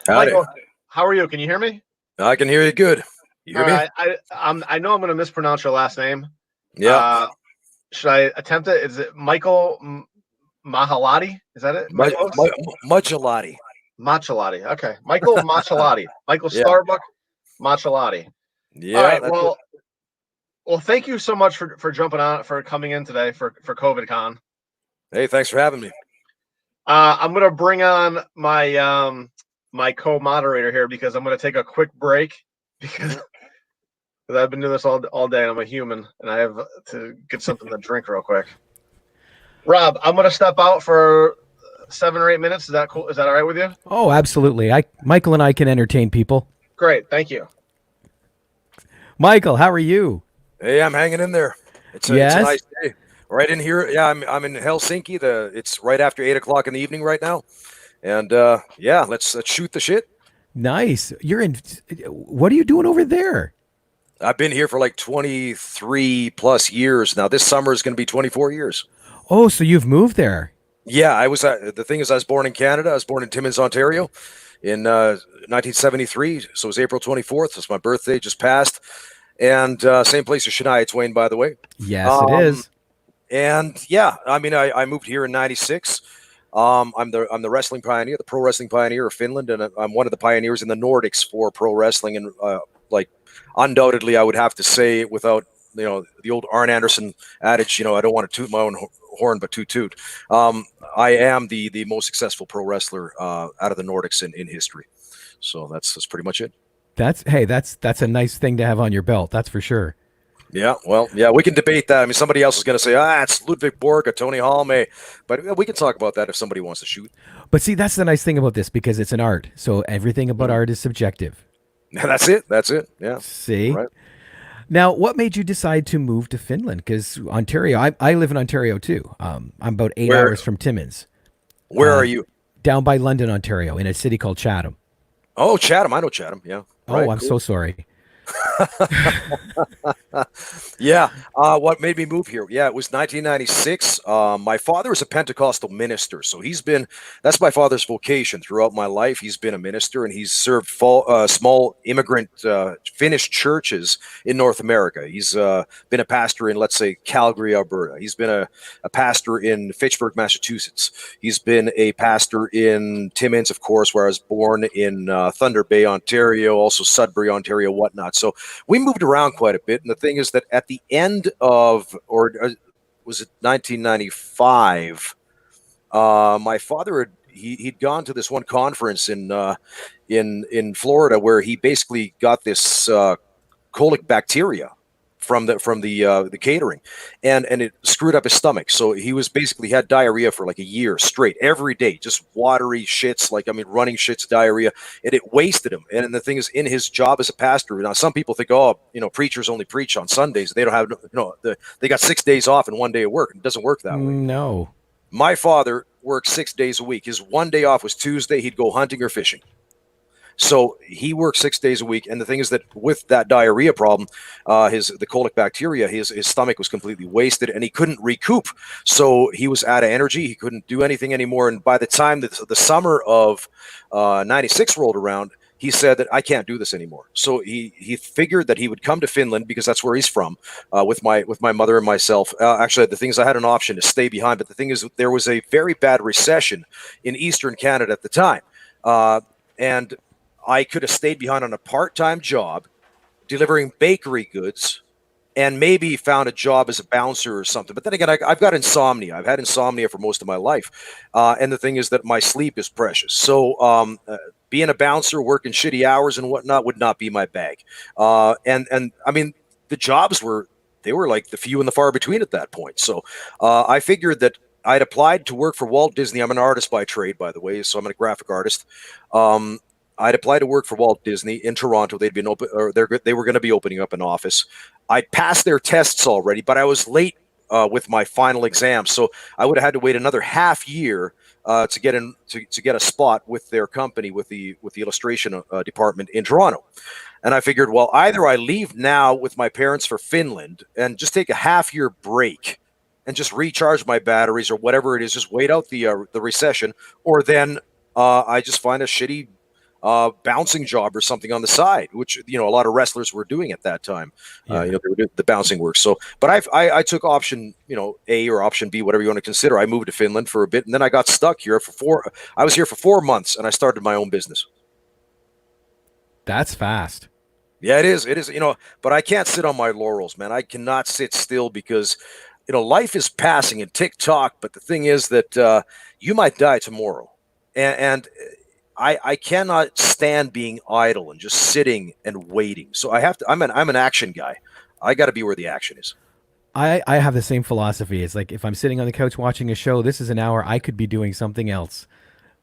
Howdy. Michael, how are you? Can you hear me? I can hear you good. You hear All me? right, I know I'm gonna mispronounce your last name. Yeah. Should I attempt it? Is it Michael Mahalati? Is that it? Machelati. Machelati. Okay, Michael Machelati. Michael Yeah. Starbuck Machelati. Yeah. All right. that's Well, thank you so much for jumping on, for coming in today for COVID Con. Hey, thanks for having me. I'm gonna bring on my my co-moderator here because I'm gonna take a quick break because I've been doing this all day and I'm a human and I have to get something to drink real quick. Rob, I'm gonna step out for 7 or 8 minutes. Is that cool? Is that all right with you? Oh, absolutely. Michael and I can entertain people. Great, thank you. Michael, how are you? Hey, I'm hanging in there. It's a nice day. Right in here. Yeah, I'm in Helsinki. It's right after 8:00 in the evening right now. And yeah, let's shoot the shit. Nice. What are you doing over there? I've been here for like 23 plus years now. This summer is going to be 24 years. Oh, so you've moved there? Yeah, I was. The thing is, I was born in Canada. I was born in Timmins, Ontario, in 1973. So it was April 24th. It's my birthday, just passed, and same place as Shania Twain, by the way. Yes, it is. And yeah, I mean, I moved here in '96. I'm the wrestling pioneer, the pro wrestling pioneer of Finland, and I'm one of the pioneers in the Nordics for pro wrestling. And like, undoubtedly, I would have to say, without the old Arn Anderson adage, I don't want to toot my own horn, but toot. I am the most successful pro wrestler out of the Nordics in history. So that's pretty much it. That's a nice thing to have on your belt. That's for sure. Yeah, well, yeah, we can debate that. I mean, somebody else is going to say, it's Ludwig Borg or Tony Halme, but we can talk about that if somebody wants to shoot. But see, that's the nice thing about this, because it's an art. So everything about art is subjective. That's it. Yeah. See? Right. Now, what made you decide to move to Finland? Because Ontario, I live in Ontario too. I'm about 8 hours from Timmins. Where are you? Down by London, Ontario, in a city called Chatham. Oh, Chatham. I know Chatham. Yeah. Oh, I'm so sorry. Yeah. What made me move here? Yeah, it was 1996. My father is a Pentecostal minister, so that's my father's vocation throughout my life. He's been a minister, and he's served small immigrant Finnish churches in North America. He's been a pastor in, let's say, Calgary, Alberta. He's been a pastor in Fitchburg, Massachusetts. He's been a pastor in Timmins, of course, where I was born, in Thunder Bay, Ontario, also Sudbury, Ontario, whatnot. So we moved around quite a bit. And the thing is that at the end of, or was it 1995, my father he'd gone to this one conference in Florida where he basically got this colic bacteria from the catering, and it screwed up his stomach. So he was basically had diarrhea for like a year straight, every day, just watery shits, running shits, diarrhea, and it wasted him. And the thing is, in his job as a pastor, now some people think, preachers only preach on Sundays. They don't have, they got 6 days off and 1 day of work. It doesn't work that way. No. My father worked 6 days a week. His 1 day off was Tuesday. He'd go hunting or fishing. So he worked 6 days a week, and the thing is that with that diarrhea problem, the colic bacteria, his stomach was completely wasted, and he couldn't recoup. So he was out of energy. He couldn't do anything anymore. And by the time the summer of '96 rolled around, he said that I can't do this anymore. So he figured that he would come to Finland because that's where he's from, with my mother and myself. Actually, the thing is, I had an option to stay behind, but the thing is, there was a very bad recession in Eastern Canada at the time, and I could have stayed behind on a part-time job delivering bakery goods and maybe found a job as a bouncer or something. But then again, I've got insomnia. I've had insomnia for most of my life. And the thing is that my sleep is precious. So being a bouncer, working shitty hours and whatnot would not be my bag. And I mean, the jobs were like the few and the far between at that point. So I figured that I'd applied to work for Walt Disney. I'm an artist by trade, by the way, so I'm a graphic artist. I'd applied to work for Walt Disney in Toronto. They'd been open, or they were going to be opening up an office. I'd passed their tests already, but I was late with my final exam, so I would have had to wait another half year to get in to get a spot with their company with the illustration department in Toronto. And I figured, well, either I leave now with my parents for Finland and just take a half-year break and just recharge my batteries or whatever it is, just wait out the recession, or then I just find a shitty bouncing job or something on the side, which a lot of wrestlers were doing at that time. They were doing the bouncing work. So, but I took option A or option B, whatever you want to consider. I moved to Finland for a bit, and then I got stuck here I was here for 4 months, and I started my own business. That's fast. Yeah, it is. It is. But I can't sit on my laurels, man. I cannot sit still because life is passing and tick-tock. But the thing is that you might die tomorrow, and I cannot stand being idle and just sitting and waiting. So I have to. I'm an action guy. I got to be where the action is. I have the same philosophy. It's like if I'm sitting on the couch watching a show, this is an hour I could be doing something else.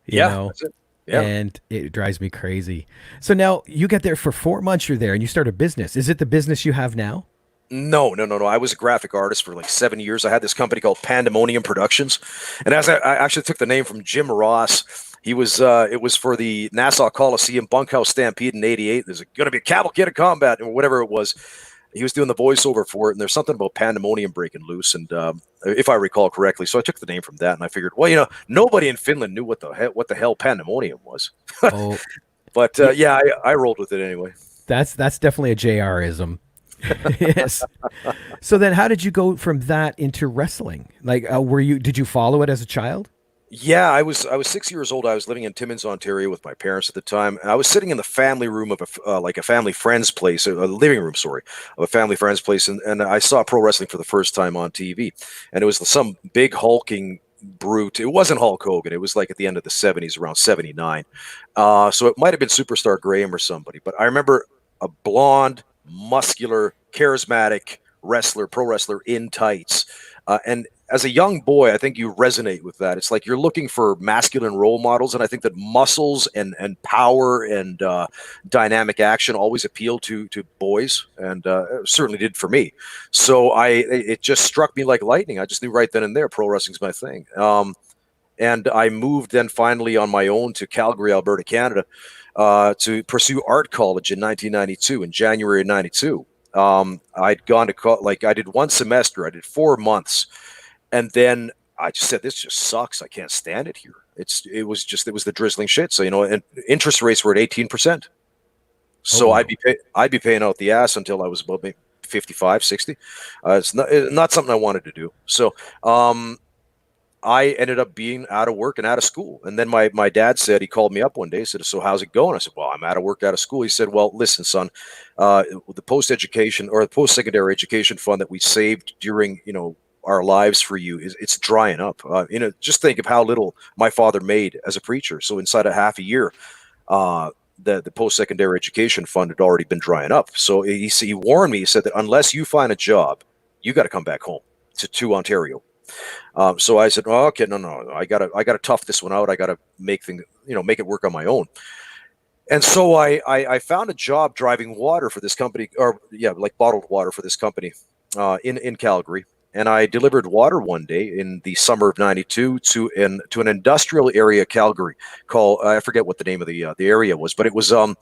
You know? That's it. Yeah. And it drives me crazy. So now you get there for 4 months. You're there and you start a business. Is it the business you have now? No. I was a graphic artist for like 7 years. I had this company called Pandemonium Productions, and as I actually took the name from Jim Ross. He was. It was for the Nassau Coliseum Bunkhouse Stampede in '88. There's going to be a cavalcade of combat or whatever it was. He was doing the voiceover for it, and there's something about pandemonium breaking loose, and if I recall correctly, so I took the name from that, and I figured, well, nobody in Finland knew what the hell pandemonium was. Oh, but I rolled with it anyway. That's definitely a JR-ism. Yes. So then, how did you go from that into wrestling? Like, did you follow it as a child? Yeah, I was 6 years old. I was living in Timmins, Ontario, with my parents at the time. And I was sitting in the family room of a family friend's place, a living room, sorry, of a family friend's place, and I saw pro wrestling for the first time on TV, and it was some big hulking brute. It wasn't Hulk Hogan. It was like at the end of the '70s, around '79. So it might have been Superstar Graham or somebody. But I remember a blonde, muscular, charismatic pro wrestler in tights, and as a young boy, I think you resonate with that. It's like you're looking for masculine role models, and I think that muscles and power and dynamic action always appeal to boys, and certainly did for me. So it just struck me like lightning. I just knew right then and there, pro wrestling's my thing. And I moved then finally on my own to Calgary, Alberta, Canada, to pursue art college in 1992, in January of '92. I'd gone to I did one semester. I did 4 months. And then I just said, this just sucks. I can't stand it here. It was the drizzling shit. So, and interest rates were at 18%. So I'd be paying out the ass until I was about maybe 55, 60. It's not something I wanted to do. So I ended up being out of work and out of school. And then my dad said, he called me up one day, he said, so how's it going? I said, well, I'm out of work, out of school. He said, well, listen, son, the post-education or the post-secondary education fund that we saved during, our lives for you it's drying up. Just think of how little my father made as a preacher. So inside of half a year, the post-secondary education fund had already been drying up. So he warned me. He said that unless you find a job, you got to come back home to Ontario. So I said, oh, okay, no, I gotta tough this one out. I gotta make it work on my own. And so I found a job driving water for this company, like bottled water for this company in Calgary. And I delivered water one day in the summer of '92 to an industrial area, Calgary, called I forget what the name of the area was, but it was a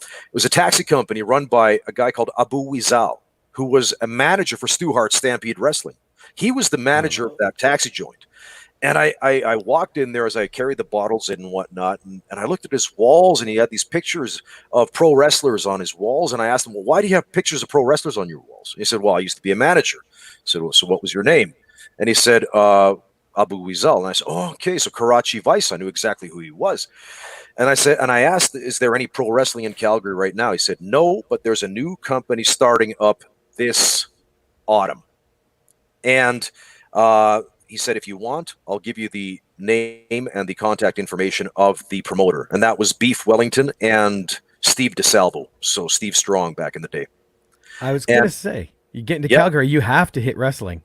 taxi company run by a guy called Abu Wizal, who was a manager for Stu Hart Stampede Wrestling. He was the manager of that taxi joint. And I walked in there as I carried the bottles in and whatnot, and I looked at his walls, and he had these pictures of pro wrestlers on his walls. And I asked him, well, why do you have pictures of pro wrestlers on your walls? And he said, well, I used to be a manager. I said, well, so what was your name? And he said, Abu Wizal. And I said, oh, okay, so Karachi Vice. I knew exactly who he was. And I asked, is there any pro wrestling in Calgary right now? He said, no, but there's a new company starting up this autumn. And he said, if you want, I'll give you the name and the contact information of the promoter. And that was Beef Wellington and Steve DeSalvo. So Steve Strong back in the day. I was going to say, you get into Calgary, you have to hit wrestling.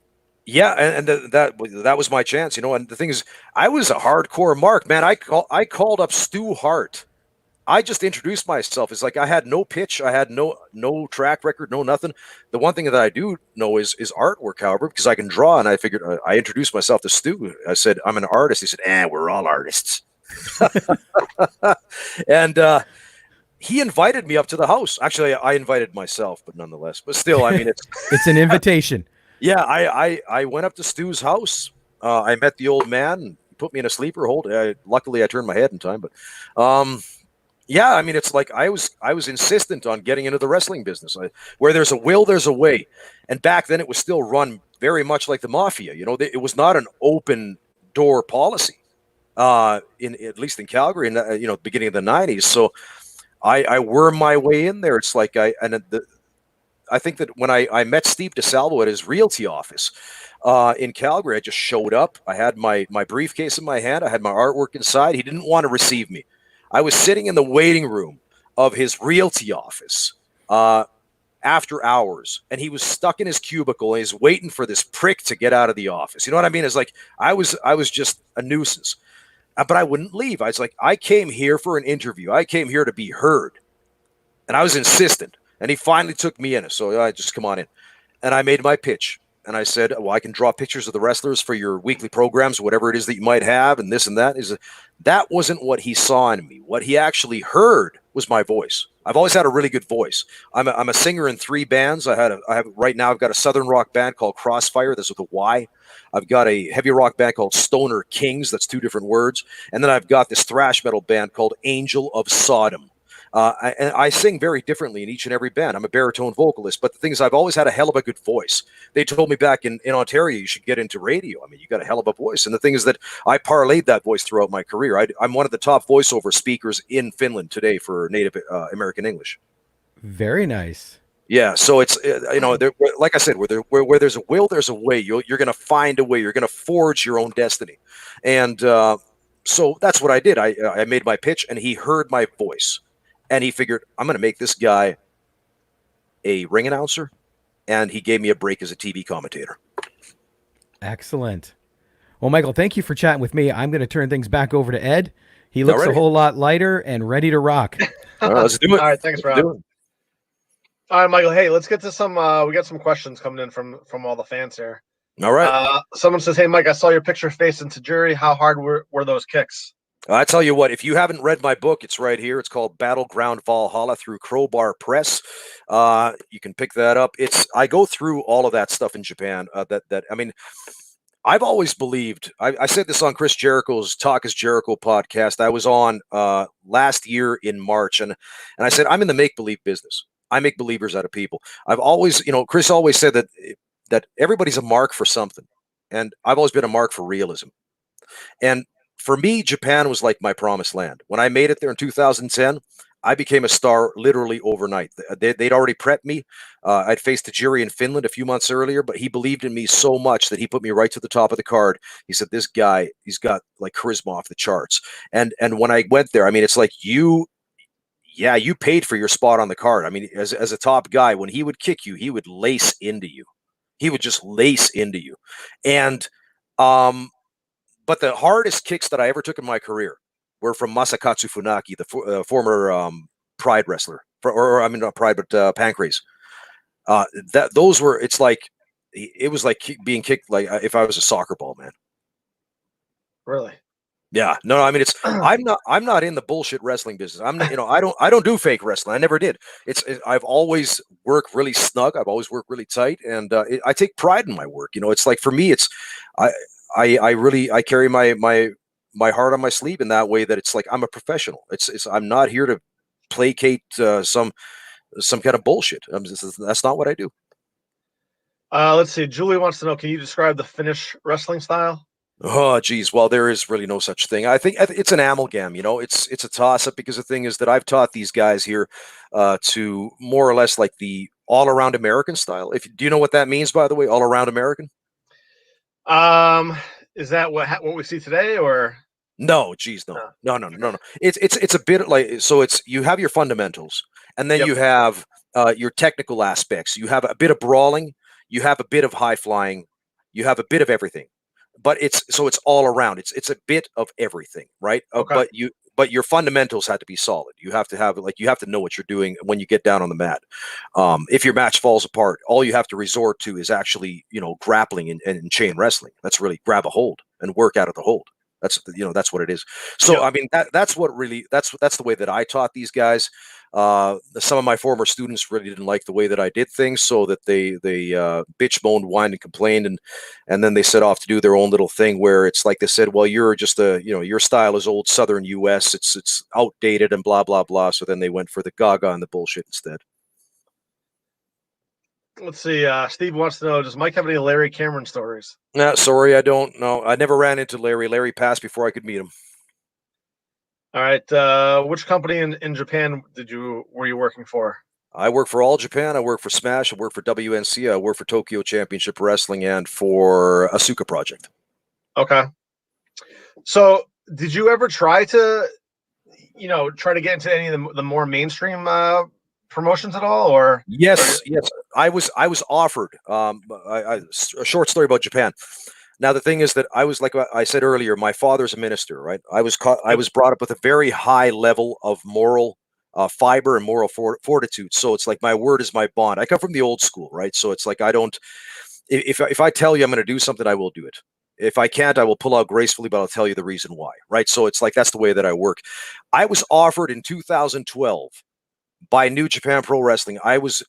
Yeah, and that was my chance, And the thing is, I was a hardcore mark, man. I called up Stu Hart I just introduced myself. It's like I had no pitch, I had no track record, no nothing. The one thing that I do know is artwork, however, because I can draw. And I figured I introduced myself to Stu. I said I'm an artist. He said, we're all artists." And he invited me up to the house. Actually, I invited myself, but nonetheless. But still, I mean, it's an invitation. Yeah, I went up to Stu's house. I met the old man. He put me in a sleeper hold. Luckily, I turned my head in time. But yeah, I mean, it's like I was insistent on getting into the wrestling business. Where there's a will, there's a way. And back then, it was still run very much like the mafia. You know, it was not an open door policy. In at least in Calgary, in beginning of the '90s. So I wormed my way in there. It's like I think that when I met Steve DeSalvo at his realty office in Calgary, I just showed up. I had my briefcase in my hand. I had my artwork inside. He didn't want to receive me. I was sitting in the waiting room of his realty office after hours, and he was stuck in his cubicle and he's waiting for this prick to get out of the office. You know what I mean? It's like I was just a nuisance. But I wouldn't leave. I was like, I came here for an interview. I came here to be heard. And I was insistent. And he finally took me in. So I just come on in. And I made my pitch. And I said, well, I can draw pictures of the wrestlers for your weekly programs, whatever it is that you might have, and this and that. That wasn't what he saw in me. What he actually heard was my voice. I've always had a really good voice. I'm a singer in 3 bands. Right now I've got a southern rock band called Crossfire. That's with a Y. I've got a heavy rock band called Stoner Kings. That's 2 different words. And then I've got this thrash metal band called Angel of Sodom. I sing very differently in each and every band. I'm a baritone vocalist, but the thing is, I've always had a hell of a good voice. They told me back in Ontario, you should get into radio. I mean, you got a hell of a voice. And the thing is that I parlayed that voice throughout my career. I'm one of the top voiceover speakers in Finland today for Native American English. Very nice. Yeah, so it's like I said, where there's a will, there's a way. You're going to find a way. You're going to forge your own destiny, and so that's what I did. I made my pitch, and he heard my voice, and he figured I'm going to make this guy a ring announcer, and he gave me a break as a TV commentator. Excellent. Well, Michael, thank you for chatting with me. I'm going to turn things back over to Ed. He looks a whole lot lighter and ready to rock. Let's do it. All right, thanks, Rob. All right, Michael. Hey, let's get to some. We got some questions coming in from all the fans here. All right. Someone says, "Hey, Mike, I saw your picture facing Tajiri. How hard were those kicks?" I tell you what, if you haven't read my book, it's right here. It's called Battleground Valhalla through Crowbar Press. You can pick that up. I go through all of that stuff in Japan. I've always believed. I said this on Chris Jericho's Talk is Jericho podcast. I was on last year in March, and I said I'm in the make believe business. I make believers out of people. I've always, Chris always said that everybody's a mark for something. And I've always been a mark for realism. And for me, Japan was like my promised land. When I made it there in 2010, I became a star literally overnight. They'd already prepped me. I'd faced Tajiri in Finland a few months earlier, but he believed in me so much that he put me right to the top of the card. He said, this guy, he's got like charisma off the charts. And when I went there, I mean, it's like you paid for your spot on the card. I mean, as a top guy, when he would kick you, he would lace into you. He would just lace into you. And, but the hardest kicks that I ever took in my career were from Masakatsu Funaki, the former Pride wrestler, not Pride, but Pancrase. It was like being kicked like if I was a soccer ball, man. Really? Yeah, no, I mean I'm not in the bullshit wrestling business. I don't do fake wrestling. I never did. I've always worked really snug. I've always worked really tight, and I take pride in my work. It's like for me, I carry my heart on my sleeve in that way that it's like I'm a professional. I'm not here to placate some kind of bullshit. That's not what I do. Let's see. Julie wants to know, can you describe the Finnish wrestling style? Oh, geez. Well, there is really no such thing. I think it's an amalgam. It's a toss-up because the thing is that I've taught these guys here to more or less like the all-around American style. Do you know what that means, by the way, all-around American? Is that what we see today, or? No, geez, no. It's a bit like, so you have your fundamentals, and then you have your technical aspects. You have a bit of brawling. You have a bit of high flying. You have a bit of everything. But it's all around. It's a bit of everything, right? Okay. But but your fundamentals had to be solid. You have to have you have to know what you're doing when you get down on the mat. If your match falls apart, all you have to resort to is actually, grappling and chain wrestling. That's really grab a hold and work out of the hold. That's that's what it is. So I mean that's the way that I taught these guys. Some of my former students really didn't like the way that I did things, so that they bitch, moaned, whined, and complained, and then they set off to do their own little thing where it's like they said, well, you're just your style is old Southern U.S. It's outdated and blah blah blah. So then they went for the Gaga and the bullshit instead. Let's see. Steve wants to know: does Mike have any Larry Cameron stories? No, sorry, I don't know. I never ran into Larry. Larry passed before I could meet him. All right. Which company in Japan were you working for? I work for All Japan. I work for Smash. I work for WNC. I work for Tokyo Championship Wrestling and for Asuka Project. Okay. So, did you ever try to, try to get into any of the more mainstream promotions at all, or? Yes. I was offered. A short story about Japan. Now the thing is that I was, like I said earlier, my father's a minister, right? I was brought up with a very high level of moral fiber and moral fortitude. So it's like my word is my bond. I come from the old school, right? So it's like I don't. If I tell you I'm going to do something, I will do it. If I can't, I will pull out gracefully, but I'll tell you the reason why, right? So it's like that's the way that I work. I was offered in 2012 by New Japan Pro Wrestling. I was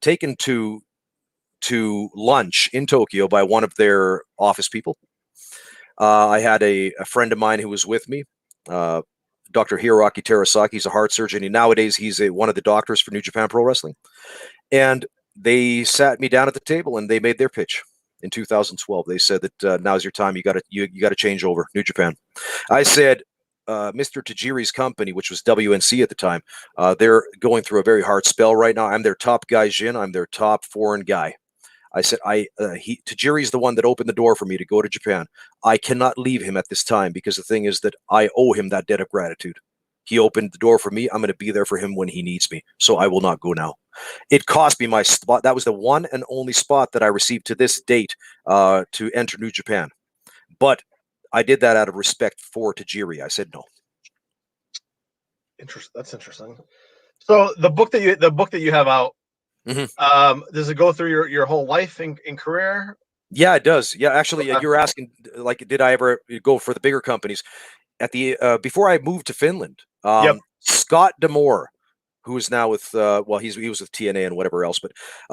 taken to lunch in Tokyo by one of their office people. I had a friend of mine who was with me, Dr. Hiroaki Terasaki. He's a heart surgeon. Nowadays, he's one of the doctors for New Japan Pro Wrestling. And they sat me down at the table and they made their pitch in 2012. They said that now's your time. You got to change over New Japan. I said, Mr. Tajiri's company, which was WNC at the time, they're going through a very hard spell right now. I'm their top gaijin. I'm their top foreign guy. I said, Tajiri's the one that opened the door for me to go to Japan. I cannot leave him at this time because the thing is that I owe him that debt of gratitude. He opened the door for me. I'm going to be there for him when he needs me. So I will not go now. It cost me my spot. That was the one and only spot that I received to this date to enter New Japan. But I did that out of respect for Tajiri. I said no. That's interesting. So the book that you have out, does it go through your whole life and career? Yeah, it does. Yeah, actually, you're asking, like, did I ever go for the bigger companies? At the before I moved to Finland, Scott D'Amore, who is now with he was with TNA and whatever else, but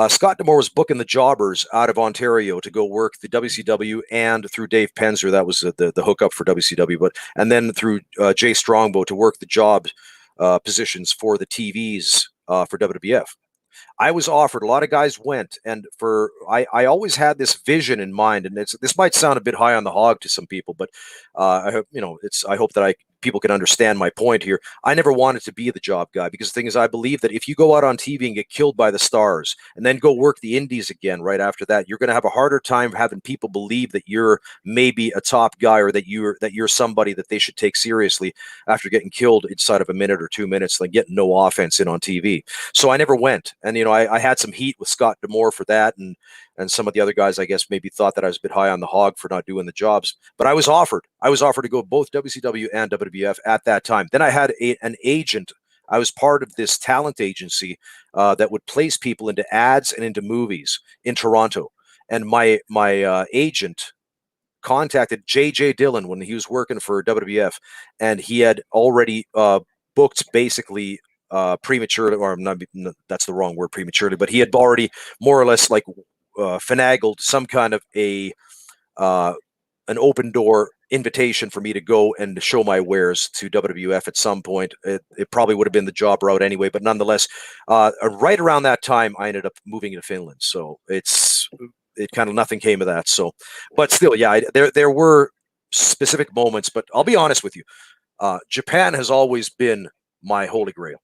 Scott D'Amore was booking the jobbers out of Ontario to go work the WCW, and through Dave Penzer, that was the hookup for WCW, and then through Jay Strongbow to work the job positions for the TVs for WWF. I was offered, a lot of guys went, and I always had this vision in mind, and this might sound a bit high on the hog to some people, but I hope that people can understand my point here. I never wanted to be the job guy, because the thing is, I believe that if you go out on TV and get killed by the stars and then go work the indies again right after that, you're going to have a harder time having people believe that you're maybe a top guy, or that you're somebody that they should take seriously after getting killed inside of a minute or 2 minutes, like getting no offense in on TV. So I never went, and I had some heat with Scott D'Amore for that, and some of the other guys, I guess, maybe thought that I was a bit high on the hog for not doing the jobs. But I was offered to go both WCW and WWF at that time. Then I had an agent. I was part of this talent agency that would place people into ads and into movies in Toronto. And my agent contacted J.J. Dillon when he was working for WWF, and he had already booked basically prematurely, or that's the wrong word, prematurely, but he had already more or less like finagled some kind of an open door invitation for me to go and show my wares to WWF at some point. It probably would have been the job route anyway, but nonetheless, right around that time, I ended up moving to Finland. So it kind of nothing came of that. So, but still, yeah, there were specific moments. But I'll be honest with you, Japan has always been my holy grail.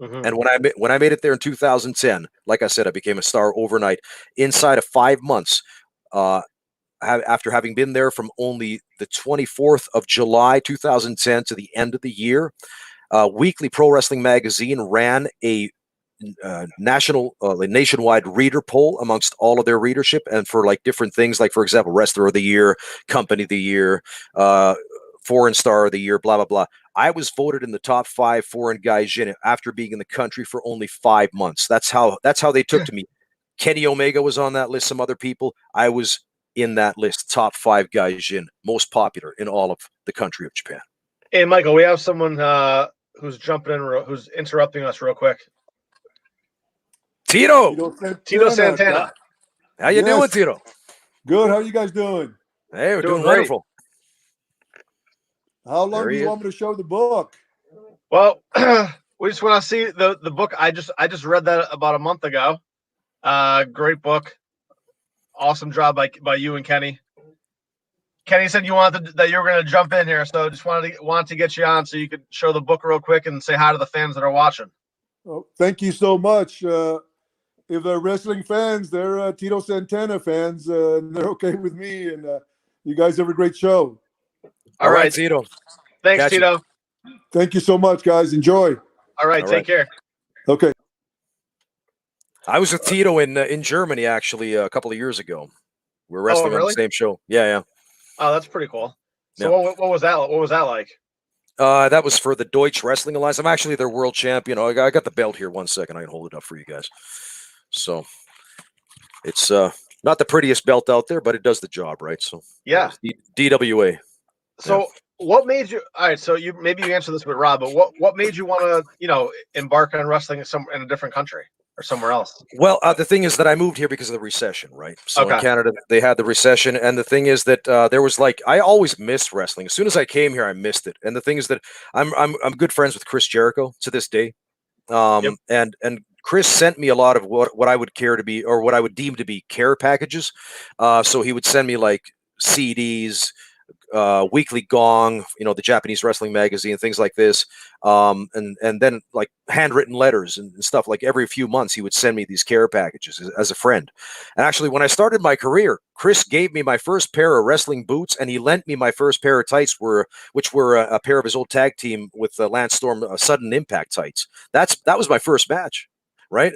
Mm-hmm. And when I made it there in 2010, like I said, I became a star overnight. Inside of 5 months, after having been there from only the 24th of July 2010 to the end of the year, Weekly Pro Wrestling Magazine ran a nationwide reader poll amongst all of their readership, and for like different things, like for example, Wrestler of the Year, Company of the Year, foreign star of the year, blah, blah, blah. I was voted in the top 5 foreign gaijin after being in the country for only 5 months. That's how they took to me. Kenny Omega was on that list, some other people. I was in that list, top 5 gaijin, most popular in all of the country of Japan. Hey, Michael, we have someone who's jumping in, who's interrupting us real quick. Tito Santana. How you doing, Tito? Good. How are you guys doing? Hey, we're doing great. wonderful. How long do you want me to show the book? Well, we just want to see the book. I just read that about a month ago. Great book. Awesome job by you and Kenny. Kenny said that you were going to jump in here, so just wanted to get you on so you could show the book real quick and say hi to the fans that are watching. Oh, thank you so much. If they're wrestling fans, they're Tito Santana fans, and they're okay with me. And you guys have a great show. All right, Tito. Thanks, Tito. Thank you so much, guys. Enjoy. All right, take care. Okay. I was with Tito in Germany actually a couple of years ago. We were wrestling on really? the same show. Yeah. Oh, that's pretty cool. So Yeah. what was that? What was that like? That was for the Deutsch Wrestling Alliance. I'm actually their world champion. I got the belt here. 1 second. I can hold it up for you guys. So it's not the prettiest belt out there, but it does the job, right? So Yeah. DWA. So what made you? All right. So you answer this with Rob, but what made you want to embark on wrestling in a different country or somewhere else? Well, the thing is that I moved here because of the recession, right? So Okay. in Canada, they had the recession. And the thing is that there was I always missed wrestling. As soon as I came here, I missed it. And the thing is that I'm good friends with Chris Jericho to this day. And Chris sent me a lot of what I would care to be, or what I would deem to be care packages. So he would send me CDs, Weekly Gong, the Japanese wrestling magazine, things like this. And then handwritten letters and stuff. Every few months, he would send me these care packages as a friend. And actually, when I started my career, Chris gave me my first pair of wrestling boots, and he lent me my first pair of tights, which were a pair of his old tag team with Lance Storm Sudden Impact tights. That was my first match, right?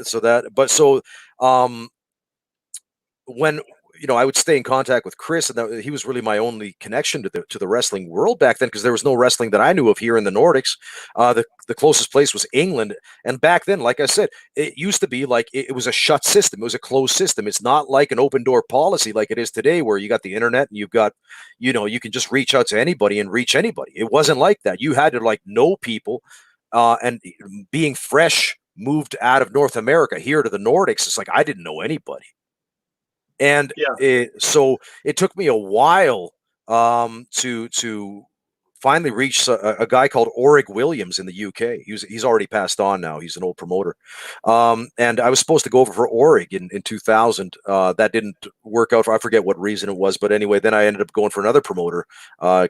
When I would stay in contact with Chris, and he was really my only connection to the wrestling world back then, because there was no wrestling that I knew of here in the Nordics. The closest place was England, and back then, like I said, it used to be it was a shut system. It was a closed system. It's not like an open door policy like it is today, where you got the internet and you've got, you can just reach out to anybody and reach anybody. It wasn't like that. You had to know people, and being fresh, moved out of North America here to the Nordics, it's I didn't know anybody. And so it took me a while to finally reach a guy called Orig Williams in the UK. He's already passed on now. He's an old promoter. And I was supposed to go over for Orig in 2000. That didn't work out. I forget what reason it was. But anyway, then I ended up going for another promoter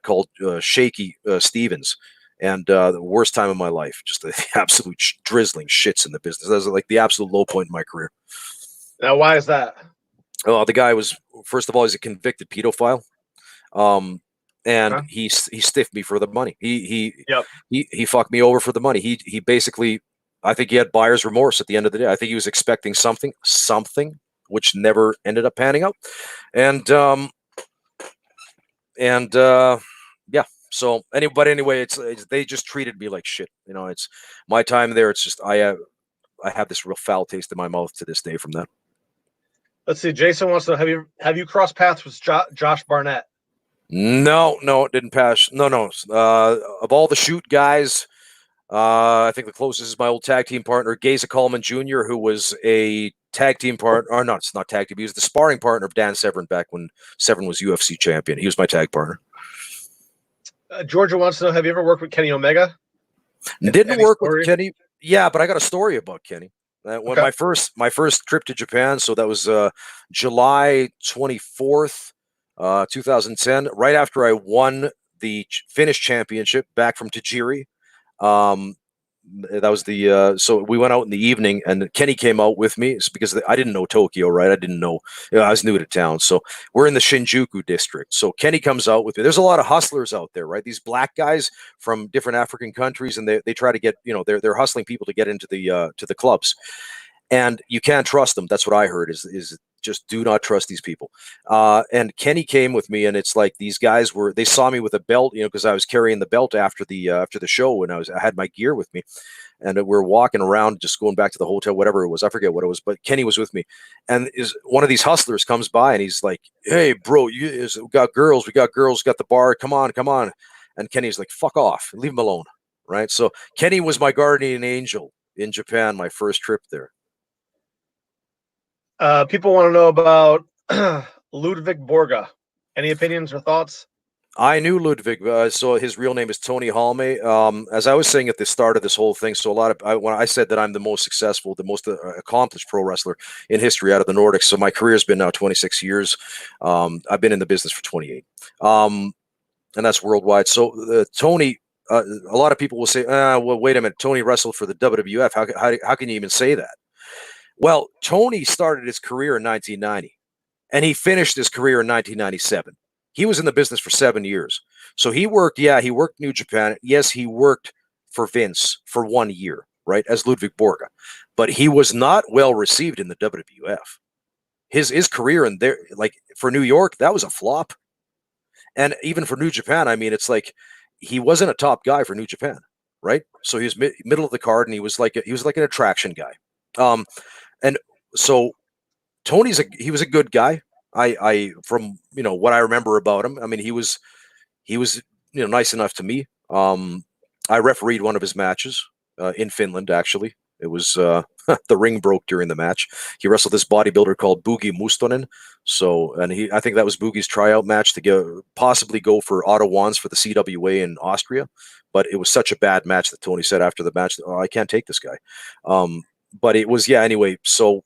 called Shaky Stevens. And the worst time of my life, just the absolute drizzling shits in the business. That was the absolute low point in my career. Now, why is that? Oh, the guy was, first of all, he's a convicted pedophile, and he stiffed me for the money. He fucked me over for the money. He basically, I think he had buyer's remorse at the end of the day. I think he was expecting something, which never ended up panning out, and yeah. So anyway, it's they just treated me like shit. It's my time there. It's just I have this real foul taste in my mouth to this day from that. Let's see. Jason wants to know, have you crossed paths with Josh Barnett? No, it didn't pass. No. Of all the shoot guys, I think the closest is my old tag team partner, Geza Coleman Jr., who was a tag team partner. Or no, it's not tag team. He was the sparring partner of Dan Severn back when Severn was UFC champion. He was my tag partner. Georgia wants to know, have you ever worked with Kenny Omega? Didn't work with Kenny. Yeah, but I got a story about Kenny. When my first trip to Japan, so that was July 24th, 2010, right after I won the Finnish championship back from Tajiri. That was so we went out in the evening, and Kenny came out with me. It's because I didn't know Tokyo, right? I didn't know, I was new to town. So we're in the Shinjuku district. So Kenny comes out with me. There's a lot of hustlers out there, right? These black guys from different African countries, and they try to get, they're hustling people to get into the clubs. And you can't trust them. That's what I heard. Is Just do not trust these people. And Kenny came with me, and it's like these guys they saw me with a belt, because I was carrying the belt after the show, and I had my gear with me, and we're walking around, just going back to the hotel, whatever it was. I forget what it was, but Kenny was with me, and one of these hustlers comes by, and he's like, "Hey, bro, we got girls, got the bar. Come on." And Kenny's like, "Fuck off, leave him alone." Right. So Kenny was my guardian angel in Japan, my first trip there. People want to know about Ludwig Borga. Any opinions or thoughts? I knew Ludwig, so his real name is Tony Halme. As I was saying at the start of this whole thing, so when I said that I'm the most successful, the most accomplished pro wrestler in history out of the Nordics, so my career has been now 26 years. I've been in the business for 28, and that's worldwide. So Tony, a lot of people will say, well, wait a minute, Tony wrestled for the WWF. How can you even say that? Well, Tony started his career in 1990, and he finished his career in 1997. He was in the business for 7 years. So he worked New Japan. Yes, he worked for Vince for 1 year, right, as Ludwig Borga. But he was not well received in the WWF. His career in there, like for New York, that was a flop. And even for New Japan, I mean, it's like he wasn't a top guy for New Japan, right? So he was middle of the card, and he was like an attraction guy. And so he was a good guy. I from what I remember about him, I mean, he was nice enough to me. I refereed one of his matches in Finland. Actually, it was the ring broke during the match. He wrestled this bodybuilder called Boogie Mustonen. So, and I think that was Boogie's tryout match to possibly go for Otto Wands for the CWA in Austria. But it was such a bad match that Tony said after the match, "Oh, I can't take this guy." But it was, anyway. So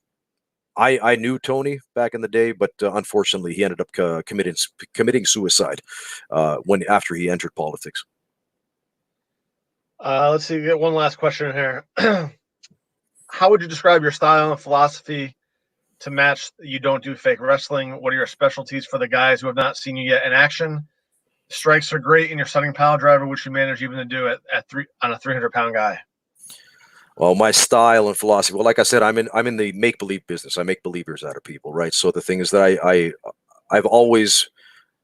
I knew Tony back in the day, but unfortunately, he ended up committing suicide after he entered politics. Let's see. We got one last question here. How would you describe your style and philosophy to match You Don't Do Fake Wrestling? What are your specialties for the guys who have not seen you yet in action? Strikes are great in your setting pile driver, which you manage even to do on a 300-pound guy. Well, my style and philosophy. Well, like I said, I'm in the make believe business. I make believers out of people, right? So the thing is that I've always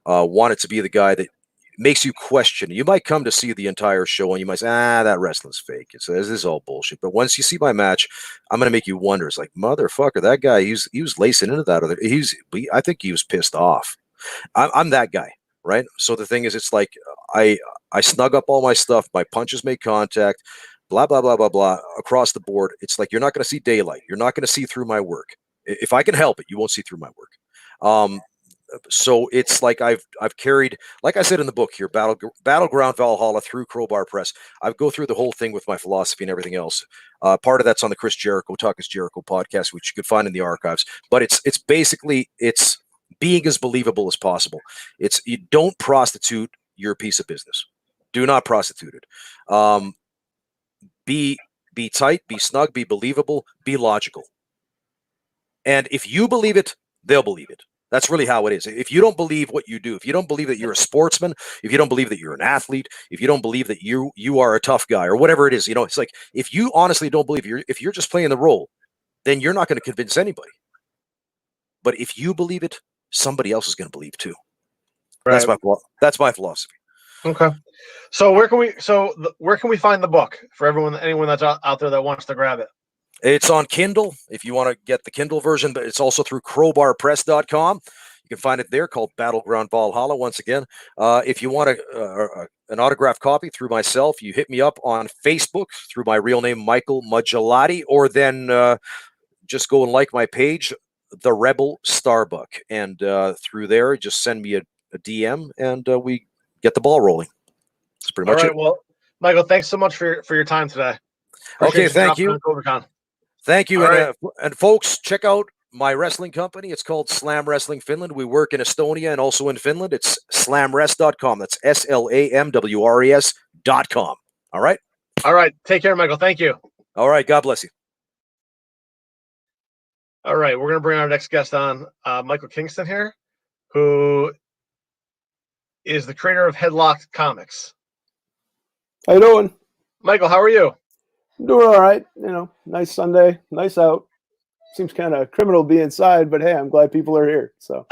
wanted to be the guy that makes you question. You might come to see the entire show and you might say, that wrestling's fake. This is all bullshit. But once you see my match, I'm going to make you wonder. It's like, motherfucker, that guy, he was lacing into that. I think he was pissed off. I'm that guy, right? So the thing is, it's like I snug up all my stuff. My punches make contact. Blah, blah, blah, blah, blah, across the board. It's like you're not going to see daylight. You're not going to see through my work. If I can help it, you won't see through my work. So it's like I've carried, like I said in the book here, Battleground Valhalla through Crowbar Press. I go through the whole thing with my philosophy and everything else. Part of that's on the Chris Jericho, Talk is Jericho podcast, which you can find in the archives. But it's basically being as believable as possible. You don't prostitute your piece of business. Do not prostitute it. Be tight, be snug, be believable, be logical. And if you believe it, they'll believe it. That's really how it is. If you don't believe what you do, if you don't believe that you're a sportsman, if you don't believe that you're an athlete, if you don't believe that you are a tough guy or whatever it is, it's like if you honestly don't believe if you're just playing the role, then you're not going to convince anybody. But if you believe it, somebody else is going to believe too. Right. That's my philosophy. Okay. So where can we find the book for anyone that's out there that wants to grab it? It's on Kindle if you want to get the Kindle version, but it's also through crowbarpress.com. You can find it there, called Battleground Valhalla. Once again, if you want an autographed copy through myself, you hit me up on Facebook through my real name, Michael Maggiolati, or then just go and like my page, The Rebel Starbuck, and through there, just send me a DM, and we get the ball rolling. That's pretty much it. Well, Michael, thanks so much for your time today. Okay, thank you. Thank you. Right. And folks, check out my wrestling company. It's called Slam Wrestling Finland. We work in Estonia and also in Finland. It's slamrest.com. That's SLAMWRES.com. All right. All right. Take care, Michael. Thank you. All right. God bless you. All right. We're going to bring our next guest on, Michael Kingston here, who is the creator of Headlocked Comics. How you doing? Michael, how are you? I'm doing all right. Nice Sunday, nice out. seems kind of criminal to be inside, but hey, I'm glad people are here. So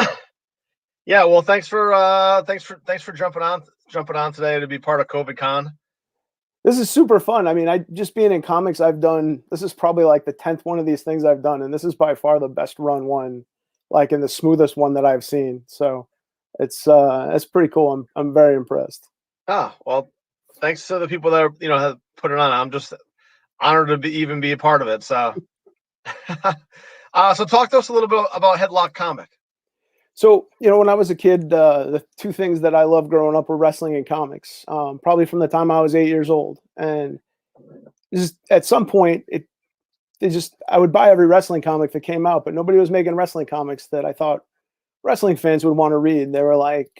Yeah, well, thanks for jumping on today to be part of COVID Con. this is super fun. I mean, I just being in comics, this is probably like the 10th one of these things I've done, and this is by far the best run one, like in the smoothest one that I've seen. So it's pretty cool. I'm very impressed. Well, thanks to the people that have put it on. I'm just honored to even be a part of it. So, so talk to us a little bit about Headlock Comic. So, when I was a kid, the two things that I loved growing up were wrestling and comics, probably from the time I was 8 years old. And just at some point, I would buy every wrestling comic that came out, but nobody was making wrestling comics that I thought wrestling fans would want to read. They were like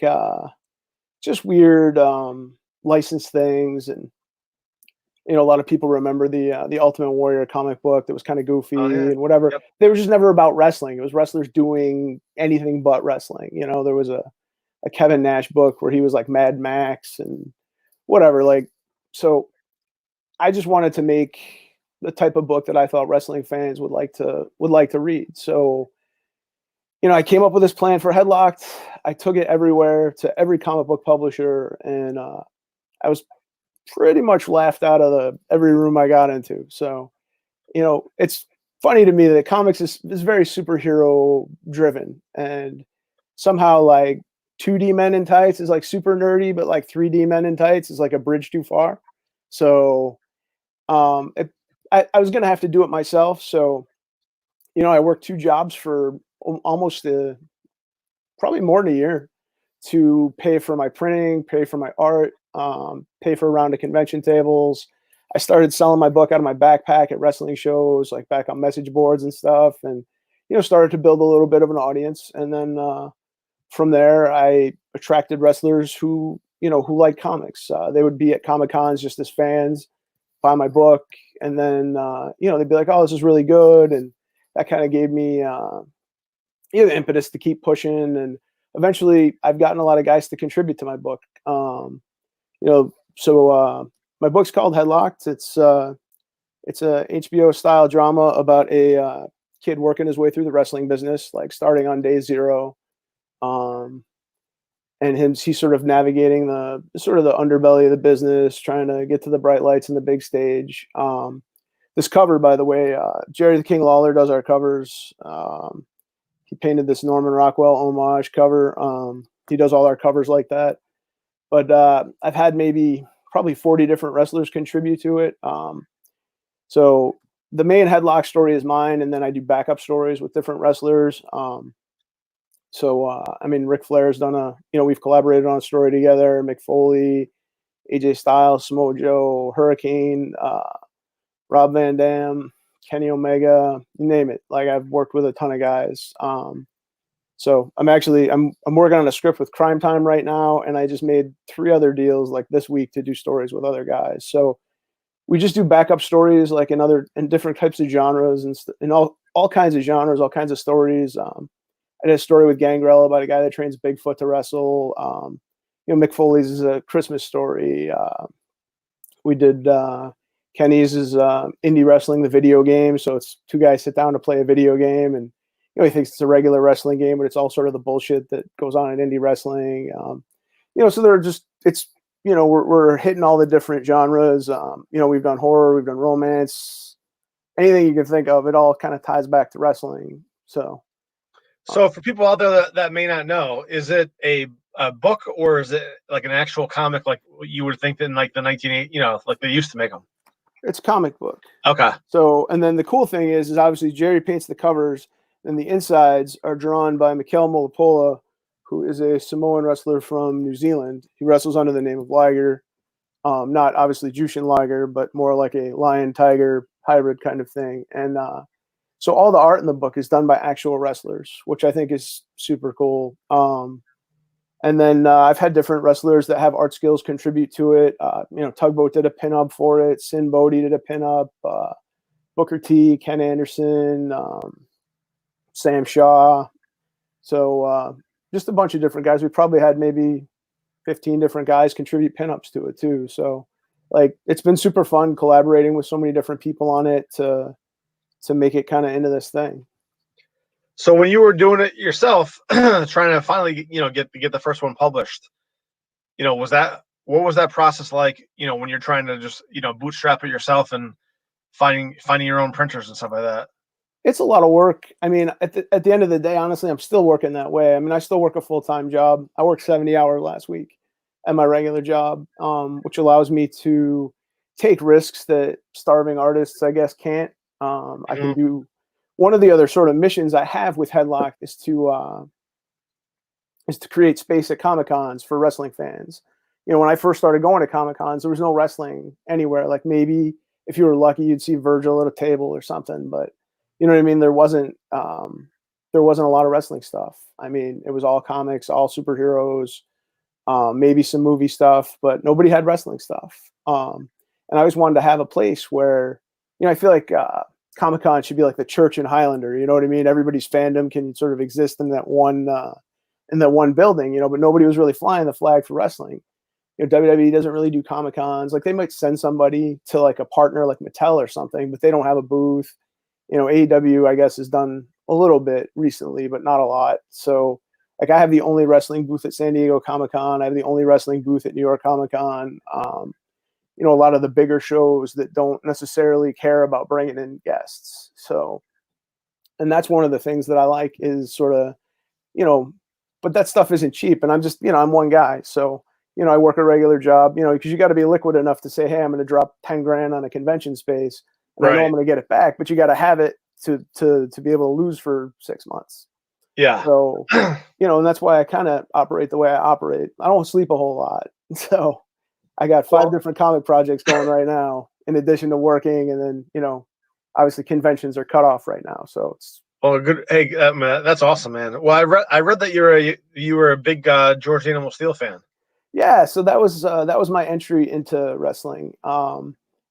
just weird licensed things. And, a lot of people remember the Ultimate Warrior comic book that was kind of goofy and whatever. Yep. They were just never about wrestling. It was wrestlers doing anything but wrestling. There was a Kevin Nash book where he was like Mad Max and whatever. So I just wanted to make the type of book that I thought wrestling fans would like to read. So, I came up with this plan for Headlocked. I took it everywhere to every comic book publisher, and I was pretty much laughed out of every room I got into. So, it's funny to me that comics is very superhero driven, and somehow like 2D Men in Tights is like super nerdy, but like 3D Men in Tights is like a bridge too far. So, I was going to have to do it myself. So, I worked 2 jobs for almost probably more than a year to pay for my printing, pay for my art, pay for a round of convention tables. I started selling my book out of my backpack at wrestling shows, like back on message boards and stuff, and started to build a little bit of an audience. And then from there, I attracted wrestlers who like comics. They would be at Comic Cons just as fans, buy my book, and then they'd be like, "Oh, this is really good," and that kind of gave me the impetus to keep pushing. And eventually, I've gotten a lot of guys to contribute to my book. So my book's called Headlocked. It's a HBO style drama about a kid working his way through the wrestling business, like starting on day 0. And he's sort of navigating the underbelly of the business, trying to get to the bright lights and the big stage. This cover, by the way, Jerry the King Lawler does our covers. He painted this Norman Rockwell homage cover. He does all our covers like that. But I've had probably 40 different wrestlers contribute to it. So the main Headlock story is mine, and then I do backup stories with different wrestlers. Ric Flair's done we've collaborated on a story together. Mick Foley, AJ Styles, Samoa Joe, Hurricane, Rob Van Dam, Kenny Omega, you name it. Like, I've worked with a ton of guys. So I'm working on a script with Crime Time right now, and I just made 3 other deals like this week to do stories with other guys. So we just do backup stories like in different types of genres and in all kinds of genres, all kinds of stories. I did a story with Gangrel about a guy that trains Bigfoot to wrestle. Mick Foley's is a Christmas story. We did Kenny's is indie wrestling, the video game. So it's 2 guys sit down to play a video game, and he thinks it's a regular wrestling game, but it's all sort of the bullshit that goes on in indie wrestling. So they're just we're hitting all the different genres. We've done horror, we've done romance, anything you can think of. It all kind of ties back to wrestling. So for people out there that may not know, is it a book or is it like an actual comic, like you would think in like the 1980s, like they used to make them? It's a comic book. Okay. So, and then the cool thing is obviously Jerry paints the covers, and the insides are drawn by Mikel Molapola, who is a Samoan wrestler from New Zealand. He wrestles under the name of Liger, not obviously Jushin Liger, but more like a lion-tiger hybrid kind of thing. And so all the art in the book is done by actual wrestlers, which I think is super cool. And then I've had different wrestlers that have art skills contribute to it. Tugboat did a pinup for it. Sin Bodhi did a pinup. Booker T, Ken Anderson, Sam Shaw. So just a bunch of different guys. We probably had maybe 15 different guys contribute pinups to it too. So like, it's been super fun collaborating with so many different people on it to to make it kind of into this thing. So when you were doing it yourself, trying to finally, get the first one published, what was that process like? When you're trying to just, bootstrap it yourself and finding your own printers and stuff like that. It's a lot of work. I mean, at the end of the day, honestly, I'm still working that way. I mean, I still work a full-time job. I worked 70 hours last week at my regular job, which allows me to take risks that starving artists, I guess, can't. I can do one of the other sort of missions I have with Headlock is to create space at Comic Cons for wrestling fans. When I first started going to Comic Cons, there was no wrestling anywhere. Like maybe if you were lucky, you'd see Virgil at a table or something, but you know what I mean? There wasn't a lot of wrestling stuff. I mean, it was all comics, all superheroes, maybe some movie stuff, but nobody had wrestling stuff. And I always wanted to have a place where, I feel like Comic-Con should be like the church in Highlander. You know what I mean? Everybody's fandom can sort of exist in that one building, but nobody was really flying the flag for wrestling. WWE doesn't really do Comic-Cons. Like they might send somebody to like a partner like Mattel or something, but they don't have a booth. AEW, I guess, has done a little bit recently, but not a lot. So, like, I have the only wrestling booth at San Diego Comic-Con. I have the only wrestling booth at New York Comic-Con. A lot of the bigger shows that don't necessarily care about bringing in guests. So, and that's one of the things that I like is sort of, but that stuff isn't cheap. And I'm just, I'm one guy. So, I work a regular job, because you got to be liquid enough to say, hey, I'm going to drop 10 grand on a convention space. And I know I'm going to get it back, but you got to have it to be able to lose for 6 months. Yeah. So, and that's why I kind of operate the way I operate. I don't sleep a whole lot. So I got 5 different comic projects going right now, in addition to working. And then, obviously conventions are cut off right now. So it's. Well, good. Hey, man, that's awesome, man. Well, I read that you were a big George Animal Steel fan. Yeah. So that was my entry into wrestling.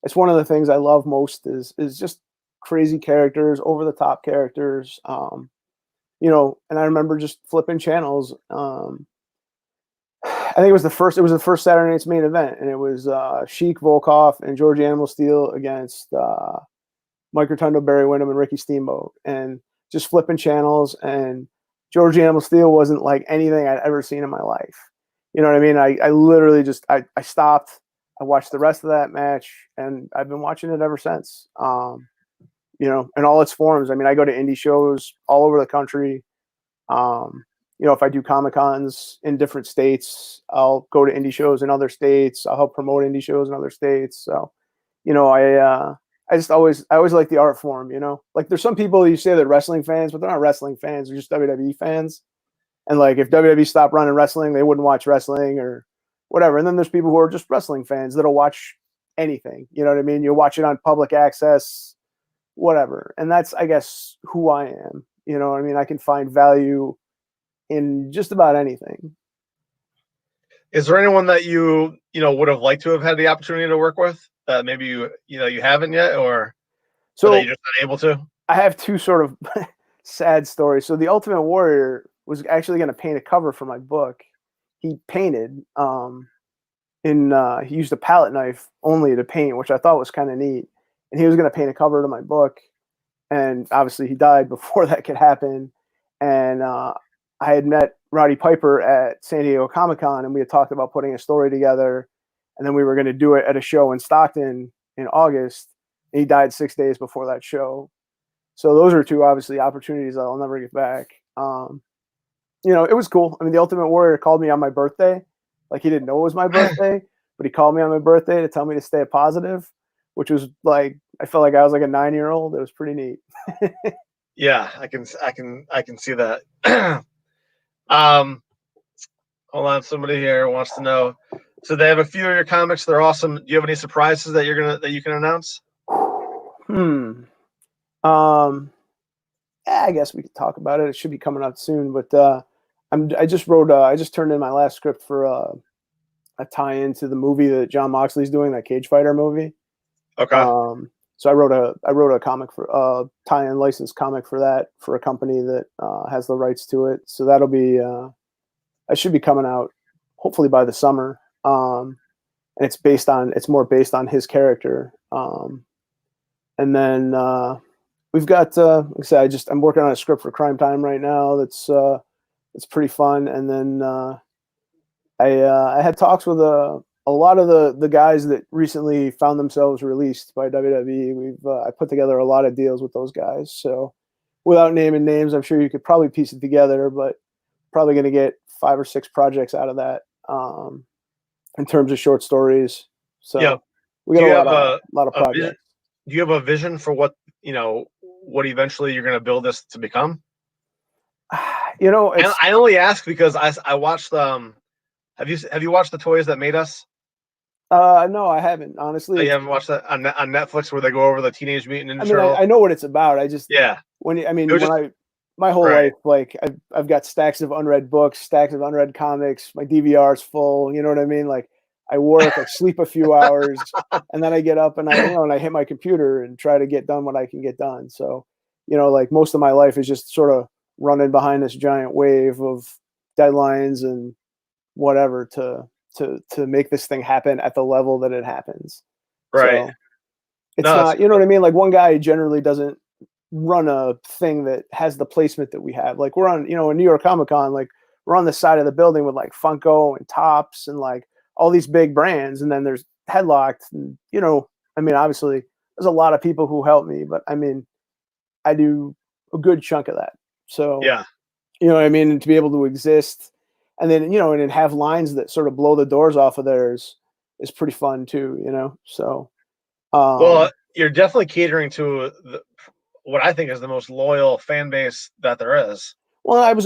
It's one of the things I love most is just crazy characters, over the top characters. And I remember just flipping channels. I think it was the first Saturday night's main event, and it was Sheik, Volkov, and George Animal Steel against Mike Rotundo, Barry Windham, and Ricky Steamboat, and just flipping channels. And George Animal Steel wasn't like anything I'd ever seen in my life. You know what I mean? I literally just I stopped. I watched the rest of that match, and I've been watching it ever since. In all its forms. I mean, I go to indie shows all over the country. If I do Comic Cons in different states, I'll go to indie shows in other states. I'll help promote indie shows in other states. So, I always like the art form. Like there's some people you say they're wrestling fans, but they're not wrestling fans. They're just WWE fans. And like if WWE stopped running wrestling, they wouldn't watch wrestling or whatever. And then there's people who are just wrestling fans that'll watch anything. You know what I mean? You watch it on public access, whatever. And that's, I guess, who I am. You know what I mean? I can find value in just about anything. Is there anyone that you would have liked to have had the opportunity to work with that maybe you haven't yet, or so that you're just not able to? I have 2 sort of sad stories. So the Ultimate Warrior was actually going to paint a cover for my book. He painted he used a palette knife only to paint, which I thought was kind of neat. And he was going to paint a cover to my book. And obviously he died before that could happen. And I had met Roddy Piper at San Diego Comic-Con, and we had talked about putting a story together. And then we were going to do it at a show in Stockton in August. And he died 6 days before that show. So those are 2 obviously opportunities that I'll never get back. It was cool. I mean, the Ultimate Warrior called me on my birthday. Like he didn't know it was my birthday, but he called me on my birthday to tell me to stay positive, which was like, I felt like I was like a 9-year-old. It was pretty neat. Yeah, I can see that. Hold on, somebody here wants to know. So they have a few of your comics. They're awesome. Do you have any surprises that you can announce? I guess we could talk about it. It should be coming out soon, but I just turned in my last script for a tie-in to the movie that John Moxley's doing, that Cage Fighter movie. Okay. So I wrote a comic for tie-in licensed comic for that, for a company that has the rights to it. So that'll be I should be coming out hopefully by the summer. And it's more based on his character. And then we've got like I said, I'm working on a script for Crime Time right now. It's pretty fun. And then I had talks with a lot of the guys that recently found themselves released by WWE. I put together a lot of deals with those guys. So without naming names, I'm sure you could probably piece it together, but probably going to get 5 or 6 projects out of that in terms of short stories. So we got a lot of projects. Do you have a vision for what eventually you're going to build this to become? And I only ask because I watched have you watched The Toys That Made Us? No, I haven't, honestly. Oh, you haven't watched that on Netflix where they go over the Teenage Mutant Ninja Turtles? I know what it's about. I just my whole life, like I've got stacks of unread books, stacks of unread comics. My DVR's full. You know what I mean? Like I work, I sleep a few hours, and then I get up and I hit my computer and try to get done what I can get done. So, like most of my life is just sort of running behind this giant wave of deadlines and whatever to make this thing happen at the level that it happens. Right. So it's not, you know what I mean? Like one guy generally doesn't run a thing that has the placement that we have. Like we're on, in New York Comic Con, like we're on the side of the building with like Funko and Topps and like all these big brands. And then there's Headlocked and, obviously there's a lot of people who help me, but I do a good chunk of that. So, yeah, you know what I mean? And to be able to exist and then, and then have lines that sort of blow the doors off of theirs is pretty fun too, So, well, you're definitely catering to what I think is the most loyal fan base that there is. Well, I've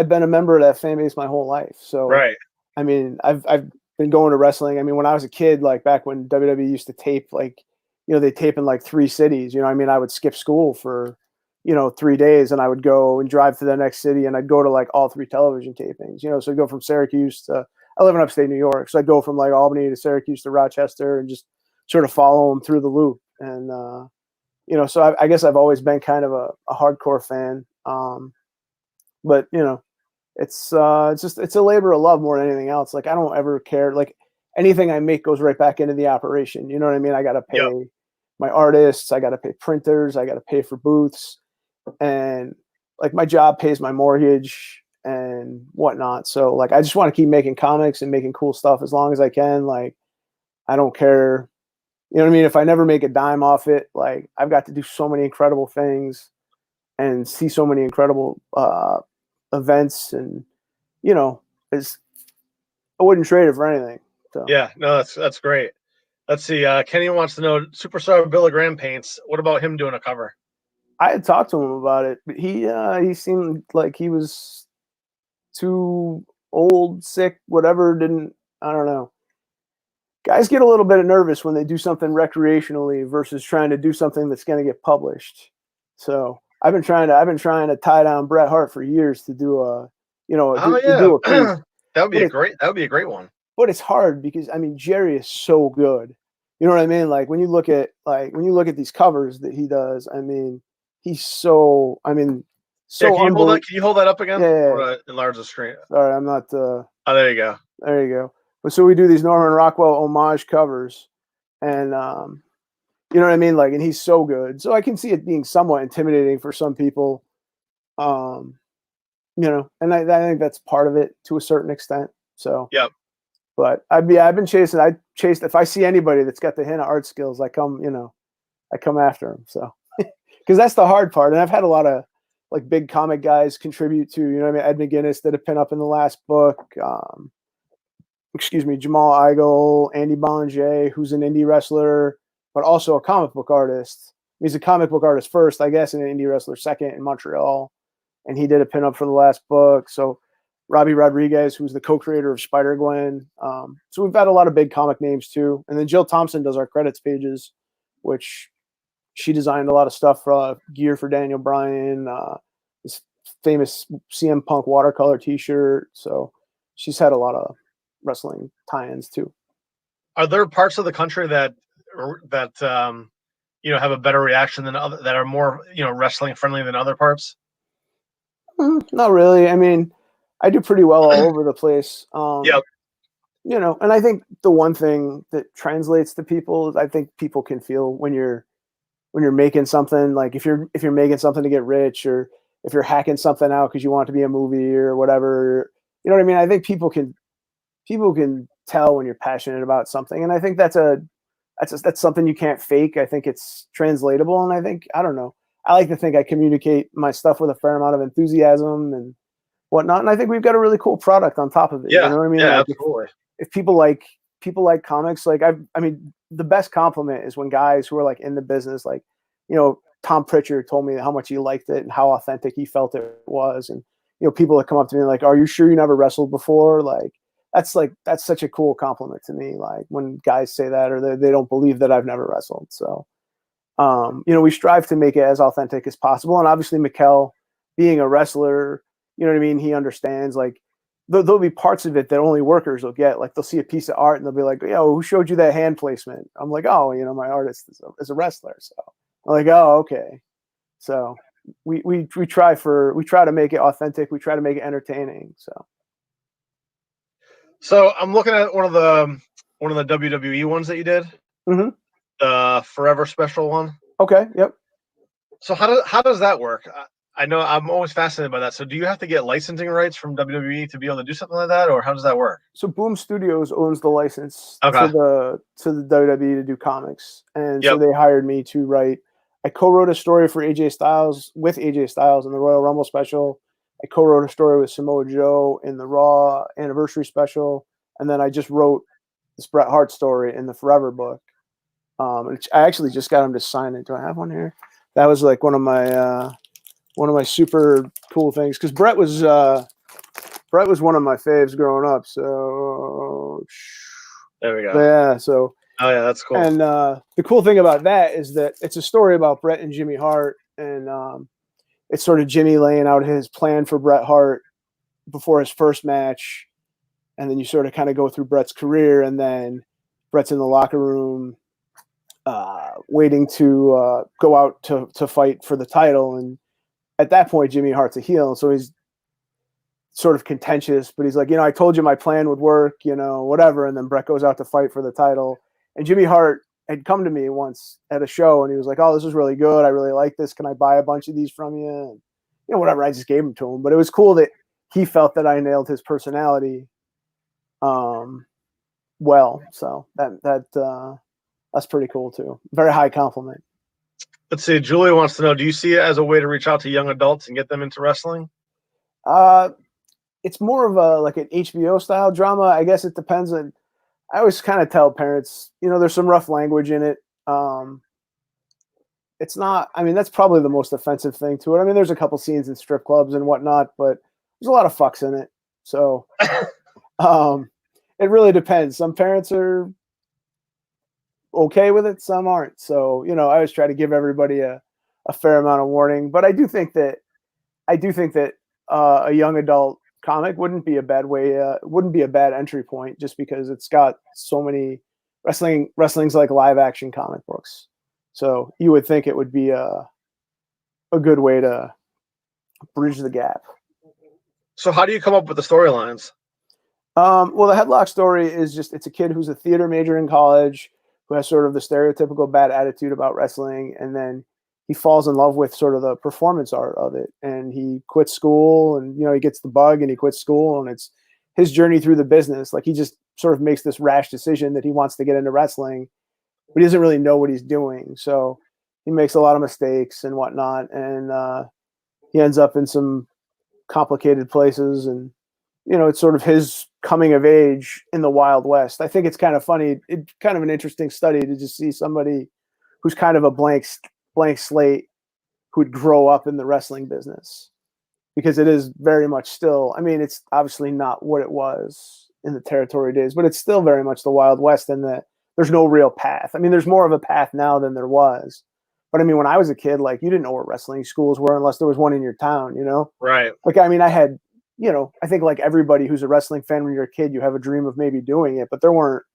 been a member of that fan base my whole life. So, right. I've been going to wrestling. When I was a kid, like back when WWE used to tape, like, they tape in like 3 cities, I would skip school for, 3 days and I would go and drive to the next city and I'd go to like all 3 television tapings, so I'd go from Syracuse to, I live in upstate New York. So I'd go from like Albany to Syracuse to Rochester and just sort of follow them through the loop. And, so I guess I've always been kind of a hardcore fan. But it's a labor of love more than anything else. Like I don't ever care. Like anything I make goes right back into the operation. You know what I mean? I got to pay my artists. I got to pay printers. I got to pay for booths, and like my job pays my mortgage and whatnot. So like I just want to keep making comics and making cool stuff as long as I can. Like I don't care. You know what I mean? If I never make a dime off it, like I've got to do so many incredible things and see so many incredible events, and I wouldn't trade it for anything. So. Yeah, no, that's great. Let's see. Kenny wants to know Superstar Billy Graham paints. What about him doing a cover? I had talked to him about it, but he seemed like he was too old, sick, whatever. I don't know. Guys get a little bit nervous when they do something recreationally versus trying to do something that's going to get published. So I've been trying to tie down Bret Hart for years to do a, to do a piece. That would be a great one. But it's hard because Jerry is so good. You know what I mean? Like when you look at these covers that he does, he's so so can you hold that up again? Yeah. Or enlarge the screen. Sorry, I'm not oh, there you go. There you go. But so we do these Norman Rockwell homage covers, and you know what I mean? Like, and he's so good. So I can see it being somewhat intimidating for some people. And I think that's part of it to a certain extent. So yep. But I've been chasing. If I see anybody that's got the hint of art skills, I come after them. So because that's the hard part. And I've had a lot of like big comic guys contribute to, Ed McGuinness did a pinup in the last book. Jamal Igle, Andy Bollinger, who's an indie wrestler, but also a comic book artist. He's a comic book artist first, I guess, and an indie wrestler second in Montreal. And he did a pinup for the last book. So Robbie Rodriguez, who's the co-creator of Spider-Gwen. So we've got a lot of big comic names too. And then Jill Thompson does our credits pages, which she designed a lot of stuff for gear for Daniel Bryan, this famous CM Punk watercolor t-shirt. So she's had a lot of wrestling tie-ins too. Are there parts of the country that have a better reaction than other, that are more wrestling friendly than other parts? Not really. I do pretty well all over the place. Yep. And I think the one thing that translates to people is I think people can feel when you're when you're making something, like if you're making something to get rich, or if you're hacking something out because you want it to be a movie or whatever, you know what I mean? I think people can tell when you're passionate about something, and I think that's something you can't fake. I think it's translatable, and I think, I don't know, I like to think I communicate my stuff with a fair amount of enthusiasm and whatnot, and I think we've got a really cool product on top of it. Yeah, you know what I mean? yeah, Like absolutely. if people like comics, like I mean, the best compliment is when guys who are like in the business, like, you know, Tom Pritchard told me how much he liked it and how authentic he felt it was, and you know, people that come up to me like, "Are you sure you never wrestled before?" That's such a cool compliment to me. Like when guys say that, or they don't believe that I've never wrestled. So, you know, we strive to make it as authentic as possible. And obviously, Mikkel, being a wrestler, you know what I mean? He understands, like, there'll be parts of it that only workers will get. Like they'll see a piece of art and they'll be like, "Yo, who showed you that hand placement?" I'm like, "Oh, you know, my artist is a wrestler." So I'm like, "Oh, okay." So we try to make it authentic. We try to make it entertaining. So I'm looking at one of the WWE ones that you did, Mhm. the Forever Special one. Okay. Yep. So how does that work? I know I'm always fascinated by that. So do you have to get licensing rights from WWE to be able to do something like that, or how does that work? So Boom Studios owns the license Okay. to the WWE to do comics, and so Yep. they hired me to write. I co-wrote a story for AJ Styles with AJ Styles in the Royal Rumble special. I co-wrote a story with Samoa Joe in the Raw Anniversary special, and then I just wrote this Bret Hart story in the Forever book. And I actually just got him to sign it. Do I have one here? That was like one of my super cool things, because Bret was one of my faves growing up. So There we go. yeah, so Oh yeah, that's cool. and the cool thing about that is that it's a story about Bret and Jimmy Hart, and it's sort of Jimmy laying out his plan for Bret Hart before his first match, and then you sort of kind of go through Bret's career, and then Bret's in the locker room waiting to go out to fight for the title, and at that point Jimmy Hart's a heel, so he's sort of contentious, but he's like, you know, I told you my plan would work, you know, whatever. And then Bret goes out to fight for the title. And Jimmy Hart had come to me once at a show, and he was like, "Oh, this is really good. I really like this. Can I buy a bunch of these from you?" And, you know, whatever. I just gave them to him. But it was cool that he felt that I nailed his personality well. So that's pretty cool too. Very high compliment. Let's see. Julia wants to know: do you see it as a way to reach out to young adults and get them into wrestling? It's more of a like an HBO style drama. I guess it depends on. I always kind of tell parents, you know, there's some rough language in it. It's not. I mean, that's probably the most offensive thing to it. I mean, there's a couple scenes in strip clubs and whatnot, but there's a lot of fucks in it. So it really depends. Some parents are okay with it, some aren't. So, you know, I always try to give everybody a fair amount of warning. But I do think that a young adult comic wouldn't be a bad entry point, just because it's got so many wrestling's like live action comic books. So you would think it would be a good way to bridge the gap. So how do you come up with the storylines? Well, the Headlock story is just, it's a kid who's a theater major in college who has sort of the stereotypical bad attitude about wrestling, and then he falls in love with sort of the performance art of it, and he quits school, and, you know, he gets the bug and he quits school, and it's his journey through the business. Like, he just sort of makes this rash decision that he wants to get into wrestling, but he doesn't really know what he's doing. So he makes a lot of mistakes and whatnot, and he ends up in some complicated places, and, you know, it's sort of his coming of age in the Wild West. I think it's kind of funny. It's kind of an interesting study to just see somebody who's kind of a blank slate who'd grow up in the wrestling business, because it is very much still, I mean, it's obviously not what it was in the territory days, but it's still very much the Wild West, in that there's no real path. I mean, there's more of a path now than there was. But I mean, when I was a kid, like, you didn't know what wrestling schools were unless there was one in your town, you know? Right. Like, I mean, I had, you know, I think like everybody who's a wrestling fan, when you're a kid, you have a dream of maybe doing it, but there weren't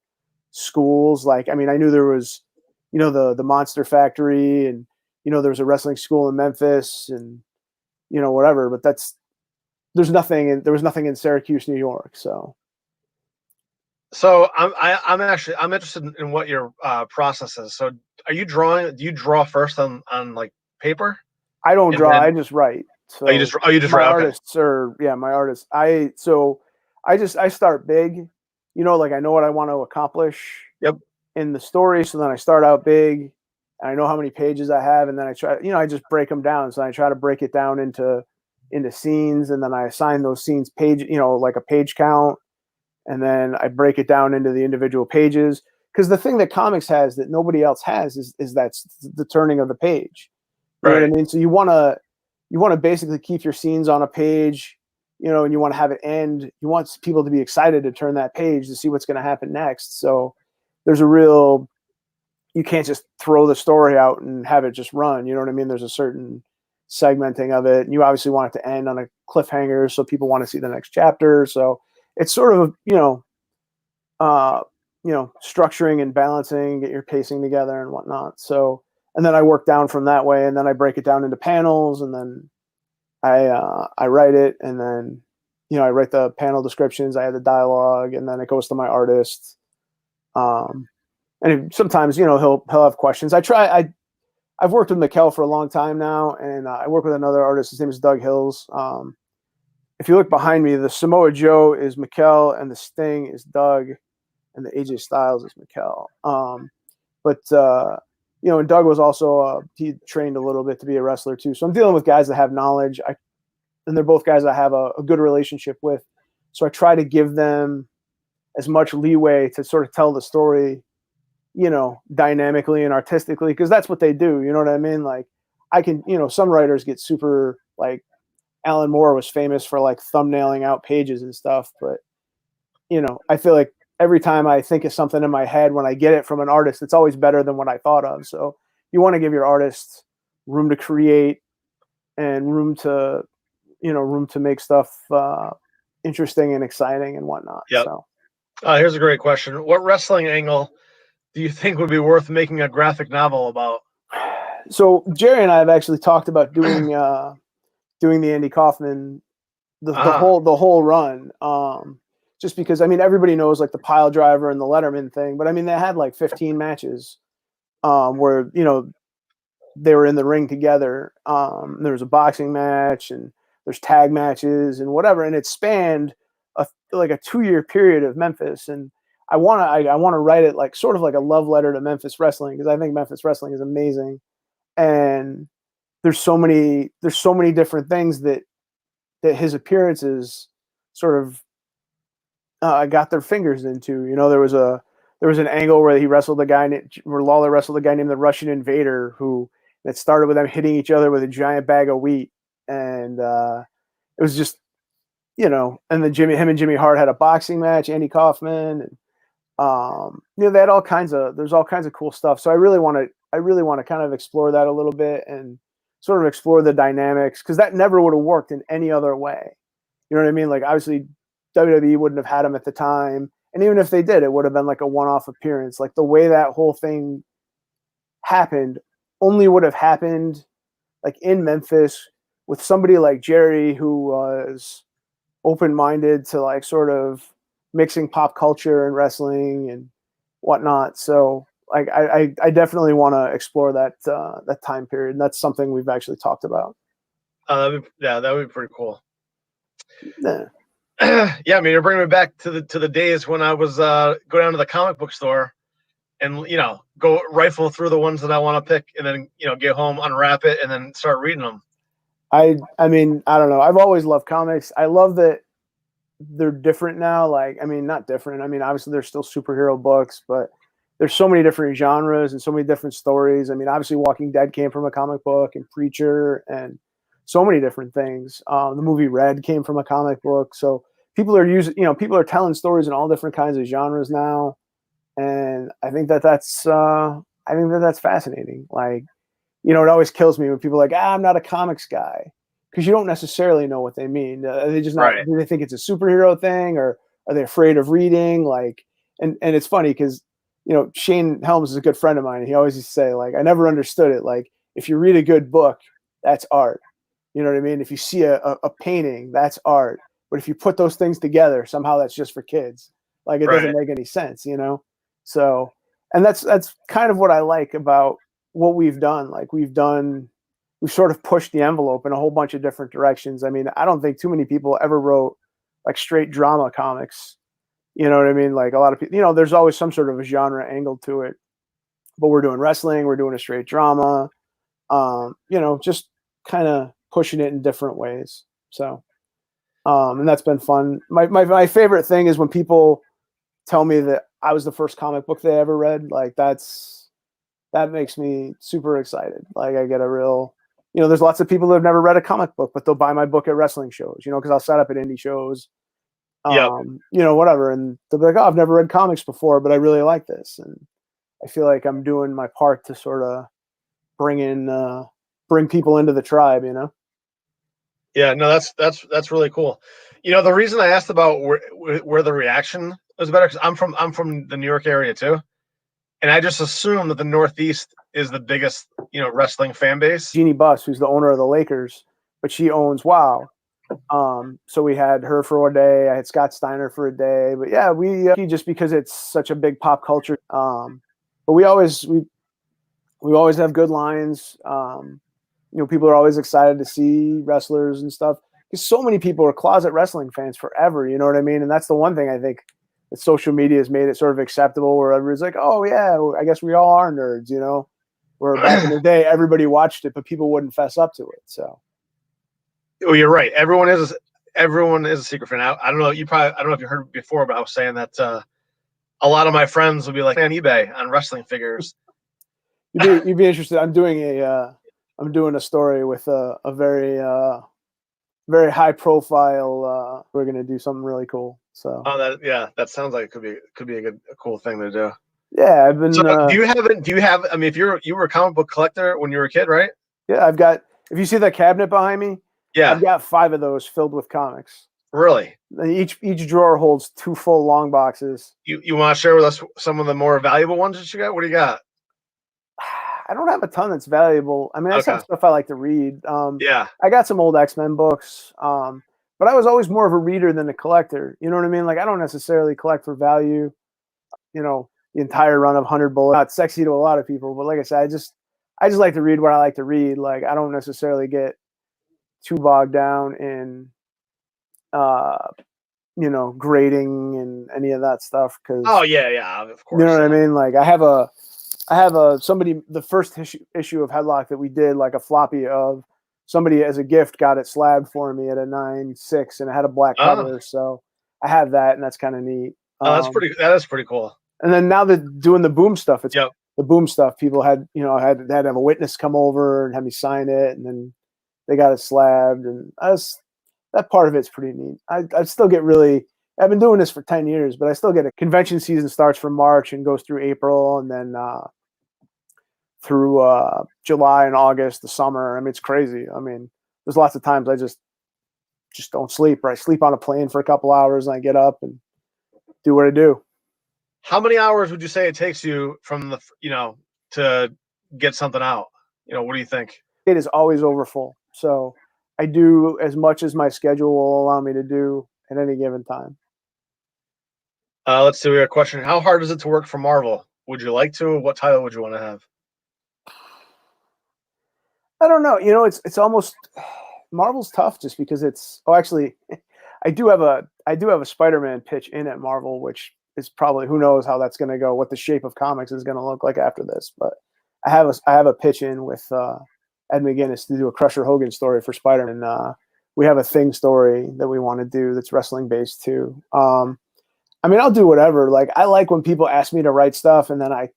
schools. Like, I mean, I knew there was, you know, the Monster Factory, and, you know, there was a wrestling school in Memphis, and, you know, whatever, but there was nothing in Syracuse, New York. So So I'm actually I'm interested in what your process is. So are you drawing? Do you draw first on like paper? I don't And draw. I then just write. oh you just So you just my write. Okay. artists are my artists. I start big. You know, like I know what I want to accomplish. Yep. In the story. So then I start out big. And I know how many pages I have, and then I try. You know, I just break them down. So I try to break it down into scenes, and then I assign those scenes page. You know, like a page count, and then I break it down into the individual pages. Because the thing that comics has that nobody else has is that's the turning of the page. You know what I mean? So you want to basically keep your scenes on a page, you know, and you want to have it end. You want people to be excited to turn that page to see what's going to happen next. So there's a real, you can't just throw the story out and have it just run. You know what I mean? There's a certain segmenting of it, and you obviously want it to end on a cliffhanger, so people want to see the next chapter. So it's sort of, structuring and balancing, get your pacing together and whatnot. So, and then I work down from that way, and then I break it down into panels, and then I write it, and then I write the panel descriptions, I add the dialogue, and then it goes to my artist. And sometimes he'll have questions. I've worked with Mikkel for a long time now, and I work with another artist. His name is Doug Hills. If you look behind me, the Samoa Joe is Mikkel, and the Sting is Doug, and the AJ Styles is Mikkel. And Doug was also he trained a little bit to be a wrestler too. So I'm dealing with guys that have knowledge. And they're both guys I have a good relationship with. So I try to give them as much leeway to sort of tell the story, dynamically and artistically, because that's what they do. You know what I mean? Like I can, some writers get super, like Alan Moore was famous for like thumbnailing out pages and stuff. But, I feel like every time I think of something in my head, when I get it from an artist, it's always better than what I thought of. So you want to give your artist room to create and room to make stuff interesting and exciting and whatnot. Yep. So here's a great question. What wrestling angle do you think would be worth making a graphic novel about? So Jerry and I have actually talked about doing the Andy Kaufman, the whole run. Just because, I mean, everybody knows like the pile driver and the Letterman thing, but I mean, they had like 15 matches where, they were in the ring together. There was a boxing match, and there's tag matches and whatever. And it spanned a 2-year period of Memphis. And I want to write it like sort of like a love letter to Memphis wrestling, because I think Memphis wrestling is amazing. And there's so many different things that his appearances sort of got their fingers into. There was an angle where where Lawler wrestled a guy named the Russian Invader, who that started with them hitting each other with a giant bag of wheat, and it was just and then him and Jimmy Hart had a boxing match, Andy Kaufman, and they had there's all kinds of cool stuff. So I really want to kind of explore that a little bit and sort of explore the dynamics, because that never would have worked in any other way. You know what I mean? Like obviously WWE wouldn't have had him at the time, and even if they did, it would have been like a one-off appearance. Like the way that whole thing happened only would have happened like in Memphis with somebody like Jerry, who was open-minded to like sort of mixing pop culture and wrestling and whatnot. So like I definitely want to explore that time period, and that's something we've actually talked about. That would be pretty cool. Yeah. Yeah, I mean, you're bringing me back to the days when I was go down to the comic book store and go rifle through the ones that I want to pick, and then get home, unwrap it, and then start reading them. I mean, I don't know. I've always loved comics. I love that they're different now. Like, I mean, not different. I mean, obviously there's still superhero books, but there's so many different genres and so many different stories. I mean, obviously Walking Dead came from a comic book, and Preacher, and so many different things. The movie Red came from a comic book. So people are telling stories in all different kinds of genres now. And I think that's fascinating. Like, it always kills me when people are like, I'm not a comics guy, because you don't necessarily know what they mean. Are they just not? Right. Do they think it's a superhero thing, or are they afraid of reading? Like, and it's funny because Shane Helms is a good friend of mine, and he always used to say, like, I never understood it. Like, if you read a good book, that's art. You know what I mean? If you see a painting, that's art. But if you put those things together, somehow that's just for kids. Like it Right. doesn't make any sense, you know? So, and that's kind of what I like about what we've done. Like we've sort of pushed the envelope in a whole bunch of different directions. I mean, I don't think too many people ever wrote like straight drama comics. You know what I mean? Like a lot of people, you know, there's always some sort of a genre angle to it. But we're doing wrestling, we're doing a straight drama, you know, just kind of pushing it in different ways. So, and that's been fun. My favorite thing is when people tell me that I was the first comic book they ever read. Like that makes me super excited. Like I get a real, you know, there's lots of people that have never read a comic book, but they'll buy my book at wrestling shows, you know, because I'll set up at indie shows, you know, whatever. And they'll be like, oh, I've never read comics before, but I really like this. And I feel like I'm doing my part to sort of bring people into the tribe, you know? Yeah, no, that's really cool. You know, the reason I asked about where the reaction was better, because I'm from the New York area too. And I just assume that the Northeast is the biggest, you know, wrestling fan base. Jeannie Buss, who's the owner of the Lakers, but she owns WoW. So we had her for a day. I had Scott Steiner for a day. But yeah, we just because it's such a big pop culture. But we always have good lines. You know, people are always excited to see wrestlers and stuff. Because so many people are closet wrestling fans forever. You know what I mean? And that's the one thing I think that social media has made it sort of acceptable, where everybody's like, "Oh yeah, I guess we all are nerds," you know. Where back in the day, everybody watched it, but people wouldn't fess up to it. So. Oh, you're right. Everyone is a secret fan. I don't know. I don't know if you heard before, but I was saying that a lot of my friends will be like on eBay on wrestling figures. You'd be interested. I'm doing a story with a very very high profile. We're gonna do something really cool. So. Oh, that sounds like it could be a cool thing to do. Yeah, I've been. So do you have? I mean, if you were a comic book collector when you were a kid, right? Yeah, I've got. If you see that cabinet behind me, yeah, I've got 5 of those filled with comics. Really? And each drawer holds 2 full long boxes. You want to share with us some of the more valuable ones that you got? What do you got? I don't have a ton that's valuable. I mean, I have stuff I like to read. Yeah. I got some old X-Men books, but I was always more of a reader than a collector. You know what I mean? Like, I don't necessarily collect for value. You know, the entire run of 100 Bullets. Not sexy to a lot of people, but like I said, I just like to read what I like to read. Like, I don't necessarily get too bogged down in, you know, grading and any of that stuff. Cause oh yeah, of course. You know what I mean? Like, I have somebody, the first issue of Headlock that we did, like a floppy of somebody as a gift got it slabbed for me at a 9.6 and it had a black cover. So I have that, and that's kind of neat. That is pretty cool. And then now that doing the Boom stuff, it's the Boom stuff. People had to have a witness come over and have me sign it, and then they got it slabbed, and that part of it's pretty neat. I still get I've been doing this for 10 years, but I still get a convention season starts from March and goes through April, and then through July and August, the summer. I mean, it's crazy. I mean, there's lots of times I just don't sleep, or I sleep on a plane for a couple hours and I get up and do what I do. How many hours would you say it takes you from to get something out? You know, what do you think? It is always overfull. So I do as much as my schedule will allow me to do at any given time. Let's see. We got a question. How hard is it to work for Marvel? Would you like to? What title would you want to have? I don't know. You know, it's almost Marvel's tough just because it's. Oh, actually, I do have a Spider-Man pitch in at Marvel, which is probably, who knows how that's going to go, what the shape of comics is going to look like after this. But I have a pitch in with Ed McGuinness to do a Crusher Hogan story for Spider-Man. We have a Thing story that we want to do that's wrestling based too. I mean, I'll do whatever. Like, I like when people ask me to write stuff, and then I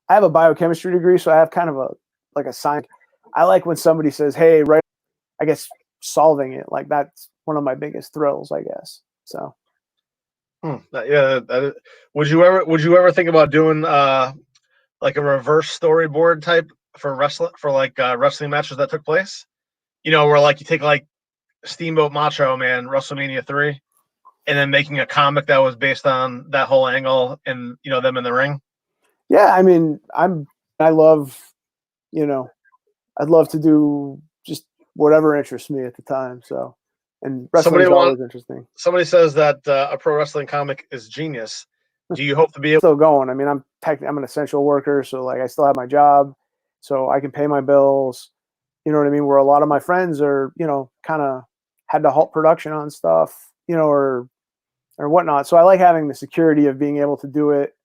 have a biochemistry degree, so I have kind of a science. I like when somebody says, "Hey, write." I guess solving it, like, that's one of my biggest thrills, I guess. So. Yeah. Would you ever think about doing like a reverse storyboard type for wrestling matches that took place? You know, where like you take like Steamboat Macho Man WrestleMania 3, and then making a comic that was based on that whole angle and, you know, them in the ring. Yeah, I mean, I'd love to do just whatever interests me at the time. So, and wrestling is always interesting. Somebody says that a pro wrestling comic is genius. Do you hope to be able? Still going. I mean, I'm an essential worker, so like I still have my job, so I can pay my bills. You know what I mean? Where a lot of my friends are, kind of had to halt production on stuff, or whatnot. So I like having the security of being able to do it,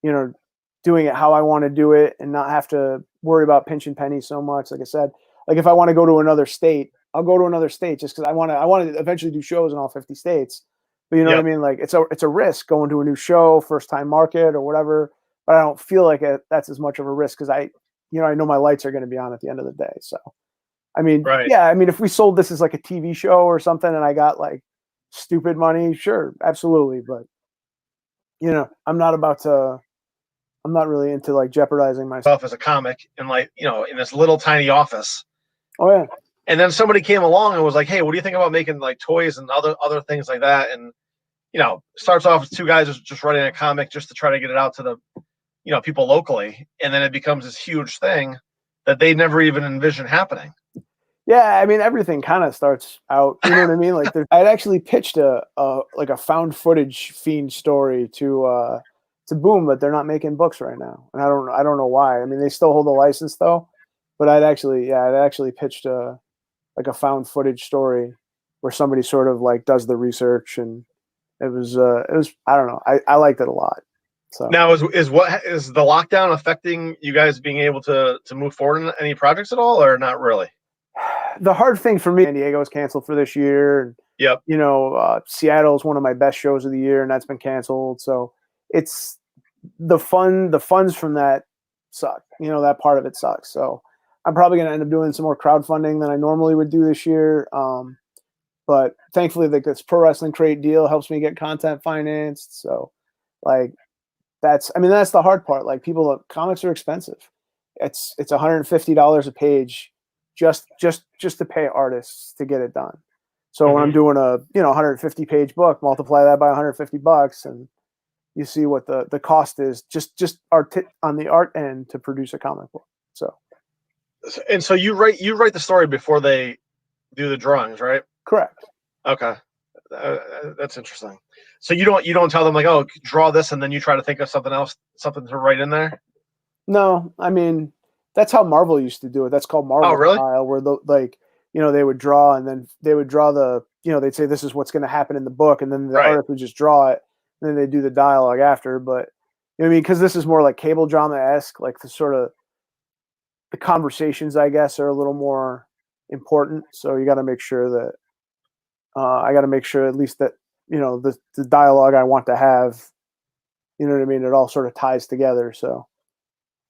doing it how I want to do it and not have to worry about pinching pennies so much. Like I said, like if I want to go to another state, I'll go to another state just because I want to eventually do shows in all 50 states. But you know what I mean? Like it's a risk going to a new show, first time market or whatever. But I don't feel like that's as much of a risk because I know my lights are going to be on at the end of the day. So, I mean, yeah, I mean, if we sold this as like a TV show or something and I got like stupid money, sure, absolutely. But I'm not really into like jeopardizing myself As a comic and like, in this little tiny office. Oh yeah. And then somebody came along and was like, "Hey, what do you think about making like toys and other things like that?" And starts off with two guys just writing a comic just to try to get it out to the people locally, and then it becomes this huge thing that they never even envisioned happening. Yeah, I mean everything kind of starts out, you know what I mean? Like I'd actually pitched a found footage fiend story to Boom, but they're not making books right now, and I don't know why. I mean, they still hold the license though, but I'd actually pitched a found footage story where somebody sort of like does the research, and it was I don't know, I liked it a lot. So now is the lockdown affecting you guys being able to move forward in any projects at all, or not really? The hard thing for me, San Diego is canceled for this year. And, yep. Seattle is one of my best shows of the year, and that's been canceled. So it's the funds from that suck. That part of it sucks. So I'm probably going to end up doing some more crowdfunding than I normally would do this year. But thankfully, like this Pro Wrestling Crate deal helps me get content financed. So like that's the hard part. Like comics are expensive. It's $150 a page just to pay artists to get it done. So when I'm doing a 150 page book, multiply that by $150 and you see what the cost is just on the art end to produce a comic book. So you write the story before they do the drawings, right? Correct. Okay. That's interesting. So you don't tell them like, oh, draw this, and then you try to think of something else, something to write in there? No, I mean, that's how Marvel used to do it. That's called Marvel style, where they would draw, and then they would draw they'd say this is what's going to happen in the book, and then the artist would just draw it, and then they do the dialogue after. But you know what I mean, because this is more like cable drama-esque, like the conversations, I guess, are a little more important. So you got to make sure that I got to make sure at least that the dialogue I want to have, you know what I mean, it all sort of ties together. So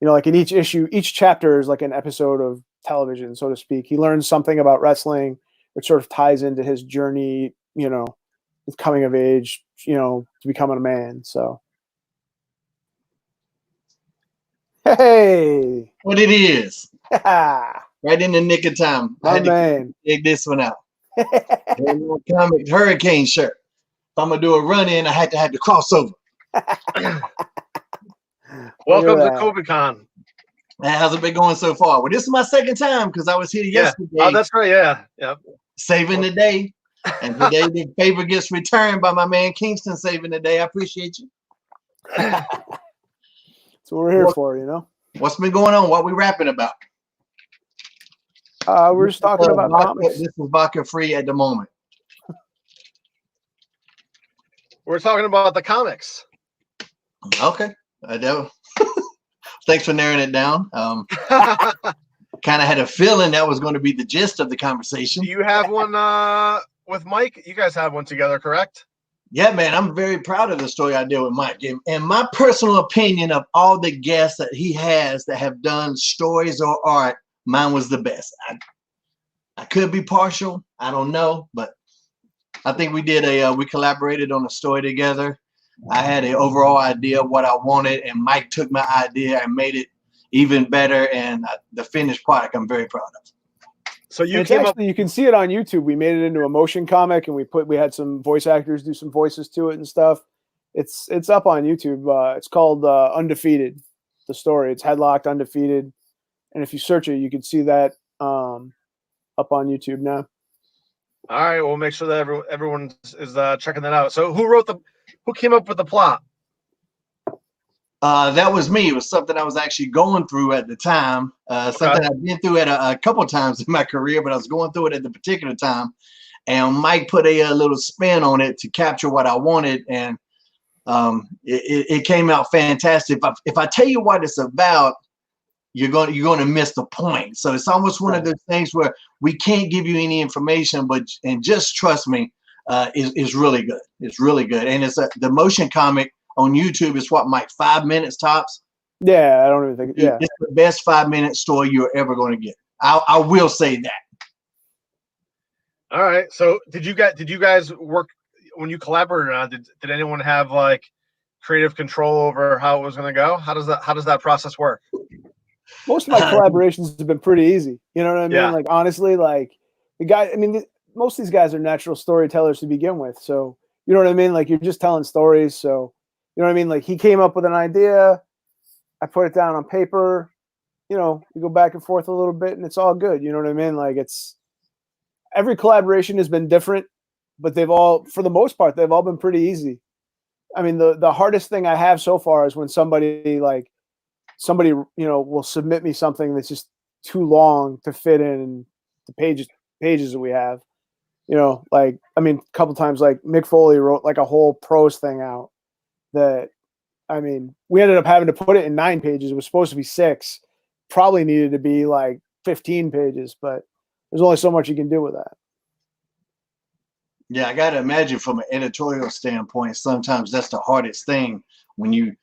like in each issue, each chapter is like an episode of television, so to speak. He learns something about wrestling, which sort of ties into his journey, with coming of age, to becoming a man. So, hey, what it is, right in the nick of time. I had to dig this one out. Comic hurricane shirt. If I'm gonna do a run in, I had to have the crossover. Welcome to COVID-Con. How's it been going so far? Well, this is my second time because I was here yesterday. Oh, that's right. Yeah. Yep. Saving the day. And today the favor gets returned by my man Kingston saving the day. I appreciate you. That's what we're here for, What's been going on? What we rapping about? We're just talking about comics. This is vodka free at the moment. We're talking about the comics. Okay. Thanks for narrowing it down. Kind of had a feeling that was going to be the gist of the conversation. Do you have one with Mike? You guys have one together, correct? Yeah, man. I'm very proud of the story I did with Mike. And my personal opinion of all the guests that he has that have done stories or art, mine was the best. I could be partial. I don't know. But I think we collaborated on a story together. I had an overall idea of what I wanted, and Mike took my idea and made it even better. And the finished product, I'm very proud of. So you can see it on YouTube. We made it into a motion comic, and we had some voice actors do some voices to it and stuff. It's up on YouTube. It's called Undefeated. The story. It's Headlocked Undefeated, and if you search it, you can see that up on YouTube now. All right, we'll make sure that everyone is checking that out. So who came up with the plot? That was me. It was something I was actually going through at the time. Something I've been through at a couple of times in my career, but I was going through it at the particular time. And Mike put a little spin on it to capture what I wanted, and it came out fantastic. If I tell you what it's about, you're going to miss the point. So it's almost one of those things where we can't give you any information, and just trust me, is really good. It's really good, and it's the motion comic on YouTube is what, Mike, 5 minutes tops? Yeah, I don't even think. Yeah, it's the best 5-minute story you're ever going to get. I will say that. All right. So did you guys work when you collaborated on it? Did anyone have like creative control over how it was going to go? How does that process work? Most of my collaborations have been pretty easy. You know what I mean? Yeah. Like, honestly, like the guy. I mean, most of these guys are natural storytellers to begin with. So you know what I mean? Like, you're just telling stories. So you know what I mean? Like, he came up with an idea, I put it down on paper. You know, we go back and forth a little bit, and it's all good. You know what I mean? Like, every collaboration has been different, but they've all, for the most part, they've all been pretty easy. I mean, the hardest thing I have so far is when somebody you know, will submit me something that's just too long to fit in the pages that we have. You know, like, I mean, a couple times, like Mick Foley wrote like a whole prose thing out that, I mean, we ended up having to put it in 9 pages. It was supposed to be 6, probably needed to be like 15 pages, but there's only so much you can do with that. Yeah, I got to imagine from an editorial standpoint, sometimes that's the hardest thing when you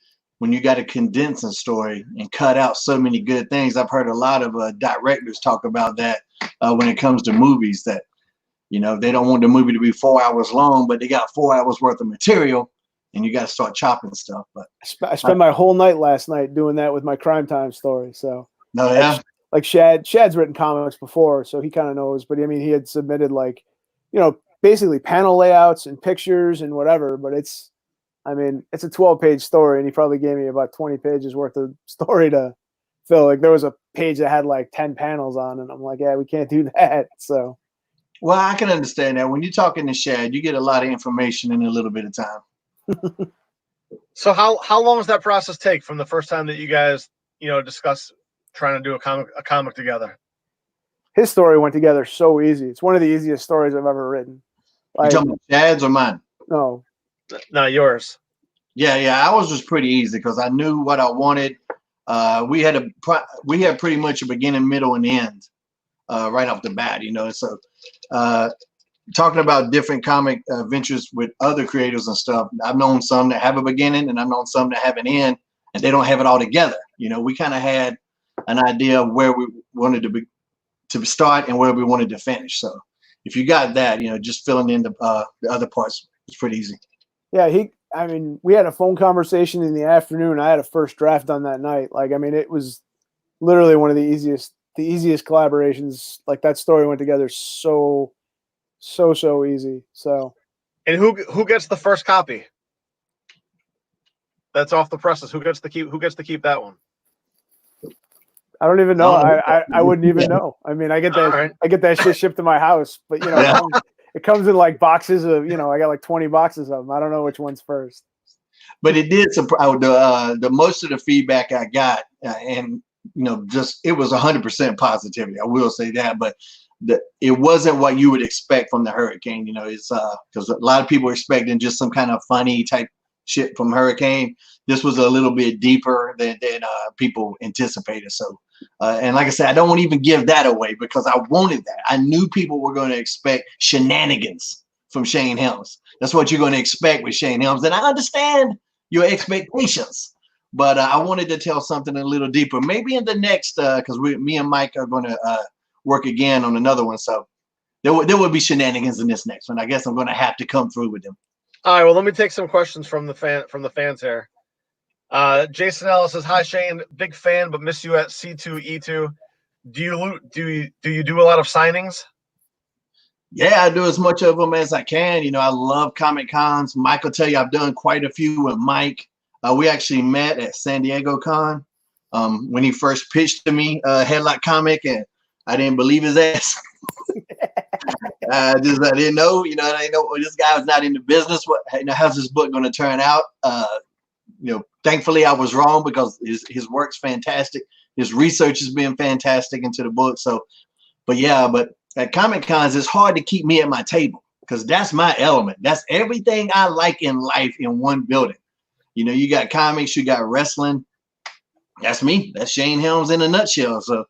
got to condense a story and cut out so many good things. I've heard a lot of directors talk about that when it comes to movies, that, you know, they don't want the movie to be 4 hours long, but they got 4 hours worth of material, and you got to start chopping stuff. But I spent my whole night last night doing that with my Crime Time story. So, no, yeah, like Shad's written comics before, so he kind of knows. But I mean, he had submitted, like, you know, basically panel layouts and pictures and whatever. But it's a 12-page story, and he probably gave me about 20 pages worth of story to fill. Like, there was a page that had like 10 panels on, and I'm like, yeah, we can't do that. So, well, I can understand that. When you're talking to Shad, you get a lot of information in a little bit of time. So how long does that process take from the first time that you guys, you know, discuss trying to do a comic together? His story went together so easy. It's one of the easiest stories I've ever written. Like, you talking about Shad's or mine? No, yours. Yeah, ours was pretty easy because I knew what I wanted. We had pretty much a beginning, middle, and end right off the bat, you know. So talking about different comic ventures with other creators and stuff, I've known some that have a beginning, and I've known some that have an end, and they don't have it all together. You know, we kind of had an idea of where we wanted to start and where we wanted to finish. So if you got that, you know, just filling in the other parts is pretty easy. Yeah, we had a phone conversation in the afternoon. I had a first draft done that night. Like, I mean, it was literally one of the easiest collaborations. Like, that story went together so easy. So, and who gets the first copy? That's off the presses. Who gets to keep that one? I don't even know. I wouldn't even know. I mean, I get that shit shipped to my house, but you know, it comes in like boxes of, you know, I got like 20 boxes of them. I don't know which one's first. But it did surprise the most of the feedback I got, and you know, just it was 100% positivity. I will say that, but it wasn't what you would expect from the Hurricane. You know, it's because a lot of people are expecting just some kind of funny type shit from Hurricane. This was a little bit deeper than people anticipated. So, and like I said, I don't want to even give that away because I wanted that. I knew people were going to expect shenanigans from Shane Helms. That's what you're going to expect with Shane Helms, and I understand your expectations. But I wanted to tell something a little deeper. Maybe in the next, because me and Mike are going to work again on another one. So there will be shenanigans in this next one. I guess I'm going to have to come through with them. All right. Well, let me take some questions from the fans here. Jason Ellis says, "Hi Shane, big fan, but miss you at C2E2. Do you do a lot of signings?" Yeah, I do as much of them as I can. You know, I love Comic Cons. Mike will tell you I've done quite a few with Mike. We actually met at San Diego Con when he first pitched to me Headlock Comic, and I didn't believe his ass. I didn't know. You know, I didn't know this guy was not in the business. How's this book going to turn out? thankfully I was wrong because his work's fantastic. His research has been fantastic into the book. So, but at Comic Cons, it's hard to keep me at my table because that's my element. That's everything I like in life in one building. You got comics, you got wrestling. That's me. That's Shane Helms in a nutshell. So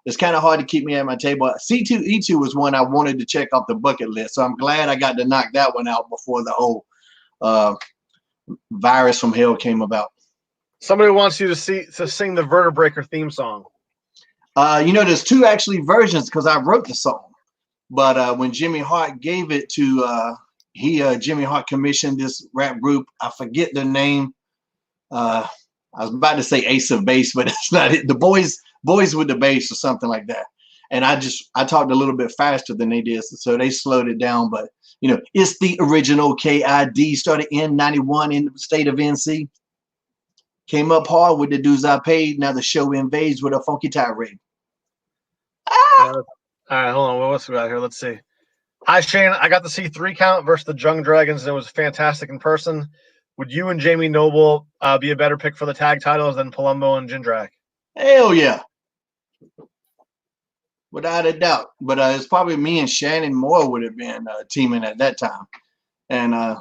it's kind of hard to keep me at my table. C2E2 was one I wanted to check off the bucket list. So I'm glad I got to knock that one out before the whole virus from hell came about. Somebody wants you to sing the Vertebreaker theme song. There's two actually versions because I wrote the song. But when Jimmy Hart gave it to Jimmy Hart commissioned this rap group. I forget the name. I was about to say Ace of Base, but it's not it. The boys with the bass or something like that. And I talked a little bit faster than they did, so they slowed it down. But it's the original KID. Started in '91 in the state of NC. Came up hard with the dues I paid. Now the show invades with a funky tirade. All right, hold on. What else we got here? Let's see. Hi, Shane. I got to see 3 Count versus the Jung Dragons, and it was fantastic in person. Would you and Jamie Noble be a better pick for the tag titles than Palumbo and Jindrak? Hell yeah. Without a doubt. But it's probably me and Shannon Moore would have been teaming at that time. And I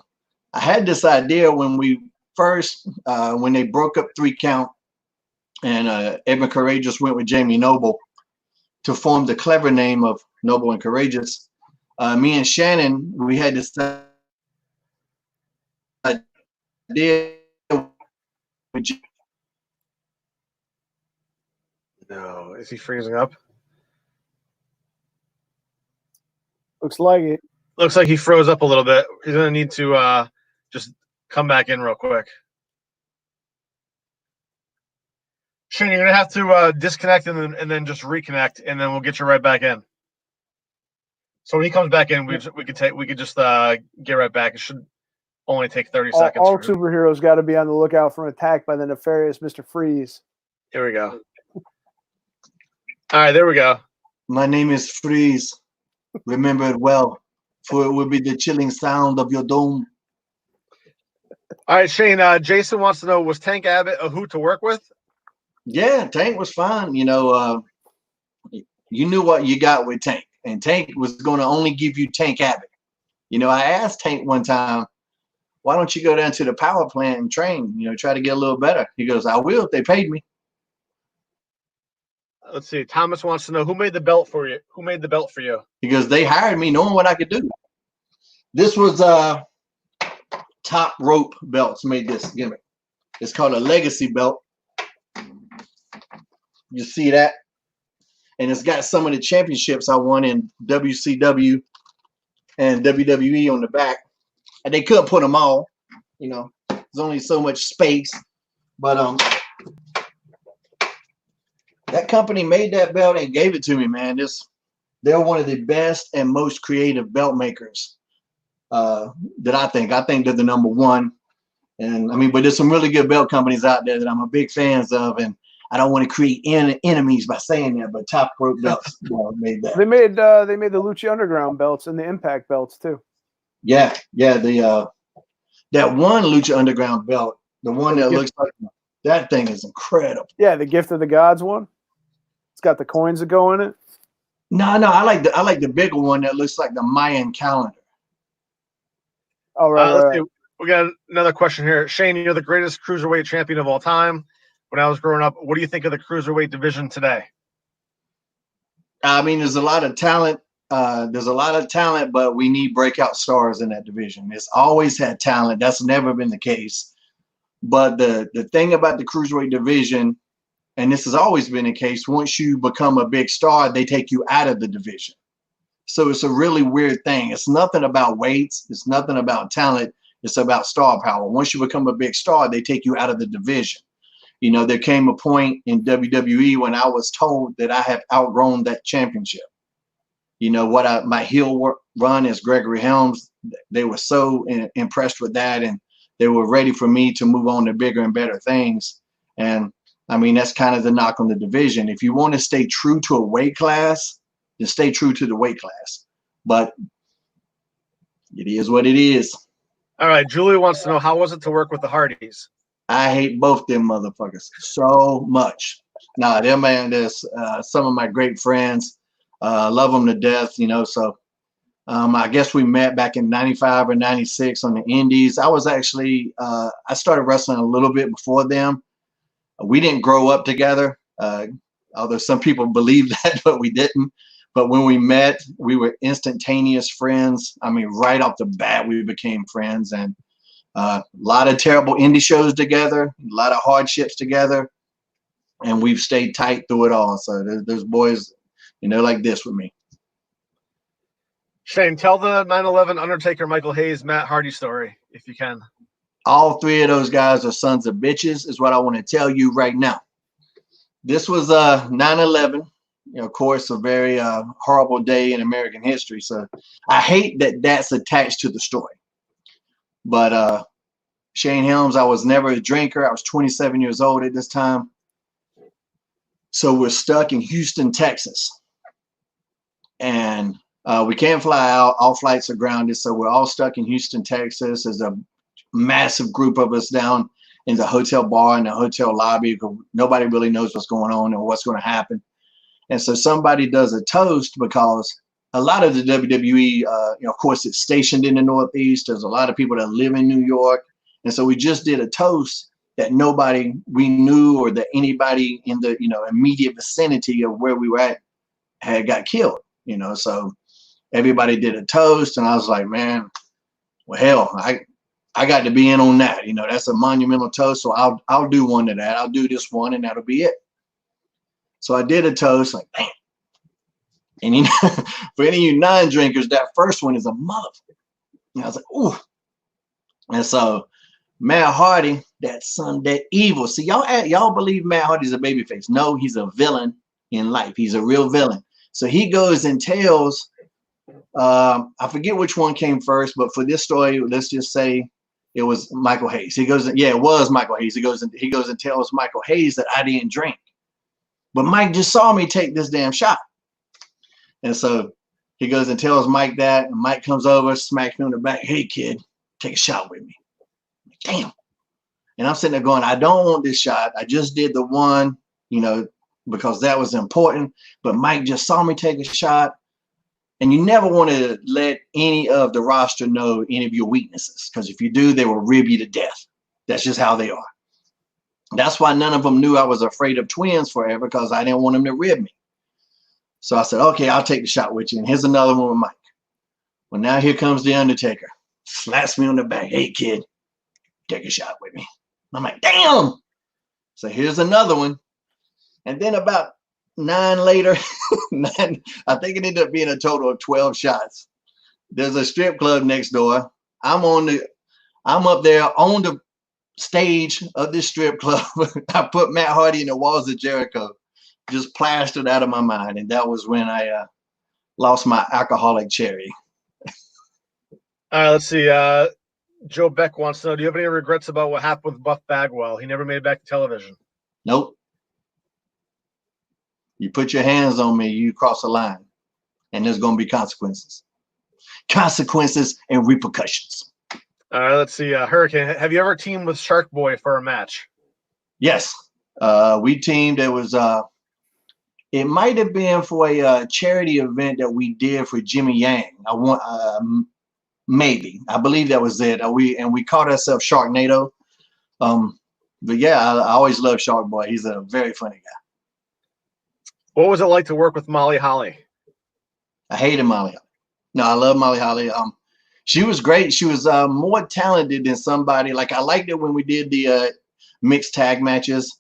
had this idea when we first, when they broke up 3 Count and Edmund Courageous went with Jamie Noble to form the clever name of Noble and Courageous. Me and Shannon, we had this idea. No, is he freezing up? Looks like it. Looks like he froze up a little bit. He's going to need to just come back in real quick. Shane, you're going to have to disconnect and then just reconnect, and then we'll get you right back in. So when he comes back in, we could just get right back. It should only take 30 seconds. All superheroes got to be on the lookout for an attack by the nefarious Mr. Freeze. Here we go. All right, there we go. My name is Freeze. Remember it well, for it will be the chilling sound of your dome. All right, Shane. Jason wants to know, was Tank Abbott a hoot to work with? Yeah, Tank was fine. You knew what you got with Tank, and Tank was going to only give you Tank Abbott. I asked Tank one time, why don't you go down to the power plant and train, try to get a little better? He goes, I will if they paid me. Let's see. Thomas wants to know, who made the belt for you? Who made the belt for you? He goes, they hired me knowing what I could do. This was Top Rope Belts made this gimmick. It's called a legacy belt. You see that? And it's got some of the championships I won in WCW and WWE on the back. And they couldn't put them all. There's only so much space. But that company made that belt and gave it to me, man. They're one of the best and most creative belt makers that I think. I think they're the number one. And but there's some really good belt companies out there that I'm a big fans of, and I don't want to create enemies by saying that. But Top Rope Belts made that. They made the Lucha Underground belts and the Impact belts too. Yeah. That one Lucha Underground belt, the one that looks like that thing is incredible. Yeah, the Gift of the Gods one. It's got the coins that go in it. No, I like the bigger one that looks like the Mayan calendar. Oh, right. Let's see. We got another question here. Shane, you're the greatest cruiserweight champion of all time. When I was growing up, what do you think of the cruiserweight division today? There's a lot of talent. But we need breakout stars in that division. It's always had talent. That's never been the case. But the thing about the cruiserweight division, and this has always been the case, once you become a big star, they take you out of the division. So it's a really weird thing. It's nothing about weights. It's nothing about talent. It's about star power. Once you become a big star, they take you out of the division. There came a point in WWE when I was told that I have outgrown that championship. My heel run as Gregory Helms, they were so impressed with that, and they were ready for me to move on to bigger and better things. And that's kind of the knock on the division. If you want to stay true to a weight class, then stay true to the weight class. But it is what it is. All right. Julie wants to know, how was it to work with the Hardys? I hate both them motherfuckers so much. Nah, them man, there's some of my great friends. Love them to death, you know. So I guess we met back in 95 or 96 on the indies. I was actually, I started wrestling a little bit before them. We didn't grow up together, although some people believe that, but we didn't. But when we met, we were instantaneous friends. I mean, right off the bat, we became friends, and a lot of terrible indie shows together, a lot of hardships together, and we've stayed tight through it all. So there's boys, you know, like this with me. Shane, tell the 9/11 Undertaker, Michael Hayes, Matt Hardy story, if you can. All three of those guys are sons of bitches, is what I want to tell you right now. This was 9/11. You know, of course, a very horrible day in American history. So I hate that that's attached to the story. But Shane Helms, I was never a drinker. I was 27 years old at this time. So we're stuck in Houston, Texas. And we can't fly out. All flights are grounded. So we're all stuck in Houston, Texas. There's a massive group of us down in the hotel bar, in the hotel lobby. Nobody really knows what's going on or what's going to happen. And so somebody does a toast, because a lot of the WWE, you know, of course, it's stationed in the Northeast. There's a lot of people that live in New York. And so we just did a toast that nobody we knew or that anybody in the, you know, immediate vicinity of where we were at had got killed, you know. So everybody did a toast, and I was like, man, well, hell, I got to be in on that. You know, that's a monumental toast. So I'll do one to that. I'll do this one, and that'll be it. So I did a toast, like, damn. And you know, for any of you non-drinkers, that first one is a motherfucker. And I was like, ooh. And so Matt Hardy, that son, that evil. See, y'all believe Matt Hardy's a babyface. No, he's a villain in life. He's a real villain. So he goes and tells, I forget which one came first, but for this story, let's just say it was Michael Hayes. He goes, yeah, it was Michael Hayes. He goes and tells Michael Hayes that I didn't drink. But Mike just saw me take this damn shot. And so he goes and tells Mike that, and Mike comes over, smacks me on the back. Hey, kid, take a shot with me. Damn. And I'm sitting there going, I don't want this shot. I just did the one, you know, because that was important. But Mike just saw me take a shot. And you never want to let any of the roster know any of your weaknesses, because if you do, they will rib you to death. That's just how they are. That's why none of them knew I was afraid of twins forever, because I didn't want them to rib me. So I said, okay, I'll take the shot with you. And here's another one with Mike. Well, now here comes the Undertaker. Slaps me on the back. Hey, kid, take a shot with me. I'm like, damn. So here's another one. And then about 9 later, I think it ended up being a total of 12 shots. There's a strip club next door. I'm up there on the stage of this strip club. I put Matt Hardy in the Walls of Jericho, just plastered out of my mind. And that was when I lost my alcoholic cherry. All right, let's see. Joe Beck wants to know, do you have any regrets about what happened with Buff Bagwell? He never made it back to television. Nope. You put your hands on me, you cross a line, and there's going to be consequences. Consequences and repercussions. All right, let's see. Hurricane, have you ever teamed with Shark Boy for a match? Yes. We teamed. It was, it might have been for a charity event that we did for Jimmy Yang. Maybe. I believe that was it. We called ourselves Sharknado. But yeah, I always loved Shark Boy. He's a very funny guy. What was it like to work with Molly Holly? I hated Molly Holly. No, I love Molly Holly. She was great. She was more talented than somebody. Like, I liked it when we did the mixed tag matches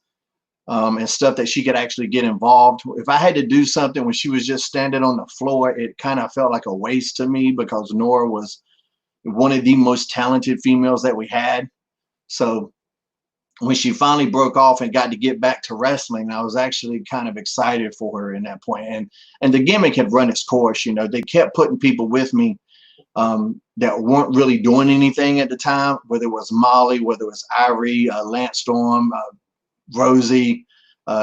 and stuff, that she could actually get involved. If I had to do something when she was just standing on the floor, it kind of felt like a waste to me, because Nora was one of the most talented females that we had. So when she finally broke off and got to get back to wrestling, I was actually kind of excited for her in that point. And the gimmick had run its course. You know, they kept putting people with me that weren't really doing anything at the time, whether it was Molly, whether it was Ivory, Lance Storm, Rosie,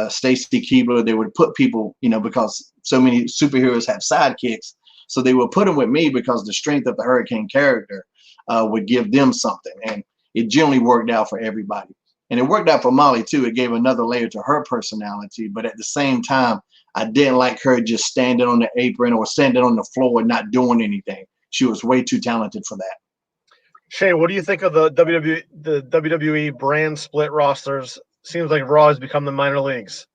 Stacy Keebler. They would put people, you know, because so many superheroes have sidekicks. So they would put them with me because the strength of the Hurricane character would give them something. And it generally worked out for everybody. And it worked out for Molly too. It gave another layer to her personality. But at the same time, I didn't like her just standing on the apron or standing on the floor and not doing anything. She was way too talented for that. Shane, what do you think of the WWE brand split rosters? Seems like Raw has become the minor leagues.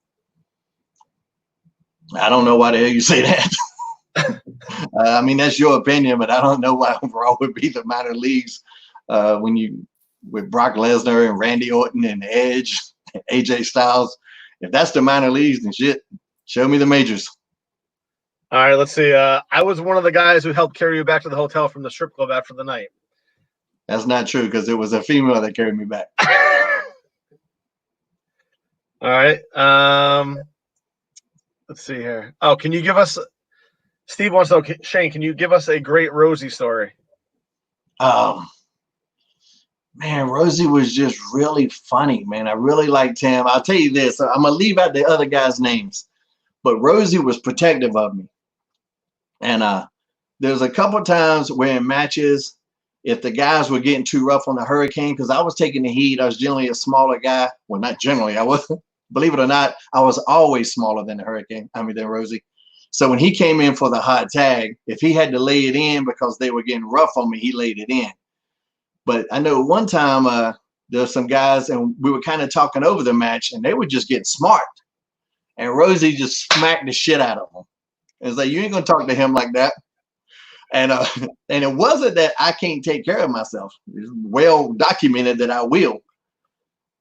I don't know why the hell you say that. I mean, that's your opinion, but I don't know why Raw would be the minor leagues when you with Brock Lesnar and Randy Orton and Edge and AJ Styles. If that's the minor leagues, then shit, show me the majors. All right, let's see. I was one of the guys who helped carry you back to the hotel from the strip club after the night. That's not true because it was a female that carried me back. All right. Let's see here. Oh, can you give us? Steve wants to know, Shane, can you give us a great Rosie story? Man, Rosie was just really funny, man. I really liked him. I'll tell you this. I'm going to leave out the other guys' names. But Rosie was protective of me. And there's a couple times where in matches, if the guys were getting too rough on the Hurricane, because I was taking the heat, I was generally a smaller guy. Well, not generally. I wasn't. Believe it or not, I was always smaller than the Hurricane. Than Rosie. So when he came in for the hot tag, if he had to lay it in because they were getting rough on me, he laid it in. But I know one time there were some guys and we were kind of talking over the match and they were just getting smart. And Rosie just smacked the shit out of them. It's like, you ain't going to talk to him like that. And it wasn't that I can't take care of myself. It's well documented that I will.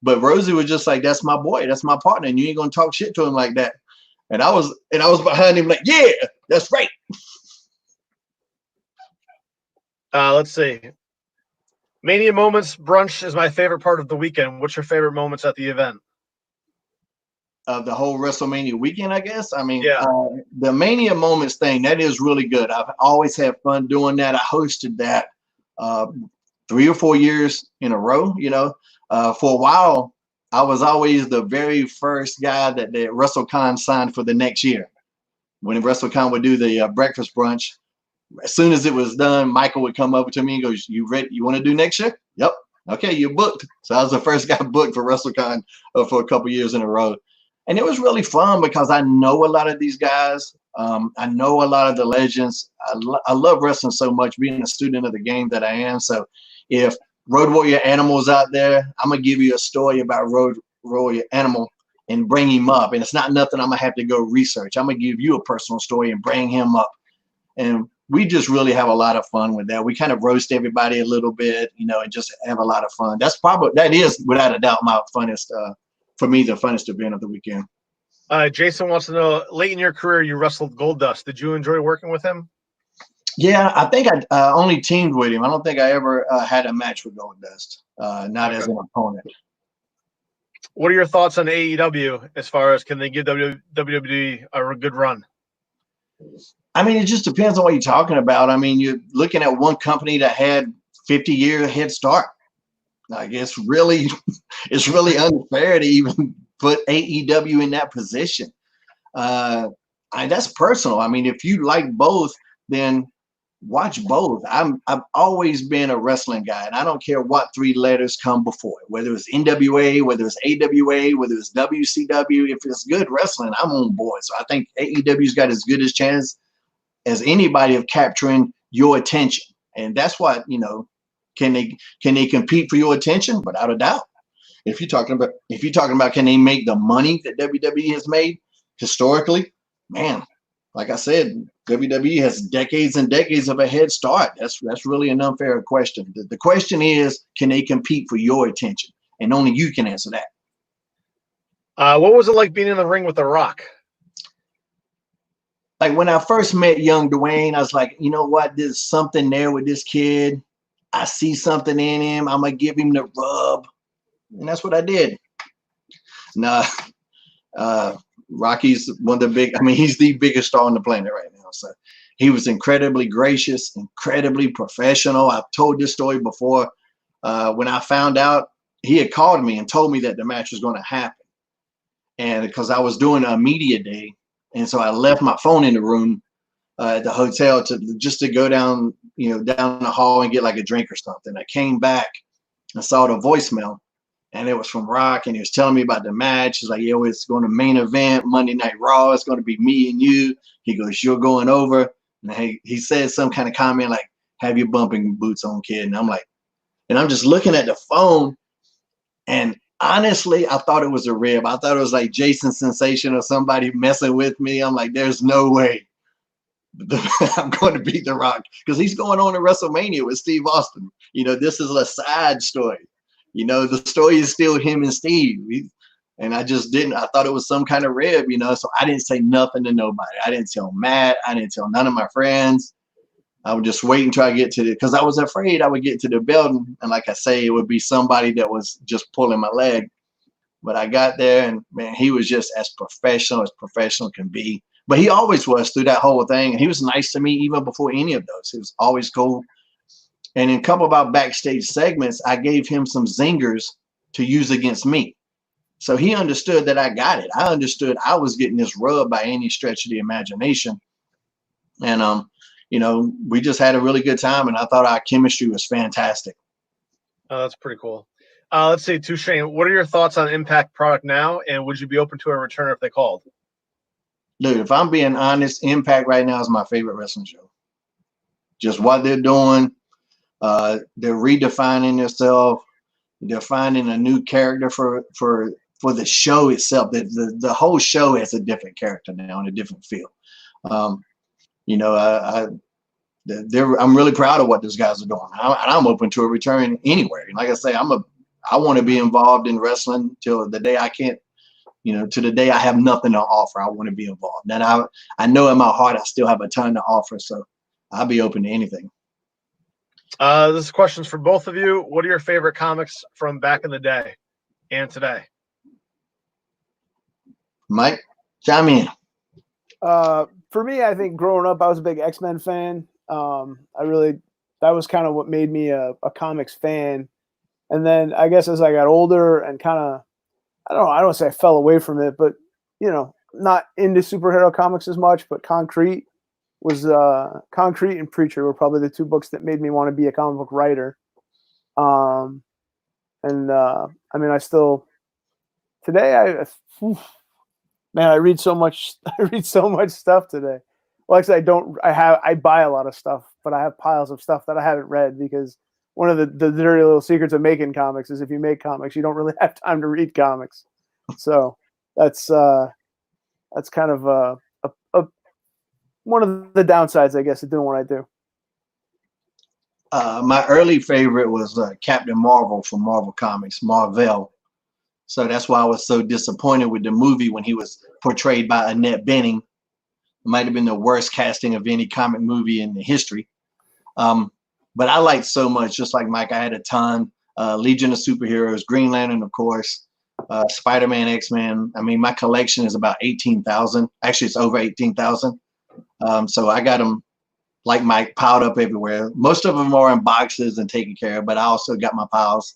But Rosie was just like, that's my boy. That's my partner. And you ain't going to talk shit to him like that. And I was behind him like, yeah, that's right. Let's see. Mania Moments brunch is my favorite part of the weekend. What's your favorite moments at the event? Of the whole WrestleMania weekend, I guess. I mean, yeah. The Mania Moments thing, that is really good. I've always had fun doing that. I hosted that 3 or 4 years in a row, you know. For a while, I was always the very first guy that the WrestleCon signed for the next year. When WrestleCon would do the breakfast brunch, as soon as it was done, Michael would come over to me and go, "You ready? You want to do next year?" Yep. Okay, you're booked. So I was the first guy booked for WrestleCon for a couple years in a row. And it was really fun because I know a lot of these guys. I know a lot of the legends. I love wrestling so much, being a student of the game that I am. So if Road Warrior Animal's out there, I'm going to give you a story about Road Warrior Animal and bring him up. And it's not nothing I'm going to have to go research. I'm going to give you a personal story and bring him up. And we just really have a lot of fun with that. We kind of roast everybody a little bit, you know, and just have a lot of fun. That is without a doubt my funnest, for me, the funnest event of the weekend. Jason wants to know, late in your career, you wrestled Goldust. Did you enjoy working with him? Yeah, I think I only teamed with him. I don't think I ever had a match with Goldust, not as an opponent. What are your thoughts on AEW as far as can they give WWE a good run? I mean, it just depends on what you're talking about. I mean, you're looking at one company that had 50-year head start. Like it's really unfair to even put AEW in that position. That's personal. I mean, if you like both, then watch both. I've always been a wrestling guy, and I don't care what 3 letters come before it, whether it's NWA, whether it's AWA, whether it's WCW. If it's good wrestling, I'm on board. So I think AEW's got as good a chance as anybody of capturing your attention. And that's what, you know, can they compete for your attention? Without a doubt. If you're talking about can they make the money that WWE has made historically, man, like I said, WWE has decades and decades of a head start. That's really an unfair question. The question is, can they compete for your attention? And only you can answer that. What was it like being in the ring with The Rock? Like when I first met young Dwayne, I was like, you know what? There's something there with this kid. I see something in him. I'm going to give him the rub. And that's what I did. Nah, Rocky's he's the biggest star on the planet right now. So he was incredibly gracious, incredibly professional. I've told this story before. When I found out, he had called me and told me that the match was going to happen. And because I was doing a media day, and so I left my phone in the room at the hotel to go down, down the hall and get like a drink or something. I came back and saw the voicemail, and it was from Rock, and he was telling me about the match. He's like, yo, it's going to main event Monday Night Raw. It's going to be me and you. He goes, you're going over. And he said some kind of comment like, have your bumping boots on, kid. And I'm like, and I'm just looking at the phone, and honestly, I thought it was a rib. I thought it was like Jason Sensation or somebody messing with me. I'm like, there's no way I'm going to beat The Rock, because he's going on to WrestleMania with Steve Austin. You know, this is a side story. You know, the story is still him and Steve. And I just didn't. I thought it was some kind of rib, you know, so I didn't say nothing to nobody. I didn't tell Matt. I didn't tell none of my friends. I would just wait until I get to because I was afraid I would get to the building, and like I say, it would be somebody that was just pulling my leg. But I got there, and man, he was just as professional can be. But he always was through that whole thing, and he was nice to me even before any of those. He was always cool. And in a couple of our backstage segments, I gave him some zingers to use against me. So he understood that I got it. I understood I was getting this rub by any stretch of the imagination. And you know, we just had a really good time, and I thought our chemistry was fantastic. Oh, that's pretty cool. Let's see, Touchain, what are your thoughts on Impact product now, and would you be open to a return if they called? Dude, if I'm being honest, Impact right now is my favorite wrestling show. Just what they're doing. They're redefining themselves. They're finding a new character for the show itself. The whole show has a different character now and a different feel. You know, I'm really proud of what those guys are doing. I'm open to a return anywhere. Like I say, I want to be involved in wrestling till the day I can't, you know, to the day I have nothing to offer. I want to be involved. And I know in my heart I still have a ton to offer, so I'll be open to anything. This is questions for both of you. What are your favorite comics from back in the day and today? Mike, chime in. For me, I think growing up, I was a big X-Men fan. That was kind of what made me a comics fan. And then I guess as I got older and kind of, I don't want to say I fell away from it, but, you know, not into superhero comics as much, but Concrete and Preacher were probably the two books that made me want to be a comic book writer. I mean, I still, today, man, I read so much stuff today. Well, actually, I buy a lot of stuff, but I have piles of stuff that I haven't read, because one of the dirty little secrets of making comics is if you make comics, you don't really have time to read comics. So that's kind of one of the downsides, I guess, of doing what I do. My early favorite was Captain Marvel from Marvel Comics, Marvel. So that's why I was so disappointed with the movie when he was portrayed by Annette Bening. It might have been the worst casting of any comic movie in the history. But I liked so much, just like Mike, I had a ton. Legion of Superheroes, Green Lantern, of course, Spider-Man, X-Men. I mean, my collection is about 18,000. Actually, it's over 18,000. So I got them, like Mike, piled up everywhere. Most of them are in boxes and taken care of, but I also got my piles.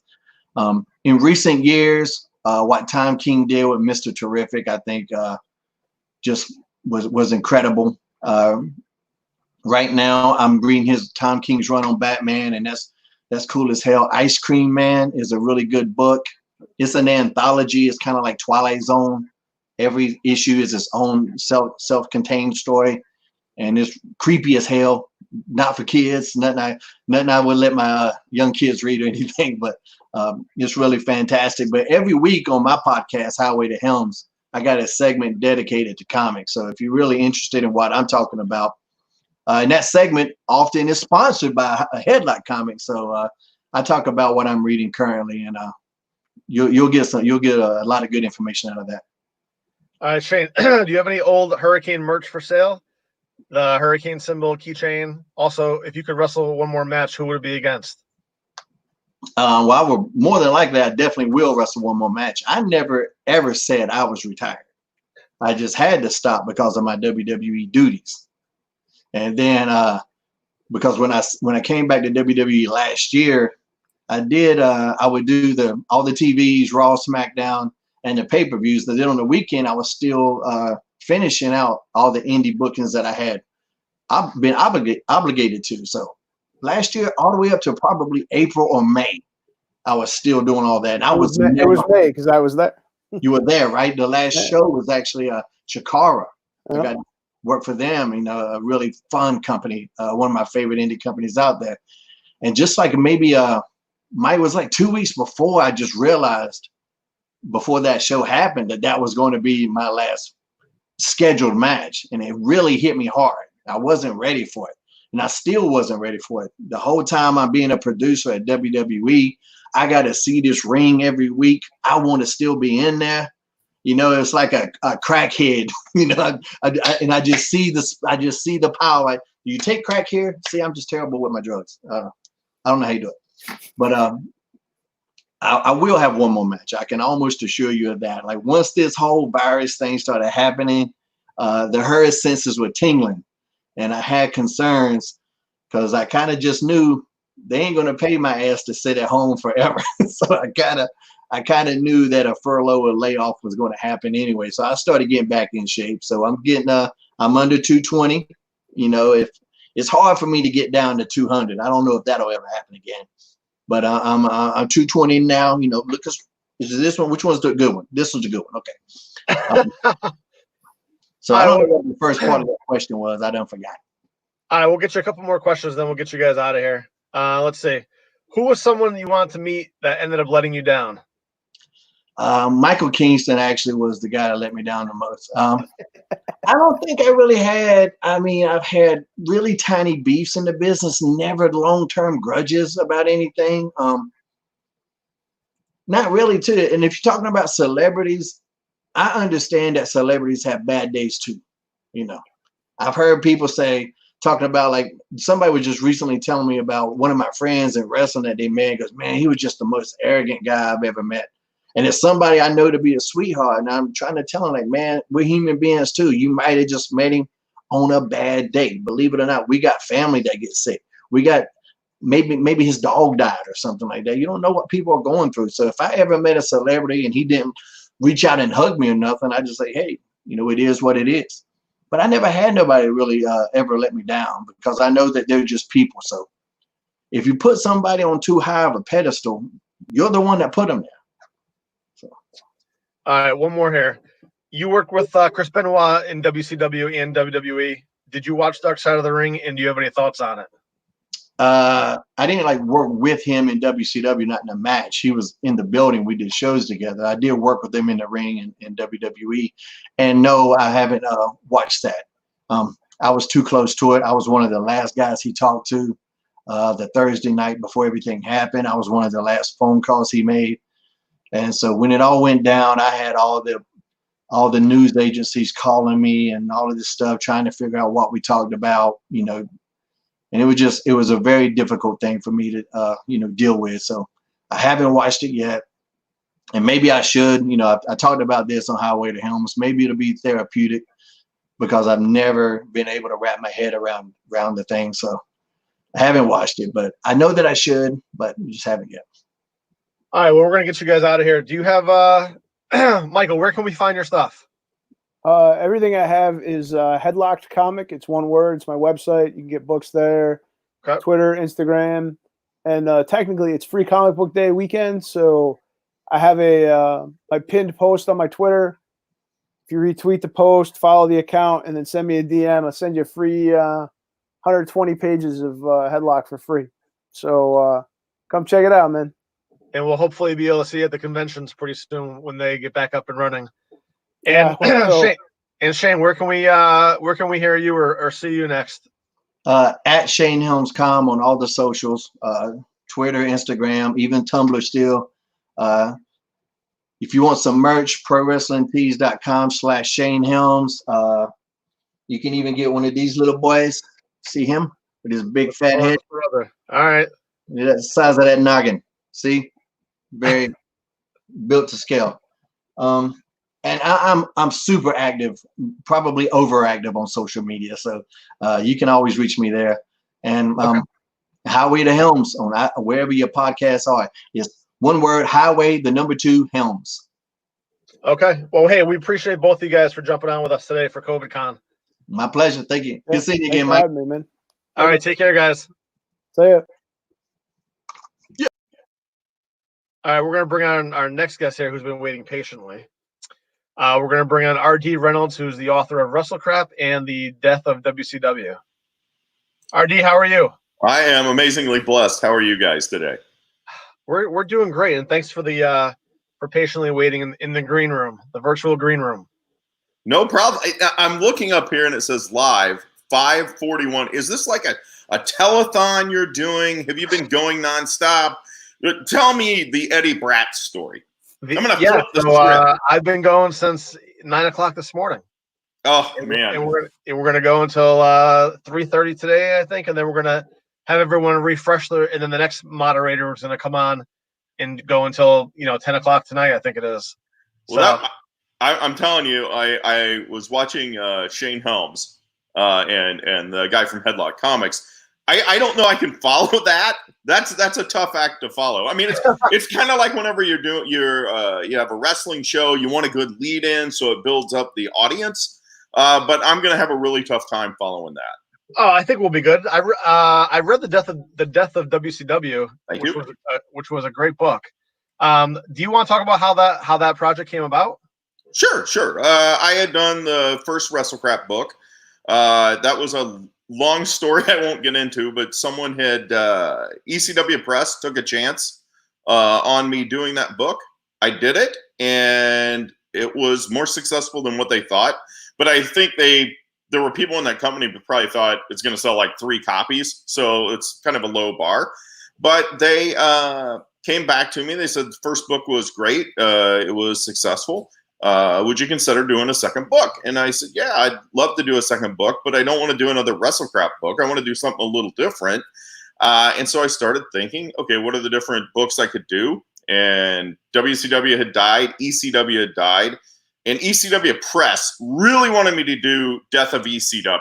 In recent years, what Tom King did with Mr. Terrific, I think just was incredible. Right now, I'm reading his Tom King's run on Batman, and that's cool as hell. Ice Cream Man is a really good book. It's an anthology. It's kind of like Twilight Zone. Every issue is its own self-contained story, and it's creepy as hell. Not for kids. Nothing I would let my young kids read or anything, but it's really fantastic. But every week on my podcast, Highway to Helms, I got a segment dedicated to comics. So if you're really interested in what I'm talking about, and that segment often is sponsored by a Headlock comic. So I talk about what I'm reading currently, and you'll get a lot of good information out of that. All right, Shane, do you have any old Hurricane merch for sale? The Hurricane symbol, keychain. Also, if you could wrestle one more match, who would it be against? Well, I would more than likely, I definitely will wrestle one more match. I never ever said I was retired. I just had to stop because of my WWE duties. And then because when I came back to WWE last year, I would do all the TVs, Raw, SmackDown, and the pay-per-views. But then on the weekend, I was still finishing out all the indie bookings that I had. I've been obligated to. So last year, all the way up to probably April or May, I was still doing all that. And I was it never, was me because I was there. you were there, right? The last Yeah. show was actually Chikara. I Yeah. got to work for them, a really fun company, one of my favorite indie companies out there. And just like maybe Mike was like 2 weeks before, I just realized before that show happened that was going to be my last scheduled match. And it really hit me hard. I wasn't ready for it. And I still wasn't ready for it. The whole time I'm being a producer at WWE, I got to see this ring every week. I want to still be in there. It's like a crackhead, and I just see this. I just see the power. Like, do you take crack here? See, I'm just terrible with my drugs. I don't know how you do it. But I will have one more match. I can almost assure you of that. Like once this whole virus thing started happening, the herd senses were tingling. And I had concerns because I kind of just knew they ain't gonna pay my ass to sit at home forever. So I kind of knew that a furlough or layoff was going to happen anyway. So I started getting back in shape. So I'm under 220. If it's hard for me to get down to 200, I don't know if that'll ever happen again. But I'm 220 now. Look, is this one? Which one's the good one? This one's a good one. Okay. So I don't know what the first part of that question was. I done forgot. All right, we'll get you a couple more questions, then we'll get you guys out of here. Let's see. Who was someone you wanted to meet that ended up letting you down? Michael Kingston actually was the guy that let me down the most. I don't think I really had. I've had really tiny beefs in the business, never long-term grudges about anything. Not really too. And if you're talking about celebrities, I understand that celebrities have bad days too. I've heard people talking about, like, somebody was just recently telling me about one of my friends in wrestling that they met. Goes, man, he was just the most arrogant guy I've ever met. And it's somebody I know to be a sweetheart. And I'm trying to tell him, like, man, we're human beings too. You might have just met him on a bad day. Believe it or not, we got family that gets sick. We got maybe his dog died or something like that. You don't know what people are going through. So if I ever met a celebrity and he didn't reach out and hug me or nothing, I just say, hey, it is what it is. But I never had nobody really ever let me down because I know that they're just people. So if you put somebody on too high of a pedestal, you're the one that put them there. All right, one more here. You worked with Chris Benoit in WCW and WWE. Did you watch Dark Side of the Ring, and do you have any thoughts on it? I didn't work with him in WCW, not in a match. He was in the building. We did shows together. I did work with him in the ring in WWE. And no, I haven't watched that. I was too close to it. I was one of the last guys he talked to the Thursday night before everything happened. I was one of the last phone calls he made. And so when it all went down, I had all the news agencies calling me and all of this stuff, trying to figure out what we talked about, and it was a very difficult thing for me to, deal with. So I haven't watched it yet. And maybe I should. I talked about this on Highway to Helms. Maybe it'll be therapeutic because I've never been able to wrap my head around the thing. So I haven't watched it, but I know that I should, but just haven't yet. All right, well, we're going to get you guys out of here. Do you have, Michael, where can we find your stuff? Everything I have is Headlocked Comic. It's one word. It's my website. You can get books there. Okay. Twitter, Instagram. And technically, it's Free Comic Book Day weekend. So I have my pinned post on my Twitter. If you retweet the post, follow the account, and then send me a DM, I'll send you a free 120 pages of Headlock for free. So come check it out, man. And we'll hopefully be able to see you at the conventions pretty soon when they get back up and running. Yeah, and Shane, where can we hear you or see you next? At Shane Helms.com on all the socials, Twitter, Instagram, even Tumblr still. If you want some merch, prowrestlingtees.com/Shane Helms. You can even get one of these little boys. See him with his big fat head? Brother. All right. Yeah, that's the size of that noggin. See? Very built to scale. And I'm super active, probably overactive on social media. So you can always reach me there. And Highway to Helms on wherever your podcasts are. It's one word, Highway, 2 Helms. Okay. Well, hey, we appreciate both of you guys for jumping on with us today for COVID Con. My pleasure. Thank you. Good seeing you again, Mike. Mike. Me, man. All right. Take care, guys. See ya. All right, we're going to bring on our next guest here who's been waiting patiently. We're going to bring on R.D. Reynolds, who's the author of WrestleCrap and The Death of WCW. R.D., how are you? I am amazingly blessed. How are you guys today? We're doing great, and thanks for the for patiently waiting in the green room, the virtual green room. No problem. I'm looking up here, and it says live 5:41. Is this like a telethon you're doing? Have you been going nonstop? Tell me the Eddie Bratt story. I'm going to flip the script. I've been going since 9 o'clock this morning. Oh, man. And we're going to go until 3:30 today, I think, and then we're going to have everyone refresh and then the next moderator is going to come on and go until 10 o'clock tonight, I think it is. Well, I'm telling you, I was watching Shane Helms and the guy from Headlock Comics. I don't know I can follow that. That's a tough act to follow. I mean, it's kind of like whenever you have a wrestling show, you want a good lead in so it builds up the audience. But I'm going to have a really tough time following that. Oh, I think we'll be good. I read the death of WCW, which was a great book. Do you want to talk about how that project came about? Sure. I had done the first WrestleCrap book. That was a long story I won't get into, but someone had ECW Press took a chance on me doing that book. I did it, and it was more successful than what they thought. But I think there were people in that company who probably thought it's going to sell like 3 copies, so it's kind of a low bar. But they came back to me. They said the first book was great. It was successful. Would you consider doing a second book? And I said, yeah, I'd love to do a second book, but I don't want to do another WrestleCrap book. I want to do something a little different. And so I started thinking, okay, what are the different books I could do? And WCW had died, ECW had died, and ECW Press really wanted me to do Death of ECW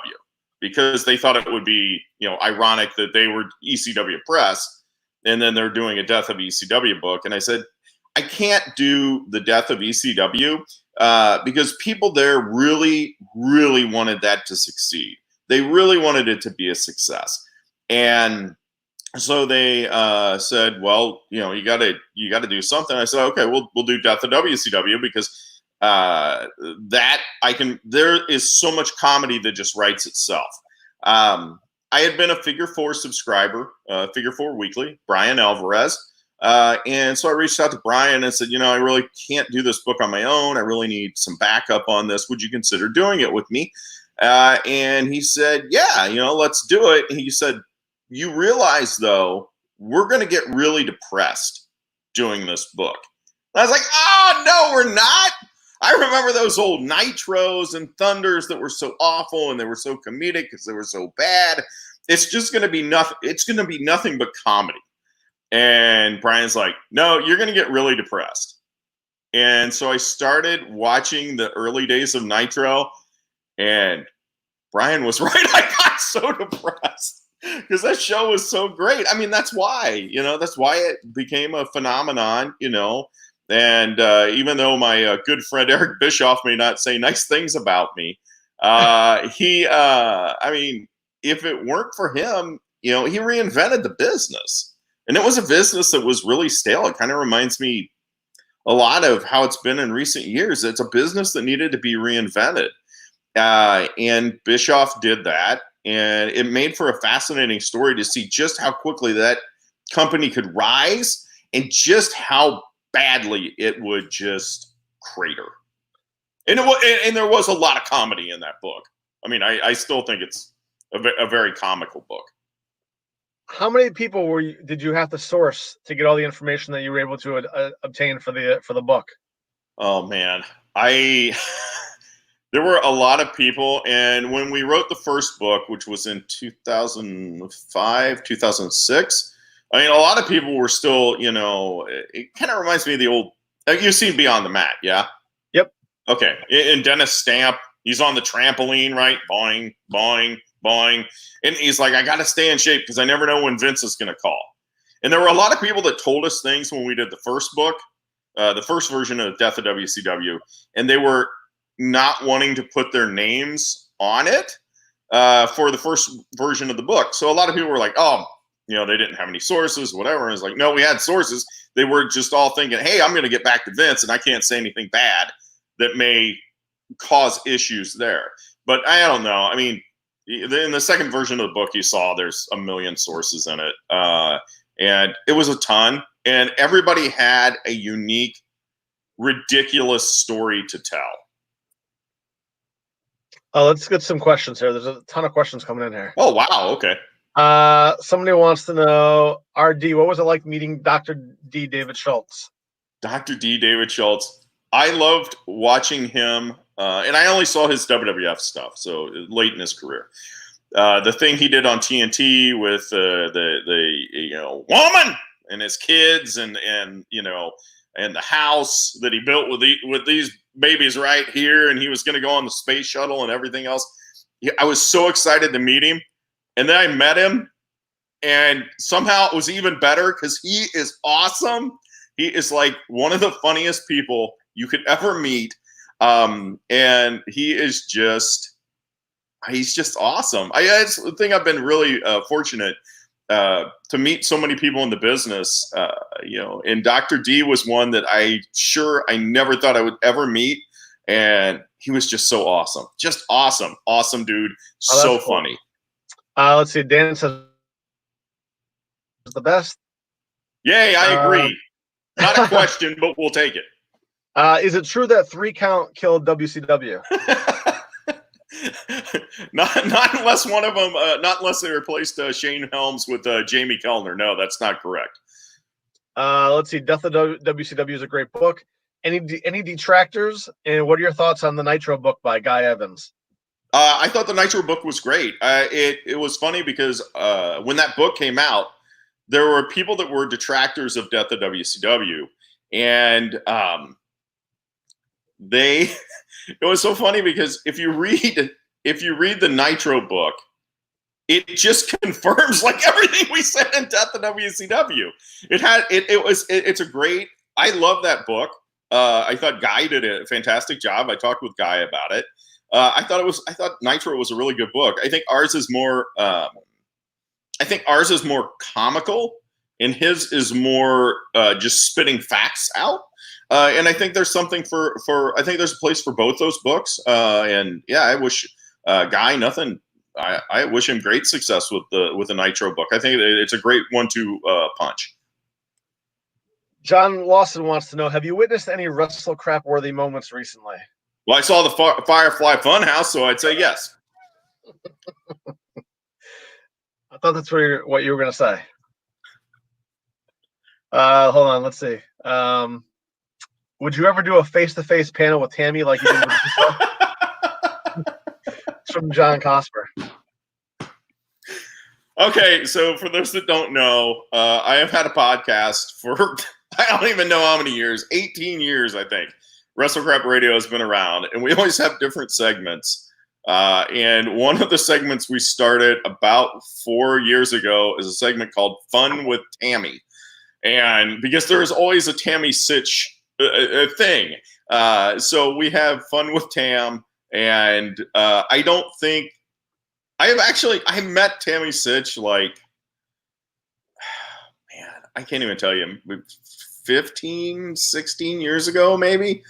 because they thought it would be, ironic that they were ECW Press and then they're doing a Death of ECW book. And I said, I can't do the Death of ECW because people there really, really wanted that to succeed. They really wanted it to be a success. And so they said, well, you got to do something. I said, okay, we'll do Death of WCW because there is so much comedy that just writes itself. I had been a Figure 4 subscriber, Figure 4 Weekly, Brian Alvarez. And so I reached out to Brian and said, I really can't do this book on my own. I really need some backup on this. Would you consider doing it with me? And he said, yeah, let's do it. And he said, you realize, though, we're going to get really depressed doing this book. And I was like, oh, no, we're not. I remember those old Nitros and Thunders that were so awful and they were so comedic because they were so bad. It's just going to be nothing. It's going to be nothing but comedy. And Brian's like, no, you're going to get really depressed. And so I started watching the early days of Nitro, and Brian was right. I got so depressed because that show was so great. I mean, that's why it became a phenomenon, And even though my good friend Eric Bischoff may not say nice things about me, if it weren't for him, he reinvented the business. And it was a business that was really stale. It kind of reminds me a lot of how it's been in recent years. It's a business that needed to be reinvented. And Bischoff did that. And it made for a fascinating story to see just how quickly that company could rise and just how badly it would just crater. And there was a lot of comedy in that book. I mean, I still think it's a very comical book. How many people did you have to source to get all the information that you were able to obtain for the book? Oh man, there were a lot of people, and when we wrote the first book, which was in 2005, 2006, a lot of people were still, it kind of reminds me of the old. You've seen Beyond the Mat, yeah? Yep. Okay, and Dennis Stamp, he's on the trampoline, right? Boing, boing, boing. And he's like, I got to stay in shape because I never know when Vince is going to call. And there were a lot of people that told us things when we did the first book, the first version of Death of WCW, and they were not wanting to put their names on it for the first version of the book. So a lot of people were like, oh, they didn't have any sources, whatever. And it's like, no, we had sources. They were just all thinking, hey, I'm going to get back to Vince, and I can't say anything bad that may cause issues there. But I don't know. I mean, in the second version of the book you saw, there's a million sources in it. And it was a ton. And everybody had a unique, ridiculous story to tell. Let's get some questions here. There's a ton of questions coming in here. Oh, wow. Okay. Somebody wants to know, RD, what was it like meeting Dr. D. David Schultz? Dr. D. David Schultz. I loved watching him, and I only saw his WWF stuff, so late in his career. The thing he did on TNT with the woman and his kids and the house that he built with these babies right here, and he was going to go on the space shuttle and everything else. I was so excited to meet him, and then I met him, and somehow it was even better because he is awesome. He is like one of the funniest people you could ever meet, and he's just awesome. It's the thing. I've been really fortunate to meet so many people in the business, and Dr. D was one that I never thought I would ever meet. And he was just so awesome. Just awesome. Awesome dude. So cool. Funny. Let's see. Dan says the best. Yay, I agree. Not a question, but we'll take it. Is it true that 3 Count killed WCW? Not unless one of them, not unless they replaced Shane Helms with Jamie Kellner. No, that's not correct. Let's see. Death of WCW is a great book. Any detractors? And what are your thoughts on the Nitro book by Guy Evans? I thought the Nitro book was great. It was funny because when that book came out, there were people that were detractors of Death of WCW, and it was so funny because if you read the Nitro book, it just confirms like everything we said in Death of WCW. It's a great. I love that book. I thought Guy did a fantastic job. I talked with Guy about it. I thought Nitro was a really good book. I think ours is more. Comical, and his is more just spitting facts out. And I think there's something I think there's a place for both those books. And yeah, I wish Guy nothing. I wish him great success with the Nitro book. I think it's a great 1-2 punch. John Lawson wants to know: have you witnessed any wrestle crap worthy moments recently? Well, I saw the Firefly Funhouse, so I'd say yes. I thought that's what you were going to say. Hold on, let's see. Would you ever do a face-to-face panel with Tammy like you did with It's from John Cosper. Okay, so for those that don't know, I have had a podcast for I don't even know how many years, 18 years, I think. WrestleCrap Radio has been around, and we always have different segments. And one of the segments we started about 4 years ago is a segment called Fun with Tammy. And because there's always a Tammy Sitch thing. So we have Fun with Tam, and I don't think I met Tammy Sitch like, man, I can't even tell you, 15, 16 years ago, maybe.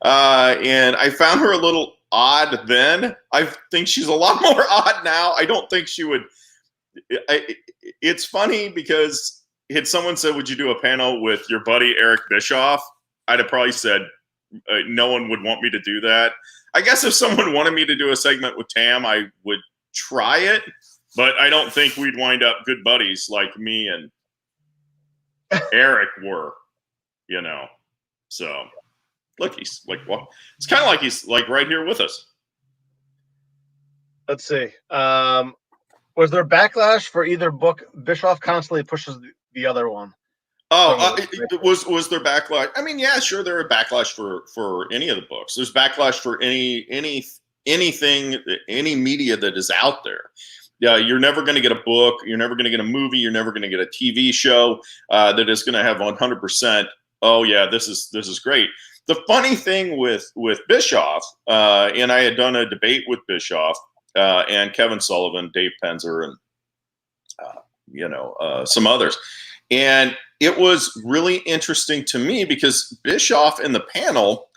And I found her a little odd then. I think she's a lot more odd now. I don't think she would. It's funny because had someone said, would you do a panel with your buddy Eric Bischoff? I'd have probably said no one would want me to do that. I guess if someone wanted me to do a segment with Tam, I would try it, but I don't think we'd wind up good buddies like me and Eric were, So look, he's like, well, it's kind of like he's like right here with us. Let's see. Was there backlash for either book? Bischoff constantly pushes the other one. Was there backlash? I mean, yeah, sure, there are backlash for any of the books. There's backlash for anything, any media that is out there. Yeah, you're never going to get a book. You're never going to get a movie. You're never going to get a TV show that is going to have 100%. Oh yeah, this is great. The funny thing with Bischoff, and I had done a debate with Bischoff and Kevin Sullivan, Dave Penzer, and some others. And it was really interesting to me because Bischoff in the panel,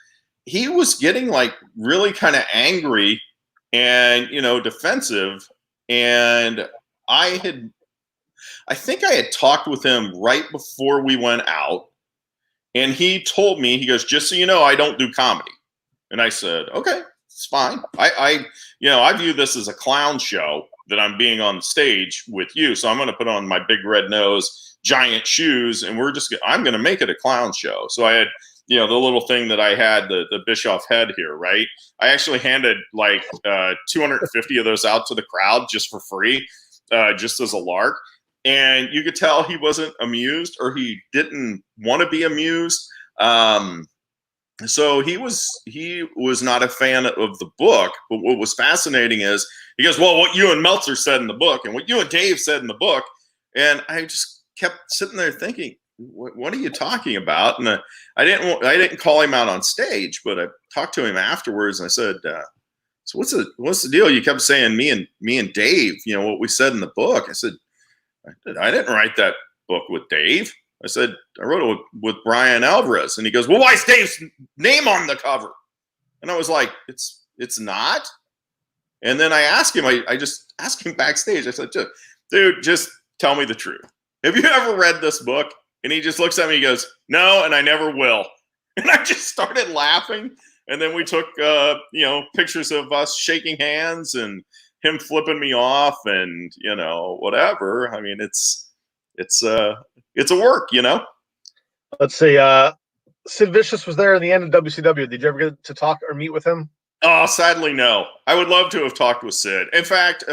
he was getting like really kind of angry and, defensive. And I think I had talked with him right before we went out. And he told me, he goes, just so you know, I don't do comedy. And I said, okay, it's fine. I view this as a clown show that I'm being on stage with you. So I'm going to put on my big red nose, giant shoes, and I'm going to make it a clown show. So I had, the little thing that I had, the Bischoff head here, right? I actually handed like 250 of those out to the crowd just for free, just as a lark. And you could tell he wasn't amused, or he didn't want to be amused. So he was not a fan of the book. But what was fascinating is he goes, well, what you and Meltzer said in the book and what you and Dave said in the book. And I just kept sitting there thinking, what are you talking about? And I didn't call him out on stage, but I talked to him afterwards and I said, so what's the deal? You kept saying me and Dave, what we said in the book. I said, I didn't write that book with Dave. I said, I wrote it with Brian Alvarez. And he goes, well, why is Dave's name on the cover? And I was like, it's not. And then I asked him, I just asked him backstage. I said, dude, just tell me the truth. Have you ever read this book? And he just looks at me, he goes, no, and I never will. And I just started laughing. And then we took, pictures of us shaking hands and him flipping me off and, whatever. I mean, it's a work, Let's see. Sid Vicious was there in the end of WCW. Did you ever get to talk or meet with him? Oh, sadly, no. I would love to have talked with Sid. In fact,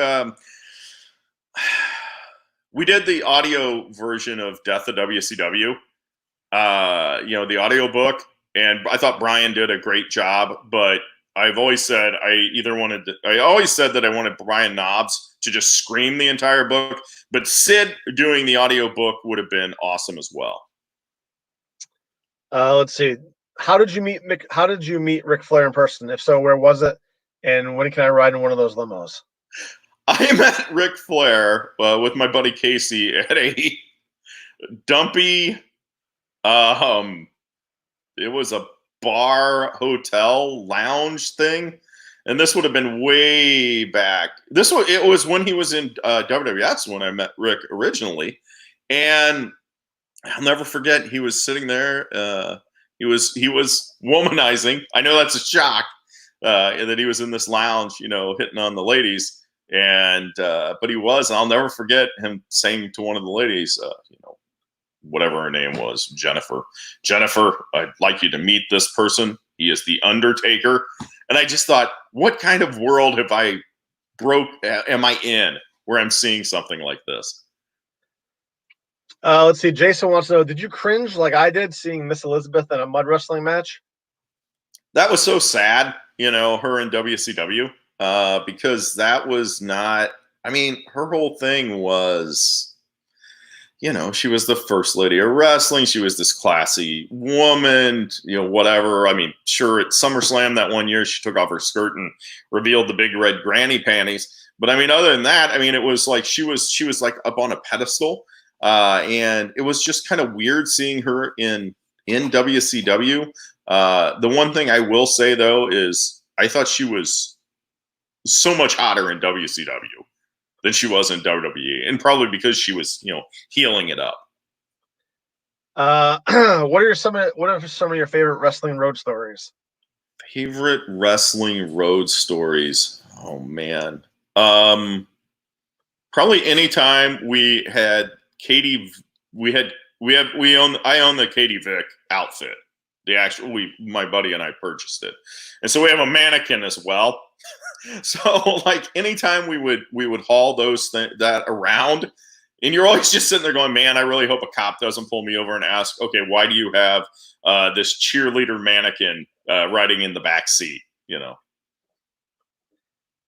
we did the audio version of Death of WCW, the audio book. And I thought Brian did a great job, but I've always said I always said that I wanted Brian Knobs to just scream the entire book, but Sid doing the audio book would have been awesome as well. Let's see. How did you meet Ric Flair in person? If so, where was it? And when can I ride in one of those limos? I met Ric Flair with my buddy Casey at a dumpy, it was a bar, hotel, lounge thing. And this would have been way back. It was when he was in WWE. That's when I met Rick originally. And I'll never forget, he was sitting there. He was womanizing. I know that's a shock that he was in this lounge, hitting on the ladies. And but he was. And I'll never forget him saying to one of the ladies, whatever her name was, Jennifer, I'd like you to meet this person. He is the Undertaker. And I just thought, what kind of world am I in where I'm seeing something like this? Let's see. Jason wants to know, did you cringe like I did seeing Miss Elizabeth in a mud wrestling match? That was so sad, her in WCW, because that was not, her whole thing was, she was the first lady of wrestling. She was this classy woman, whatever. Sure, at SummerSlam that one year, she took off her skirt and revealed the big red granny panties. But other than that, it was like she was like up on a pedestal. And it was just kind of weird seeing her in WCW. The one thing I will say, though, is I thought she was so much hotter in WCW than she was in WWE, and probably because she was, healing it up. What are some of your favorite wrestling road stories? Favorite wrestling road stories? Oh man, probably anytime we had Katie. I own the Katie Vick outfit. My buddy and I purchased it, and so we have a mannequin as well. So like anytime we would haul that around, and you're always just sitting there going, man, I really hope a cop doesn't pull me over and ask, okay, why do you have this cheerleader mannequin riding in the back seat?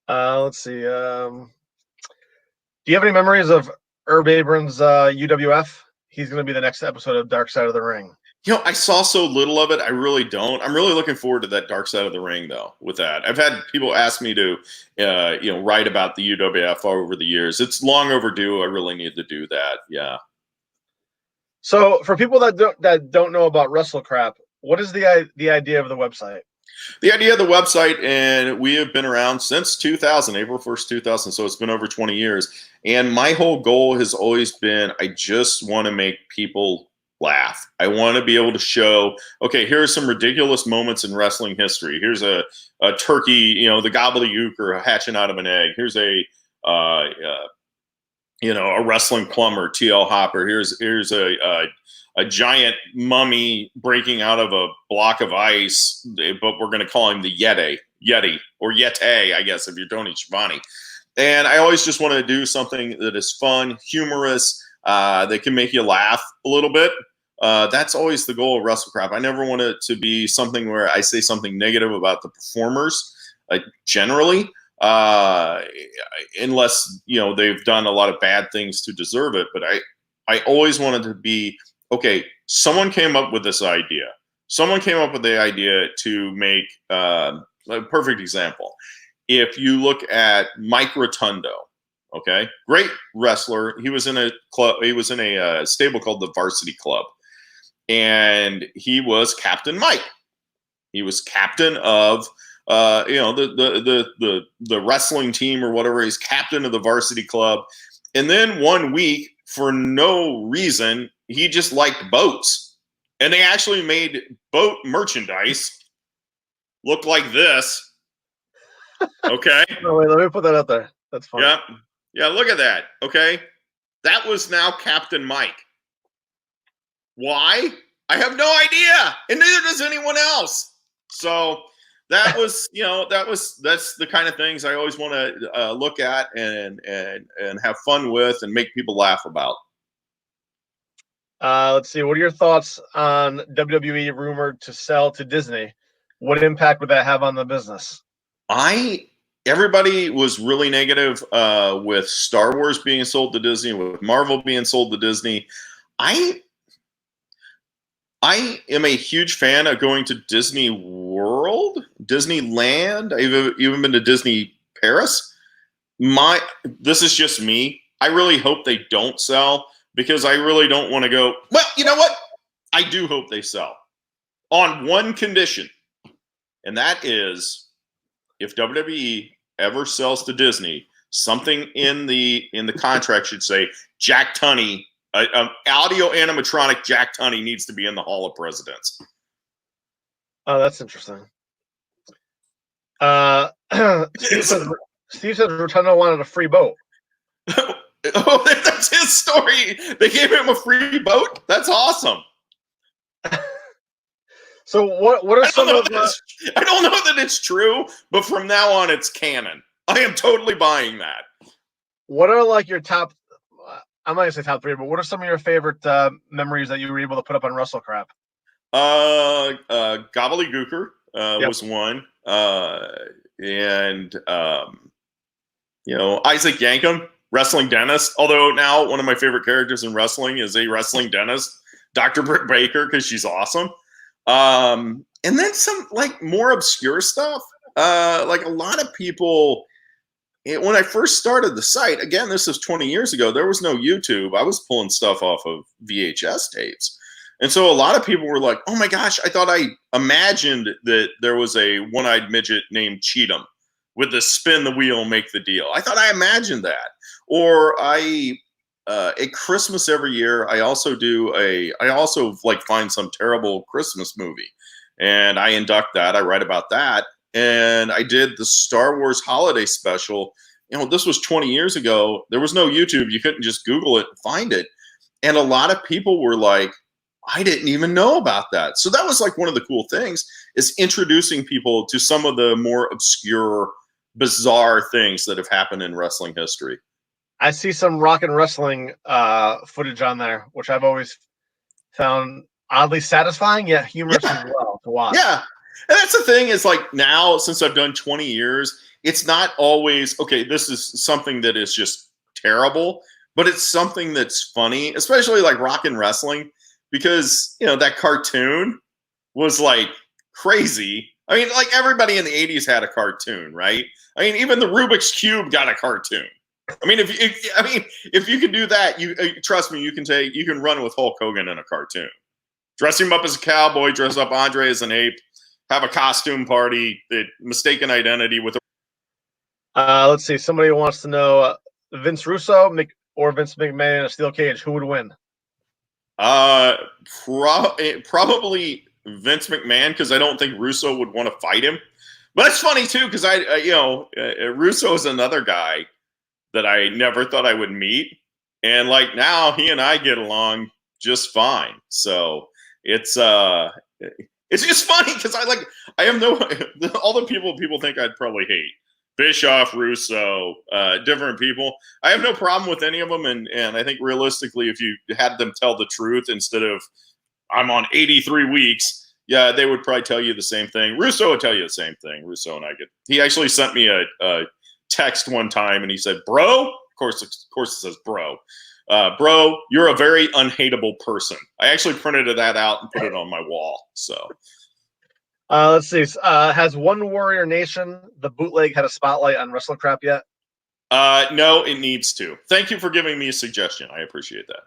Let's see. Do you have any memories of Herb Abrams' UWF? He's going to be the next episode of Dark Side of the Ring. I saw so little of it. I really don't. I'm really looking forward to that Dark Side of the Ring, though, with that. I've had people ask me to, write about the UWF over the years. It's long overdue. I really need to do that. Yeah. So for people that don't know about WrestleCrap, what is the idea of the website? The idea of the website, and we have been around since 2000, April 1st, 2000. So it's been over 20 years. And my whole goal has always been, I just want to make people laugh. I want to be able to show, okay, here are some ridiculous moments in wrestling history. Here's a turkey, the gobbledygooker hatching out of an egg. Here's a wrestling plumber, TL Hopper. Here's a giant mummy breaking out of a block of ice, but we're going to call him the Yeti, or Yeti, I guess, if you're Tony Schiavone. And I always just want to do something that is fun, humorous, that can make you laugh a little bit. That's always the goal of WrestleCrap. I never want it to be something where I say something negative about the performers, generally, unless they've done a lot of bad things to deserve it. But I always wanted to be, okay, someone came up with this idea. Someone came up with the idea to make a perfect example. If you look at Mike Rotundo, okay, great wrestler. He was in a club. He was in a stable called the Varsity Club, and he was Captain Mike. He was captain of the wrestling team or whatever. He's captain of the Varsity Club, and then one week, for no reason, he just liked boats, and they actually made boat merchandise look like this. Okay. No, wait, let me put that out there. That's fine. Yeah. Yeah, look at that. Okay. That was now Captain Mike. Why? I have no idea. And neither does anyone else. So that was, that's the kind of things I always want to look at and have fun with and make people laugh about. Let's see. What are your thoughts on WWE rumored to sell to Disney? What impact would that have on the business? Everybody was really negative with Star Wars being sold to Disney, with Marvel being sold to Disney. I am a huge fan of going to Disney World, Disneyland. I've even been to Disney Paris. This is just me. I really hope they don't sell, because I really don't want to go, well, you know what? I do hope they sell on one condition, and that is, if WWE ever sells to Disney, something in the contract should say Jack Tunney, audio animatronic Jack Tunney needs to be in the Hall of Presidents. Oh, that's interesting. Steve said Rotundo wanted a free boat. Oh, that's his story. They gave him a free boat? That's awesome. So what are some of the... I don't know that it's true, but from now on, it's canon. I am totally buying that. What are like your top... I'm not going to say top 3, but what are some of your favorite memories that you were able to put up on WrestleCrap? Gobbledygooker was one. And Isaac Yankem, wrestling dentist. Although now one of my favorite characters in wrestling is a wrestling dentist, Dr. Britt Baker, because she's awesome. And then some more obscure stuff. A lot of people, when I first started the site, again, this is 20 years ago, there was no YouTube. I was pulling stuff off of VHS tapes. And so a lot of people were like, oh my gosh, I thought I imagined that there was a one-eyed midget named Cheatham with the spin the wheel, make the deal. I thought I imagined that. Or at Christmas every year, I also find some terrible Christmas movie, and I induct that. I write about that, and I did the Star Wars holiday special. This was 20 years ago. There was no YouTube. You couldn't just Google it and find it. And a lot of people were like, I didn't even know about that. So that was one of the cool things, is introducing people to some of the more obscure, bizarre things that have happened in wrestling history. I see some rock and wrestling footage on there, which I've always found oddly satisfying, yet humorous as well to watch. Yeah. And that's the thing, is now, since I've done 20 years, it's not always, okay, this is something that is just terrible, but it's something that's funny, especially rock and wrestling, because that cartoon was like crazy. I mean, like everybody in the 80s had a cartoon, right? I mean, even the Rubik's Cube got a cartoon. I mean, if you can do that, you trust me, you can run with Hulk Hogan in a cartoon. Dress him up as a cowboy, dress up Andre as an ape, have a costume party, the mistaken identity with. Let's see. Somebody wants to know Vince Russo or Vince McMahon in a steel cage. Who would win? Probably Vince McMahon, because I don't think Russo would want to fight him. But it's funny too, because Russo is another guy that I never thought I would meet, and like now he and I get along just fine. So it's just funny because I have no all the people think I'd probably hate. Bischoff, Russo, different people. I have no problem with any of them, and I think realistically, if you had them tell the truth instead of I'm on 83 weeks, yeah, they would probably tell you the same thing. Russo would tell you the same thing. Russo and I get. He actually sent me a text one time, and he said, "Bro," of course it says "bro." Bro, you're a very unhateable person. I actually printed that out and put it on my wall. So. Let's see. Has One Warrior Nation, the bootleg, had a spotlight on Wrestle Crap yet? No, it needs to. Thank you for giving me a suggestion. I appreciate that.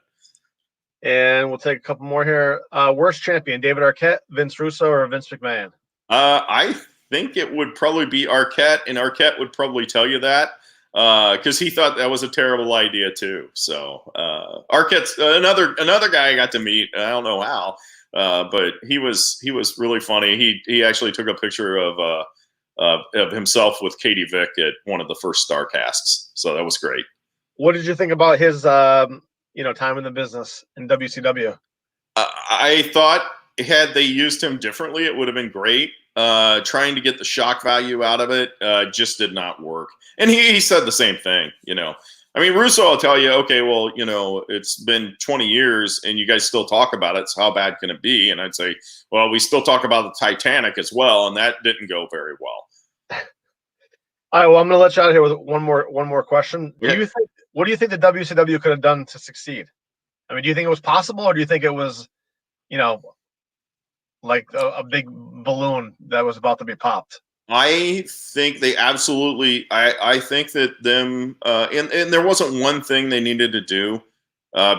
And we'll take a couple more here. Worst champion, David Arquette, Vince Russo, or Vince McMahon? I think it would probably be Arquette, and Arquette would probably tell you that because he thought that was a terrible idea too. So Arquette's another guy I got to meet. I don't know how. But he was really funny. He actually took a picture of himself with Katie Vick at one of the first Starcasts. So that was great. What did you think about his time in the business in WCW? I thought had they used him differently, it would have been great. Trying to get the shock value out of it just did not work. And he said the same thing. I mean, Russo will tell you, okay, well, it's been 20 years and you guys still talk about it. So how bad can it be? And I'd say, well, we still talk about the Titanic as well. And that didn't go very well. All right. Well, I'm going to let you out of here with one more question. Yeah. What do you think the WCW could have done to succeed? I mean, do you think it was possible, or do you think it was, like a big balloon that was about to be popped? I think they absolutely. I think that them and there wasn't one thing they needed to do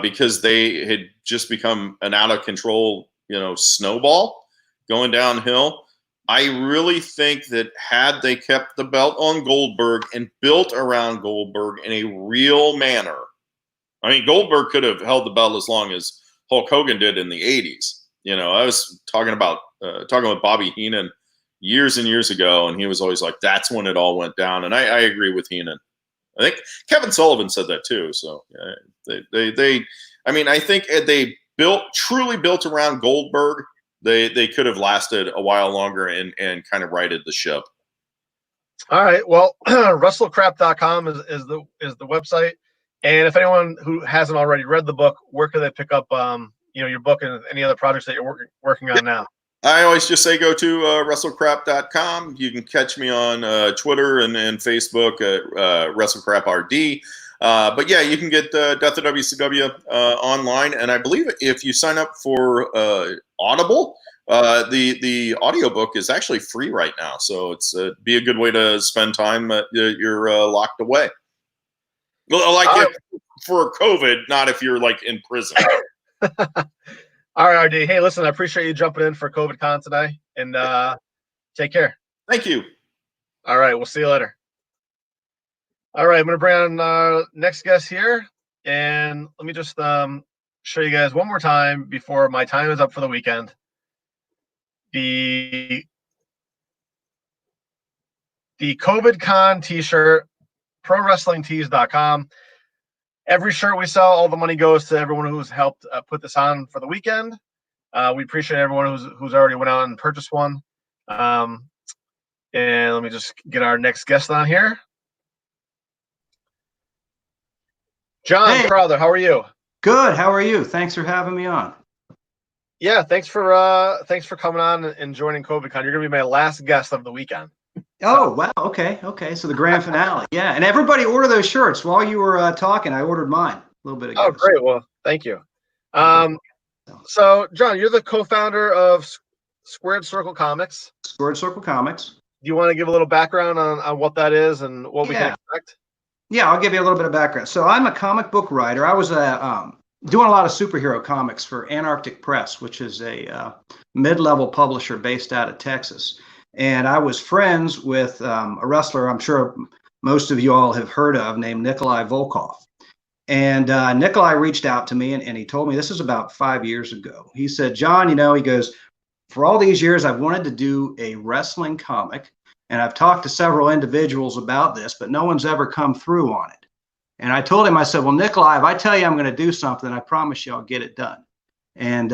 because they had just become an out of control, snowball going downhill. I really think that had they kept the belt on Goldberg and built around Goldberg in a real manner, I mean, Goldberg could have held the belt as long as Hulk Hogan did in the 80s. I was talking with Bobby Heenan years and years ago, and he was always like, that's when it all went down. And I agree with Heenan. I think Kevin Sullivan said that too. So I think they truly built around Goldberg. They could have lasted a while longer and kind of righted the ship. All right. Well, WrestleCrap.com is the website. And if anyone who hasn't already read the book, where can they pick up your book and any other projects that you're working on now? I always just say go to WrestleCrap.com. You can catch me on Twitter and Facebook at WrestleCrapRD. But yeah, you can get Death of WCW online. And I believe if you sign up for Audible, the audiobook is actually free right now. So it's be a good way to spend time. You're locked away. Well, for COVID, not if you're like in prison. All right, RD. Hey, listen, I appreciate you jumping in for COVID Con today, and take care. Thank you. All right, we'll see you later. All right, I'm going to bring on our next guest here, and let me just show you guys one more time before my time is up for the weekend. The COVID Con t-shirt, ProWrestlingTees.com. Every shirt we sell, all the money goes to everyone who's helped put this on for the weekend. We appreciate everyone who's already went out and purchased one. And let me just get our next guest on here. John Crowther, how are you? Good. How are you? Thanks for having me on. Yeah, thanks for coming on and joining COVID Con. You're gonna be my last guest of the weekend. Oh, wow. Okay. So the grand finale. Yeah. And everybody order those shirts. While you were talking, I ordered mine a little bit ago. Oh, great. Well, thank you. So, John, you're the co-founder of Squared Circle Comics. Squared Circle Comics. Do you want to give a little background on what that is and what we can expect? Yeah, I'll give you a little bit of background. So I'm a comic book writer. I was doing a lot of superhero comics for Antarctic Press, which is a mid-level publisher based out of Texas. And I was friends with a wrestler I'm sure most of you all have heard of named Nikolai Volkov. And Nikolai reached out to me and he told me, this is about 5 years ago. He said, John, he goes, for all these years, I've wanted to do a wrestling comic, and I've talked to several individuals about this, but no one's ever come through on it. And I told him, I said, well, Nikolai, if I tell you I'm going to do something, I promise you I'll get it done. And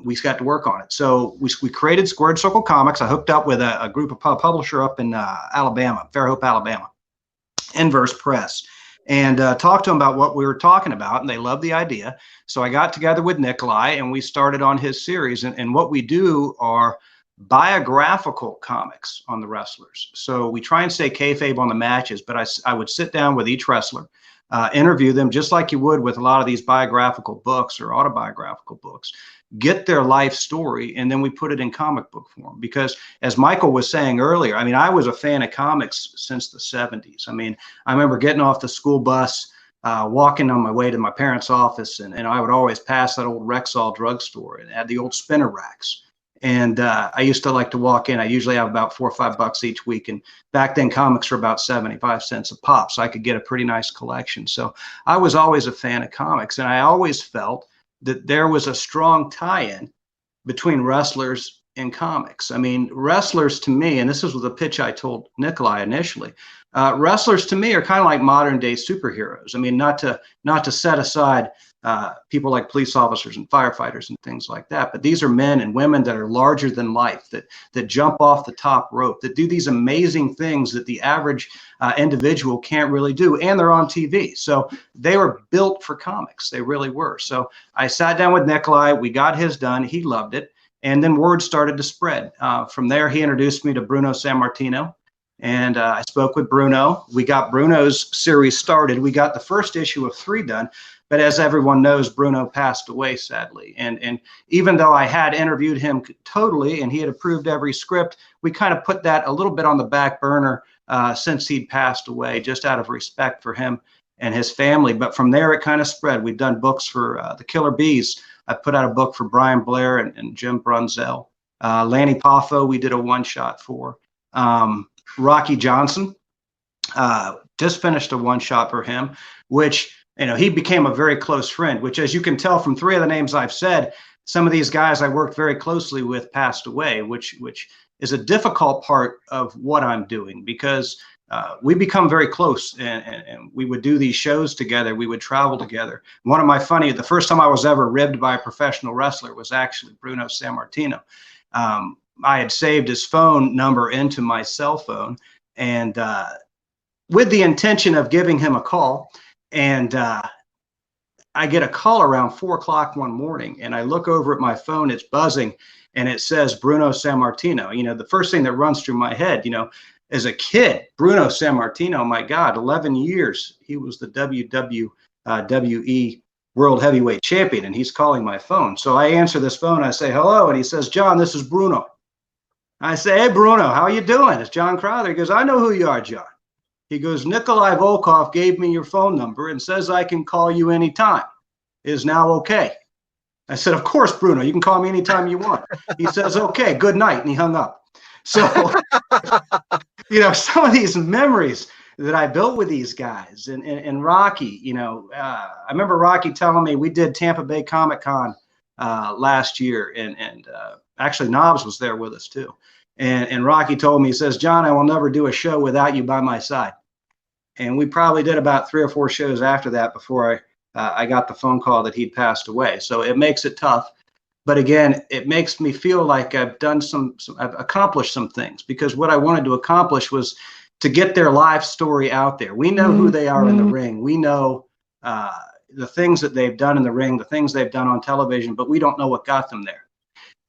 we got to work on it. So we created Squared Circle Comics. I hooked up with a group of publisher up in Alabama, Fairhope, Alabama, Inverse Press, and talked to them about what we were talking about, and they loved the idea. So I got together with Nikolai, and we started on his series. And what we do are biographical comics on the wrestlers. So we try and stay kayfabe on the matches, but I would sit down with each wrestler, interview them just like you would with a lot of these biographical books or autobiographical books, get their life story, and then we put it in comic book form. Because as Michael was saying earlier, I mean, I was a fan of comics since the 70s. I mean, I remember getting off the school bus, walking on my way to my parents' office, and I would always pass that old Rexall drugstore and had the old spinner racks. And I used to like to walk in. I usually have about $4 or $5 each week. And back then comics were about 75 cents a pop. So I could get a pretty nice collection. So I was always a fan of comics. And I always felt that there was a strong tie-in between wrestlers and comics. I mean, wrestlers to me, and this is the pitch I told Nikolai initially, wrestlers to me are kind of like modern day superheroes. I mean, not to set aside people like police officers and firefighters and things like that, but these are men and women that are larger than life, that jump off the top rope, that do these amazing things that the average individual can't really do, and they're on TV. So they were built for comics. They really were. So I sat down with Nikolai. We got his done. He loved it. And then word started to spread. From there, he introduced me to Bruno Sammartino. And I spoke with Bruno. We got Bruno's series started. We got the first issue of 3 done. But as everyone knows, Bruno passed away, sadly. And even though I had interviewed him totally and he had approved every script, we kind of put that a little bit on the back burner since he'd passed away, just out of respect for him and his family. But from there, it kind of spread. We've done books for the Killer Bees. I put out a book for Brian Blair and Jim Brunzell. Lanny Poffo, we did a one-shot for. Rocky Johnson, just finished a one-shot for him, which, he became a very close friend, which, as you can tell from 3 of the names I've said, some of these guys I worked very closely with passed away, which is a difficult part of what I'm doing, because we become very close, and we would do these shows together. We would travel together. One of my the first time I was ever ribbed by a professional wrestler was actually Bruno Sammartino. I had saved his phone number into my cell phone, and with the intention of giving him a call. And I get a call around 4 o'clock one morning, and I look over at my phone. It's buzzing, and it says Bruno Sammartino. The first thing that runs through my head, as a kid, Bruno Sammartino, my God, 11 years. He was the WWE World Heavyweight Champion, and he's calling my phone. So I answer this phone. I say, hello, and he says, John, this is Bruno. I say, hey, Bruno, how you doing? It's John Crowther. He goes, I know who you are, John. He goes, Nikolai Volkov gave me your phone number and says I can call you anytime. Is now okay? I said, of course, Bruno, you can call me anytime you want. He says, okay, good night. And he hung up. So, some of these memories that I built with these guys and Rocky, I remember Rocky telling me, we did Tampa Bay Comic Con last year, and actually Knobs was there with us too. And Rocky told me, he says, John, I will never do a show without you by my side. And we probably did about 3 or 4 shows after that before I got the phone call that he'd passed away. So it makes it tough. But again, it makes me feel like I've done I've accomplished some things, because what I wanted to accomplish was to get their life story out there. We know who they are in the ring. We know the things that they've done in the ring, the things they've done on television, but we don't know what got them there.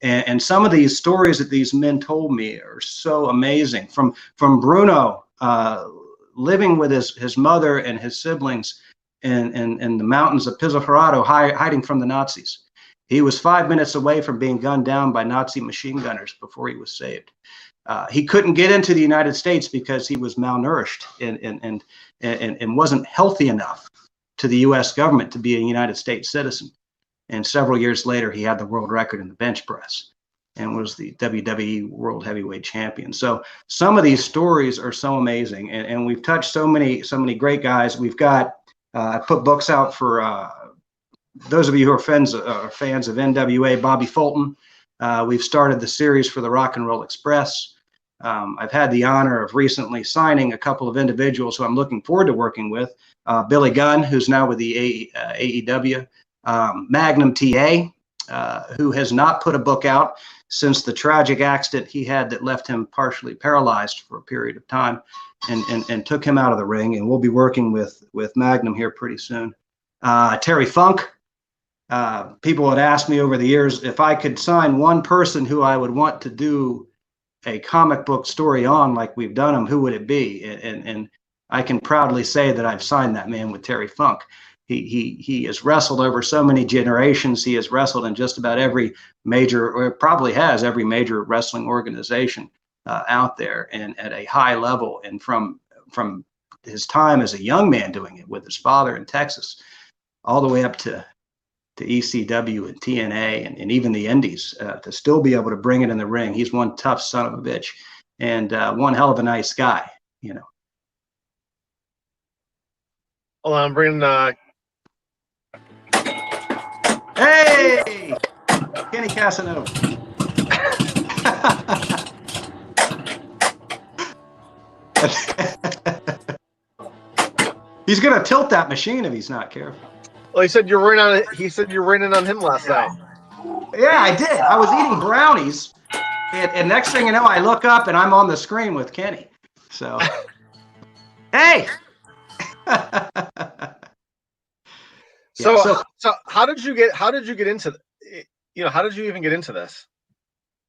And some of these stories that these men told me are so amazing. From Bruno living with his mother and his siblings in the mountains of Pizzicato, hiding from the Nazis. He was 5 minutes away from being gunned down by Nazi machine gunners before he was saved. He couldn't get into the United States because he was malnourished and wasn't healthy enough to the U.S. government to be a United States citizen. And several years later, he had the world record in the bench press and was the WWE World Heavyweight Champion. So some of these stories are so amazing, and we've touched so many great guys. We've got I put books out for those of you who are fans of NWA. Bobby Fulton. We've started the series for the Rock and Roll Express. I've had the honor of recently signing a couple of individuals who I'm looking forward to working with. Billy Gunn, who's now with the AEW. Magnum TA, who has not put a book out since the tragic accident he had that left him partially paralyzed for a period of time and took him out of the ring. And we'll be working with Magnum here pretty soon. Terry Funk. People had asked me over the years if I could sign one person who I would want to do a comic book story on, like we've done them, who would it be? And I can proudly say that I've signed that man with Terry Funk. He has wrestled over so many generations. He has wrestled in just about every major, or probably has every major wrestling organization out there, and at a high level. And from his time as a young man doing it with his father in Texas, all the way up to ECW and TNA and even the Indies, to still be able to bring it in the ring. He's one tough son of a bitch, and one hell of a nice guy, you know. Hold on, I'm bringing. Hey, Kenny Casanova. He's gonna tilt that machine if he's not careful. Well, he said you're raining on it. He said you're raining on him last night. Yeah, I did. I was eating brownies, and next thing you know, I look up and I'm on the screen with Kenny. So, hey. So how did you get into, how did you even get into this?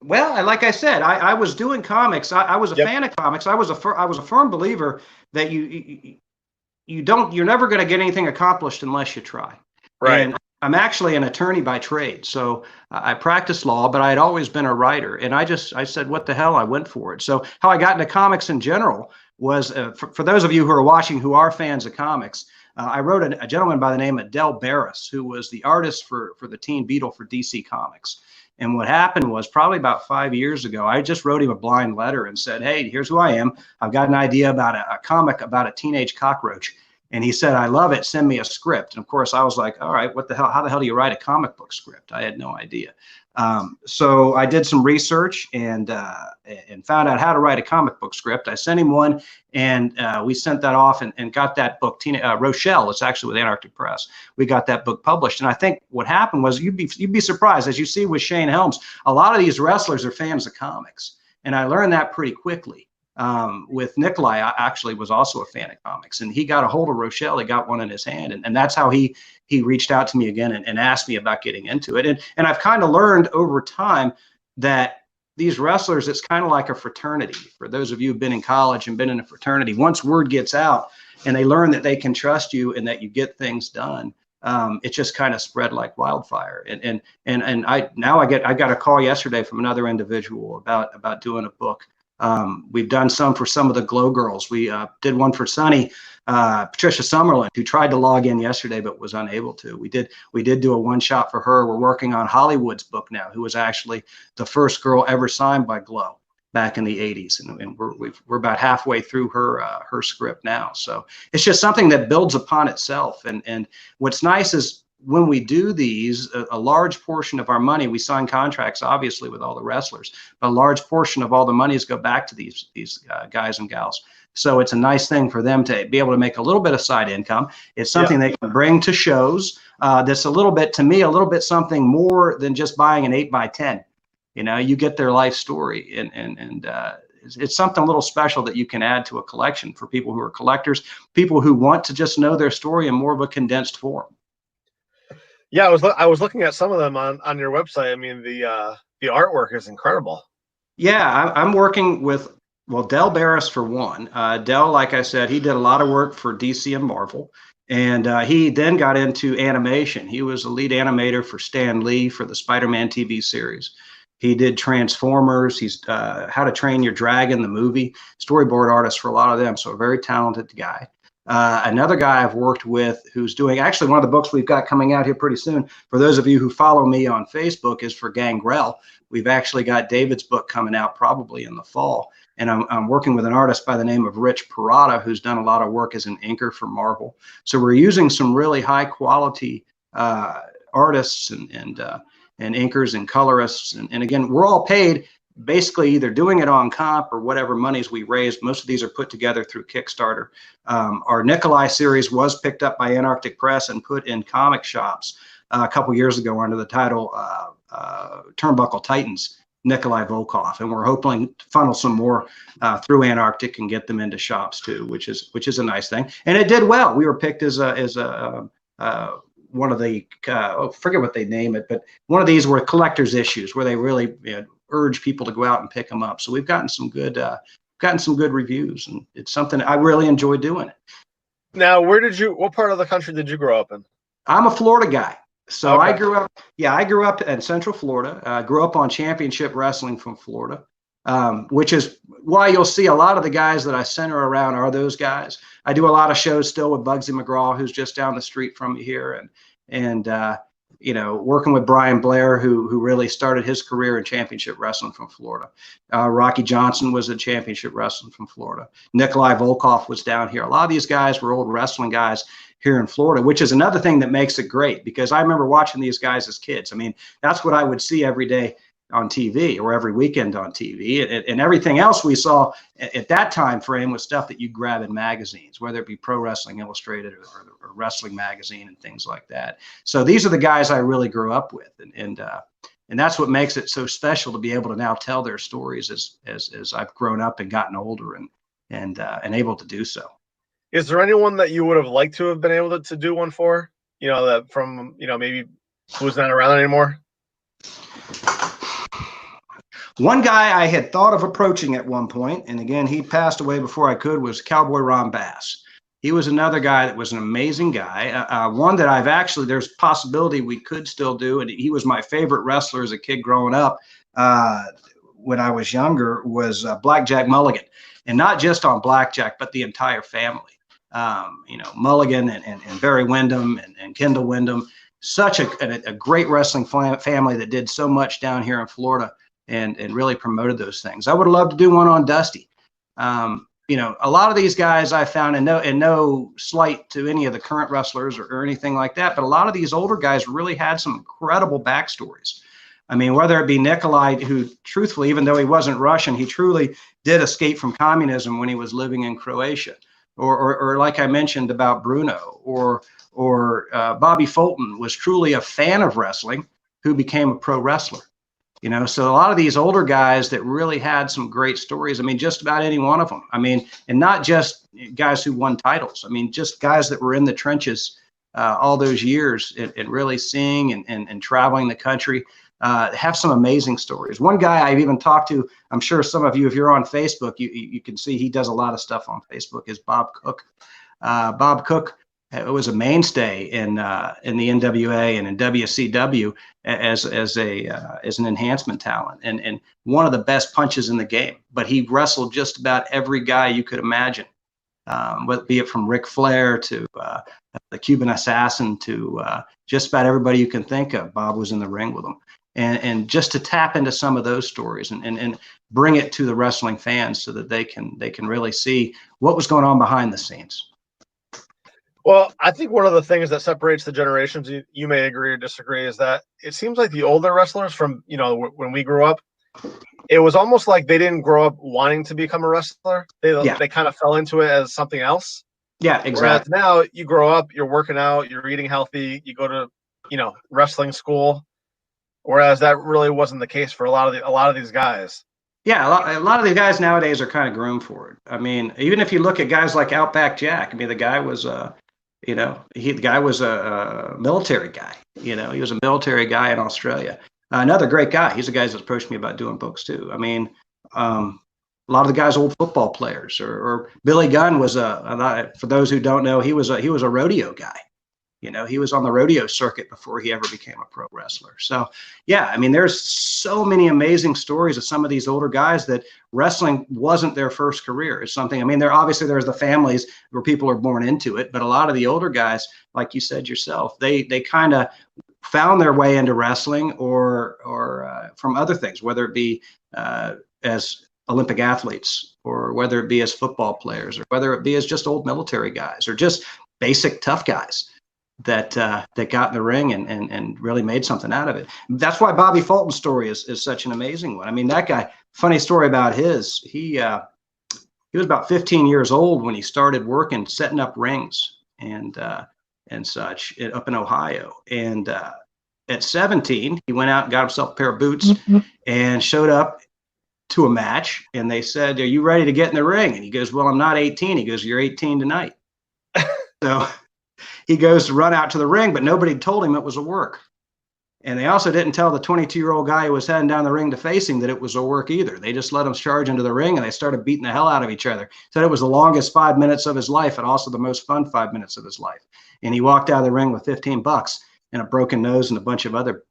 Well, like I said, I was doing comics. I was a fan of comics. I was a firm believer that you're never going to get anything accomplished unless you try. Right. And I'm actually an attorney by trade, so I practiced law, but I had always been a writer. And I said, what the hell? I went for it. So how I got into comics in general was, for those of you who are watching who are fans of comics, I wrote a gentleman by the name of Del Barris, who was the artist for the Teen Beetle for DC Comics. And what happened was, probably about 5 years ago, I just wrote him a blind letter and said, hey, here's who I am. I've got an idea about a comic about a teenage cockroach. And he said, I love it. Send me a script. And of course, I was like, all right, what the hell? How the hell do you write a comic book script? I had no idea. So I did some research and found out how to write a comic book script. I sent him one, and we sent that off and got that book. Rochelle, it's actually with Anarctic Press. We got that book published. And I think what happened was, you'd be surprised, as you see with Shane Helms, a lot of these wrestlers are fans of comics. And I learned that pretty quickly. With Nikolai, I actually was also a fan of comics, and he got a hold of Rochelle. He got one in his hand, and that's how he reached out to me again and asked me about getting into it. And I've kind of learned over time that these wrestlers, it's kind of like a fraternity. For those of you who've been in college and been in a fraternity, once word gets out and they learn that they can trust you and that you get things done, it just kind of spread like wildfire. And I got a call yesterday from another individual about doing a book. We've done some for some of the Glow Girls. We did one for Sunny, Patricia Summerlin, who tried to log in yesterday but was unable to. We did do a one shot for her. We're working on Hollywood's book now, who was actually the first girl ever signed by Glow back in the 80s, and we're about halfway through her script now. So it's just something that builds upon itself. And what's nice is, when we do these, a large portion of our money, we sign contracts, obviously, with all the wrestlers, but a large portion of all the monies go back to these guys and gals. So it's a nice thing for them to be able to make a little bit of side income. It's something they can bring to shows. That's a little bit, to me, a little bit something more than just buying an 8x10. You get their life story, and it's something a little special that you can add to a collection for people who are collectors, people who want to just know their story in more of a condensed form. Yeah, I was looking at some of them on your website. I mean, the artwork is incredible. Yeah, I'm working with, Del Barris for one. Del, like I said, he did a lot of work for DC and Marvel, And he then got into animation. He was the lead animator for Stan Lee for the Spider-Man TV series. He did Transformers. He's How to Train Your Dragon, the movie, storyboard artist for a lot of them. So a very talented guy. Another guy I've worked with who's doing actually one of the books we've got coming out here pretty soon. For those of you who follow me on Facebook, is for Gangrel. We've actually got David's book coming out probably in the fall. And I'm working with an artist by the name of Rich Parada, who's done a lot of work as an inker for Marvel. So we're using some really high quality artists and inkers and colorists. And again, we're all paid basically either doing it on comp or whatever monies we raise. Most of these are put together through Kickstarter. Our Nikolai series was picked up by Antarctic Press and put in comic shops a couple years ago under the title Turnbuckle Titans, Nikolai Volkov, and we're hoping to funnel some more through Antarctic and get them into shops too, which is a nice thing. And it did well. We were picked as one of the forget what they name it, but one of these were collector's issues where they really urge people to go out and pick them up. So we've gotten some good reviews, and it's something I really enjoy doing it. Now, what part of the country did you grow up in? I'm a Florida guy. So Okay. I grew up in Central Florida. Grew up on championship wrestling from Florida, which is why you'll see a lot of the guys that I center around are those guys. I do a lot of shows still with Bugsy McGraw, who's just down the street from me here, and working with Brian Blair, who really started his career in championship wrestling from Florida. Rocky Johnson was in championship wrestling from Florida. Nikolai Volkov was down here. A lot of these guys were old wrestling guys here in Florida, which is another thing that makes it great, because I remember watching these guys as kids. I mean, that's what I would see every day on TV or every weekend on TV, and everything else we saw at that time frame was stuff that you grab in magazines, whether it be Pro Wrestling Illustrated or Wrestling Magazine and things like that. So these are the guys I really grew up with, and that's what makes it so special to be able to now tell their stories as I've grown up and gotten older and able to do so. Is there anyone that you would have liked to have been able to do one for? That from maybe who's not around anymore? One guy I had thought of approaching at one point, and again, he passed away before I could, was Cowboy Ron Bass. He was another guy that was an amazing guy. One that there's possibility we could still do, and he was my favorite wrestler as a kid growing up when I was younger, was Blackjack Mulligan. And not just on Blackjack, but the entire family. Mulligan and Barry Windham and Kendall Windham, such a great wrestling family that did so much down here in Florida and really promoted those things. I would have loved to do one on Dusty. A lot of these guys I found, and no slight to any of the current wrestlers or anything like that, but a lot of these older guys really had some incredible backstories. I mean, whether it be Nikolai, who truthfully, even though he wasn't Russian, he truly did escape from communism when he was living in Croatia, or like I mentioned about Bruno, or Bobby Fulton was truly a fan of wrestling who became a pro wrestler. So a lot of these older guys that really had some great stories. I mean, just about any one of them. I mean, and not just guys who won titles. I mean, just guys that were in the trenches all those years and really seeing and traveling the country. Have some amazing stories. One guy I've even talked to, I'm sure some of you, if you're on Facebook, you can see he does a lot of stuff on Facebook, is Bob Cook. Bob Cook was a mainstay in the NWA and in WCW as an enhancement talent and one of the best punches in the game. But he wrestled just about every guy you could imagine, be it from Ric Flair to the Cuban Assassin to just about everybody you can think of. Bob was in the ring with him. And just to tap into some of those stories and bring it to the wrestling fans so that they can really see what was going on behind the scenes. Well, I think one of the things that separates the generations, you may agree or disagree, is that it seems like the older wrestlers from, when we grew up, it was almost like they didn't grow up wanting to become a wrestler. They kind of fell into it as something else. Yeah, exactly. Whereas now you grow up, you're working out, you're eating healthy, you go to, wrestling school. Whereas that really wasn't the case for a lot of these guys. Yeah, a lot of the guys nowadays are kind of groomed for it. I mean, even if you look at guys like Outback Jack, I mean, the guy was a military guy. He was a military guy in Australia. Another great guy. He's a guy that's approached me about doing books too. I mean, a lot of the guys, old football players, or Billy Gunn was for those who don't know, he was a rodeo guy. You know, he was on the rodeo circuit before he ever became a pro wrestler. So, yeah, I mean, there's so many amazing stories of some of these older guys that wrestling wasn't their first career. It's something, I mean, there's the families where people are born into it, but a lot of the older guys, like you said yourself, they kind of found their way into wrestling or from other things, whether it be as Olympic athletes, or whether it be as football players, or whether it be as just old military guys, or just basic tough guys that got in the ring and really made something out of it. That's why Bobby Fulton's story is such an amazing one. I mean, that guy, funny story about he was about 15 years old when he started working, setting up rings and such up in Ohio. And at 17, he went out and got himself a pair of boots and showed up to a match. And they said, "Are you ready to get in the ring?" And he goes, "Well, I'm not 18. He goes, "You're 18 tonight." So he goes to run out to the ring, but nobody told him it was a work. And they also didn't tell the 22-year-old guy who was heading down the ring to face him that it was a work either. They just let him charge into the ring, and they started beating the hell out of each other. Said it was the longest 5 minutes of his life, and also the most fun 5 minutes of his life. And he walked out of the ring with $15 and a broken nose and a bunch of other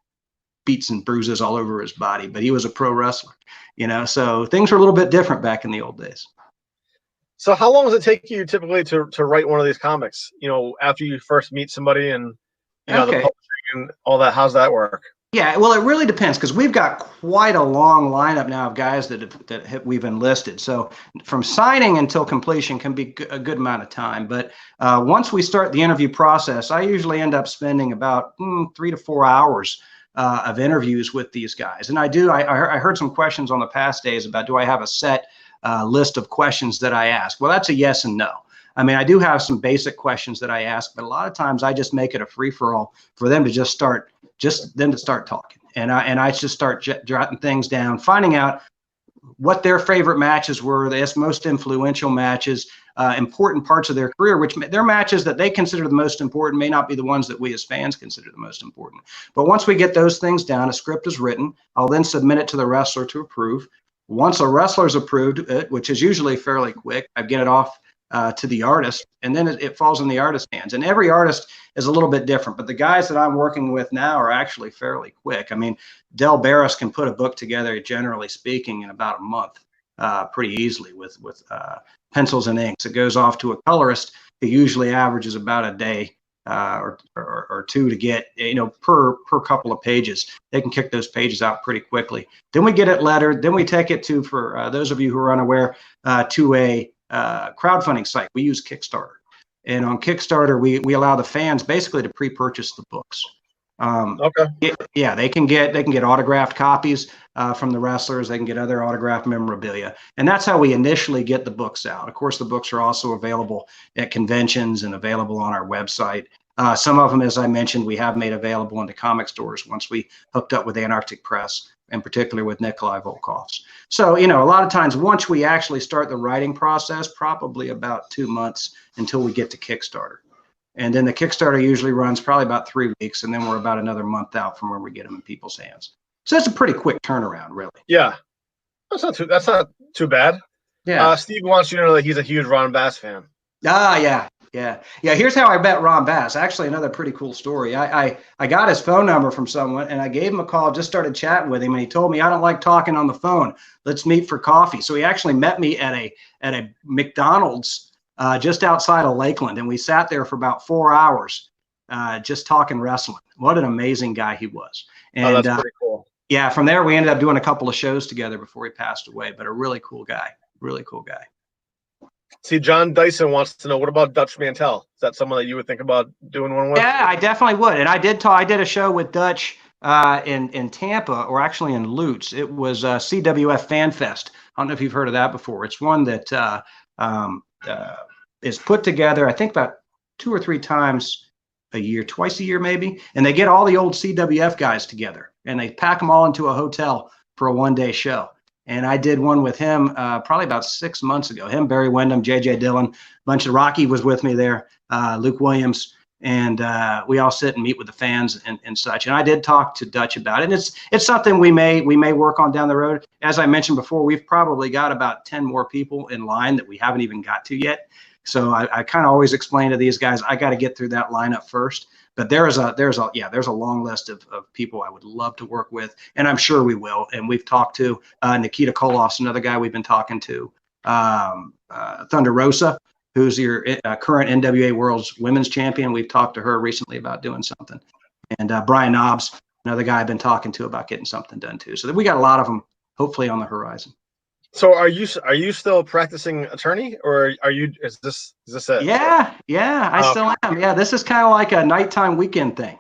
beats and bruises all over his body. But he was a pro wrestler, you know. So things were a little bit different back in the old days. So how long does it take you typically to write one of these comics? You know, after you first meet somebody and the publishing and all that, how's that work? Yeah, well, it really depends, because we've got quite a long lineup now of guys that we've enlisted. So from signing until completion can be a good amount of time. But once we start the interview process, I usually end up spending about 3 to 4 hours of interviews with these guys. And I heard some questions on the past days about, do I have a set list of questions that I ask? Well, that's a yes and no. I mean, I do have some basic questions that I ask, but a lot of times I just make it a free-for-all for them to just start talking. And I just start jotting things down, finding out what their favorite matches were, the most influential matches, important parts of their career, which their matches that they consider the most important may not be the ones that we as fans consider the most important. But once we get those things down, a script is written. I'll then submit it to the wrestler to approve. Once a wrestler's approved it, which is usually fairly quick, I get it off to the artist, and then it falls in the artist's hands. And every artist is a little bit different, but the guys that I'm working with now are actually fairly quick. I mean, Del Barris can put a book together, generally speaking, in about a month, pretty easily with pencils and inks. It goes off to a colorist who usually averages about a day or two to get, per couple of pages. They can kick those pages out pretty quickly. Then we get it lettered. Then we take it to, for those of you who are unaware, to a crowdfunding site. We use Kickstarter, and on Kickstarter we allow the fans basically to pre-purchase the books. Yeah, they can get autographed copies from the wrestlers. They can get other autographed memorabilia, and that's how we initially get the books out. Of course, the books are also available at conventions and available on our website. Some of them, as I mentioned, we have made available into comic stores once we hooked up with Antarctic Press, in particular with Nikolai Volkov's. So, a lot of times once we actually start the writing process, probably about 2 months until we get to Kickstarter. And then the Kickstarter usually runs probably about 3 weeks, and then we're about another month out from when we get them in people's hands. So that's a pretty quick turnaround, really. Yeah, that's not too bad. Yeah. Steve wants you to know that he's a huge Ron Bass fan. Yeah. Here's how I met Ron Bass. Actually, another pretty cool story. I got his phone number from someone, and I gave him a call, just started chatting with him, and he told me, "I don't like talking on the phone. Let's meet for coffee." So he actually met me at a McDonald's just outside of Lakeland, and we sat there for about 4 hours just talking wrestling. What an amazing guy he was. And that's pretty cool. Yeah, from there we ended up doing a couple of shows together before he passed away, but a really cool guy. Really cool guy. See, John Dyson wants to know, what about Dutch Mantel? Is that someone that you would think about doing one with? Yeah, I definitely would. And I did a show with Dutch in Tampa, or actually in Lutz. It was CWF Fan Fest. I don't know if you've heard of that before. It's one that is put together, I think, about 2 or 3 times a year, twice a year maybe. And they get all the old CWF guys together, and they pack them all into a hotel for a one-day show. And I did one with him probably about 6 months ago. Him, Barry Windham, J.J. Dillon, a bunch of Rocky was with me there, Luke Williams. and we all sit and meet with the fans and such. And I did talk to Dutch about it. And it's something we may work on down the road. As I mentioned before, we've probably got about 10 more people in line that we haven't even got to yet. So I kind of always explain to these guys, I got to get through that lineup first. But there's a long list of people I would love to work with, and I'm sure we will. And we've talked to Nikita Koloff's another guy we've been talking to, Thunder Rosa, who's your current NWA World's Women's Champion. We've talked to her recently about doing something, and Brian Knobs, another guy I've been talking to about getting something done too. So we got a lot of them hopefully on the horizon. So are you still practicing attorney, or is this it? Yeah, I still am. Yeah, this is kind of like a nighttime weekend thing.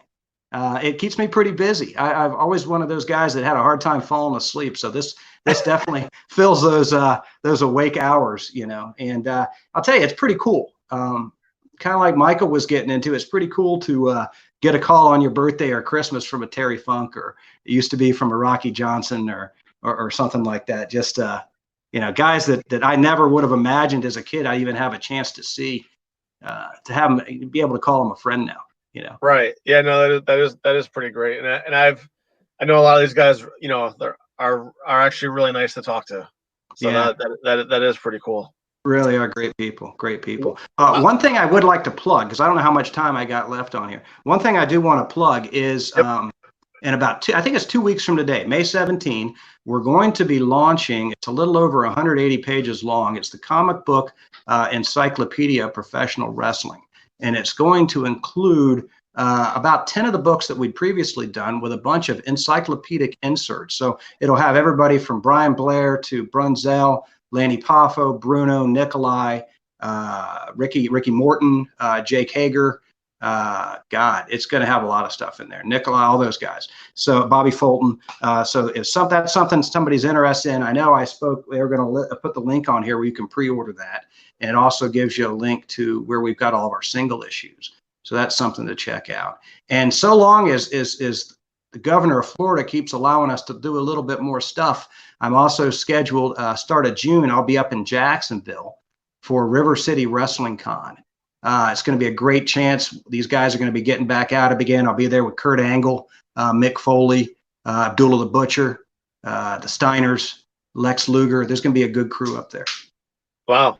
It keeps me pretty busy. I've always one of those guys that had a hard time falling asleep. So this definitely fills those awake hours, you know. And I'll tell you, it's pretty cool. Kind of like Michael was getting into. It's pretty cool to get a call on your birthday or Christmas from a Terry Funk, or it used to be from a Rocky Johnson or something like that. Just you know, guys that I never would have imagined as a kid I even have a chance to see, to have them, be able to call them a friend now, you know. Right. Yeah, no, that is pretty great. And I know a lot of these guys, you know, are actually really nice to talk to. So yeah, that is pretty cool. Really are great people. One thing I would like to plug, because I don't know how much time I got left on here. One thing I do want to plug is in about I think it's 2 weeks from today, May 17, we're going to be launching, it's a little over 180 pages long. It's the comic book Encyclopedia of Professional Wrestling. And it's going to include about 10 of the books that we'd previously done with a bunch of encyclopedic inserts. So it'll have everybody from Brian Blair to Brunzell, Lanny Poffo, Bruno, Nikolai, Ricky Morton, Jake Hager. God, it's going to have a lot of stuff in there. Nikolai, all those guys. So Bobby Fulton. So if that's something somebody's interested in, I know they were going to put the link on here where you can pre-order that. And it also gives you a link to where we've got all of our single issues. So that's something to check out. And so long as the governor of Florida keeps allowing us to do a little bit more stuff, I'm also scheduled, start of June, I'll be up in Jacksonville for River City Wrestling Con. It's going to be a great chance. These guys are going to be getting back out again. I'll be there with Kurt Angle, Mick Foley, Abdullah the Butcher, the Steiners, Lex Luger. There's going to be a good crew up there. Wow.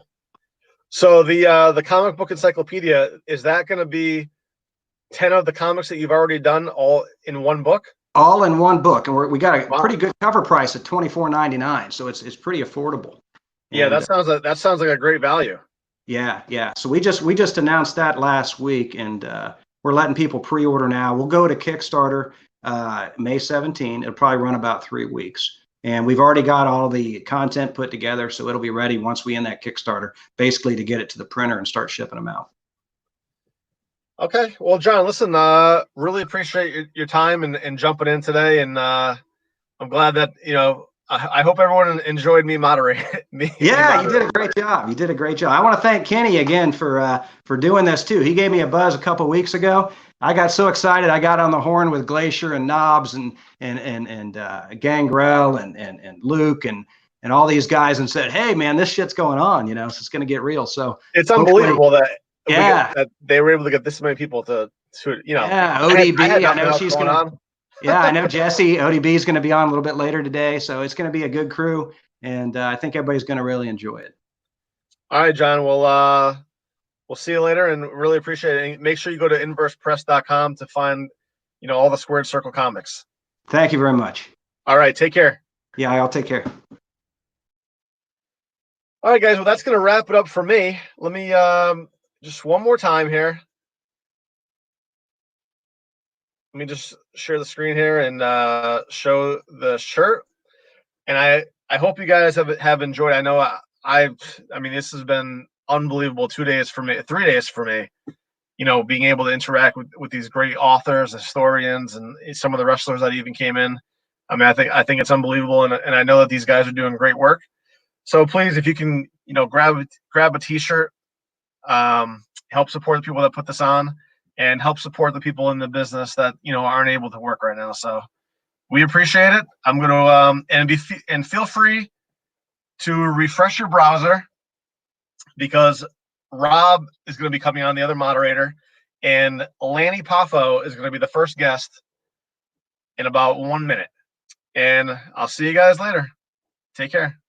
So the comic book encyclopedia, is that going to be 10 of the comics that you've already done all in one book? All in one book, and we got a pretty good cover price at $24.99, so it's pretty affordable. Yeah, and, that sounds like a great value. Yeah. So we just announced that last week, and we're letting people pre-order now. We'll go to Kickstarter May 17. It'll probably run about 3 weeks, and we've already got all the content put together, so it'll be ready once we end that Kickstarter, basically to get it to the printer and start shipping them out. Okay. Well, John, listen, really appreciate your time and jumping in today, and I'm glad that, you know, I hope everyone enjoyed me moderating. Yeah, you did a great job. I want to thank Kenny again for doing this too. He gave me a buzz a couple of weeks ago. I got so excited. I got on the horn with Glacier and Knobs and Gangrel and Luke and all these guys and said, "Hey, man, this shit's going on. You know, so it's going to get real." So it's unbelievable that that they were able to get this many people to you know. Yeah, ODB. I know she's going on. Yeah, I know Jesse ODB is going to be on a little bit later today, so it's going to be a good crew, and I think everybody's going to really enjoy it. All right, John. Well, we'll see you later, and really appreciate it. And make sure you go to inversepress.com to find, you know, all the Squared Circle comics. Thank you very much. All right, take care. Yeah, I'll take care. All right, guys. Well, that's going to wrap it up for me. Let me just one more time here. Let me just share the screen here and show the shirt. And I hope you guys have enjoyed. I know I mean, this has been unbelievable 2 days for me, 3 days for me, you know, being able to interact with these great authors, historians, and some of the wrestlers that even came in. I mean, I think it's unbelievable. And I know that these guys are doing great work. So please, if you can, you know, grab a t-shirt, help support the people that put this on, and help support the people in the business that, you know, aren't able to work right now. So we appreciate it. I'm going to and feel free to refresh your browser, because Rob is going to be coming on, the other moderator, And Lanny Poffo is going to be the first guest in about 1 minute. And I'll see you guys later. Take care.